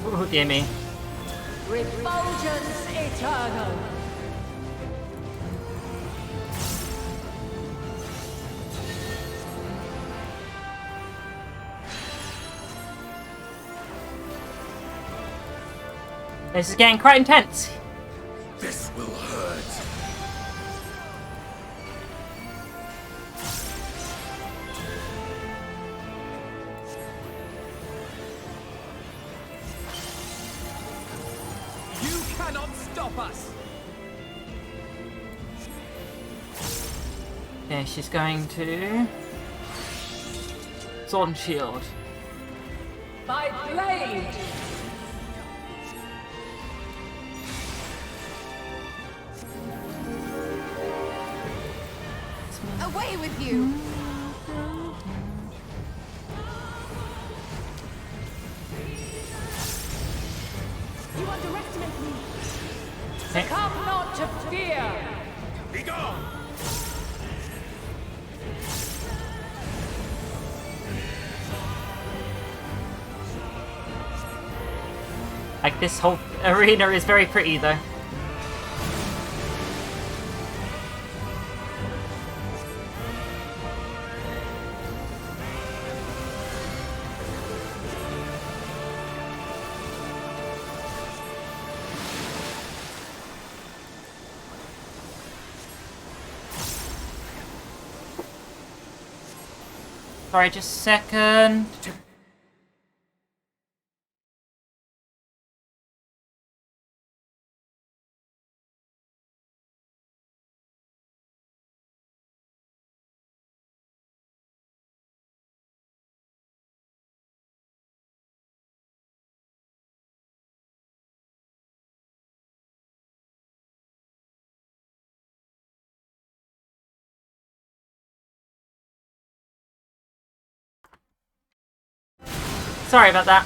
Ooh, dear me. Refulgence eternal. This is getting quite intense. This will hurt. You cannot stop us! Okay, she's going to... Sword and shield. By blade. Away with you! You underestimate me. Succumb not to fear. Be gone! Like, this whole arena is very pretty though. Sorry, just a second. Sorry about that.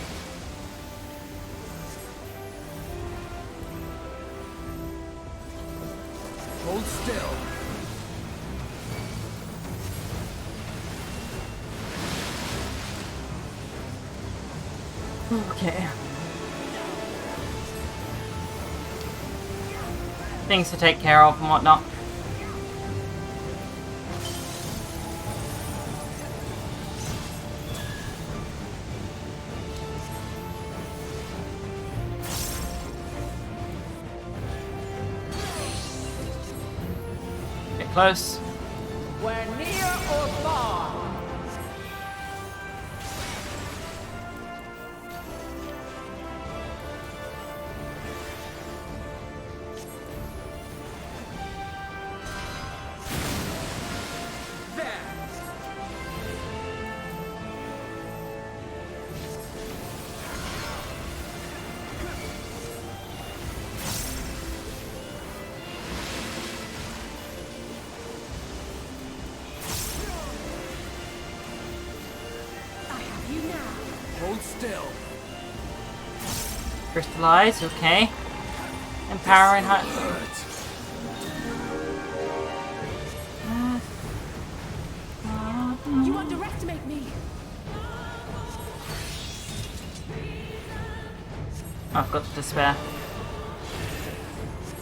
Hold still. Okay. Things to take care of and whatnot. close. We're near or far. Hold still. Crystallize, okay. Empowering high. You underestimate me. I've got to despair.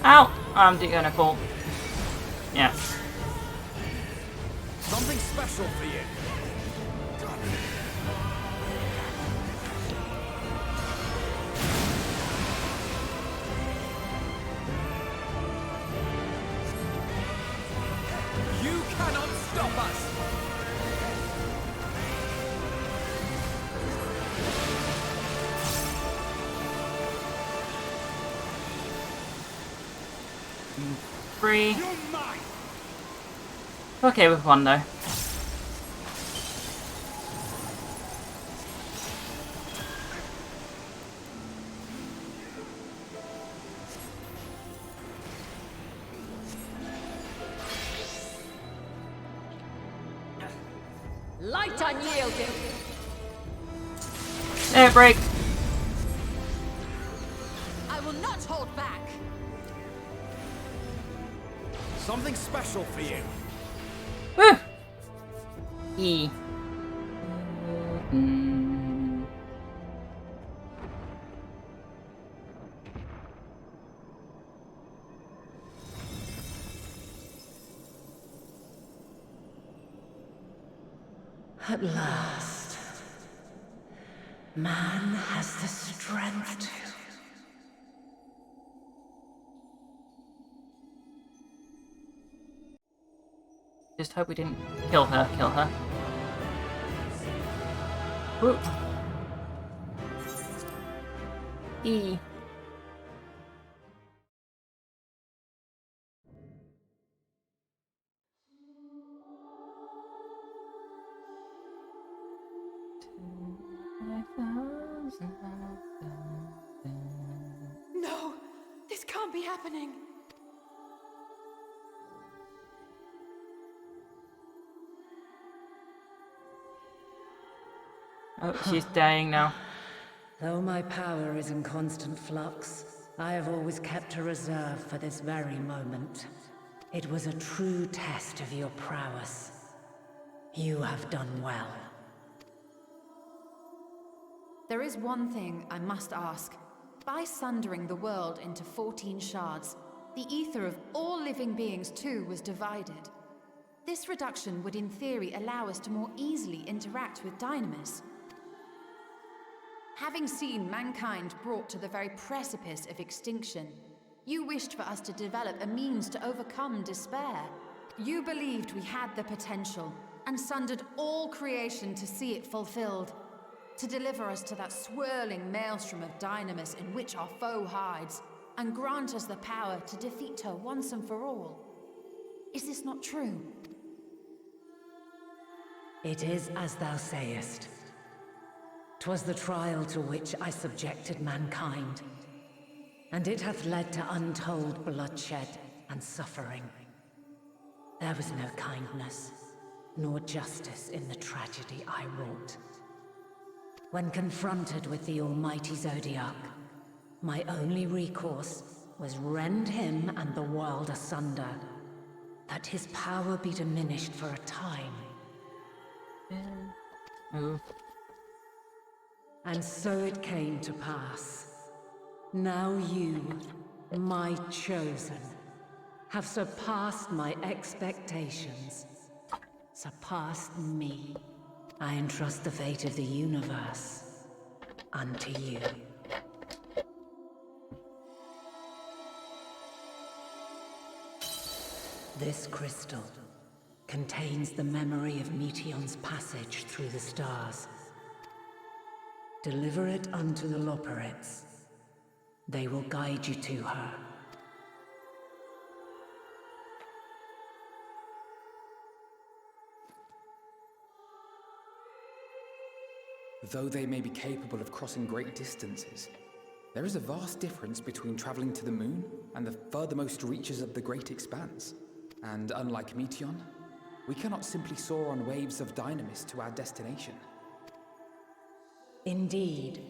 Ow! I'm gonna fall. Yeah. Something special for you. You cannot stop us. Free. Okay with one though. Light unyielding. Air break. I will not hold back. Something special for you. Woo! E. At last, man has the strength to. Just hope we didn't kill her. Kill her. Woo. E. No, this can't be happening. Oh, she's dying now. Though my power is in constant flux, I have always kept a reserve for this very moment. It was a true test of your prowess. You have done well. There is one thing I must ask. By sundering the world into 14 shards, the ether of all living beings too was divided. This reduction would in theory allow us to more easily interact with Dynamis. Having seen mankind brought to the very precipice of extinction, you wished for us to develop a means to overcome despair. You believed we had the potential, and sundered all creation to see it fulfilled. To deliver us to that swirling maelstrom of Dynamis in which our foe hides, and grant us the power to defeat her once and for all. Is this not true? It is as thou sayest. 'Twas the trial to which I subjected mankind, and it hath led to untold bloodshed and suffering. There was no kindness, nor justice in the tragedy I wrought. When confronted with the almighty Zodiac, my only recourse was rend him and the world asunder, that his power be diminished for a time. And so it came to pass. Now you, my chosen, have surpassed my expectations. Surpassed me. I entrust the fate of the universe unto you. This crystal contains the memory of Meteion's passage through the stars. Deliver it unto the Loporrits. They will guide you to her. Though they may be capable of crossing great distances, there is a vast difference between traveling to the moon and the furthermost reaches of the great expanse. And unlike Meteion, we cannot simply soar on waves of dynamis to our destination. Indeed.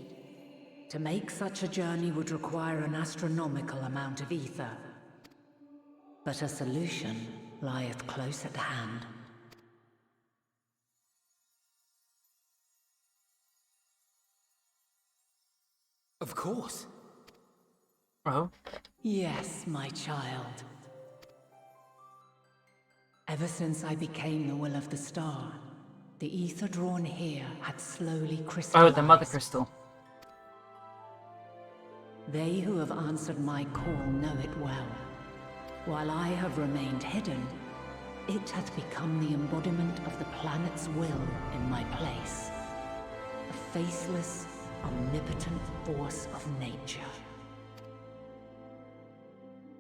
To make such a journey would require an astronomical amount of ether. But a solution lieth close at hand. Of course. Oh? Yes, my child. Ever since I became the will of the star, the ether drawn here had slowly crystallized. Oh, the mother crystal. They who have answered my call know it well. While I have remained hidden, it has become the embodiment of the planet's will in my place. A faceless, omnipotent force of nature.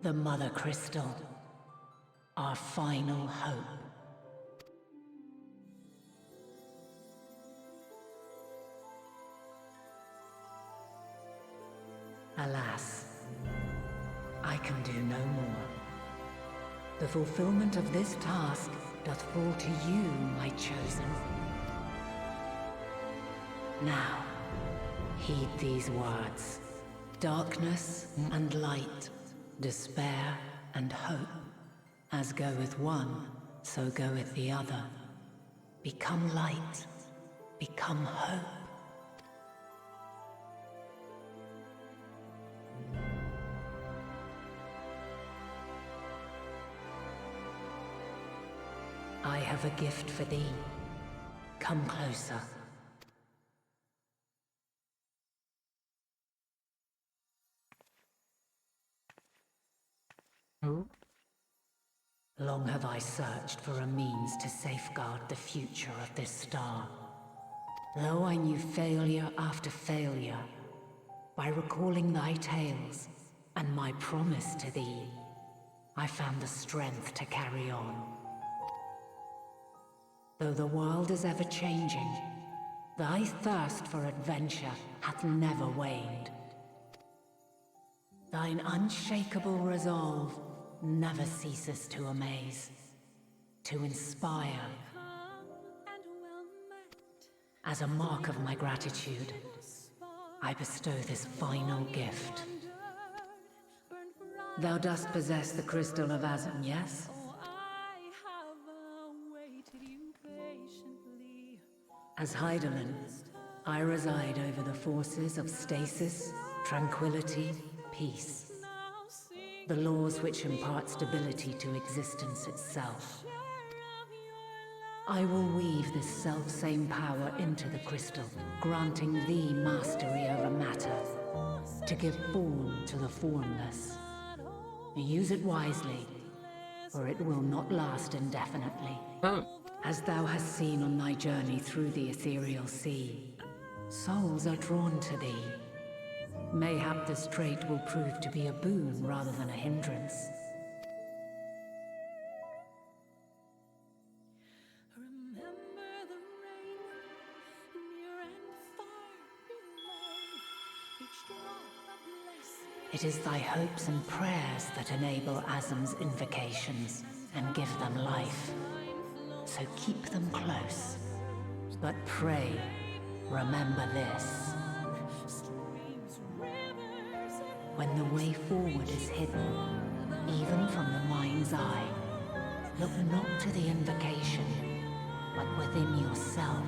The Mother Crystal, our final hope. Alas, I can do no more. The fulfillment of this task doth fall to you, my chosen. Now, heed these words. Darkness and light, despair and hope. As goeth one, so goeth the other. Become light, become hope. I have a gift for thee. Come closer. Who? Long have I searched for a means to safeguard the future of this star. Though I knew failure after failure, by recalling thy tales and my promise to thee, I found the strength to carry on. Though the world is ever changing, thy thirst for adventure hath never waned. Thine unshakable resolve never ceases to amaze, to inspire. As a mark of my gratitude, I bestow this final gift. Thou dost possess the Crystal of Azem, yes? As Hydaelyn, I reside over the forces of stasis, tranquility, peace. The laws which impart stability to existence itself. I will weave this self-same power into the crystal, granting thee mastery over matter, to give form to the formless. Use it wisely, or it will not last indefinitely. As thou hast seen on thy journey through the ethereal sea, souls are drawn to thee. Mayhap this trait will prove to be a boon rather than a hindrance. It is thy hopes and prayers that enable Azem's invocations and give them life. So keep them close. But pray, remember this. When the way forward is hidden, even from the mind's eye, look not to the invocation, but within yourself.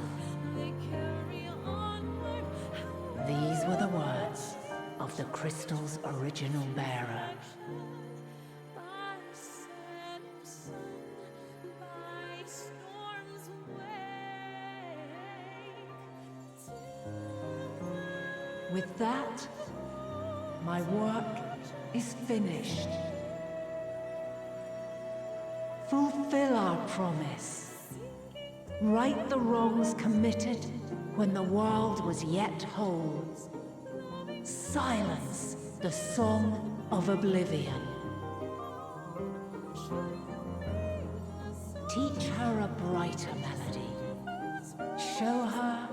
These were the words of the crystal's original bearer. With that, my work is finished. Fulfill our promise. Right the wrongs committed when the world was yet whole. Silence the song of oblivion. Teach her a brighter melody. Show her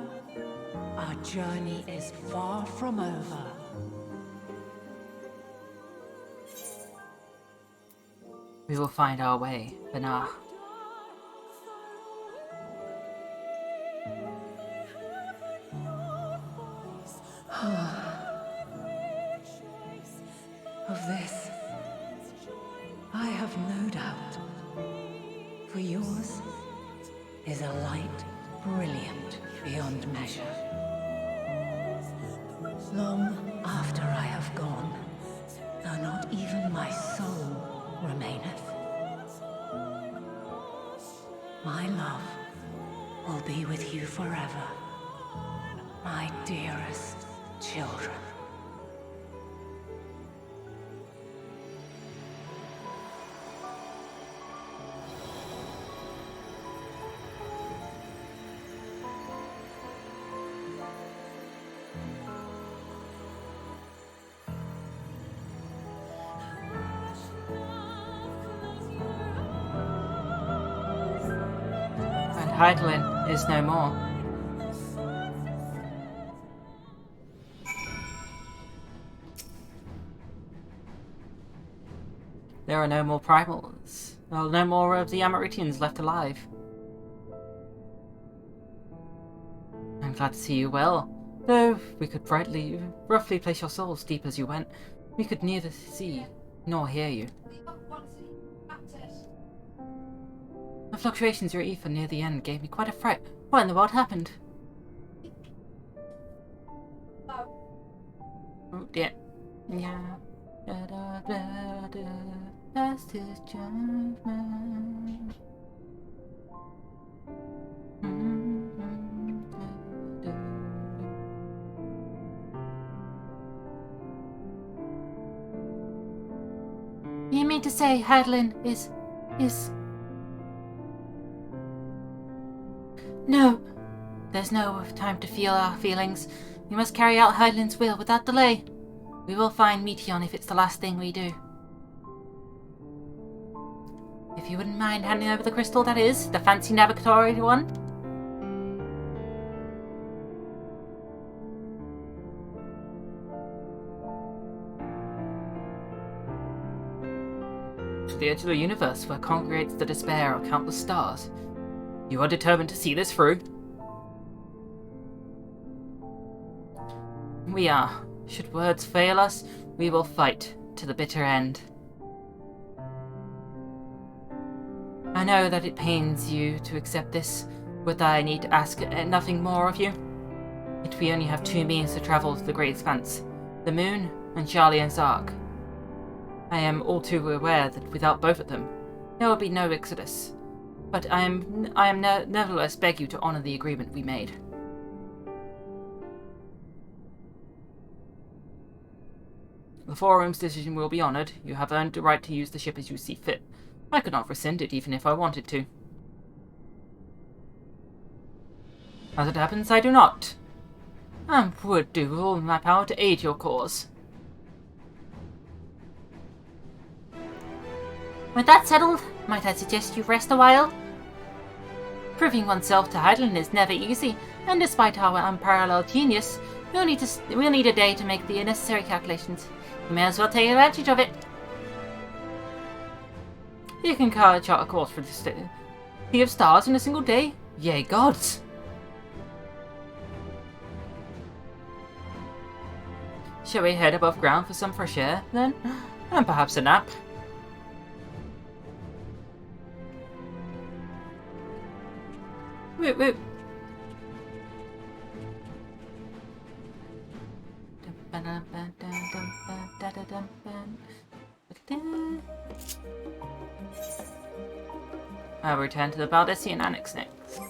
our journey is far from over. We will find our way, Benar. Of this, I have no doubt. For yours is a light brilliant beyond measure. Long after I have gone, though not even my soul remaineth, my love will be with you forever, my dearest children. Hydaelyn is no more. There are no more primals. Well, no more of the Amoritians left alive. I'm glad to see you well. Though we could roughly place your souls deep as you went, we could neither see nor hear you. The fluctuations of your ether near the end gave me quite a fright. What in the world happened? Oh dear. Yeah. Da, da, da, da. Past his judgment. You mean to say Hydaelyn is... No! There's no time to feel our feelings. We must carry out Hydaelyn's will without delay. We will find Meteion if it's the last thing we do. If you wouldn't mind handing over the crystal, that is, the fancy navigatory one. To the edge of the universe where congregates the despair of countless stars. You are determined to see this through? We are. Should words fail us, we will fight to the bitter end. I know that it pains you to accept this, but I need to ask nothing more of you. Yet we only have two means to travel to the Great Expanse, the Moon and Sharlayan's Ark. I am all too aware that without both of them, there will be no Exodus. But I nevertheless beg you to honor the agreement we made. The Forum's decision will be honored. You have earned the right to use the ship as you see fit. I could not rescind it even if I wanted to. As it happens, I do not. And would do all in my power to aid your cause. With that settled, might I suggest you rest a while? Proving oneself to Hydaelyn is never easy, and despite our unparalleled genius, we'll need a day to make the necessary calculations. You may as well take advantage of it. You can chart a course for the sea of stars in a single day. Yea, gods! Shall we head above ground for some fresh air, then? And perhaps a nap? Woot woot! I'll return to the Baldessian Annex next.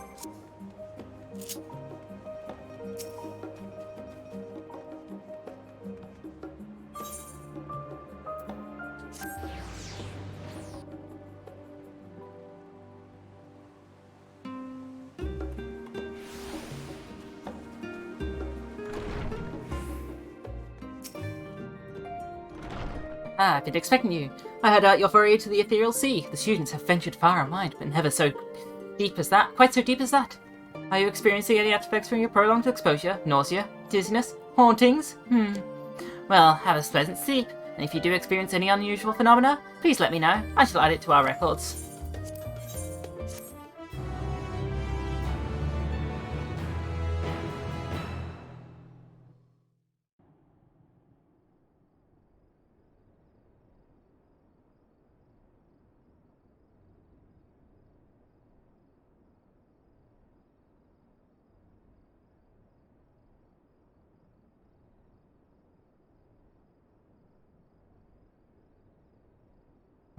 Ah, I've been expecting you. I heard about your foray to the ethereal sea. The students have ventured far and wide, but never so deep as that. Quite so deep as that. Are you experiencing any effects from your prolonged exposure? Nausea? Dizziness? Hauntings? Well, have a pleasant sleep. And if you do experience any unusual phenomena, please let me know. I shall add it to our records.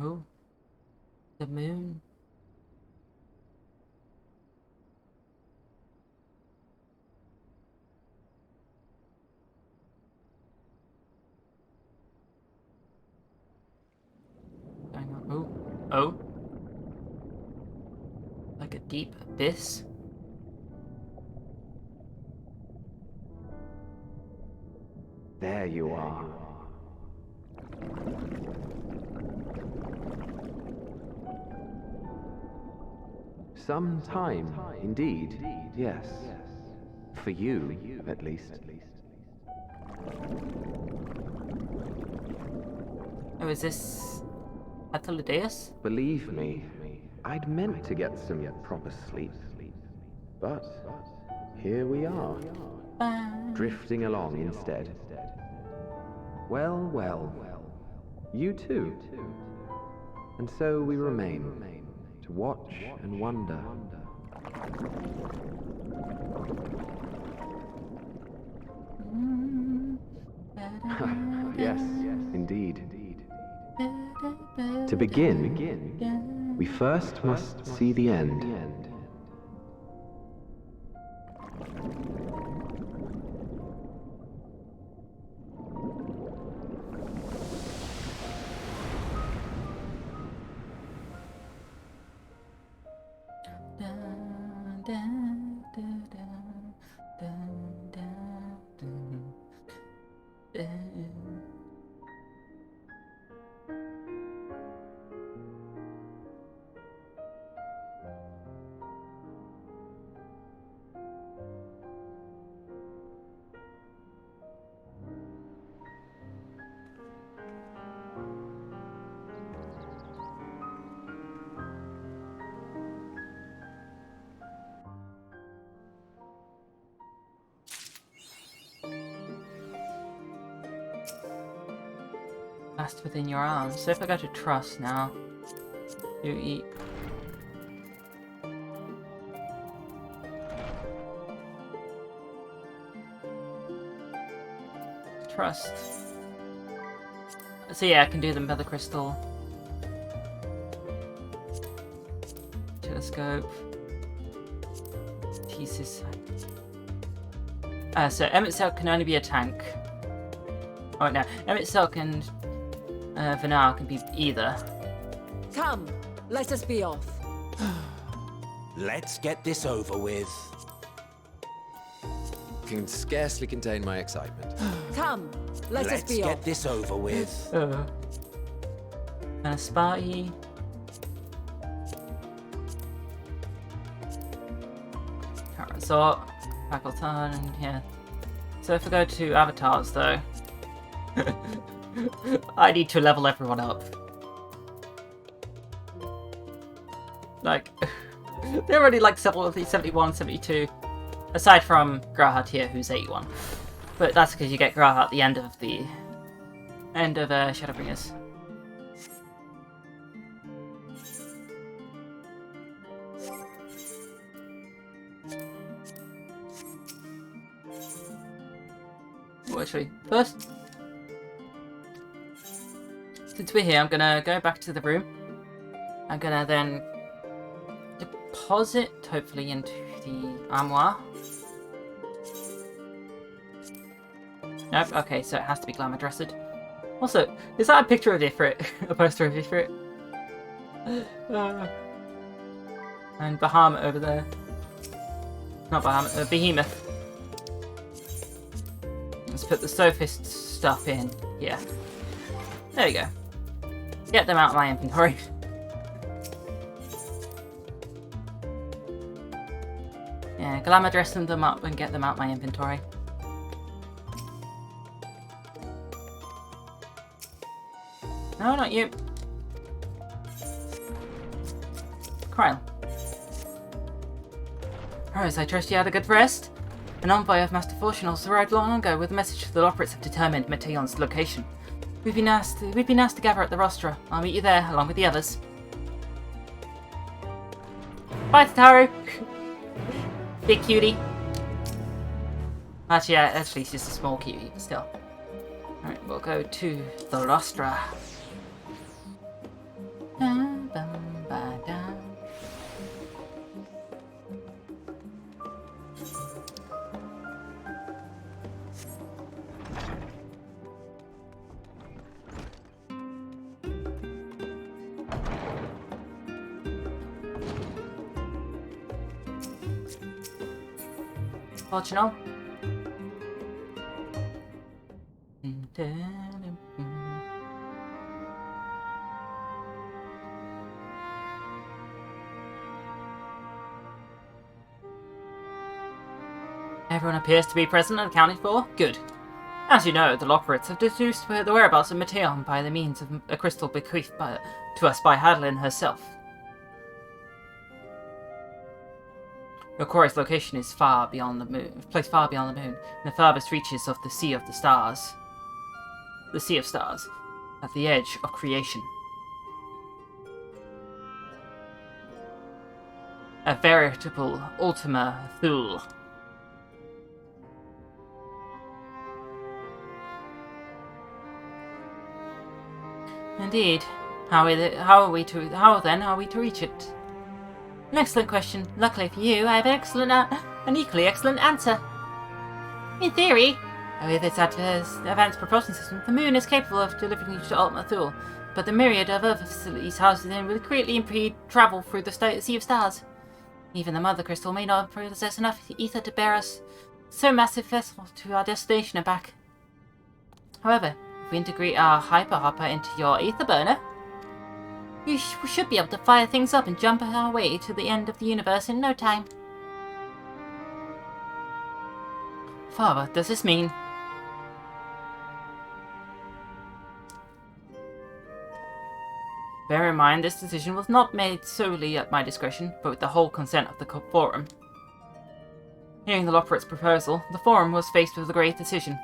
Oh, the moon. Hang on. Oh, oh. Like a deep abyss. There you are. Some time, indeed, yes. For you, at least. Oh, is this Atelideus? Believe me, I'd meant to get some proper sleep. But here we are, drifting along instead. Well, well, you too. And so we remain, to watch and wonder. Yes, indeed. To begin, we first must see the end. Fast within your arms. So if I go to trust now, you eat. Trust. So yeah, I can do them by the crystal. Telescope. Thesis. So Emet can only be a tank. Oh no, Emet and Vanar can be either. Come, let us be off. Let's get this over with. Can scarcely contain my excitement. Come, let us be off. Let's get this over with. And a Sparty. Resort, Facultan, and yeah. So if I go to avatars though, I need to level everyone up. Like, they're already like 71, 72. Aside from Grahat here, who's 81. But that's because you get Grahat at the end of Shadowbringers. Well, actually, first, since we're here, I'm gonna go back to the room. I'm gonna then deposit, hopefully, into the armoire. Nope, okay, so it has to be glamour dressed. Also, is that a picture of Ifrit? A poster of Ifrit? And Bahamut over there. Not Bahamut, Behemoth. Let's put the Sophist stuff in here. There you go. Get them out of my inventory. Yeah, glamour dressing them up and get them out of my inventory. No, not you. Kryl. Rose, I trust you had a good rest? An envoy of Master Fortunals arrived long ago with a message the Loporrits have determined Meteion's location. We've been asked to gather at the rostra. I'll meet you there, along with the others. Bye, Tataru! Big cutie. Actually, yeah, she's just a small cutie, but still. Alright, we'll go to the rostra. Fortunal. Everyone appears to be present and accounted for. Good. As you know, the Loporrits have deduced the whereabouts of Meteion by the means of a crystal bequeathed to us by Hadlin herself. Your quarry's location is far beyond the moon, placed far beyond the moon, in the farthest reaches of the Sea of the Stars. The Sea of Stars, at the edge of creation. A veritable Ultima Thule. Indeed. How are we to reach it? An excellent question. Luckily for you, I have an equally excellent answer. In theory, with its advanced propulsion system, the moon is capable of delivering you to Ultima Thule, but the myriad of other facilities housed within will greatly impede travel through the Sea of Stars. Even the Mother Crystal may not possess enough ether to bear us so massive vessel to our destination and back. However, if we integrate our Hyper Hopper into your ether burner, we should be able to fire things up and jump our way to the end of the universe in no time. Father, does this mean... Bear in mind, this decision was not made solely at my discretion, but with the whole consent of the Forum. Hearing the Loporrits' proposal, the Forum was faced with a great decision.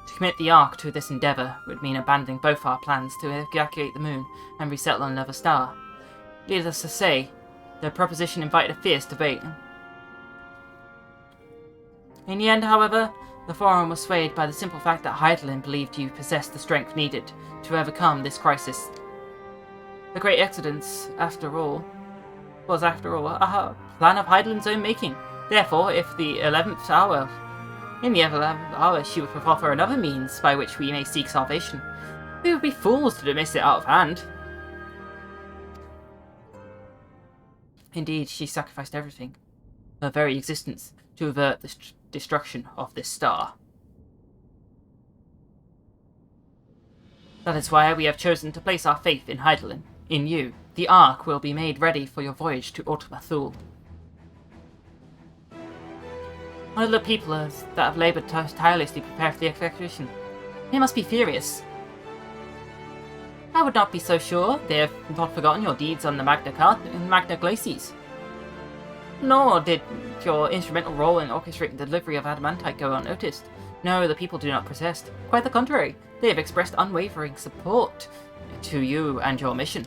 To commit the Ark to this endeavour would mean abandoning both our plans to evacuate the moon and resettle on another star. Needless to say, the proposition invited a fierce debate. In the end, however, the Forum was swayed by the simple fact that Hydaelyn believed you possessed the strength needed to overcome this crisis. The Great Exodus, after all, was a plan of Hydaelyn's own making. Therefore, if the 11th hour... In the 11th hour, she would offer another means by which we may seek salvation. We would be fools to dismiss it out of hand. Indeed, she sacrificed everything, her very existence, to avert the destruction of this star. That is why we have chosen to place our faith in Hydaelyn, in you. The Ark will be made ready for your voyage to Ultima Thule. One of the people that have laboured tirelessly to prepare for the expedition. They must be furious. I would not be so sure. They have not forgotten your deeds on the Magna Glacies. Nor did your instrumental role in orchestrating the delivery of adamantite go unnoticed. No, the people do not protest. Quite the contrary. They have expressed unwavering support to you and your mission.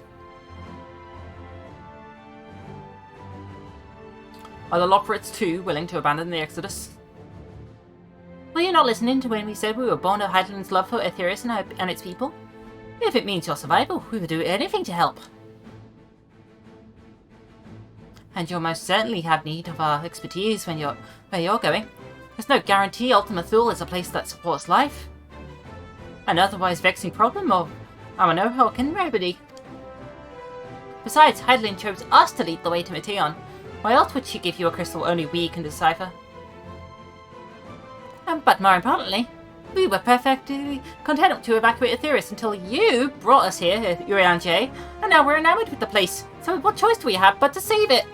Are the Loporrits too willing to abandon the Exodus? Were you not listening to when we said we were born of Hydaelyn's love for Aetherius and its people? If it means your survival, we would do anything to help. And you'll most certainly have need of our expertise when where you're going. There's no guarantee Ultima Thule is a place that supports life. An otherwise vexing problem of our know-how can remedy. Besides, Hydaelyn chose us to lead the way to Meteion. Why else would she give you a crystal only we can decipher? But more importantly, We were perfectly content to evacuate Aetheris until you brought us here, Urianger, and now we're enamored with the place. So what choice do we have but to save it?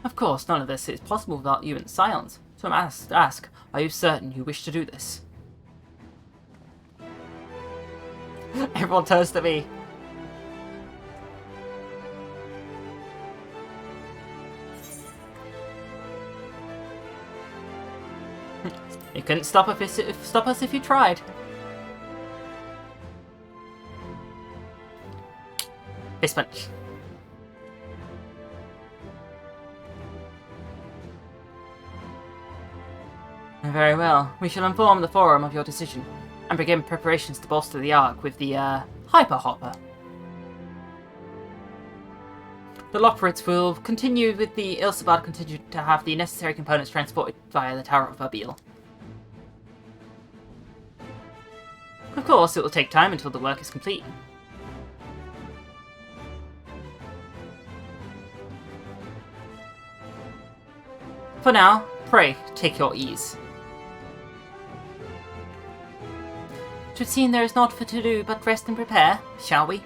Of course, none of this is possible without you and Scions. So I must ask, are you certain you wish to do this? Everyone turns to me. You couldn't stop us if you tried. Fist punch. Very well. We shall inform the Forum of your decision and begin preparations to bolster the Ark with the Hyper Hopper. The Loporits will continue with the Ilsabard continue to have the necessary components transported via the Tower of Abil. Of course, it will take time until the work is complete. For now, pray, take your ease. It would seem there is naught for to do but rest and prepare, shall we?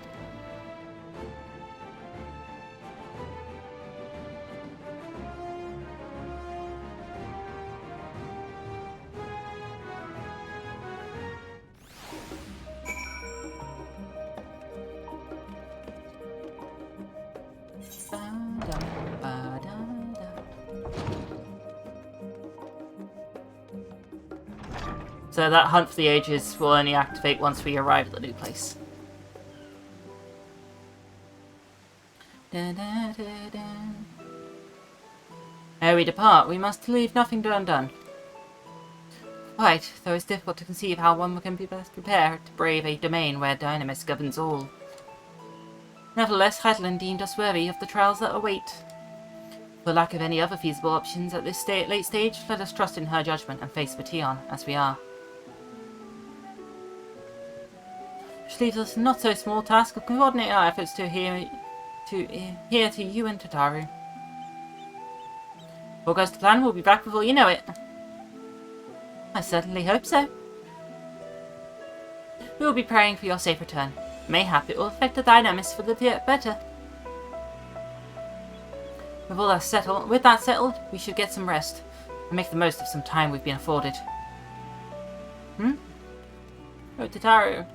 So that Hunt for the Ages will only activate once we arrive at the new place. Ere we depart, we must leave nothing undone. Quite, though it's difficult to conceive how one can be best prepared to brave a domain where Dynamis governs all. Nevertheless, Heidelin deemed us worthy of the trials that await. For lack of any other feasible options at this late stage, let us trust in her judgment and face Meteion as we are. Which leaves us a not so small task of coordinating our efforts to adhere to you and Tataru. If all goes to plan, we'll be back before you know it. I certainly hope so. We will be praying for your safe return. Mayhap it will affect the Dynamis for the better. With that settled, we should get some rest and make the most of some time we've been afforded. Oh, Tataru.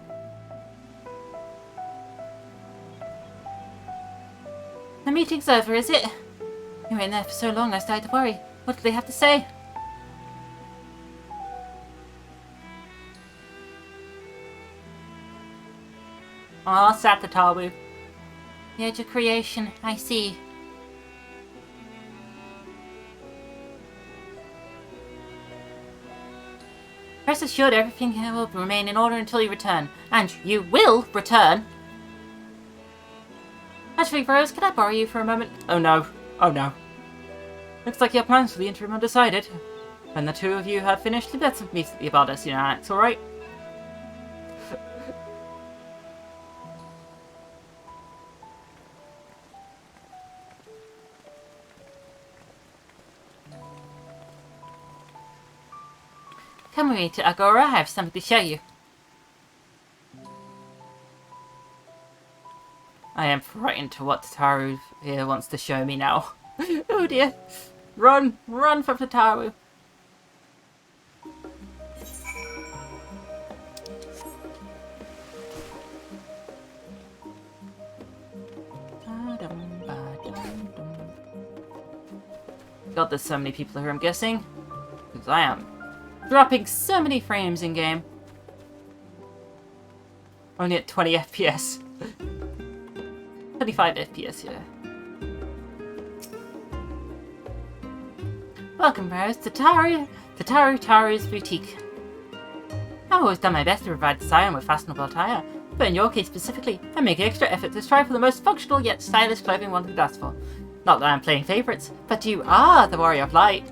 The meeting's over, is it? You were in there for so long I started to worry. What did they have to say? Ah, sad Tataru. The Age of Creation, I see. Rest assured everything here will remain in order until you return. And you will return! Actually, Rose, can I borrow you for a moment? Oh no. Oh no. Looks like your plans for the interim are decided. When the two of you have finished, let's meet about us, it's alright? Come with me to Agora, I have something to show you. I am frightened to what Tataru here wants to show me now. Oh dear. Run! Run from Tataru! God, there's so many people here, I'm guessing. Because I am dropping so many frames in game. Only at 20 FPS. 25 FPS, yeah. Welcome, Rose, to Taru's boutique. I've always done my best to provide Scion with fashionable attire, but in your case specifically, I make extra effort to strive for the most functional yet stylish clothing one could ask for. Not that I'm playing favourites, but you are the Warrior of Light.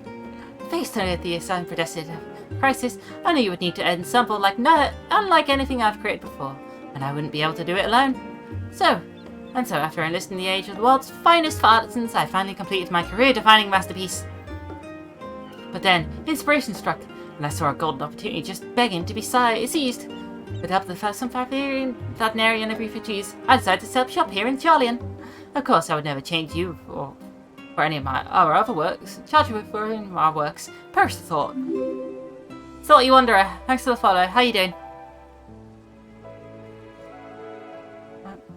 Faced only at the unprecedented crisis, I knew you would need to ensemble unlike anything I've created before, and I wouldn't be able to do it alone. So, And so, after enlisting the age of the world's finest artisans, I finally completed my career-defining masterpiece. But then, inspiration struck, and I saw a golden opportunity just begging to be seized. With the help of some veterinarian and refugees, I decided to set up shop here in Charlian. Of course, I would never change you for any of our other works. Charge you for any of our works. Perish the thought. Thought you wanderer. Thanks for the follow. How you doing?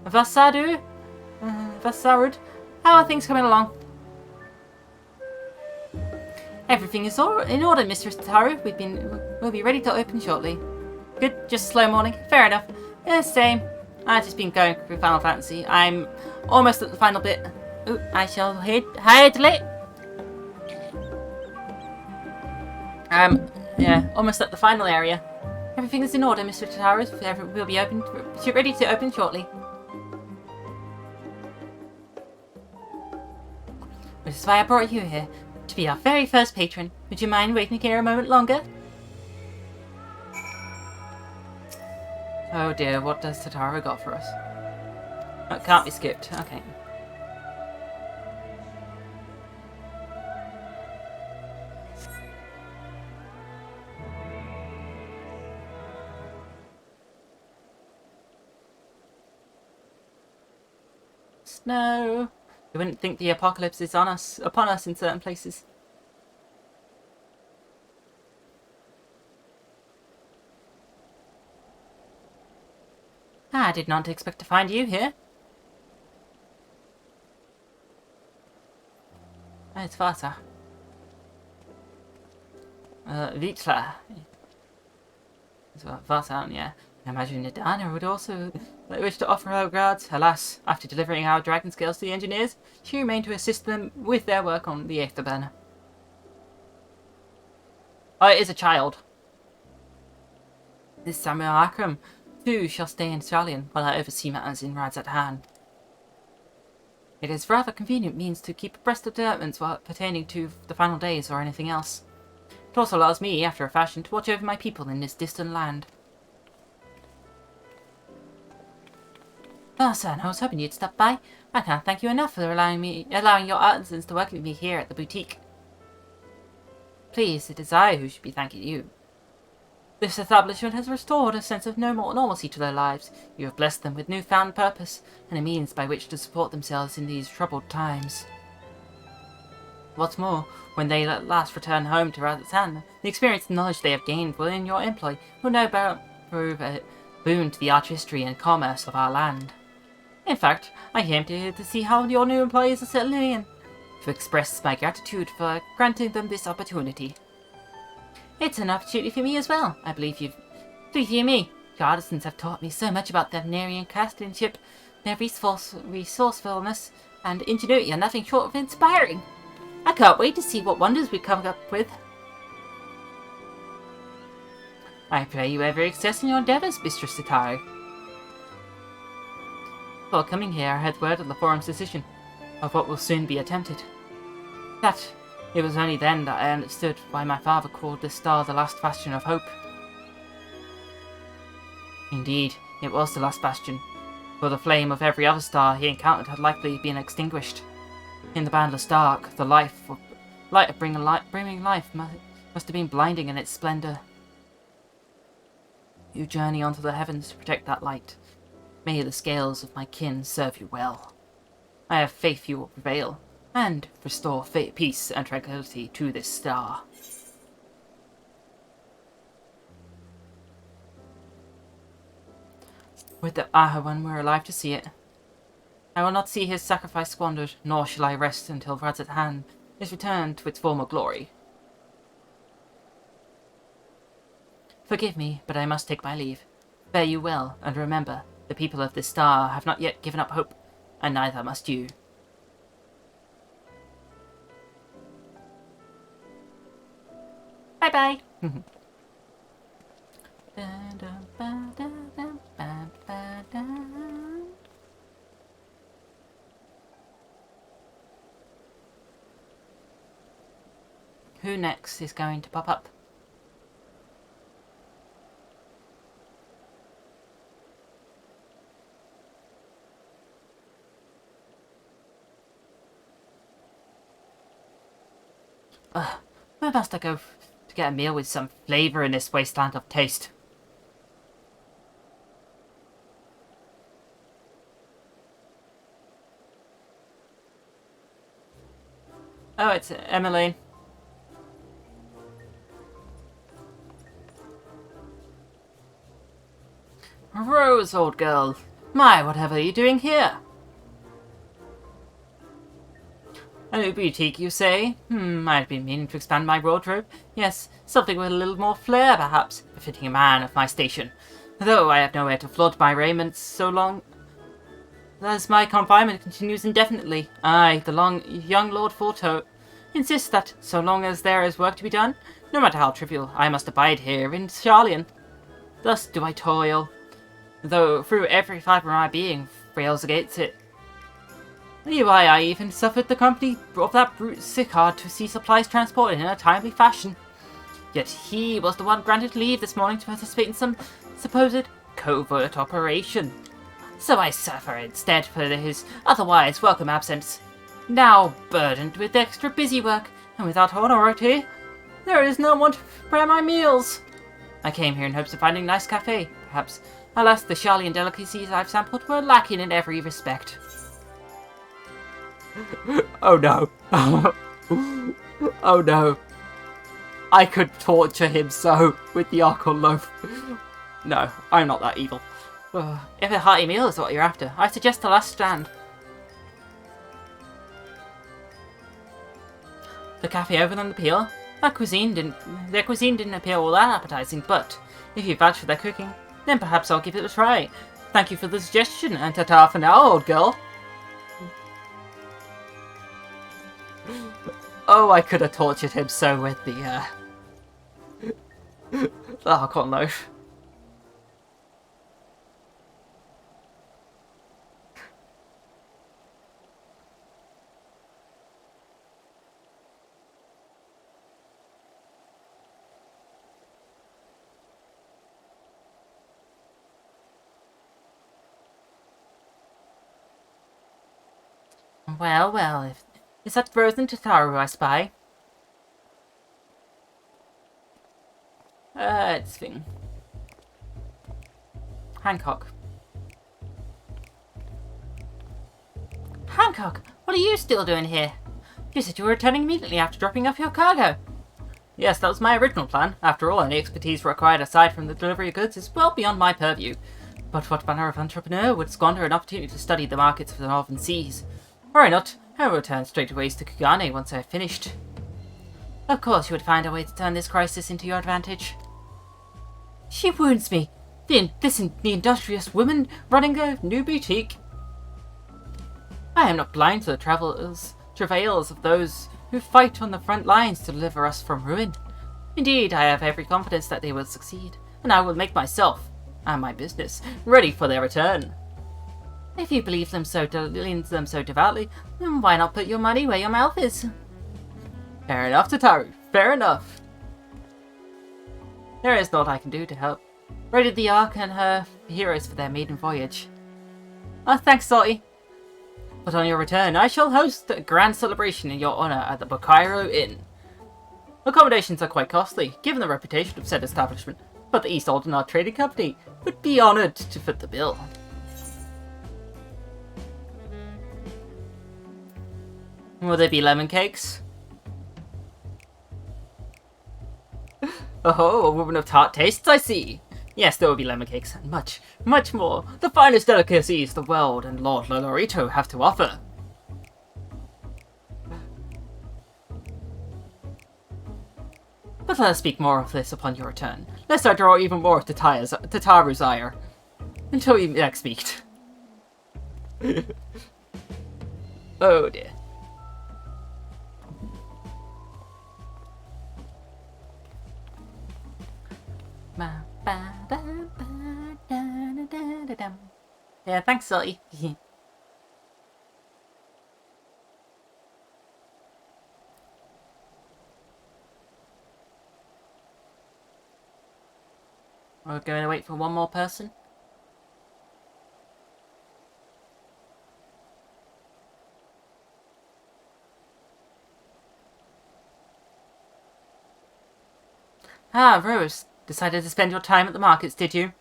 Vasadu? Vasarud? How are things coming along? Everything is in order, Mistress Taru. We'll be ready to open shortly. Good, just a slow morning. Fair enough. Yeah, same. I've just been going through Final Fantasy. I'm almost at the final bit. Ooh, I shall hardly. Yeah, almost at the final area. Everything is in order, Mr. Taru. We'll be ready to open shortly. Which is why I brought you here, to be our very first patron. Would you mind waiting here a moment longer? Oh dear, what does Tatara got for us? That can't be skipped. Okay. Snow. You wouldn't think the apocalypse is upon us in certain places. I did not expect to find you here. Oh, it's Vasa. Vitla. It's Vasa, yeah. I imagine Nadana would also wish to offer her regards. Alas, after delivering our dragon scales to the engineers, she remained to assist them with their work on the Afterburner. Oh, it is a child. This Samuel Akram, too, shall stay in Charlian while I oversee matters in Radzat-Han. It is rather convenient means to keep abreast of developments while pertaining to the final days or anything else. It also allows me, after a fashion, to watch over my people in this distant land. Oh, son, I was hoping you'd stop by. I can't thank you enough for allowing your artisans to work with me here at the boutique. Please, it is I who should be thanking you. This establishment has restored a sense of normalcy to their lives. You have blessed them with newfound purpose, and a means by which to support themselves in these troubled times. What's more, when they at last return home to Radzat-Han, the experience and knowledge they have gained within your employ will no doubt prove a boon to the artistry and commerce of our land. In fact, I came here to see how your new employees are settling in, to express my gratitude for granting them this opportunity. It's an opportunity for me as well, I believe you me. Your artisans have taught me so much about their Venerian craftsmanship. Their resourcefulness and ingenuity are nothing short of inspiring. I can't wait to see what wonders we come up with. I pray you every success in your endeavours, Mistress Sitaru. Before coming here, I had word of the Forum's decision, of what will soon be attempted. That it was only then that I understood why my father called this star the last bastion of hope. Indeed, it was the last bastion, for the flame of every other star he encountered had likely been extinguished. In the boundless dark, the light of bringing life must have been blinding in its splendour. You journey onto the heavens to protect that light. May the scales of my kin serve you well. I have faith you will prevail, and restore peace and tranquility to this star. Would that Ahawan were alive to see it. I will not see his sacrifice squandered, nor shall I rest until Radzat-Han is returned to its former glory. Forgive me, but I must take my leave. Fare you well, and remember, the people of this star have not yet given up hope, and neither must you. Bye-bye. Who next is going to pop up? Where must I go to get a meal with some flavour in this wasteland of taste? Oh, it's Emmeline. Rose, old girl. My, whatever are you doing here? A new boutique, you say? I've been meaning to expand my wardrobe. Yes, something with a little more flair, perhaps, befitting a man of my station. Though I have nowhere to flaunt my raiment so long as my confinement continues indefinitely. I, the young Lord Forto, insists that so long as there is work to be done, no matter how trivial, I must abide here in Charlian. Thus do I toil, though through every fibre of my being rails against it. Why, I even suffered the company of that brute Sicard to see supplies transported in a timely fashion. Yet he was the one granted leave this morning to participate in some supposed covert operation. So I suffer instead for his otherwise welcome absence. Now burdened with extra busy work, and without authority, there is no one to prepare my meals. I came here in hopes of finding a nice cafe, perhaps. Alas, the Charlian delicacies I've sampled were lacking in every respect. Oh no. Oh no. I could torture him so with the Archon loaf. No, I'm not that evil. If a hearty meal is what you're after, I suggest the last stand. The cafe over on the pier? Their cuisine didn't appear all that appetizing, but if you vouch for their cooking, then perhaps I'll give it a try. Thank you for the suggestion, and ta-ta for now, old girl. Oh, I could have tortured him so with the Archon loaf. Well, well, is that frozen Tataru I spy? It's thing. Hancock. Hancock, what are you still doing here? You said you were returning immediately after dropping off your cargo. Yes, that was my original plan. After all, any expertise required aside from the delivery of goods is well beyond my purview. But what manner of entrepreneur would squander an opportunity to study the markets of the Northern Seas? Worry not, I will return straightway to Kugane once I have finished. Of course you would find a way to turn this crisis into your advantage. She wounds me. The industrious woman running a new boutique. I am not blind to the travails of those who fight on the front lines to deliver us from ruin. Indeed, I have every confidence that they will succeed, and I will make myself, and my business, ready for their return. If you believe them so devoutly, then why not put your money where your mouth is? Fair enough, Tataru. Fair enough. There is naught I can do to help. Ready the Ark and her heroes for their maiden voyage. Thanks, Salty. But on your return, I shall host a grand celebration in your honour at the Bokairo Inn. Accommodations are quite costly, given the reputation of said establishment, but the East Aldenard Trading Company would be honoured to foot the bill. Will there be lemon cakes? Oh, a woman of tart tastes, I see. Yes, there will be lemon cakes, and much, much more. The finest delicacies the world and Lord Lolorito have to offer. But let us speak more of this upon your return, lest I draw even more of Tataru's ire. Until we next meet. Oh dear. Yeah, thanks, Sully. We're going to wait for one more person. Ah, Rose. Decided to spend your time at the markets, did you?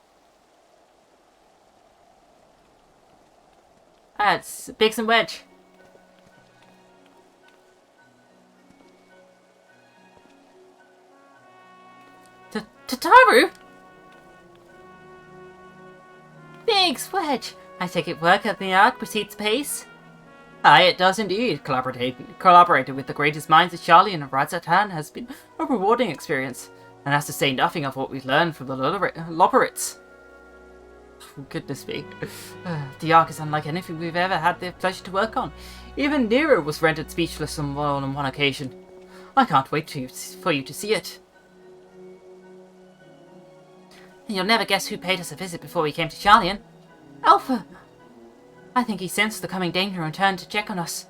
Ah, it's Biggs and Wedge. Tataru? Biggs, Wedge. I take it work at the Ark proceeds apace? Aye, it does indeed. Collaborating with the greatest minds of Charlie and Razatan has been a rewarding experience, and has to say nothing of what we've learned from the Loporits. Oh, goodness me. The Ark is unlike anything we've ever had the pleasure to work on. Even Nero was rendered speechless on one occasion. I can't wait for you to see it. And you'll never guess who paid us a visit before we came to Charlian. Alpha! I think he sensed the coming danger and turned to check on us.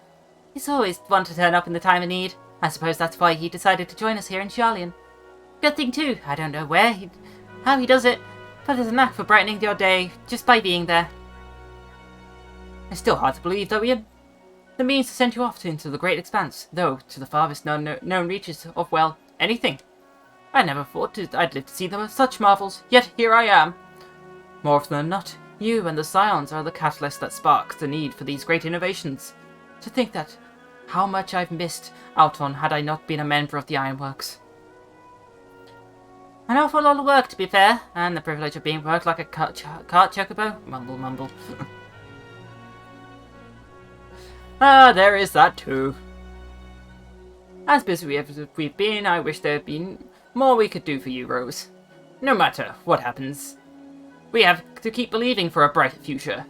He's always one to turn up in the time of need. I suppose that's why he decided to join us here in Charlian. Good thing too, I don't know how he does it, but there's a knack for brightening your day just by being there. It's still hard to believe that we had the means to send you off into the great expanse, though to the farthest known reaches of, well, anything. I never thought I'd live to see them of such marvels, yet here I am. More often than not, you and the Scions are the catalyst that sparks the need for these great innovations. To think that how much I've missed out on had I not been a member of the Ironworks. An awful lot of work, to be fair, and the privilege of being worked like a cart chocobo. Mumble, mumble. Ah, there is that too. As busy as we've been, I wish there had been more we could do for you, Rose. No matter what happens, we have to keep believing for a brighter future.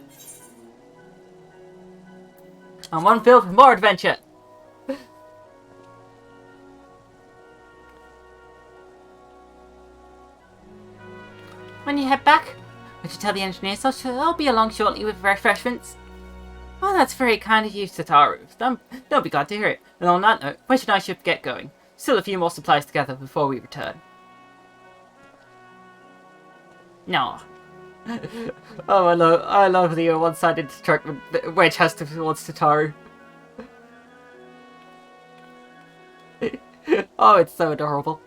And one filled with more adventure. When you head back, would you tell the engineers I'll be along shortly with refreshments? Oh, that's very kind of you, Tataru. They'll be glad to hear it. And on that note, when should I should get going? Still a few more supplies together before we return. No. Oh, I love the one-sided treatment Wedge has towards Tataru. Oh, it's so adorable.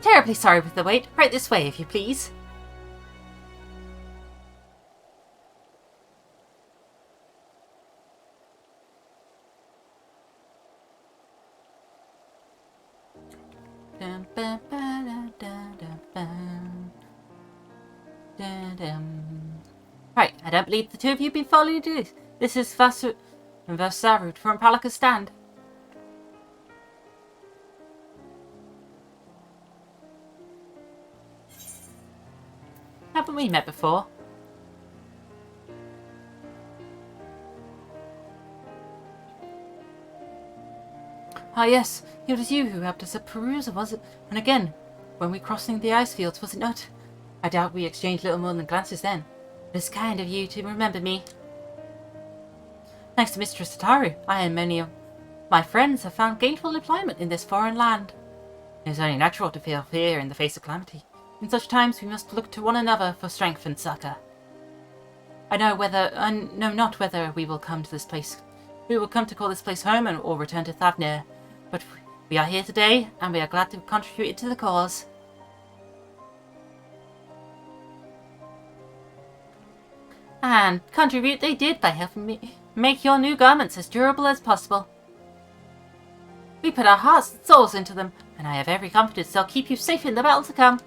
Terribly sorry with the wait. Right this way, if you please. Right, I don't believe the two of you have been following this. This is Vasarut from Palaka's stand. Haven't we met before? Ah yes, it was you who helped us at Perusa, was it? And again, when we crossing the ice fields, was it not? I doubt we exchanged little more than glances then. It's kind of you to remember me. Thanks to Mistress Tataru, I and many of my friends have found gainful employment in this foreign land. It is only natural to feel fear in the face of calamity. In such times we must look to one another for strength and succor. I know not whether we will come to this place. We will come to call this place home or return to Thavnir. But we are here today, and we are glad to have contributed to the cause. And contribute they did by helping me make your new garments as durable as possible. We put our hearts and souls into them, and I have every confidence they'll keep you safe in the battle to come.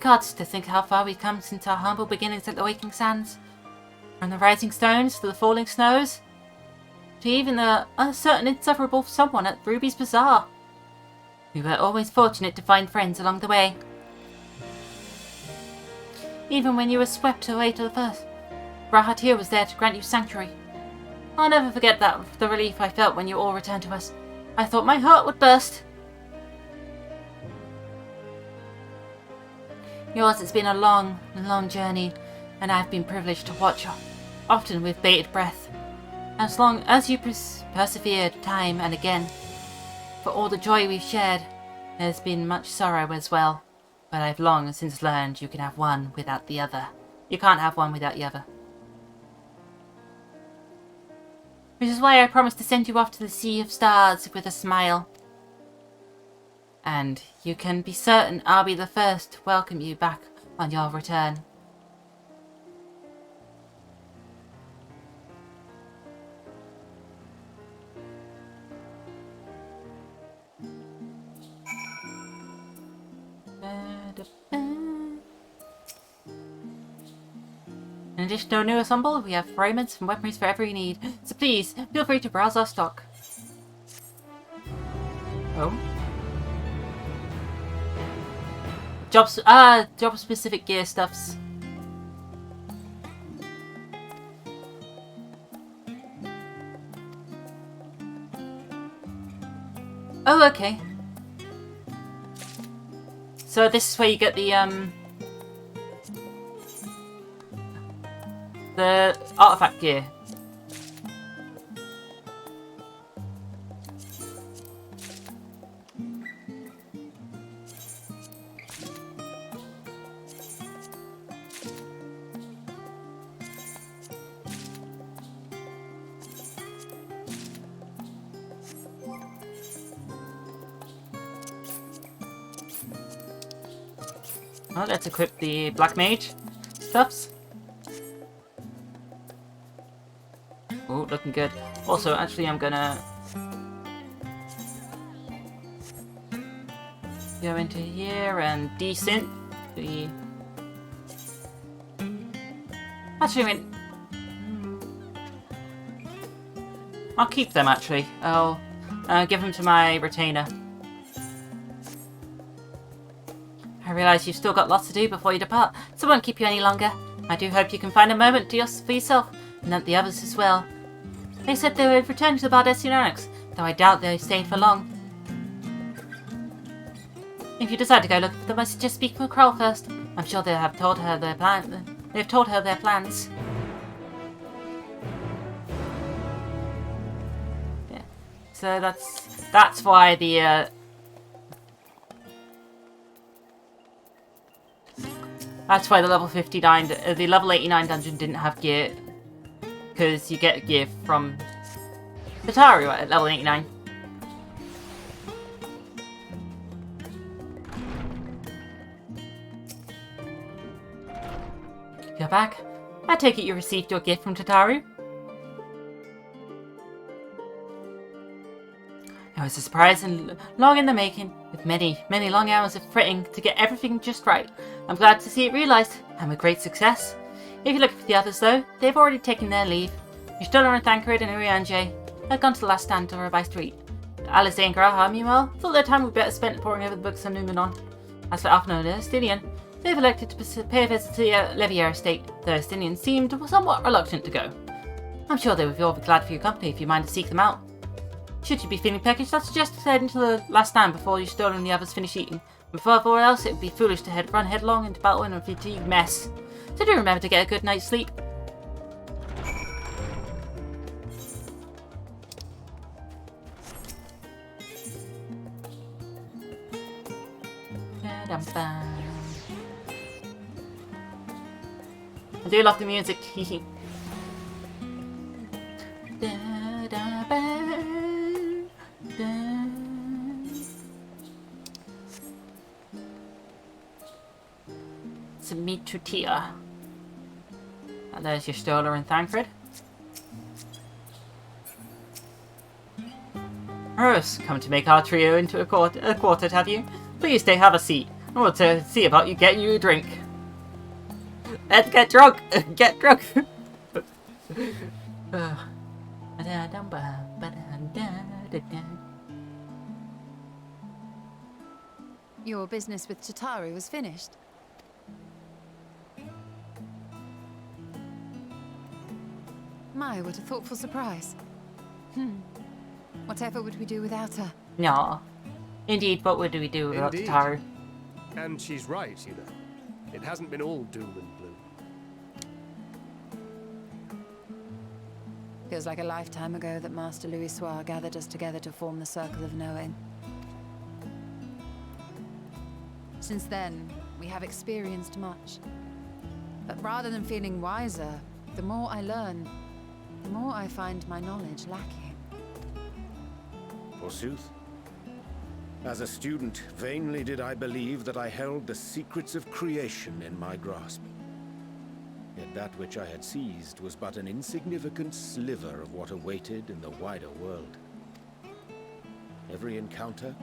Gods, to think how far we've come since our humble beginnings at the Waking Sands. From the rising stones to the falling snows, to even the uncertain insufferable someone at Ruby's Bazaar. We were always fortunate to find friends along the way. Even when you were swept away to the first, Rahatir was there to grant you sanctuary. I'll never forget the relief I felt when you all returned to us. I thought my heart would burst. Yours has been a long, long journey, and I've been privileged to watch, often with bated breath. As long as you persevered time and again, for all the joy we've shared, there's been much sorrow as well. But I've long since learned you can have one without the other. You can't have one without the other. Which is why I promised to send you off to the Sea of Stars with a smile. And you can be certain I'll be the first to welcome you back on your return. In addition to a new ensemble, we have fragments and weaponries for every need. So please, feel free to browse our stock. Oh. Job specific gear stuffs. Oh, okay. So this is where you get the artifact gear. Well, let's equip the Black Mage stuffs. Oh, looking good. Also, actually, I'm gonna go into here and desynth the. Actually, I mean, I'll keep them. Actually, I'll give them to my retainer. I realise you've still got lots to do before you depart, so I won't keep you any longer. I do hope you can find a moment for yourself, and the others as well. They said they would return to the Bardessian Annex, though I doubt they stayed for long. If you decide to go looking for them, I suggest speaking with Kroll first. I'm sure they have told her their they've told her their plans. Yeah. So that's why the that's why the level 59, the level 89 dungeon didn't have gear, because you get gear from Tataru at level 89. You're back. I take it you received your gift from Tataru. It was a surprise and long in the making, with many, many long hours of fretting to get everything just right. I'm glad to see it realised, and with great success. If you look for the others though, they've already taken their leave. Yustola and Thancred and Urianje had gone to the last stand to her by street. Alice and Graha, meanwhile, thought their time would be better spent poring over the books on Numenon. As for Alphna and Estinian, they've elected to pay a visit to the Levier estate, though Estinian seemed somewhat reluctant to go. I'm sure they would all be glad for your company if you mind to seek them out. Should you be feeling peckish, I'd suggest heading to the last stand before Yustola and the others finish eating. Above all else, it would be foolish to run headlong into battle in a fatigued mess. So do remember to get a good night's sleep. I do love the music. Submit to Tia. And there's your Stoller and Thancred. Rose, come to make our trio into a quartet, have you? Please stay, have a seat. I want to see about you getting you a drink. Let's get drunk! Get drunk! Your business with Tataru was finished. My, what a thoughtful surprise. Whatever would we do without her? No. Indeed, what would we do without Tataru? And she's right, you know. It hasn't been all doom and gloom. Feels like a lifetime ago that Master Louis Soir gathered us together to form the Circle of Knowing. Since then, we have experienced much. But rather than feeling wiser, the more I learn, the more I find my knowledge lacking. Forsooth. As a student, vainly did I believe that I held the secrets of creation in my grasp. Yet that which I had seized was but an insignificant sliver of what awaited in the wider world. Every encounter,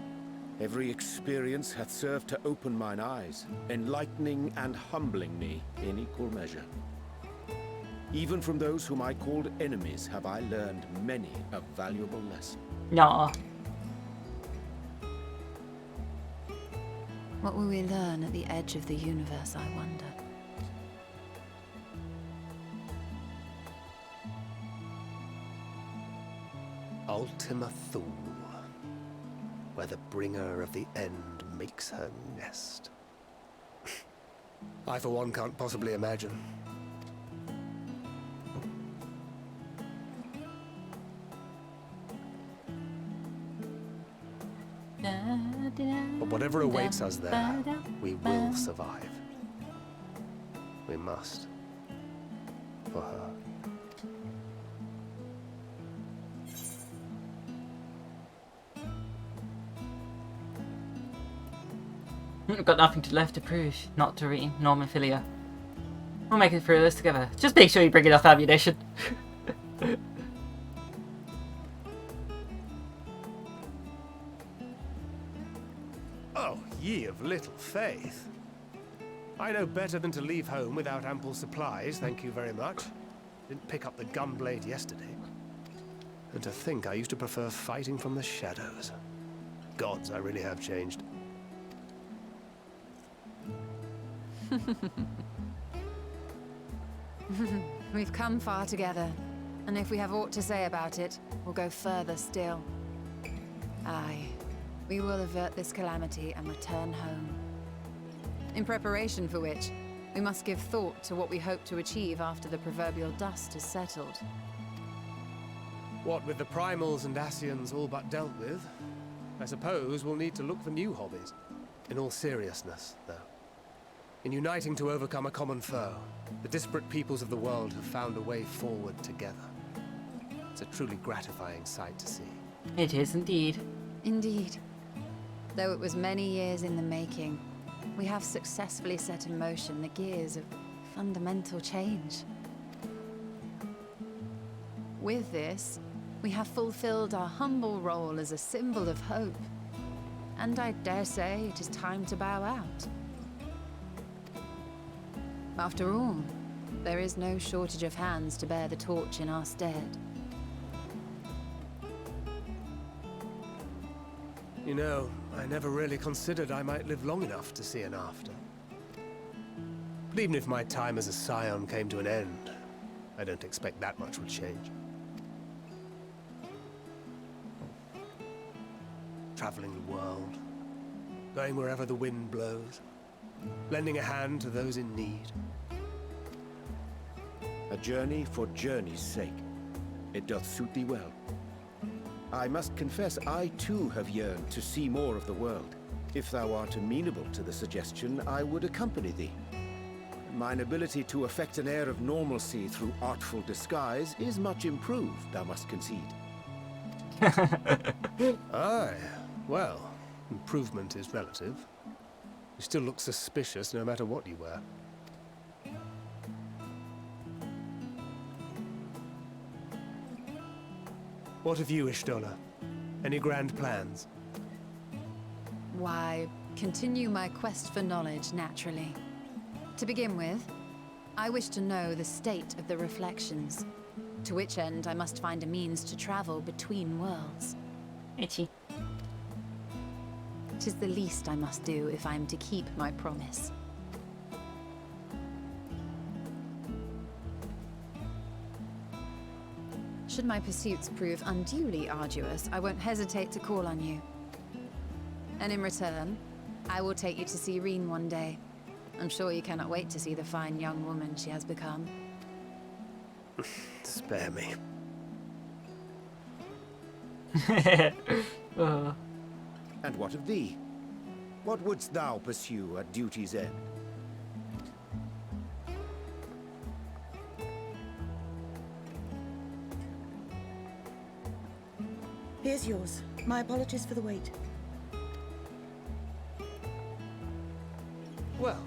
every experience hath served to open mine eyes, enlightening and humbling me in equal measure. Even from those whom I called enemies have I learned many a valuable lesson. Nah. What will we learn at the edge of the universe, I wonder? Ultima Thule, where the bringer of the end makes her nest. I, for one, can't possibly imagine. But whatever awaits us there, we will survive. We must. For her. We've got nothing left to prove, not to read Normophilia. We'll make it through this together. Just make sure you bring enough ammunition. Oh, ye of little faith. I know better than to leave home without ample supplies, thank you very much. Didn't pick up the gunblade yesterday. And to think I used to prefer fighting from the shadows. Gods, I really have changed. We've come far together, and if we have aught to say about it, we'll go further still. Aye, we will avert this calamity and return home. In preparation for which, we must give thought to what we hope to achieve after the proverbial dust is settled. What with the primals and Ascians all but dealt with, I suppose we'll need to look for new hobbies. In all seriousness, though. In uniting to overcome a common foe, the disparate peoples of the world have found a way forward together. It's a truly gratifying sight to see. It is indeed. Indeed. Though it was many years in the making, we have successfully set in motion the gears of fundamental change. With this, we have fulfilled our humble role as a symbol of hope. And I dare say it is time to bow out. After all, there is no shortage of hands to bear the torch in our stead. You know, I never really considered I might live long enough to see an after. But even if my time as a scion came to an end, I don't expect that much would change. Traveling the world, going wherever the wind blows, lending a hand to those in need. A journey for journey's sake. It doth suit thee well. I must confess, I too have yearned to see more of the world. If thou art amenable to the suggestion, I would accompany thee. Mine ability to affect an air of normalcy through artful disguise is much improved, thou must concede. Aye, well, improvement is relative. You still look suspicious no matter what you wear. What of you, Ishtola? Any grand plans? Why, continue my quest for knowledge, naturally. To begin with, I wish to know the state of the reflections, to which end I must find a means to travel between worlds. Itchy. 'Tis the least I must do if I am to keep my promise. Should my pursuits prove unduly arduous, I won't hesitate to call on you. And in return, I will take you to see Reen one day. I'm sure you cannot wait to see the fine young woman she has become. Spare me. And what of thee? What wouldst thou pursue at duty's end? Here's yours. My apologies for the wait. Well,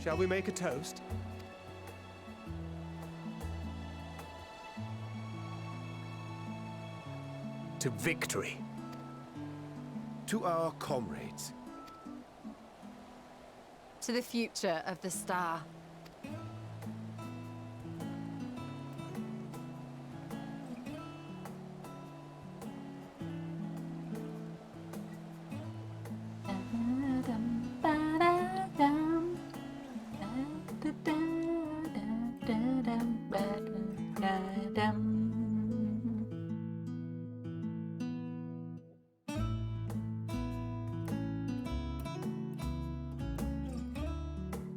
shall we make a toast? To victory. To our comrades. To the future of the star.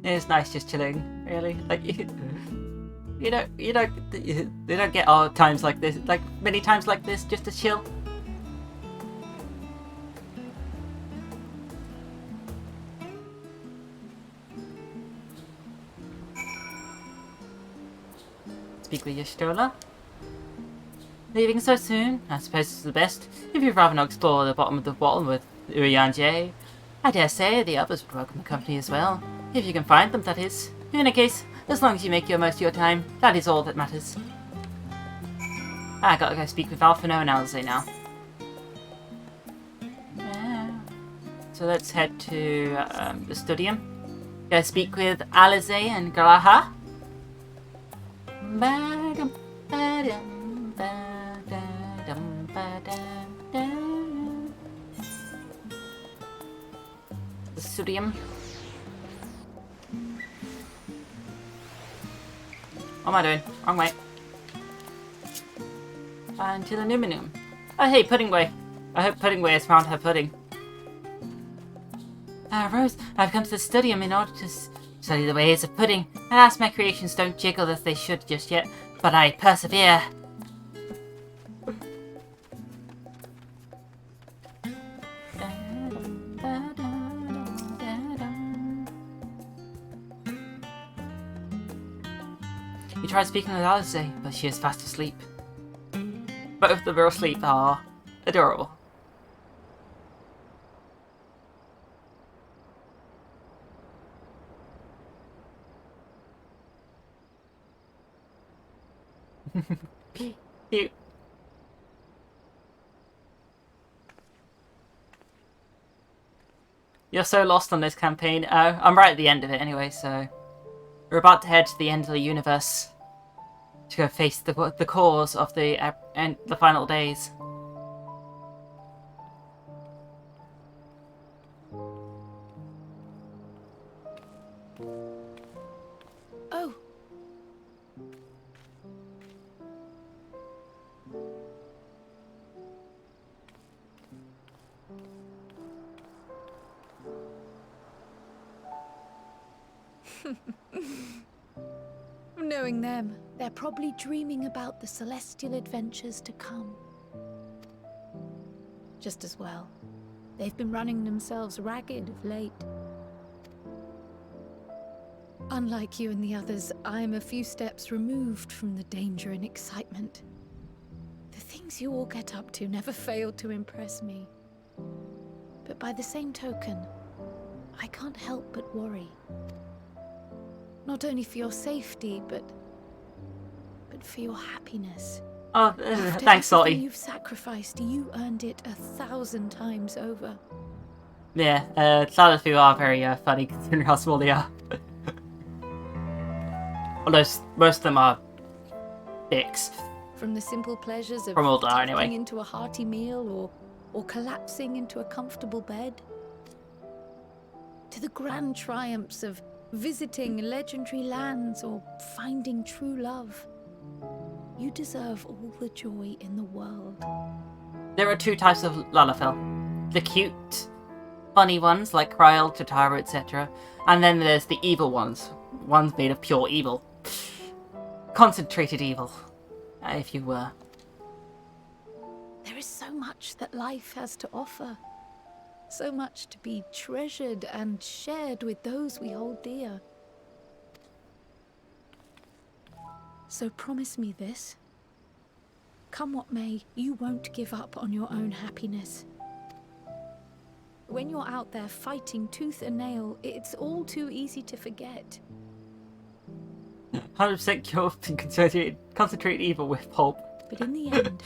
It's nice just chilling, really. Like you don't get all times like this, like many times like this, just to chill. Speak with your stroller. Leaving so soon? I suppose it's the best. If you'd rather not explore the bottom of the bottle with Urian J, I dare say the others would welcome the company as well. If you can find them, that is. In any case, as long as you make your most of your time, that is all that matters. I gotta go speak with Alphino and Alize now. Yeah. So let's head to the Studium. Go speak with Alize and Galaha. The Studium. What am I doing? Wrong way. And to the Numenum. Oh hey, Pudding Way. I hope Pudding Way has found her pudding. Rose, I've come to the Studium in order to study the ways of pudding. Alas, my creations don't jiggle as they should just yet, but I persevere. You tried speaking with Alize, but she is fast asleep. Both of them asleep are adorable. Cute. You're so lost on this campaign. I'm right at the end of it anyway, so... We're about to head to the end of the universe to go face the cause of the final days. Oh. Knowing them, they're probably dreaming about the celestial adventures to come. Just as well. They've been running themselves ragged of late. Unlike you and the others, I'm a few steps removed from the danger and excitement. The things you all get up to never fail to impress me. But by the same token, I can't help but worry. Not only for your safety, but for your happiness. Oh, thanks, Salty. You've sacrificed, you earned it 1,000 times over. Yeah, some of you are very funny considering how small they are. Although most of them are dicks. From the simple pleasures of From all that, anyway. tapping into a hearty meal or collapsing into a comfortable bed, to the grand triumphs of visiting legendary lands or finding true love. You deserve all the joy in the world. There are two types of Lalafell. The cute, funny ones like Kryl, Totaro, etc. And then there's the evil ones. Ones made of pure evil. Concentrated evil, if you were. There is so much that life has to offer. So much to be treasured and shared with those we hold dear. So promise me this. Come what may, you won't give up on your own happiness. When you're out there fighting tooth and nail, it's all too easy to forget. 100% cure concentrated evil with pulp. But in the end,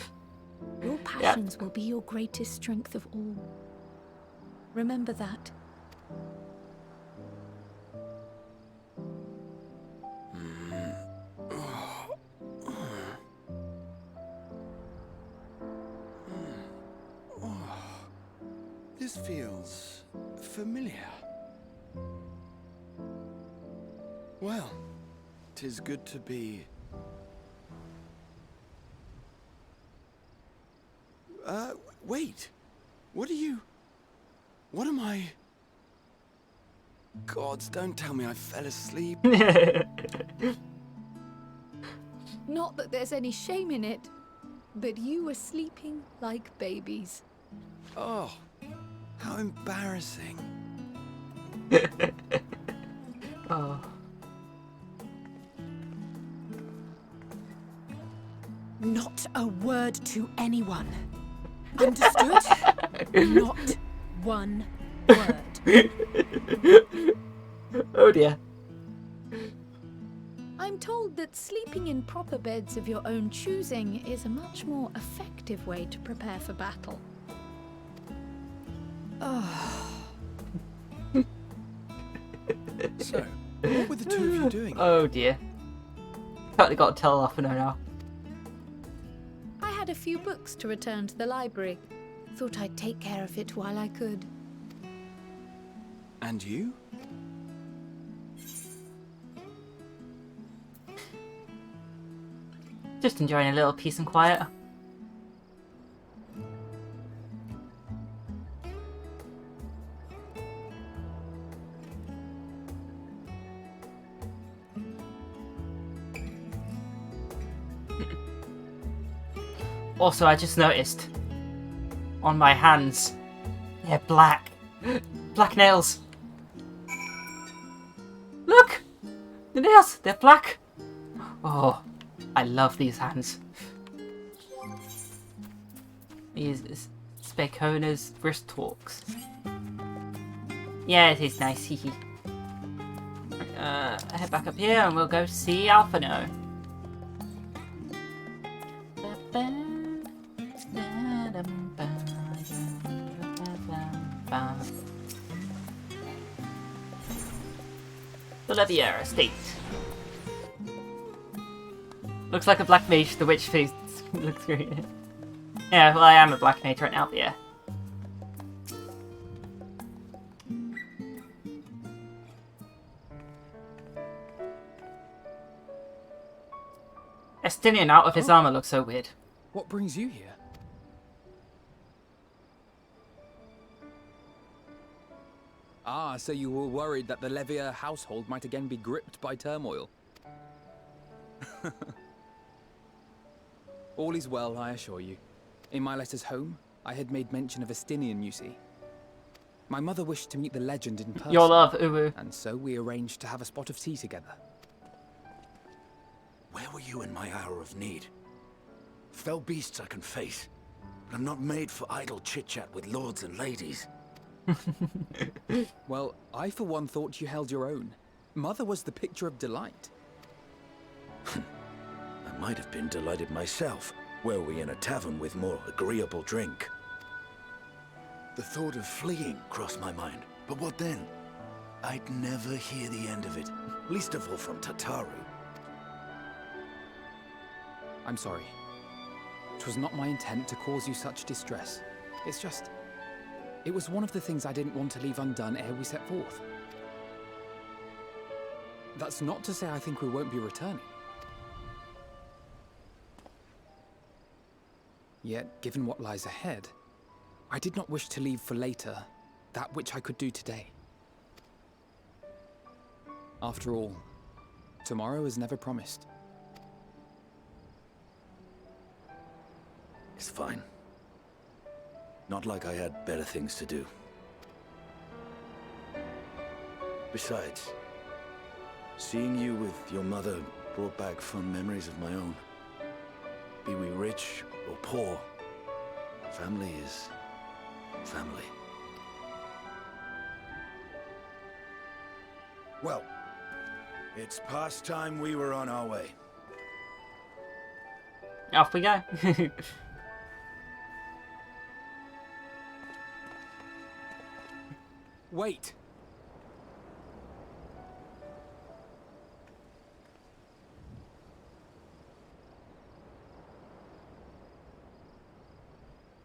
your passions will be your greatest strength of all. Remember that. This feels familiar. Well, 'tis good to be... wait. What am I... Gods, don't tell me I fell asleep. Not that there's any shame in it, but you were sleeping like babies. Oh, how embarrassing. Oh. Not a word to anyone. Understood? Not one word. Oh dear. I'm told that sleeping in proper beds of your own choosing is a much more effective way to prepare for battle. So, what were the two of you doing? Oh dear. Totally got to tell Alphino now. I had a few books to return to the library. Thought I'd take care of it while I could. And you? Just enjoying a little peace and quiet. Also, I just noticed on my hands, they're black. Black nails. Look! The nails, they're black. Oh, I love these hands. These Spacona's wrist talks. Yeah, it is nice, hee. Head back up here and we'll go see Alphino. The Levier estate. Looks like a black mage, the witch face looks great. Yeah, well I am a black mage right now, but yeah. Estinian out of his armor looks so weird. What brings you here? Ah, so you were worried that the Levier household might again be gripped by turmoil. All is well, I assure you. In my letters home, I had made mention of Estinian, you see. My mother wished to meet the legend in person. Your love, Uwu. And so we arranged to have a spot of tea together. Where were you in my hour of need? Fell beasts I can face, but I'm not made for idle chit-chat with lords and ladies. Well, I for one thought you held your own. Mother was the picture of delight. I might have been delighted myself, were we in a tavern with more agreeable drink. The thought of fleeing crossed my mind, but what then? I'd never hear the end of it, least of all from Tataru. I'm sorry. 'Twas not my intent to cause you such distress. It's just... it was one of the things I didn't want to leave undone ere we set forth. That's not to say I think we won't be returning. Yet, given what lies ahead, I did not wish to leave for later that which I could do today. After all, tomorrow is never promised. It's fine. Not like I had better things to do. Besides, seeing you with your mother brought back fond memories of my own. Be we rich or poor, family is family. Well, it's past time we were on our way. Off we go. Wait!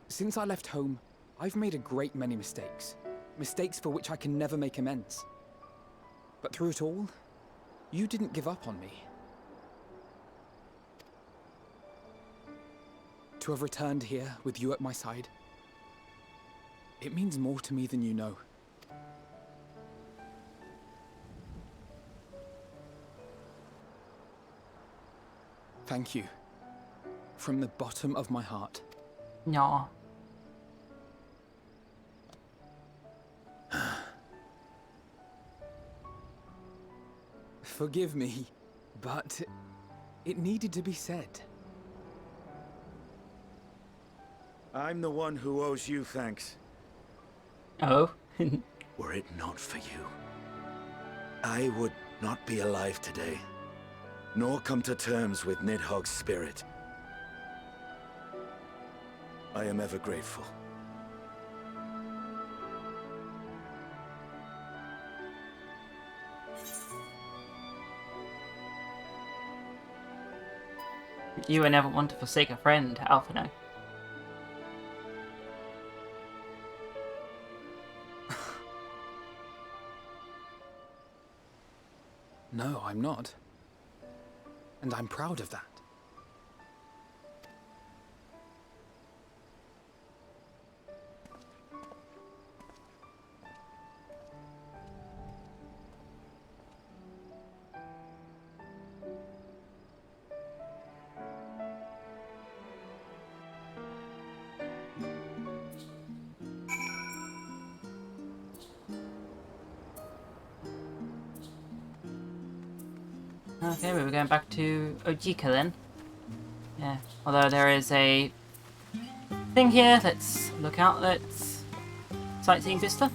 Since I left home, I've made a great many mistakes. Mistakes for which I can never make amends. But through it all, you didn't give up on me. To have returned here with you at my side, it means more to me than you know. Thank you. From the bottom of my heart. No. Forgive me, but it needed to be said. I'm the one who owes you thanks. Oh? Were it not for you, I would not be alive today, nor come to terms with Nidhogg's spirit. I am ever grateful. You were never one to forsake a friend, Alphino. No, I'm not. And I'm proud of that. Okay, we were going back to Ojika then. Yeah, although there is a thing here. Let's look out. Let's sightseeing vista.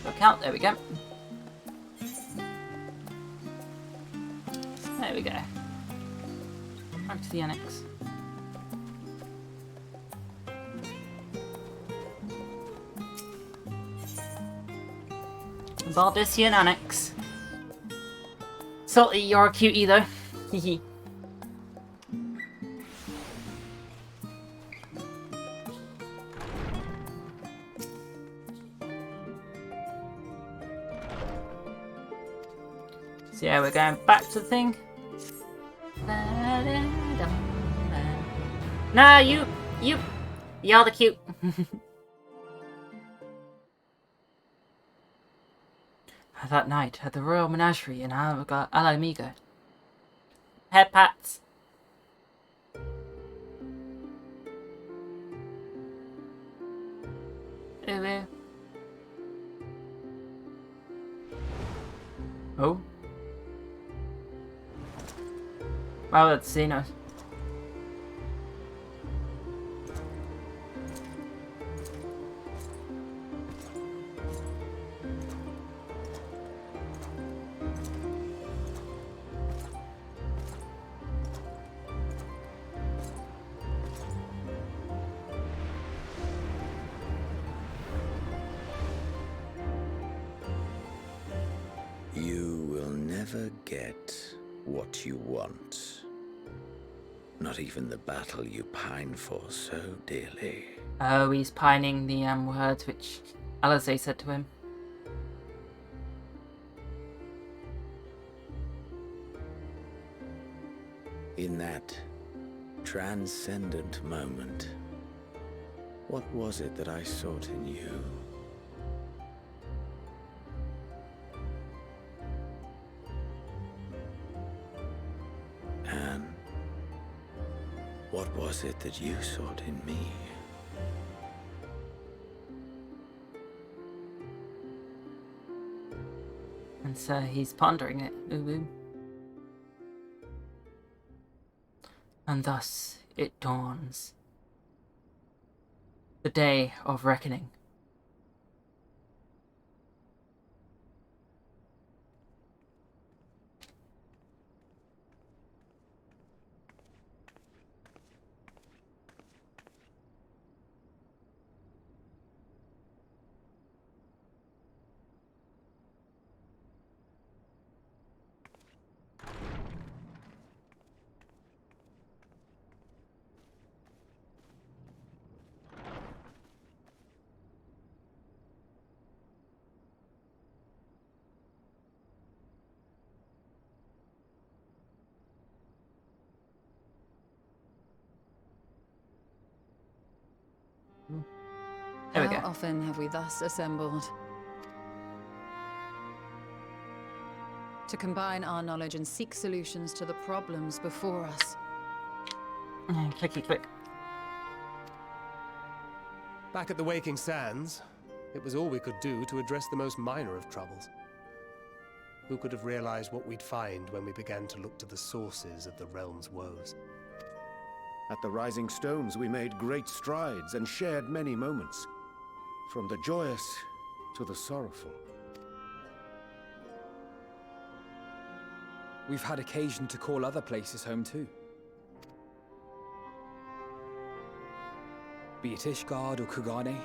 Look out. There we go. There we go. Back to the annex. Baldician Annex. Salty, you're a cutie though. Hehe. So yeah, we're going back to the thing. Nah, you're the cute. That night at the Royal Menagerie in Alamigo. Head pats. Ooh. Oh. Wow, that's Xenos. You will never get what you want. Not even the battle you pine for so dearly. Oh, he's pining the words which Alizé said to him. In that transcendent moment, what was it that I sought in you? And what was it that you sought in me? And so he's pondering it. Ooh. And thus it dawns. The day of reckoning. There we go. How often have we thus assembled? To combine our knowledge and seek solutions to the problems before us. Clicky click. Back at the Waking Sands, it was all we could do to address the most minor of troubles. Who could have realized what we'd find when we began to look to the sources of the realm's woes? At the Rising Stones, we made great strides and shared many moments. From the joyous to the sorrowful. We've had occasion to call other places home too. Be it Ishgard or Kugane,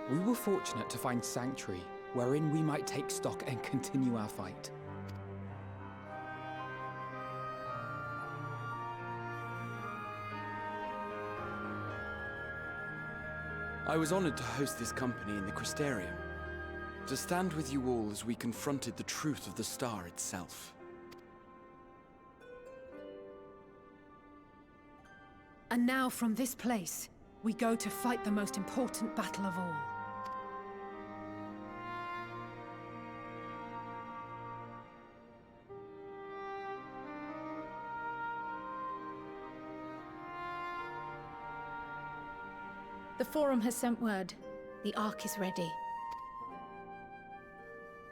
we were fortunate to find sanctuary wherein we might take stock and continue our fight. I was honored to host this company in the Crystarium, to stand with you all as we confronted the truth of the star itself. And now from this place, we go to fight the most important battle of all. The Forum has sent word. The Ark is ready.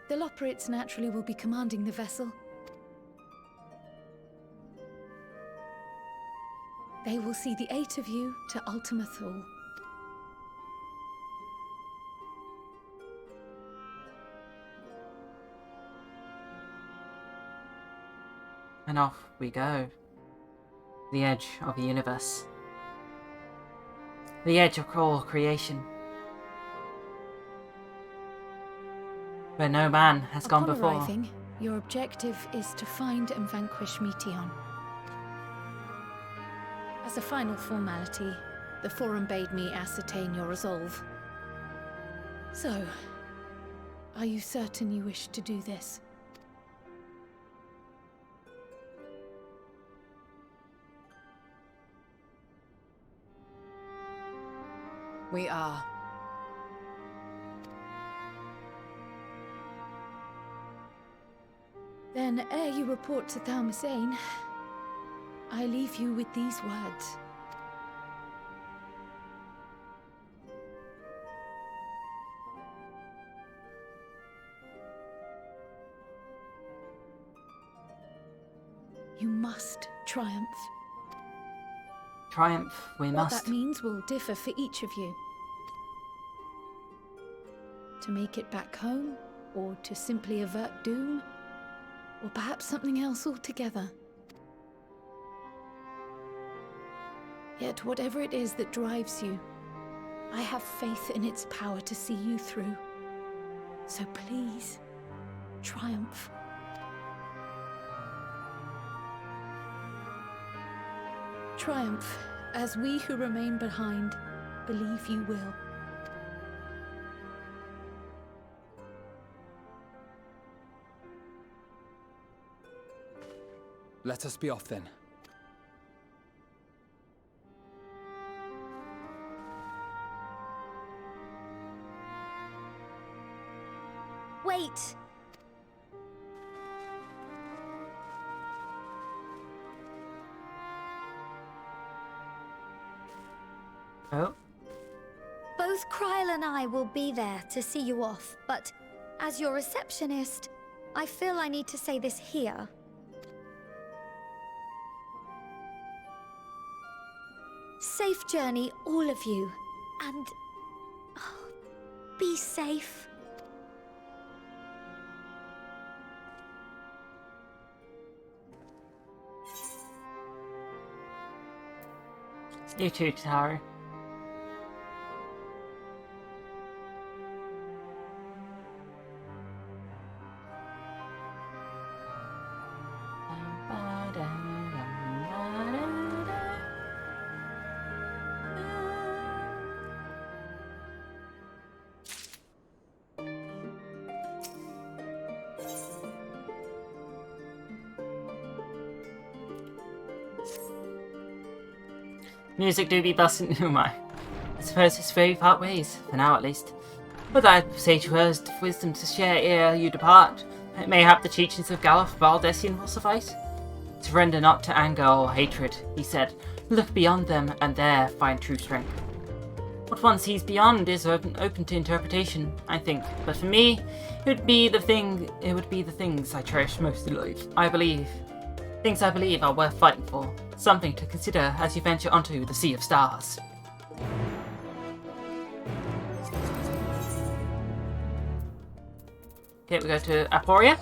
The Loporrits naturally will be commanding the vessel. They will see the 8 of you to Ultima Thule. And off we go. The edge of the universe. The edge of all creation. Where no man has gone before. Upon arriving, your objective is to find and vanquish Meteion. As a final formality, the Forum bade me ascertain your resolve. So, are you certain you wish to do this? We are. Then, ere you report to Thalmasane, I leave you with these words. You must triumph. Triumph, we must. What that means will differ for each of you. To make it back home, or to simply avert doom, or perhaps something else altogether. Yet whatever it is that drives you, I have faith in its power to see you through. So please, triumph. Triumph, as we who remain behind believe you will. Let us be off then. Wait! Oh? Both Kryl and I will be there to see you off, but as your receptionist, I feel I need to say this here. Safe journey, all of you. And... oh, be safe. You too, Taro. Music do be busting. Oh my. I suppose it's very part ways, for now at least. But I say to her, wisdom to share ere you depart. Mayhap the teachings of Galuf Baldessian will suffice? Surrender not to anger or hatred, he said. Look beyond them, and there find true strength. What one sees beyond is open to interpretation, I think. But for me, it would be the things I cherish most in life. I believe. Things I believe are worth fighting for. Something to consider as you venture onto the Sea of Stars. Okay, we go to Aporia.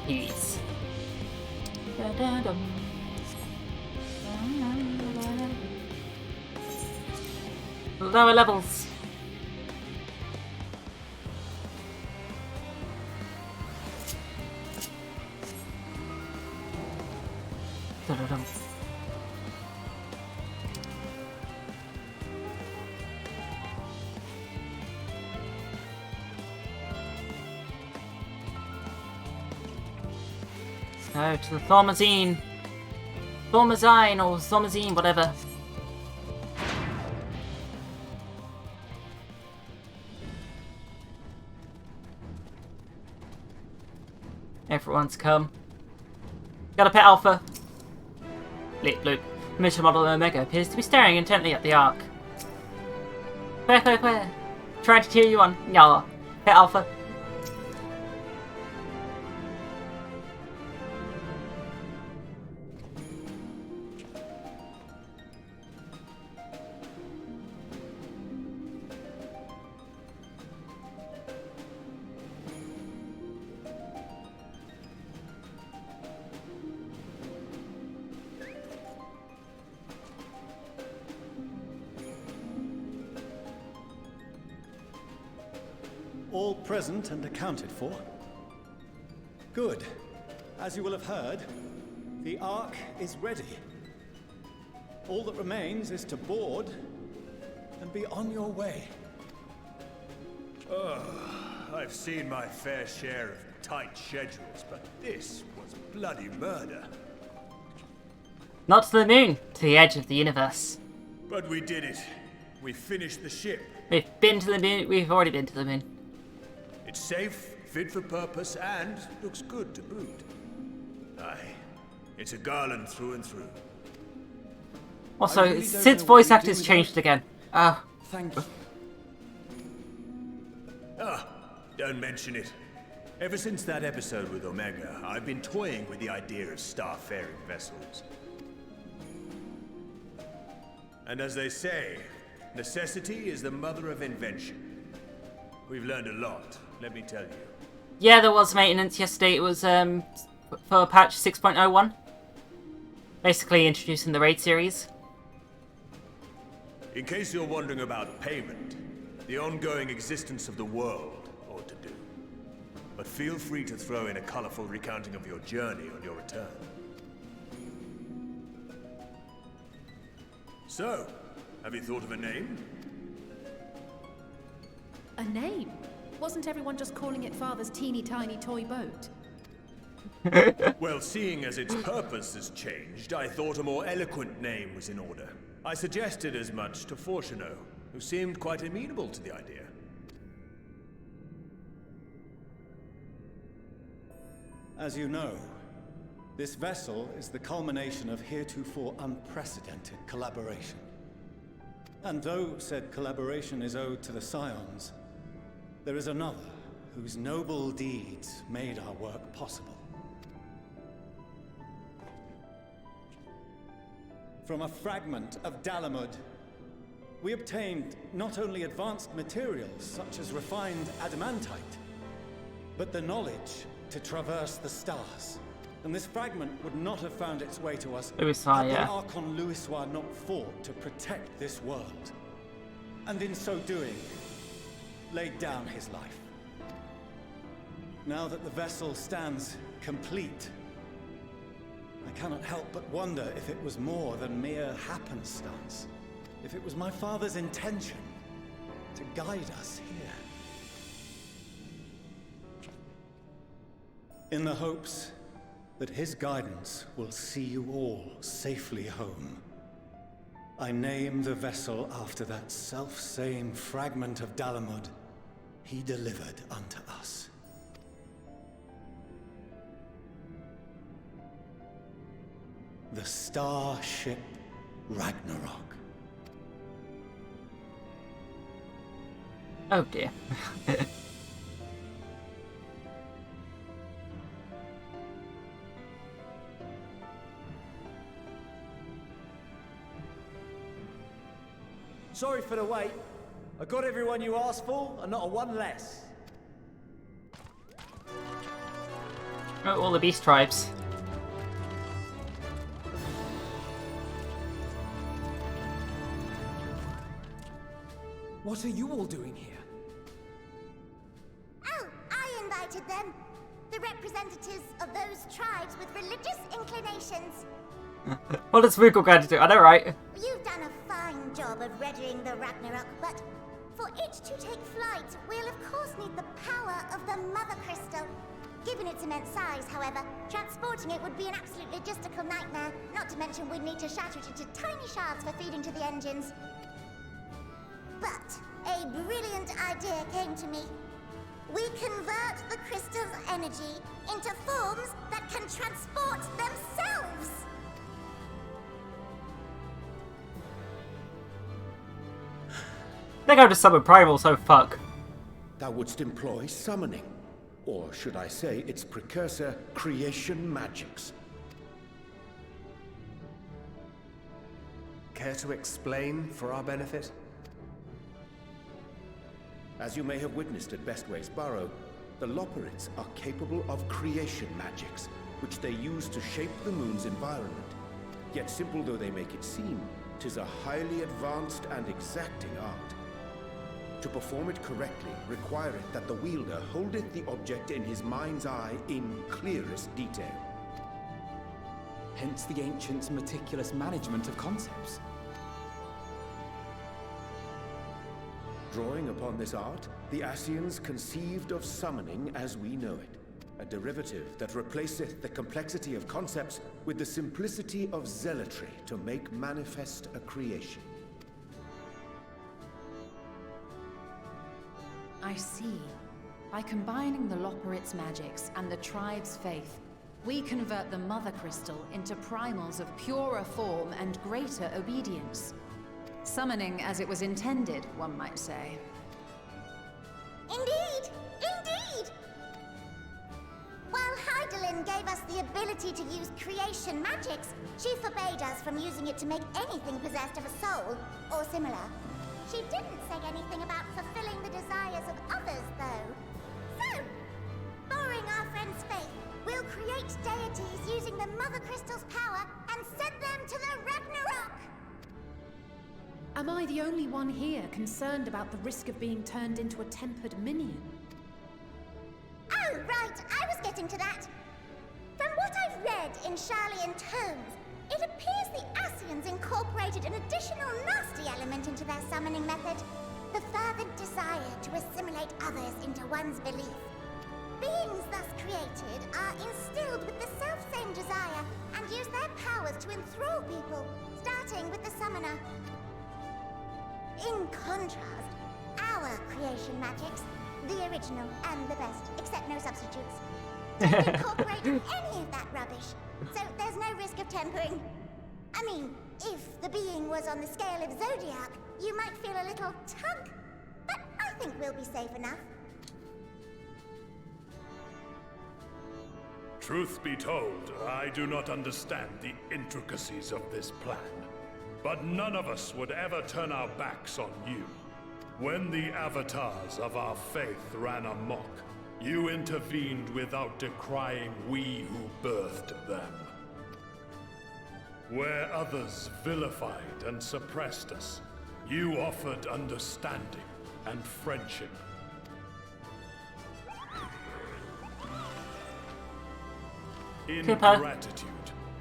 Peace. Lower levels. No, to the Thormazine. Thormazine or Thormazine, whatever. Everyone's come. Got a pet alpha. Bleep bloop. Mission model Omega appears to be staring intently at the Ark. Where? Trying to cheer you on. Nyah. Pet alpha. All present and accounted for? Good. As you will have heard, the Ark is ready. All that remains is to board and be on your way. I've seen my fair share of tight schedules, but this was bloody murder. Not to the moon, to the edge of the universe. But we did it. We finished the ship. We've been to the moon. We've already been to the moon. It's safe, fit for purpose, and looks good to boot. Aye, it's a Garland through and through. Also, really Sid's voice actor's changed again. Thank you. Don't mention it. Ever since that episode with Omega, I've been toying with the idea of star-faring vessels. And as they say, necessity is the mother of invention. We've learned a lot, let me tell you. Yeah, there was maintenance yesterday. It was for patch 6.01. Basically introducing the raid series. In case you're wondering about payment, the ongoing existence of the world ought to do. But feel free to throw in a colorful recounting of your journey on your return. So, have you thought of a name? A name? Wasn't everyone just calling it Father's teeny tiny toy boat? Well, seeing as its purpose has changed, I thought a more eloquent name was in order. I suggested as much to Fortuno, who seemed quite amenable to the idea. As you know, this vessel is the culmination of heretofore unprecedented collaboration. And though said collaboration is owed to the Scions, there is another whose noble deeds made our work possible. From a fragment of Dalamud, we obtained not only advanced materials such as refined adamantite, but the knowledge to traverse the stars. And this fragment would not have found its way to us had the Archon Louisoix not fought to protect this world. And in so doing, laid down his life. Now that the vessel stands complete, I cannot help but wonder if it was more than mere happenstance. If it was my father's intention to guide us here. In the hopes that his guidance will see you all safely home, I name the vessel after that self-same fragment of Dalamud he delivered unto us. The Starship Ragnarok. Oh dear. Sorry for the wait. I got everyone you asked for, and not a one less. Oh, all the beast tribes. What are you all doing here? Oh, I invited them. The representatives of those tribes with religious inclinations. What is Moogle going to do? I know, right? You've done a fine job of readying the Ragnarok, but for it to take flight, we'll of course need the power of the Mother Crystal. Given its immense size, however, transporting it would be an absolute logistical nightmare, not to mention we'd need to shatter it into tiny shards for feeding to the engines. But a brilliant idea came to me. We convert the crystal's energy into forms that can transport themselves! They're going to summon Primal, so fuck. Thou wouldst employ summoning, or should I say its precursor, creation magics. Care to explain for our benefit? As you may have witnessed at Bestway's Burrow, the Loporrits are capable of creation magics, which they use to shape the moon's environment. Yet simple though they make it seem, 'tis a highly advanced and exacting art. To perform it correctly requireth that the wielder holdeth the object in his mind's eye in clearest detail. Hence the ancients' meticulous management of concepts. Drawing upon this art, the Ascians conceived of summoning as we know it, a derivative that replaceth the complexity of concepts with the simplicity of zealotry to make manifest a creation. I see. By combining the Loporrit's magics and the tribe's faith, we convert the Mother Crystal into primals of purer form and greater obedience. Summoning as it was intended, one might say. Indeed! Indeed! While Hydaelyn gave us the ability to use creation magics, she forbade us from using it to make anything possessed of a soul, or similar. She didn't say anything about fulfilling the desires of others, though. So, borrowing our friend's faith, we'll create deities using the Mother Crystal's power and send them to the Ragnarok! Am I the only one here concerned about the risk of being turned into a tempered minion? Oh, right, I was getting to that. From what I've read in Sharlayan tomes, it appears the Ascians incorporated an additional nasty element into their summoning method. The fervent desire to assimilate others into one's belief. Beings thus created are instilled with the self-same desire and use their powers to enthrall people, starting with the summoner. In contrast, our creation magics, the original and the best, except no substitutes, don't incorporate any of that rubbish, so there's no risk of tempering. I mean, if the being was on the scale of Zodiac, you might feel a little tug, but I think we'll be safe enough. Truth be told, I do not understand the intricacies of this plan. But none of us would ever turn our backs on you. When the avatars of our faith ran amok, you intervened without decrying we who birthed them. Where others vilified and suppressed us, you offered understanding and friendship. In gratitude,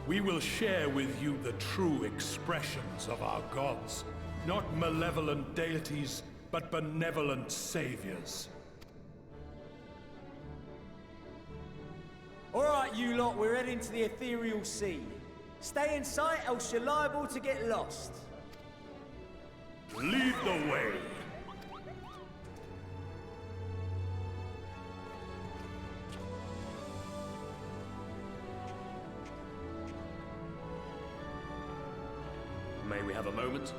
we will share with you the true expressions of our gods. Not malevolent deities, but benevolent saviors. Alright, you lot, we're heading to the ethereal sea. Stay in sight, else you're liable to get lost. Lead the way. May we have a moment?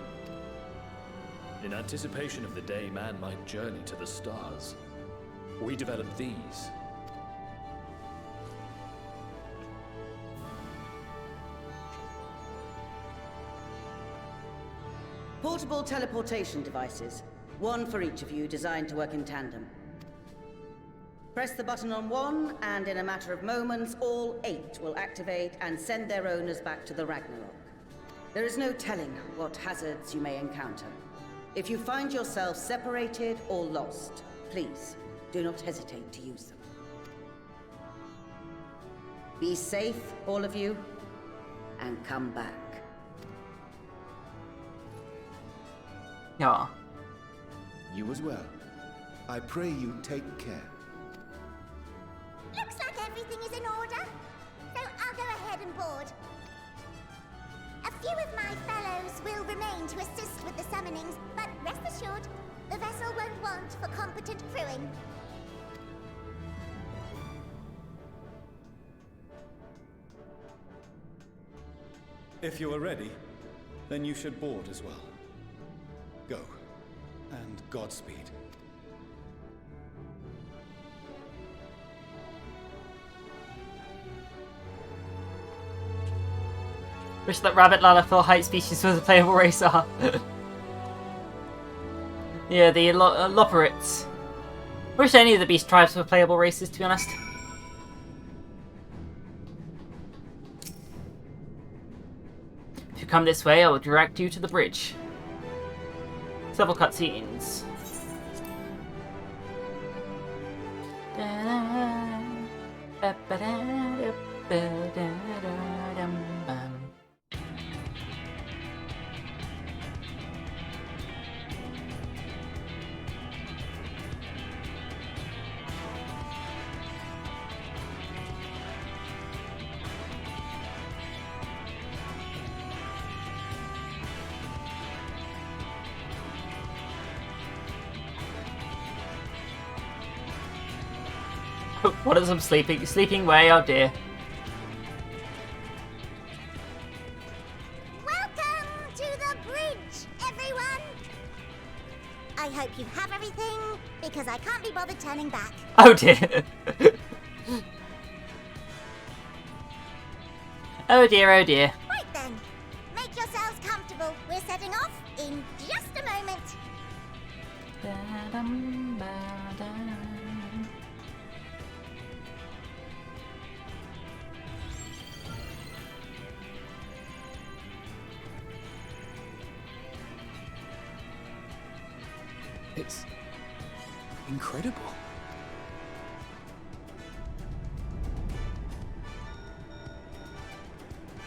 In anticipation of the day man might journey to the stars, we developed these. Portable teleportation devices. One for each of you, designed to work in tandem. Press the button on one, and in a matter of moments, all 8 will activate and send their owners back to the Ragnarok. There is no telling what hazards you may encounter. If you find yourself separated or lost, please do not hesitate to use them. Be safe, all of you, and come back. Yeah. You as well. I pray you take care. Looks like everything is in order, so I'll go ahead and board. A few of my fellows will remain to assist with the summonings, but rest assured, the vessel won't want for competent crewing. If you are ready, then you should board as well. Go, and Godspeed. Wish that Rabbit Lalafell height species was a playable racer. Yeah, the Loperites. Wish any of the beast tribes were playable races, to be honest. If you come this way, I will direct you to the bridge. Several cutscenes. What is I'm sleeping way, oh dear. Welcome to the bridge, everyone! I hope you have everything, because I can't be bothered turning back. Oh dear. Oh dear, oh dear. Right then, make yourselves comfortable. We're setting off in just a moment. It's incredible.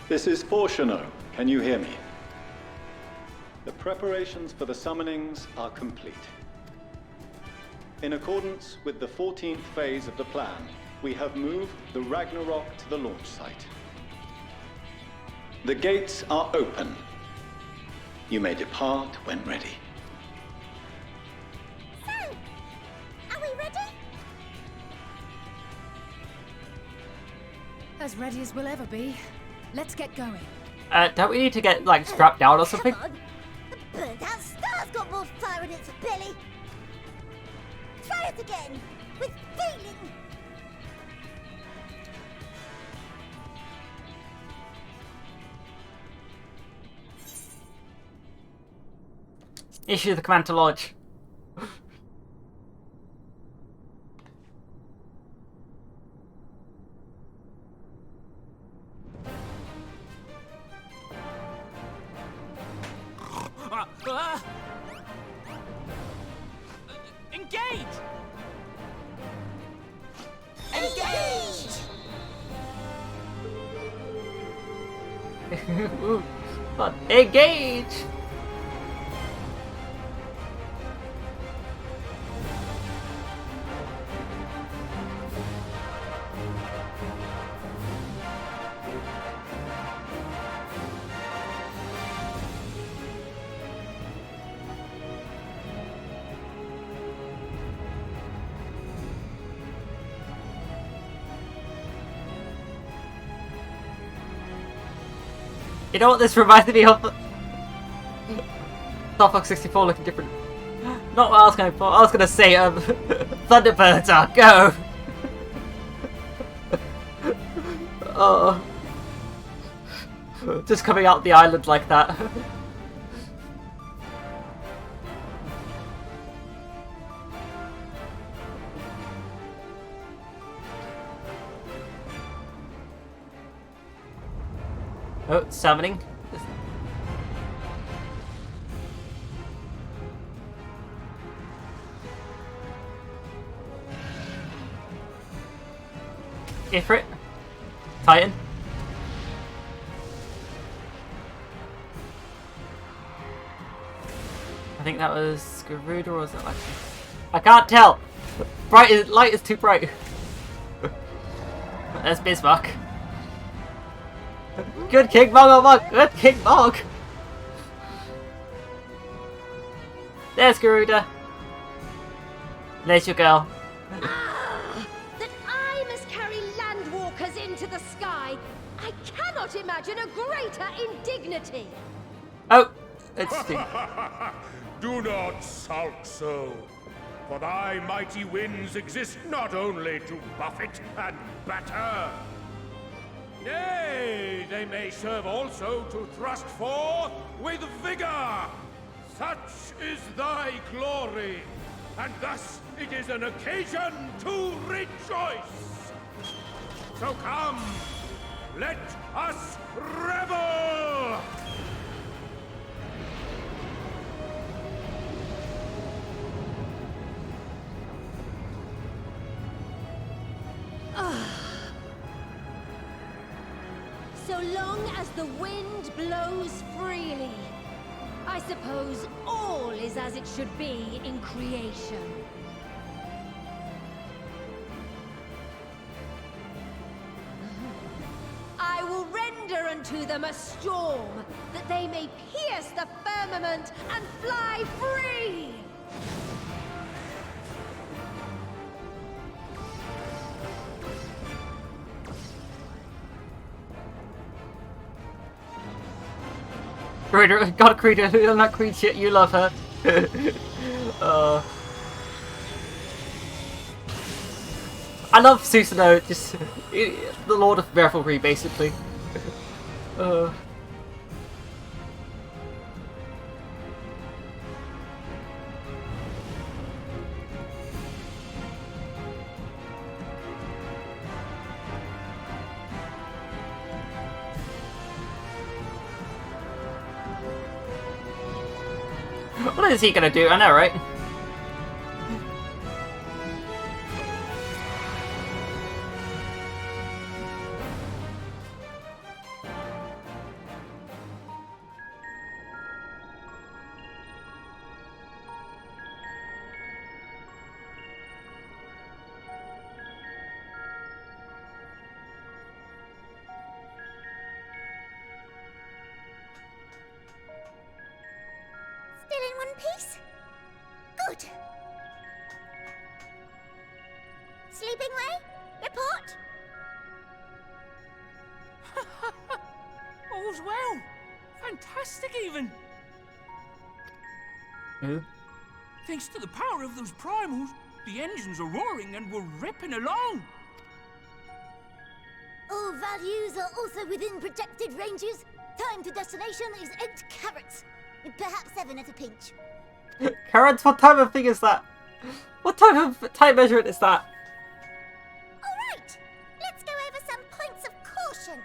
This is Fortuno. Can you hear me? The preparations for the summonings are complete. In accordance with the 14th phase of the plan, we have moved the Ragnarok to the launch site. The gates are open. You may depart when ready. As ready as we'll ever be. Let's get going. Don't we need to get, like, strapped down or something? Come on. The burnt-out star's got more fire in its belly. Try it again, with feeling. Issue the command to lodge. Engage! Engage! Engage! You know what this reminded me of? FFXIV looking different. Not what I was going for. I was going to say, Thunderbirds are go! Oh. Just coming out the island like that. Oh, summoning. Ifrit. Titan. I think that was Garuda, or was it like... I can't tell! Light is too bright. There's Bismarck. Good King Mog! Good King Mog! There's Garuda. There's your girl. That I must carry landwalkers into the sky! I cannot imagine a greater indignity! Oh! It's Do not sulk so, for thy mighty winds exist not only to buffet and batter. Nay, they may serve also to thrust forth with vigor. Such is thy glory, and thus it is an occasion to rejoice. So come, let us revel! So long as the wind blows freely, I suppose all is as it should be in creation. I will render unto them a storm, that they may pierce the firmament and fly free! God, Creed, you're not Creed shit, you love her. I love Susanoo, just the Lord of Revelry, basically. What is he gonna do? I know, right? Still in one piece? Good. Sleeping way? Report? Fantastic, even! Who? Thanks to the power of those primals, the engines are roaring and we're ripping along! All values are also within projected ranges. Time to destination is 8 carats. Perhaps 7 at a pinch. Carrots, what type of thing is that? What type of time measurement is that? Alright, let's go over some points of caution.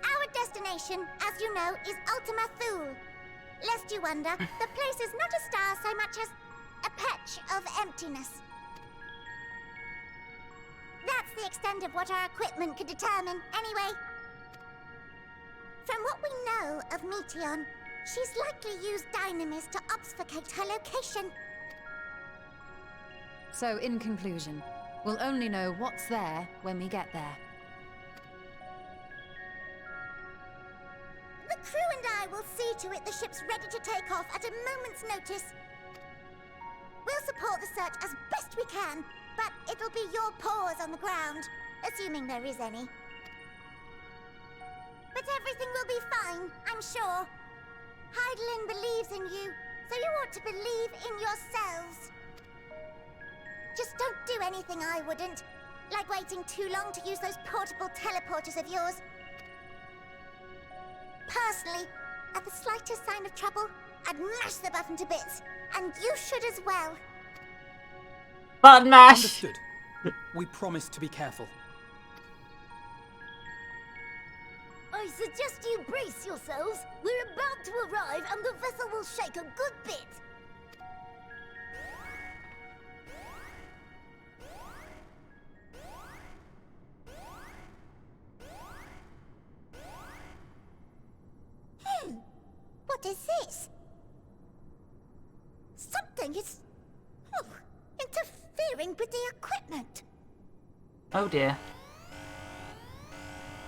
Our destination, as you know, is Ultima Thule. Lest you wonder, the place is not a star so much as a patch of emptiness. That's the extent of what our equipment could determine, anyway. From what we know of Meteion, she's likely used dynamis to obfuscate her location. So, in conclusion, we'll only know what's there when we get there. The crew and I will see to it the ship's ready to take off at a moment's notice. We'll support the search as best we can, but it'll be your paws on the ground, assuming there is any. But everything will be fine, I'm sure. Heidelin believes in you, so you ought to believe in yourselves. Just don't do anything I wouldn't, like waiting too long to use those portable teleporters of yours. Personally, at the slightest sign of trouble, I'd mash the button to bits, and you should as well. Button mash! Understood. We promise to be careful. I suggest you brace yourselves. We're about to arrive and the vessel will shake a good bit. What is this? Something is interfering with the equipment. Oh dear.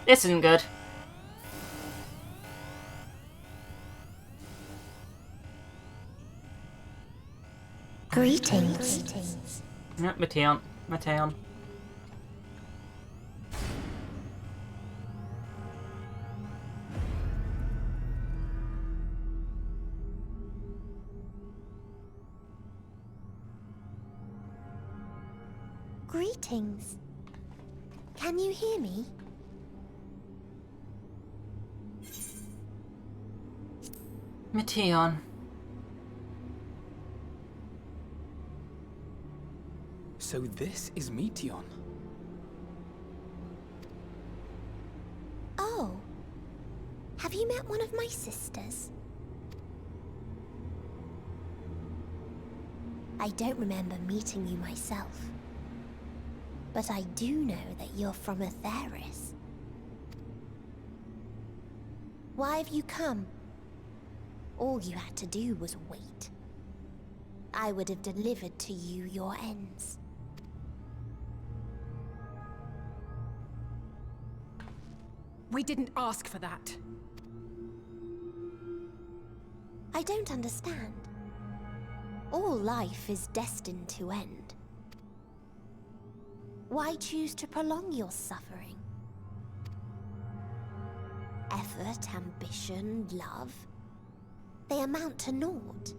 This isn't good. Greetings. Yep, Meteion. Meteion. Greetings. Can you hear me? Meteion. So this is Meteion. Oh. Have you met one of my sisters? I don't remember meeting you myself. But I do know that you're from Atheris. Why have you come? All you had to do was wait. I would have delivered to you your ends. We didn't ask for that. I don't understand. All life is destined to end. Why choose to prolong your suffering? Effort, ambition, love, they amount to naught.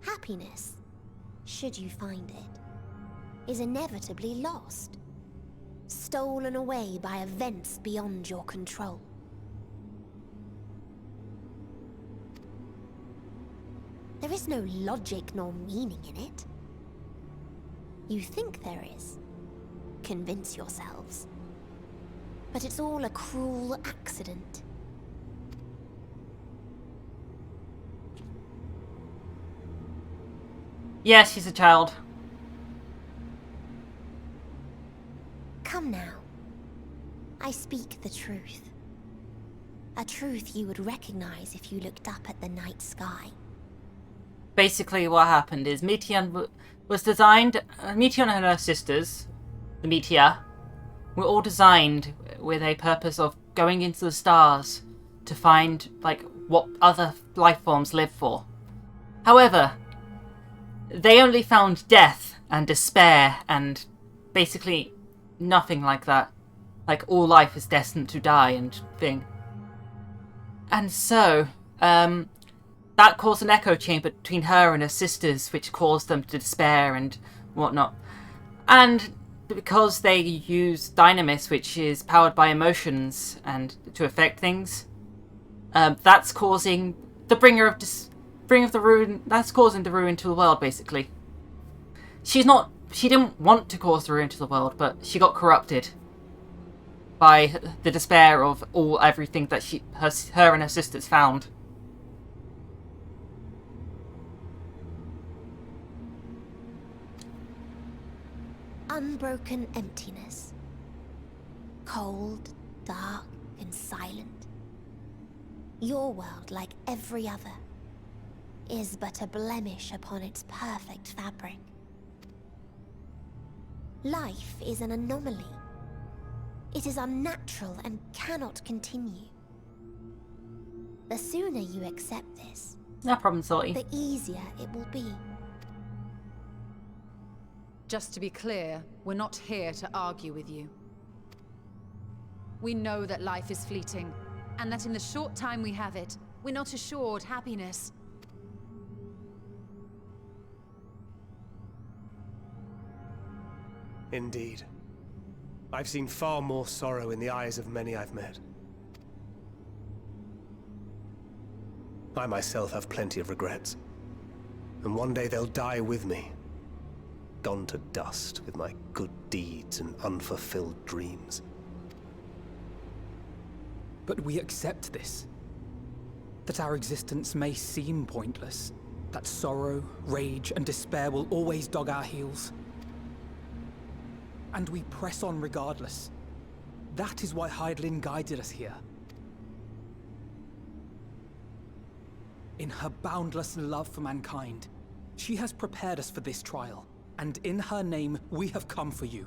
Happiness, should you find it, is inevitably lost. Stolen away by events beyond your control. There is no logic nor meaning in it. You think there is. Convince yourselves. But it's all a cruel accident. Yes, he's a child. Come now. I speak the truth. A truth you would recognize if you looked up at the night sky. Basically, what happened is Meteion was designed. Meteion and her sisters, the Meteor, were all designed with a purpose of going into the stars to find, like, what other life forms live for. However, they only found death and despair and basically nothing like that. Like, all life is destined to die and thing. And so, that caused an echo chamber between her and her sisters, which caused them to despair and whatnot. And because they use Dynamis, which is powered by emotions and to affect things, that's causing the bringer of the ruin. That's causing the ruin to the world, basically. She didn't want to cause the ruin to the world, but she got corrupted by the despair of everything that her and her sisters found. Unbroken emptiness. Cold, dark, and silent. Your world, like every other, is but a blemish upon its perfect fabric. Life is an anomaly. It is unnatural and cannot continue. The sooner you accept this, no problem, Salty, the easier it will be. Just to be clear, we're not here to argue with you. We know that life is fleeting, and that in the short time we have it, we're not assured happiness. Indeed. I've seen far more sorrow in the eyes of many I've met. I myself have plenty of regrets. And one day they'll die with me. Gone to dust with my good deeds and unfulfilled dreams. But we accept this. That our existence may seem pointless. That sorrow, rage, and despair will always dog our heels. And we press on regardless. That is why Hydaelyn guided us here. In her boundless love for mankind, she has prepared us for this trial. And in her name, we have come for you.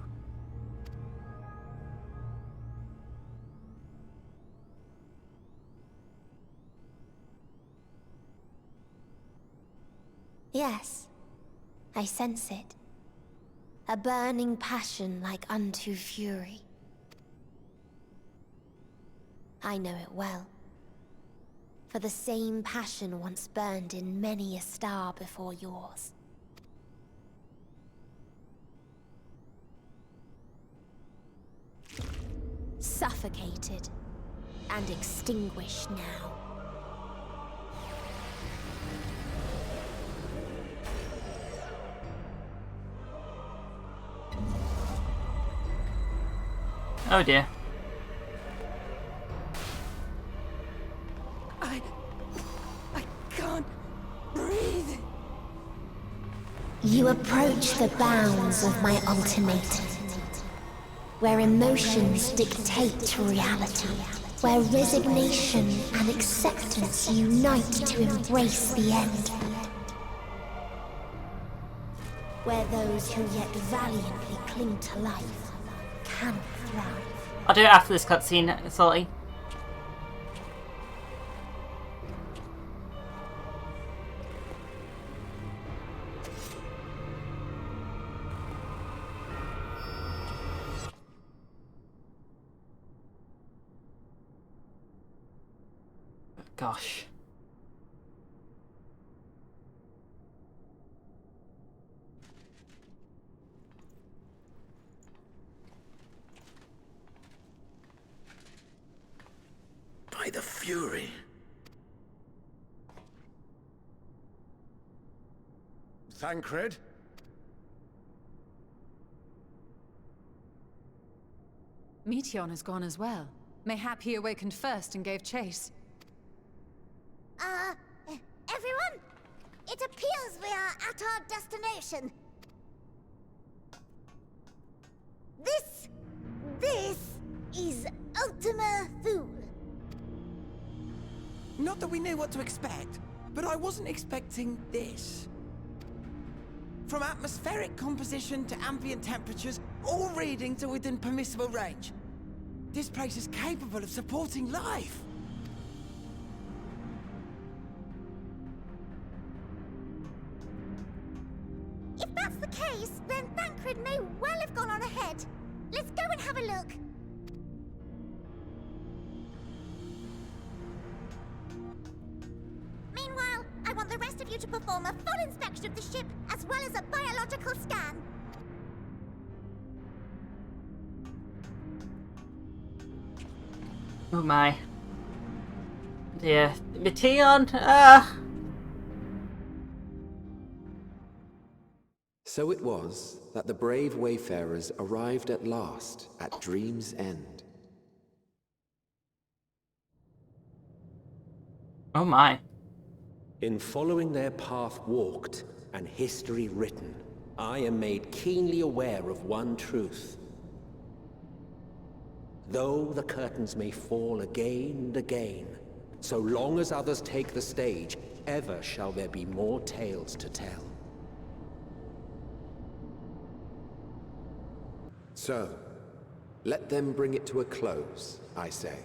Yes, I sense it. A burning passion like unto fury. I know it well. For the same passion once burned in many a star before yours. Suffocated and extinguished now. Oh dear. I can't breathe. You approach the bounds of my ultimatum, where emotions dictate reality, where resignation and acceptance unite to embrace the end, where those who yet valiantly cling to life can thrive. I'll do it after this cutscene, Salty. Gosh. By the Fury. Thancred? Meteion has gone as well. Mayhap he awakened first and gave chase. Everyone? It appears we are at our destination. This is Ultima Thule. Not that we knew what to expect, but I wasn't expecting this. From atmospheric composition to ambient temperatures, all readings are within permissible range. This place is capable of supporting life. If that's the case, then Thancred may well have gone on ahead. Let's go and have a look. of you to perform a full inspection of the ship, as well as a biological scan. Oh my. Dear. Meteion, So it was that the brave wayfarers arrived at last at Dream's End. Oh my. In following their path walked and history written, I am made keenly aware of one truth. Though the curtains may fall again and again, so long as others take the stage, ever shall there be more tales to tell. So, let them bring it to a close, I say.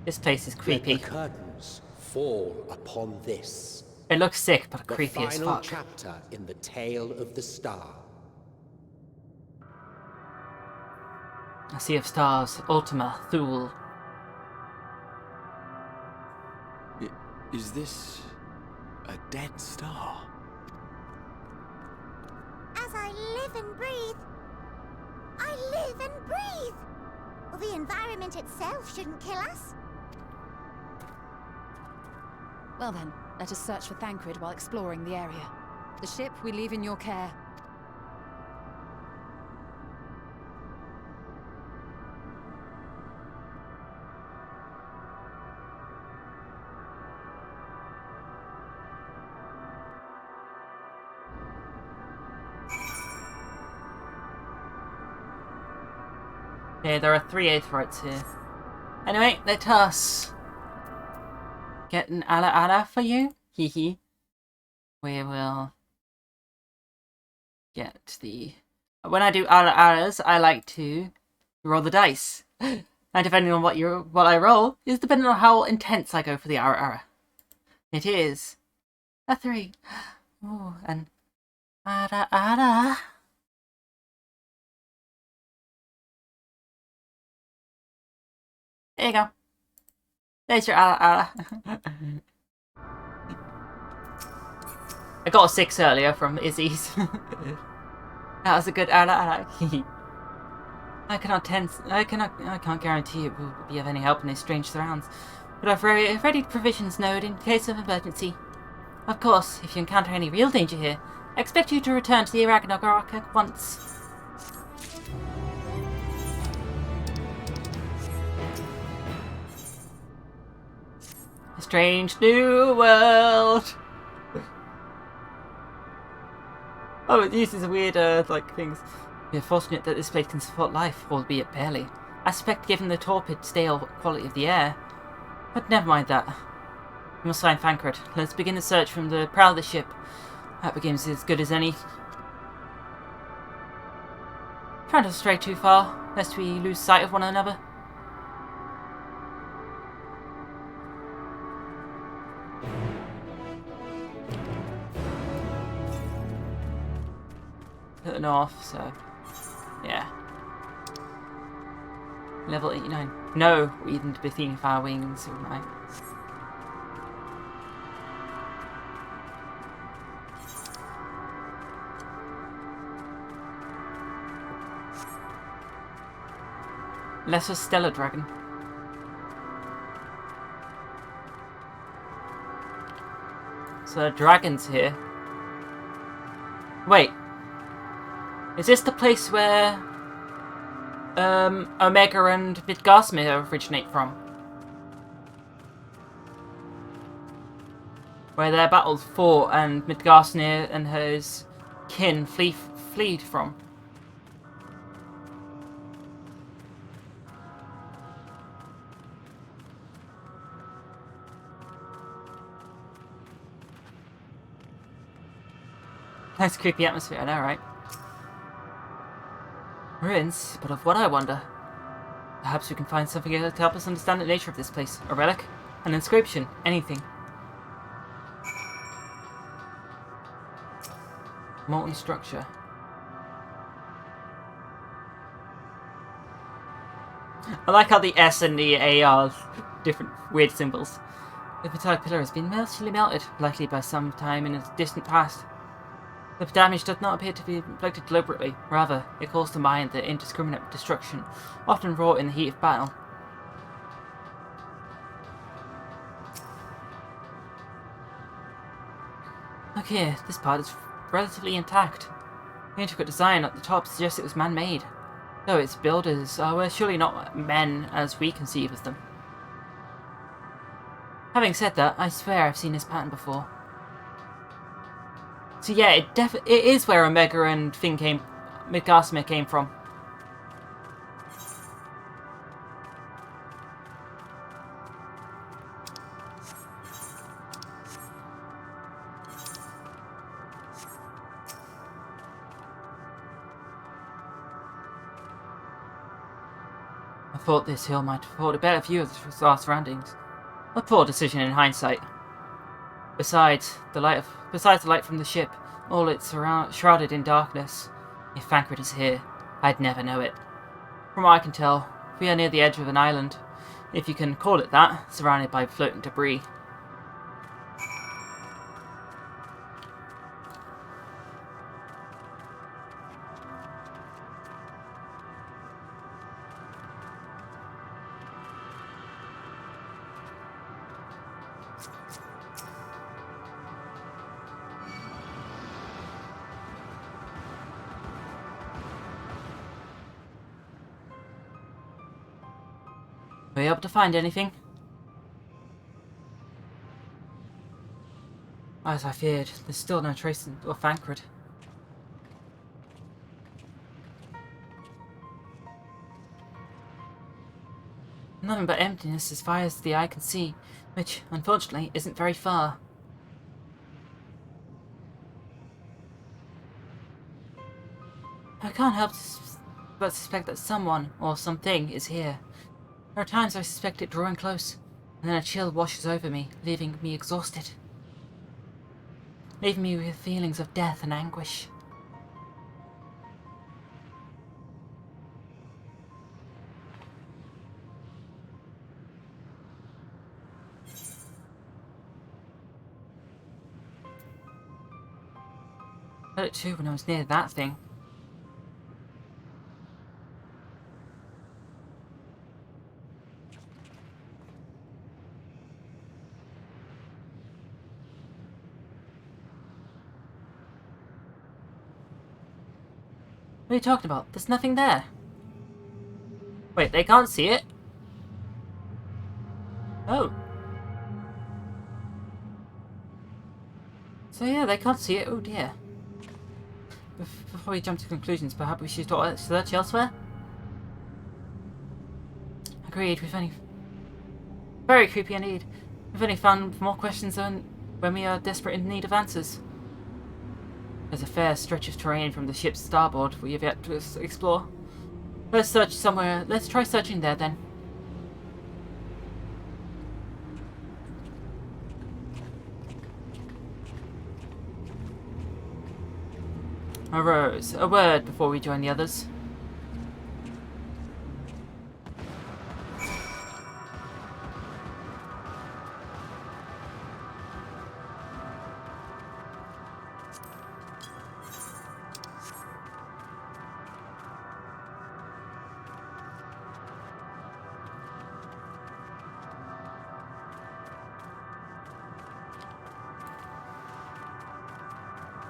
This place is creepy. Let the curtains fall upon this. It looks sick, but creepy as The final fuck. chapter in the tale of the star. A sea of stars, Ultima Thule. Is this a dead star? As I live and breathe, I live and breathe. Well, the environment itself shouldn't kill us. Well then, let us search for Thancred while exploring the area. The ship we leave in your care. Okay, there are 3 Aetherites here. Anyway, let us get an ala for you. Hee hee. We will get the... When I do alas, I like to roll the dice. And depending on what I roll, is depending on how intense I go for the ara. It is a 3. Oh, and ara. There you go. There's your ala. I got a 6 earlier from Izzy's. That was a good ala. I can't guarantee it will be of any help in these strange surrounds, but I've readied provisions node in case of emergency. Of course, if you encounter any real danger here, I expect you to return to the Ragnarok at once. A strange new world. Oh, it uses weird, like, things. We are fortunate that this place can support life, albeit barely. I suspect given the torpid, stale quality of the air. But never mind that. We must find Thancred. Let's begin the search from the prow of the ship. That begins as good as any. Try not to stray too far, lest we lose sight of one another. To the north, so yeah. Level 89. No, we didn't be thinking of our wings, right? Lesser Stellar Dragon. So there are dragons here. Wait. Is this the place where Omega and Midgardmere originate from? Where their battles fought and Midgardmere and his kin fled from? Nice creepy atmosphere, I know, right? Ruins, but of what I wonder? Perhaps we can find something to help us understand the nature of this place. A relic? An inscription? Anything. Molten structure. I like how the S and the A are different weird symbols. The metallic pillar has been mostly melted, likely by some time in a distant past. The damage does not appear to be inflicted deliberately. Rather, it calls to mind the indiscriminate destruction, often wrought in the heat of battle. Look here, this part is relatively intact. The intricate design at the top suggests it was man-made, though its builders were surely not men as we conceive of them. Having said that, I swear I've seen this pattern before. So yeah, it is where Omega and Midgardmere came from. I thought this hill might afford a better view of our surroundings. A poor decision in hindsight. Besides the light from the ship, all it's shrouded in darkness. If Thancred is here, I'd never know it. From what I can tell, we are near the edge of an island, if you can call it that, surrounded by floating debris. Were you able to find anything? As I feared, there's still no trace of Thancred. Nothing but emptiness as far as the eye can see, which, unfortunately, isn't very far. I can't help but suspect that someone, or something, is here. There are times I suspect it drawing close, and then a chill washes over me, leaving me exhausted. Leaving me with feelings of death and anguish. I felt it too when I was near that thing. What are you talking about? There's nothing there. Wait, they can't see it? Oh. So yeah, they can't see it. Oh dear. Before we jump to conclusions, perhaps we should search elsewhere? Agreed, we've only... Very creepy indeed. We've only found more questions than when we are desperate in need of answers. There's a fair stretch of terrain from the ship's starboard we have yet to explore. Let's search somewhere. Let's try searching there then. Rose, a word before we join the others.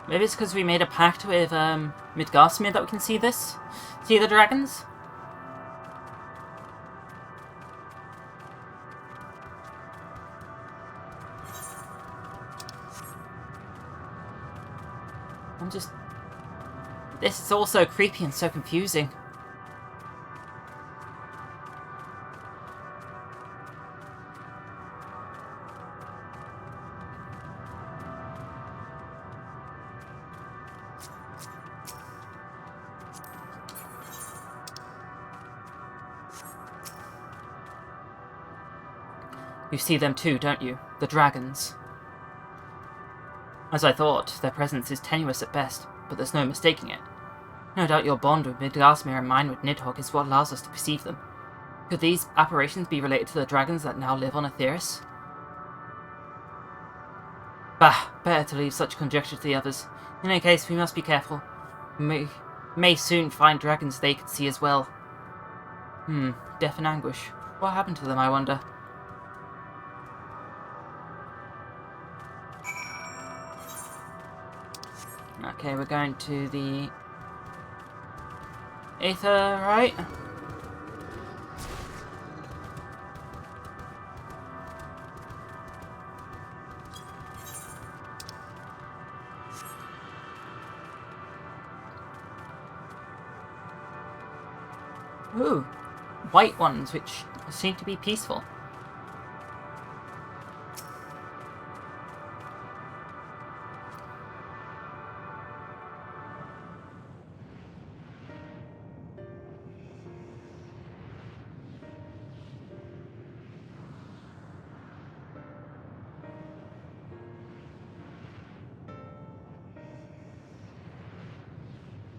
Maybe it's because we made a pact with Midgardmere that we can see this? See the dragons? This is all so creepy and so confusing. You see them too, don't you? The dragons. As I thought, their presence is tenuous at best, but there's no mistaking it. No doubt your bond with Midgardmere and mine with Nidhogg is what allows us to perceive them. Could these apparitions be related to the dragons that now live on Aetheris? Bah, better to leave such conjecture to the others. In any case, we must be careful. We may soon find dragons they could see as well. Death and anguish. What happened to them, I wonder? Okay, we're going to the Aether, right? Ooh, white ones, which seem to be peaceful.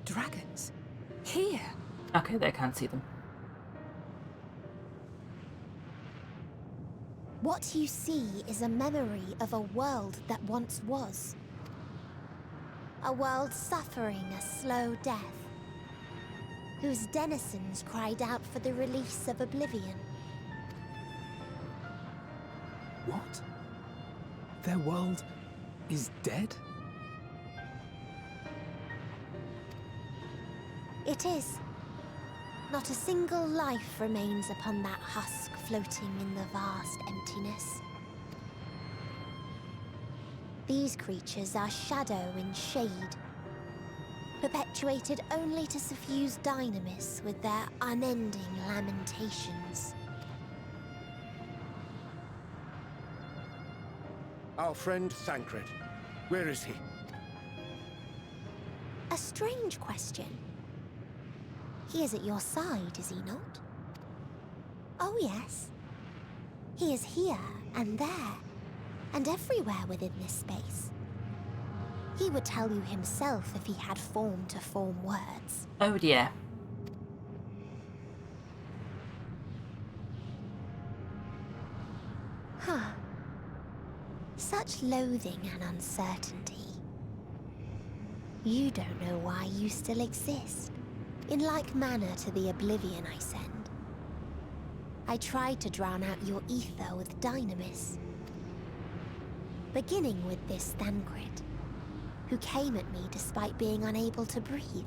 Dragons? Here? Okay, they can't see them. What you see is a memory of a world that once was. A world suffering a slow death, whose denizens cried out for the release of oblivion. What? Their world is dead? It is. Not a single life remains upon that husk floating in the vast emptiness. These creatures are shadow and shade, perpetuated only to suffuse dynamis with their unending lamentations. Our friend Thancred. Where is he? A strange question. He is at your side, is he not? Oh yes. He is here and there, and everywhere within this space. He would tell you himself if he had form to form words. Oh dear. Huh. Such loathing and uncertainty. You don't know why you still exist. In like manner to the oblivion I send. I tried to drown out your ether with dynamis. Beginning with this Thancred, who came at me despite being unable to breathe.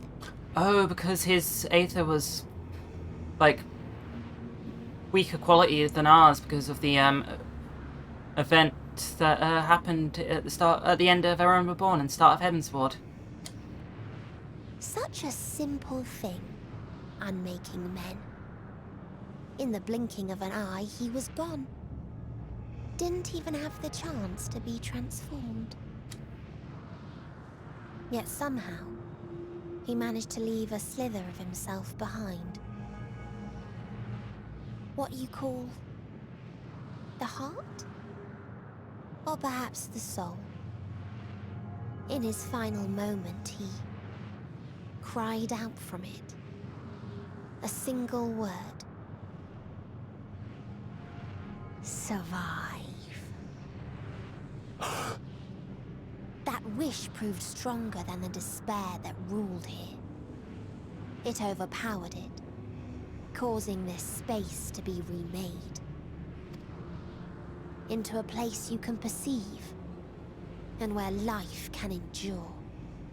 Oh, because his Aether was, like, weaker quality than ours because of the event that happened at the end of Aaron Reborn and start of Heavensward. Such a simple thing, unmaking men. In the blinking of an eye, he was gone. Didn't even have the chance to be transformed. Yet somehow, he managed to leave a slither of himself behind. What you call the heart? Or perhaps the soul. In his final moment, he cried out from it. A single word. Survive. That wish proved stronger than the despair that ruled here. It overpowered it, causing this space to be remade. Into a place you can perceive, and where life can endure.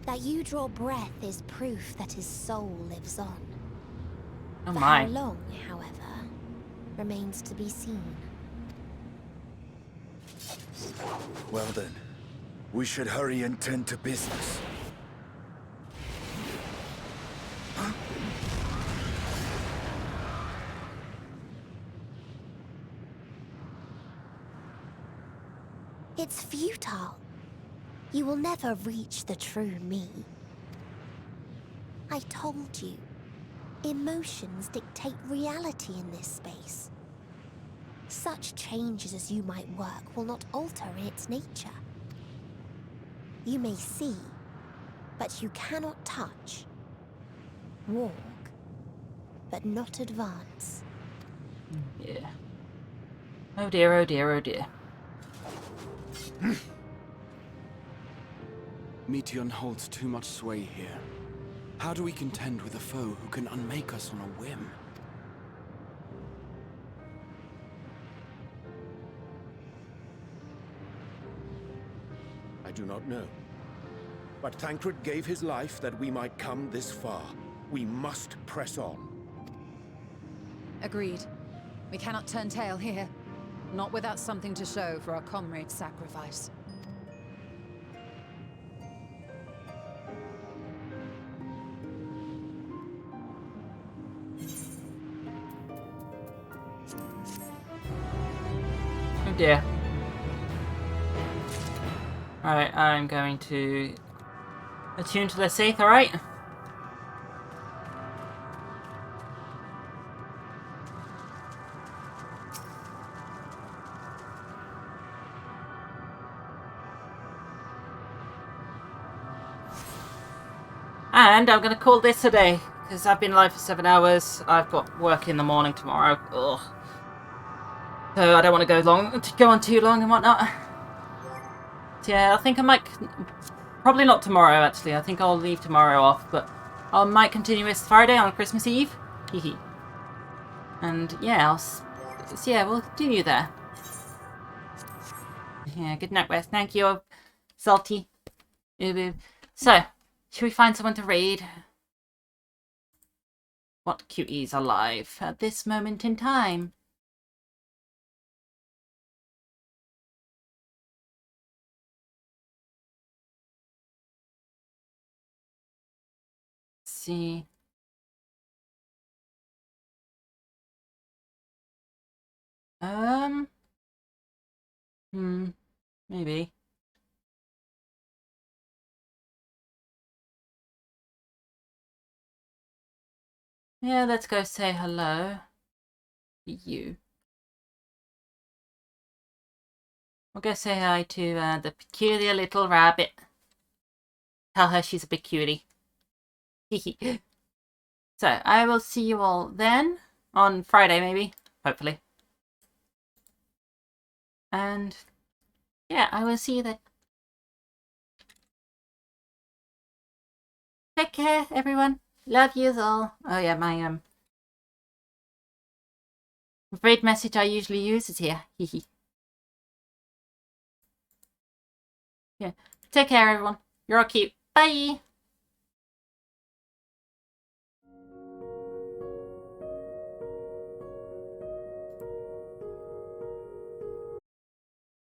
That you draw breath is proof that his soul lives on. Oh For my. how long, however, remains to be seen. Well then, we should hurry and tend to business. Huh? It's futile. You will never reach the true me. I told you, emotions dictate reality in this space. Such changes as you might work will not alter its nature. You may see, but you cannot touch. Walk, but not advance. Yeah. Oh dear, oh dear, oh dear. Meteion holds too much sway here. How do we contend with a foe who can unmake us on a whim? I do not know. But Thancred gave his life that we might come this far. We must press on. Agreed. We cannot turn tail here. Not without something to show for our comrade's sacrifice. Oh dear. Alright, I'm going to attune to the Seath, alright? And I'm going to call this a day, because I've been live for 7 hours. I've got work in the morning tomorrow. Ugh. So I don't want to go on too long and whatnot. So yeah, I think I might... Probably not tomorrow, actually. I think I'll leave tomorrow off, but I might continue this Friday on Christmas Eve. Hehe. And yeah, we'll continue there. Yeah, good night, Wes. Thank you, Salty. So, should we find someone to raid? What cuties are alive at this moment in time? Let's see. Maybe. Yeah, let's go say hello to you. We'll go say hi to the peculiar little rabbit. Tell her she's a big cutie. So, I will see you all then. On Friday, maybe. Hopefully. And, yeah, I will see you then. Take care, everyone. Love yous all. Oh yeah, my raid message I usually use is here. Hehe. Yeah. Take care, everyone. You're all cute. Bye.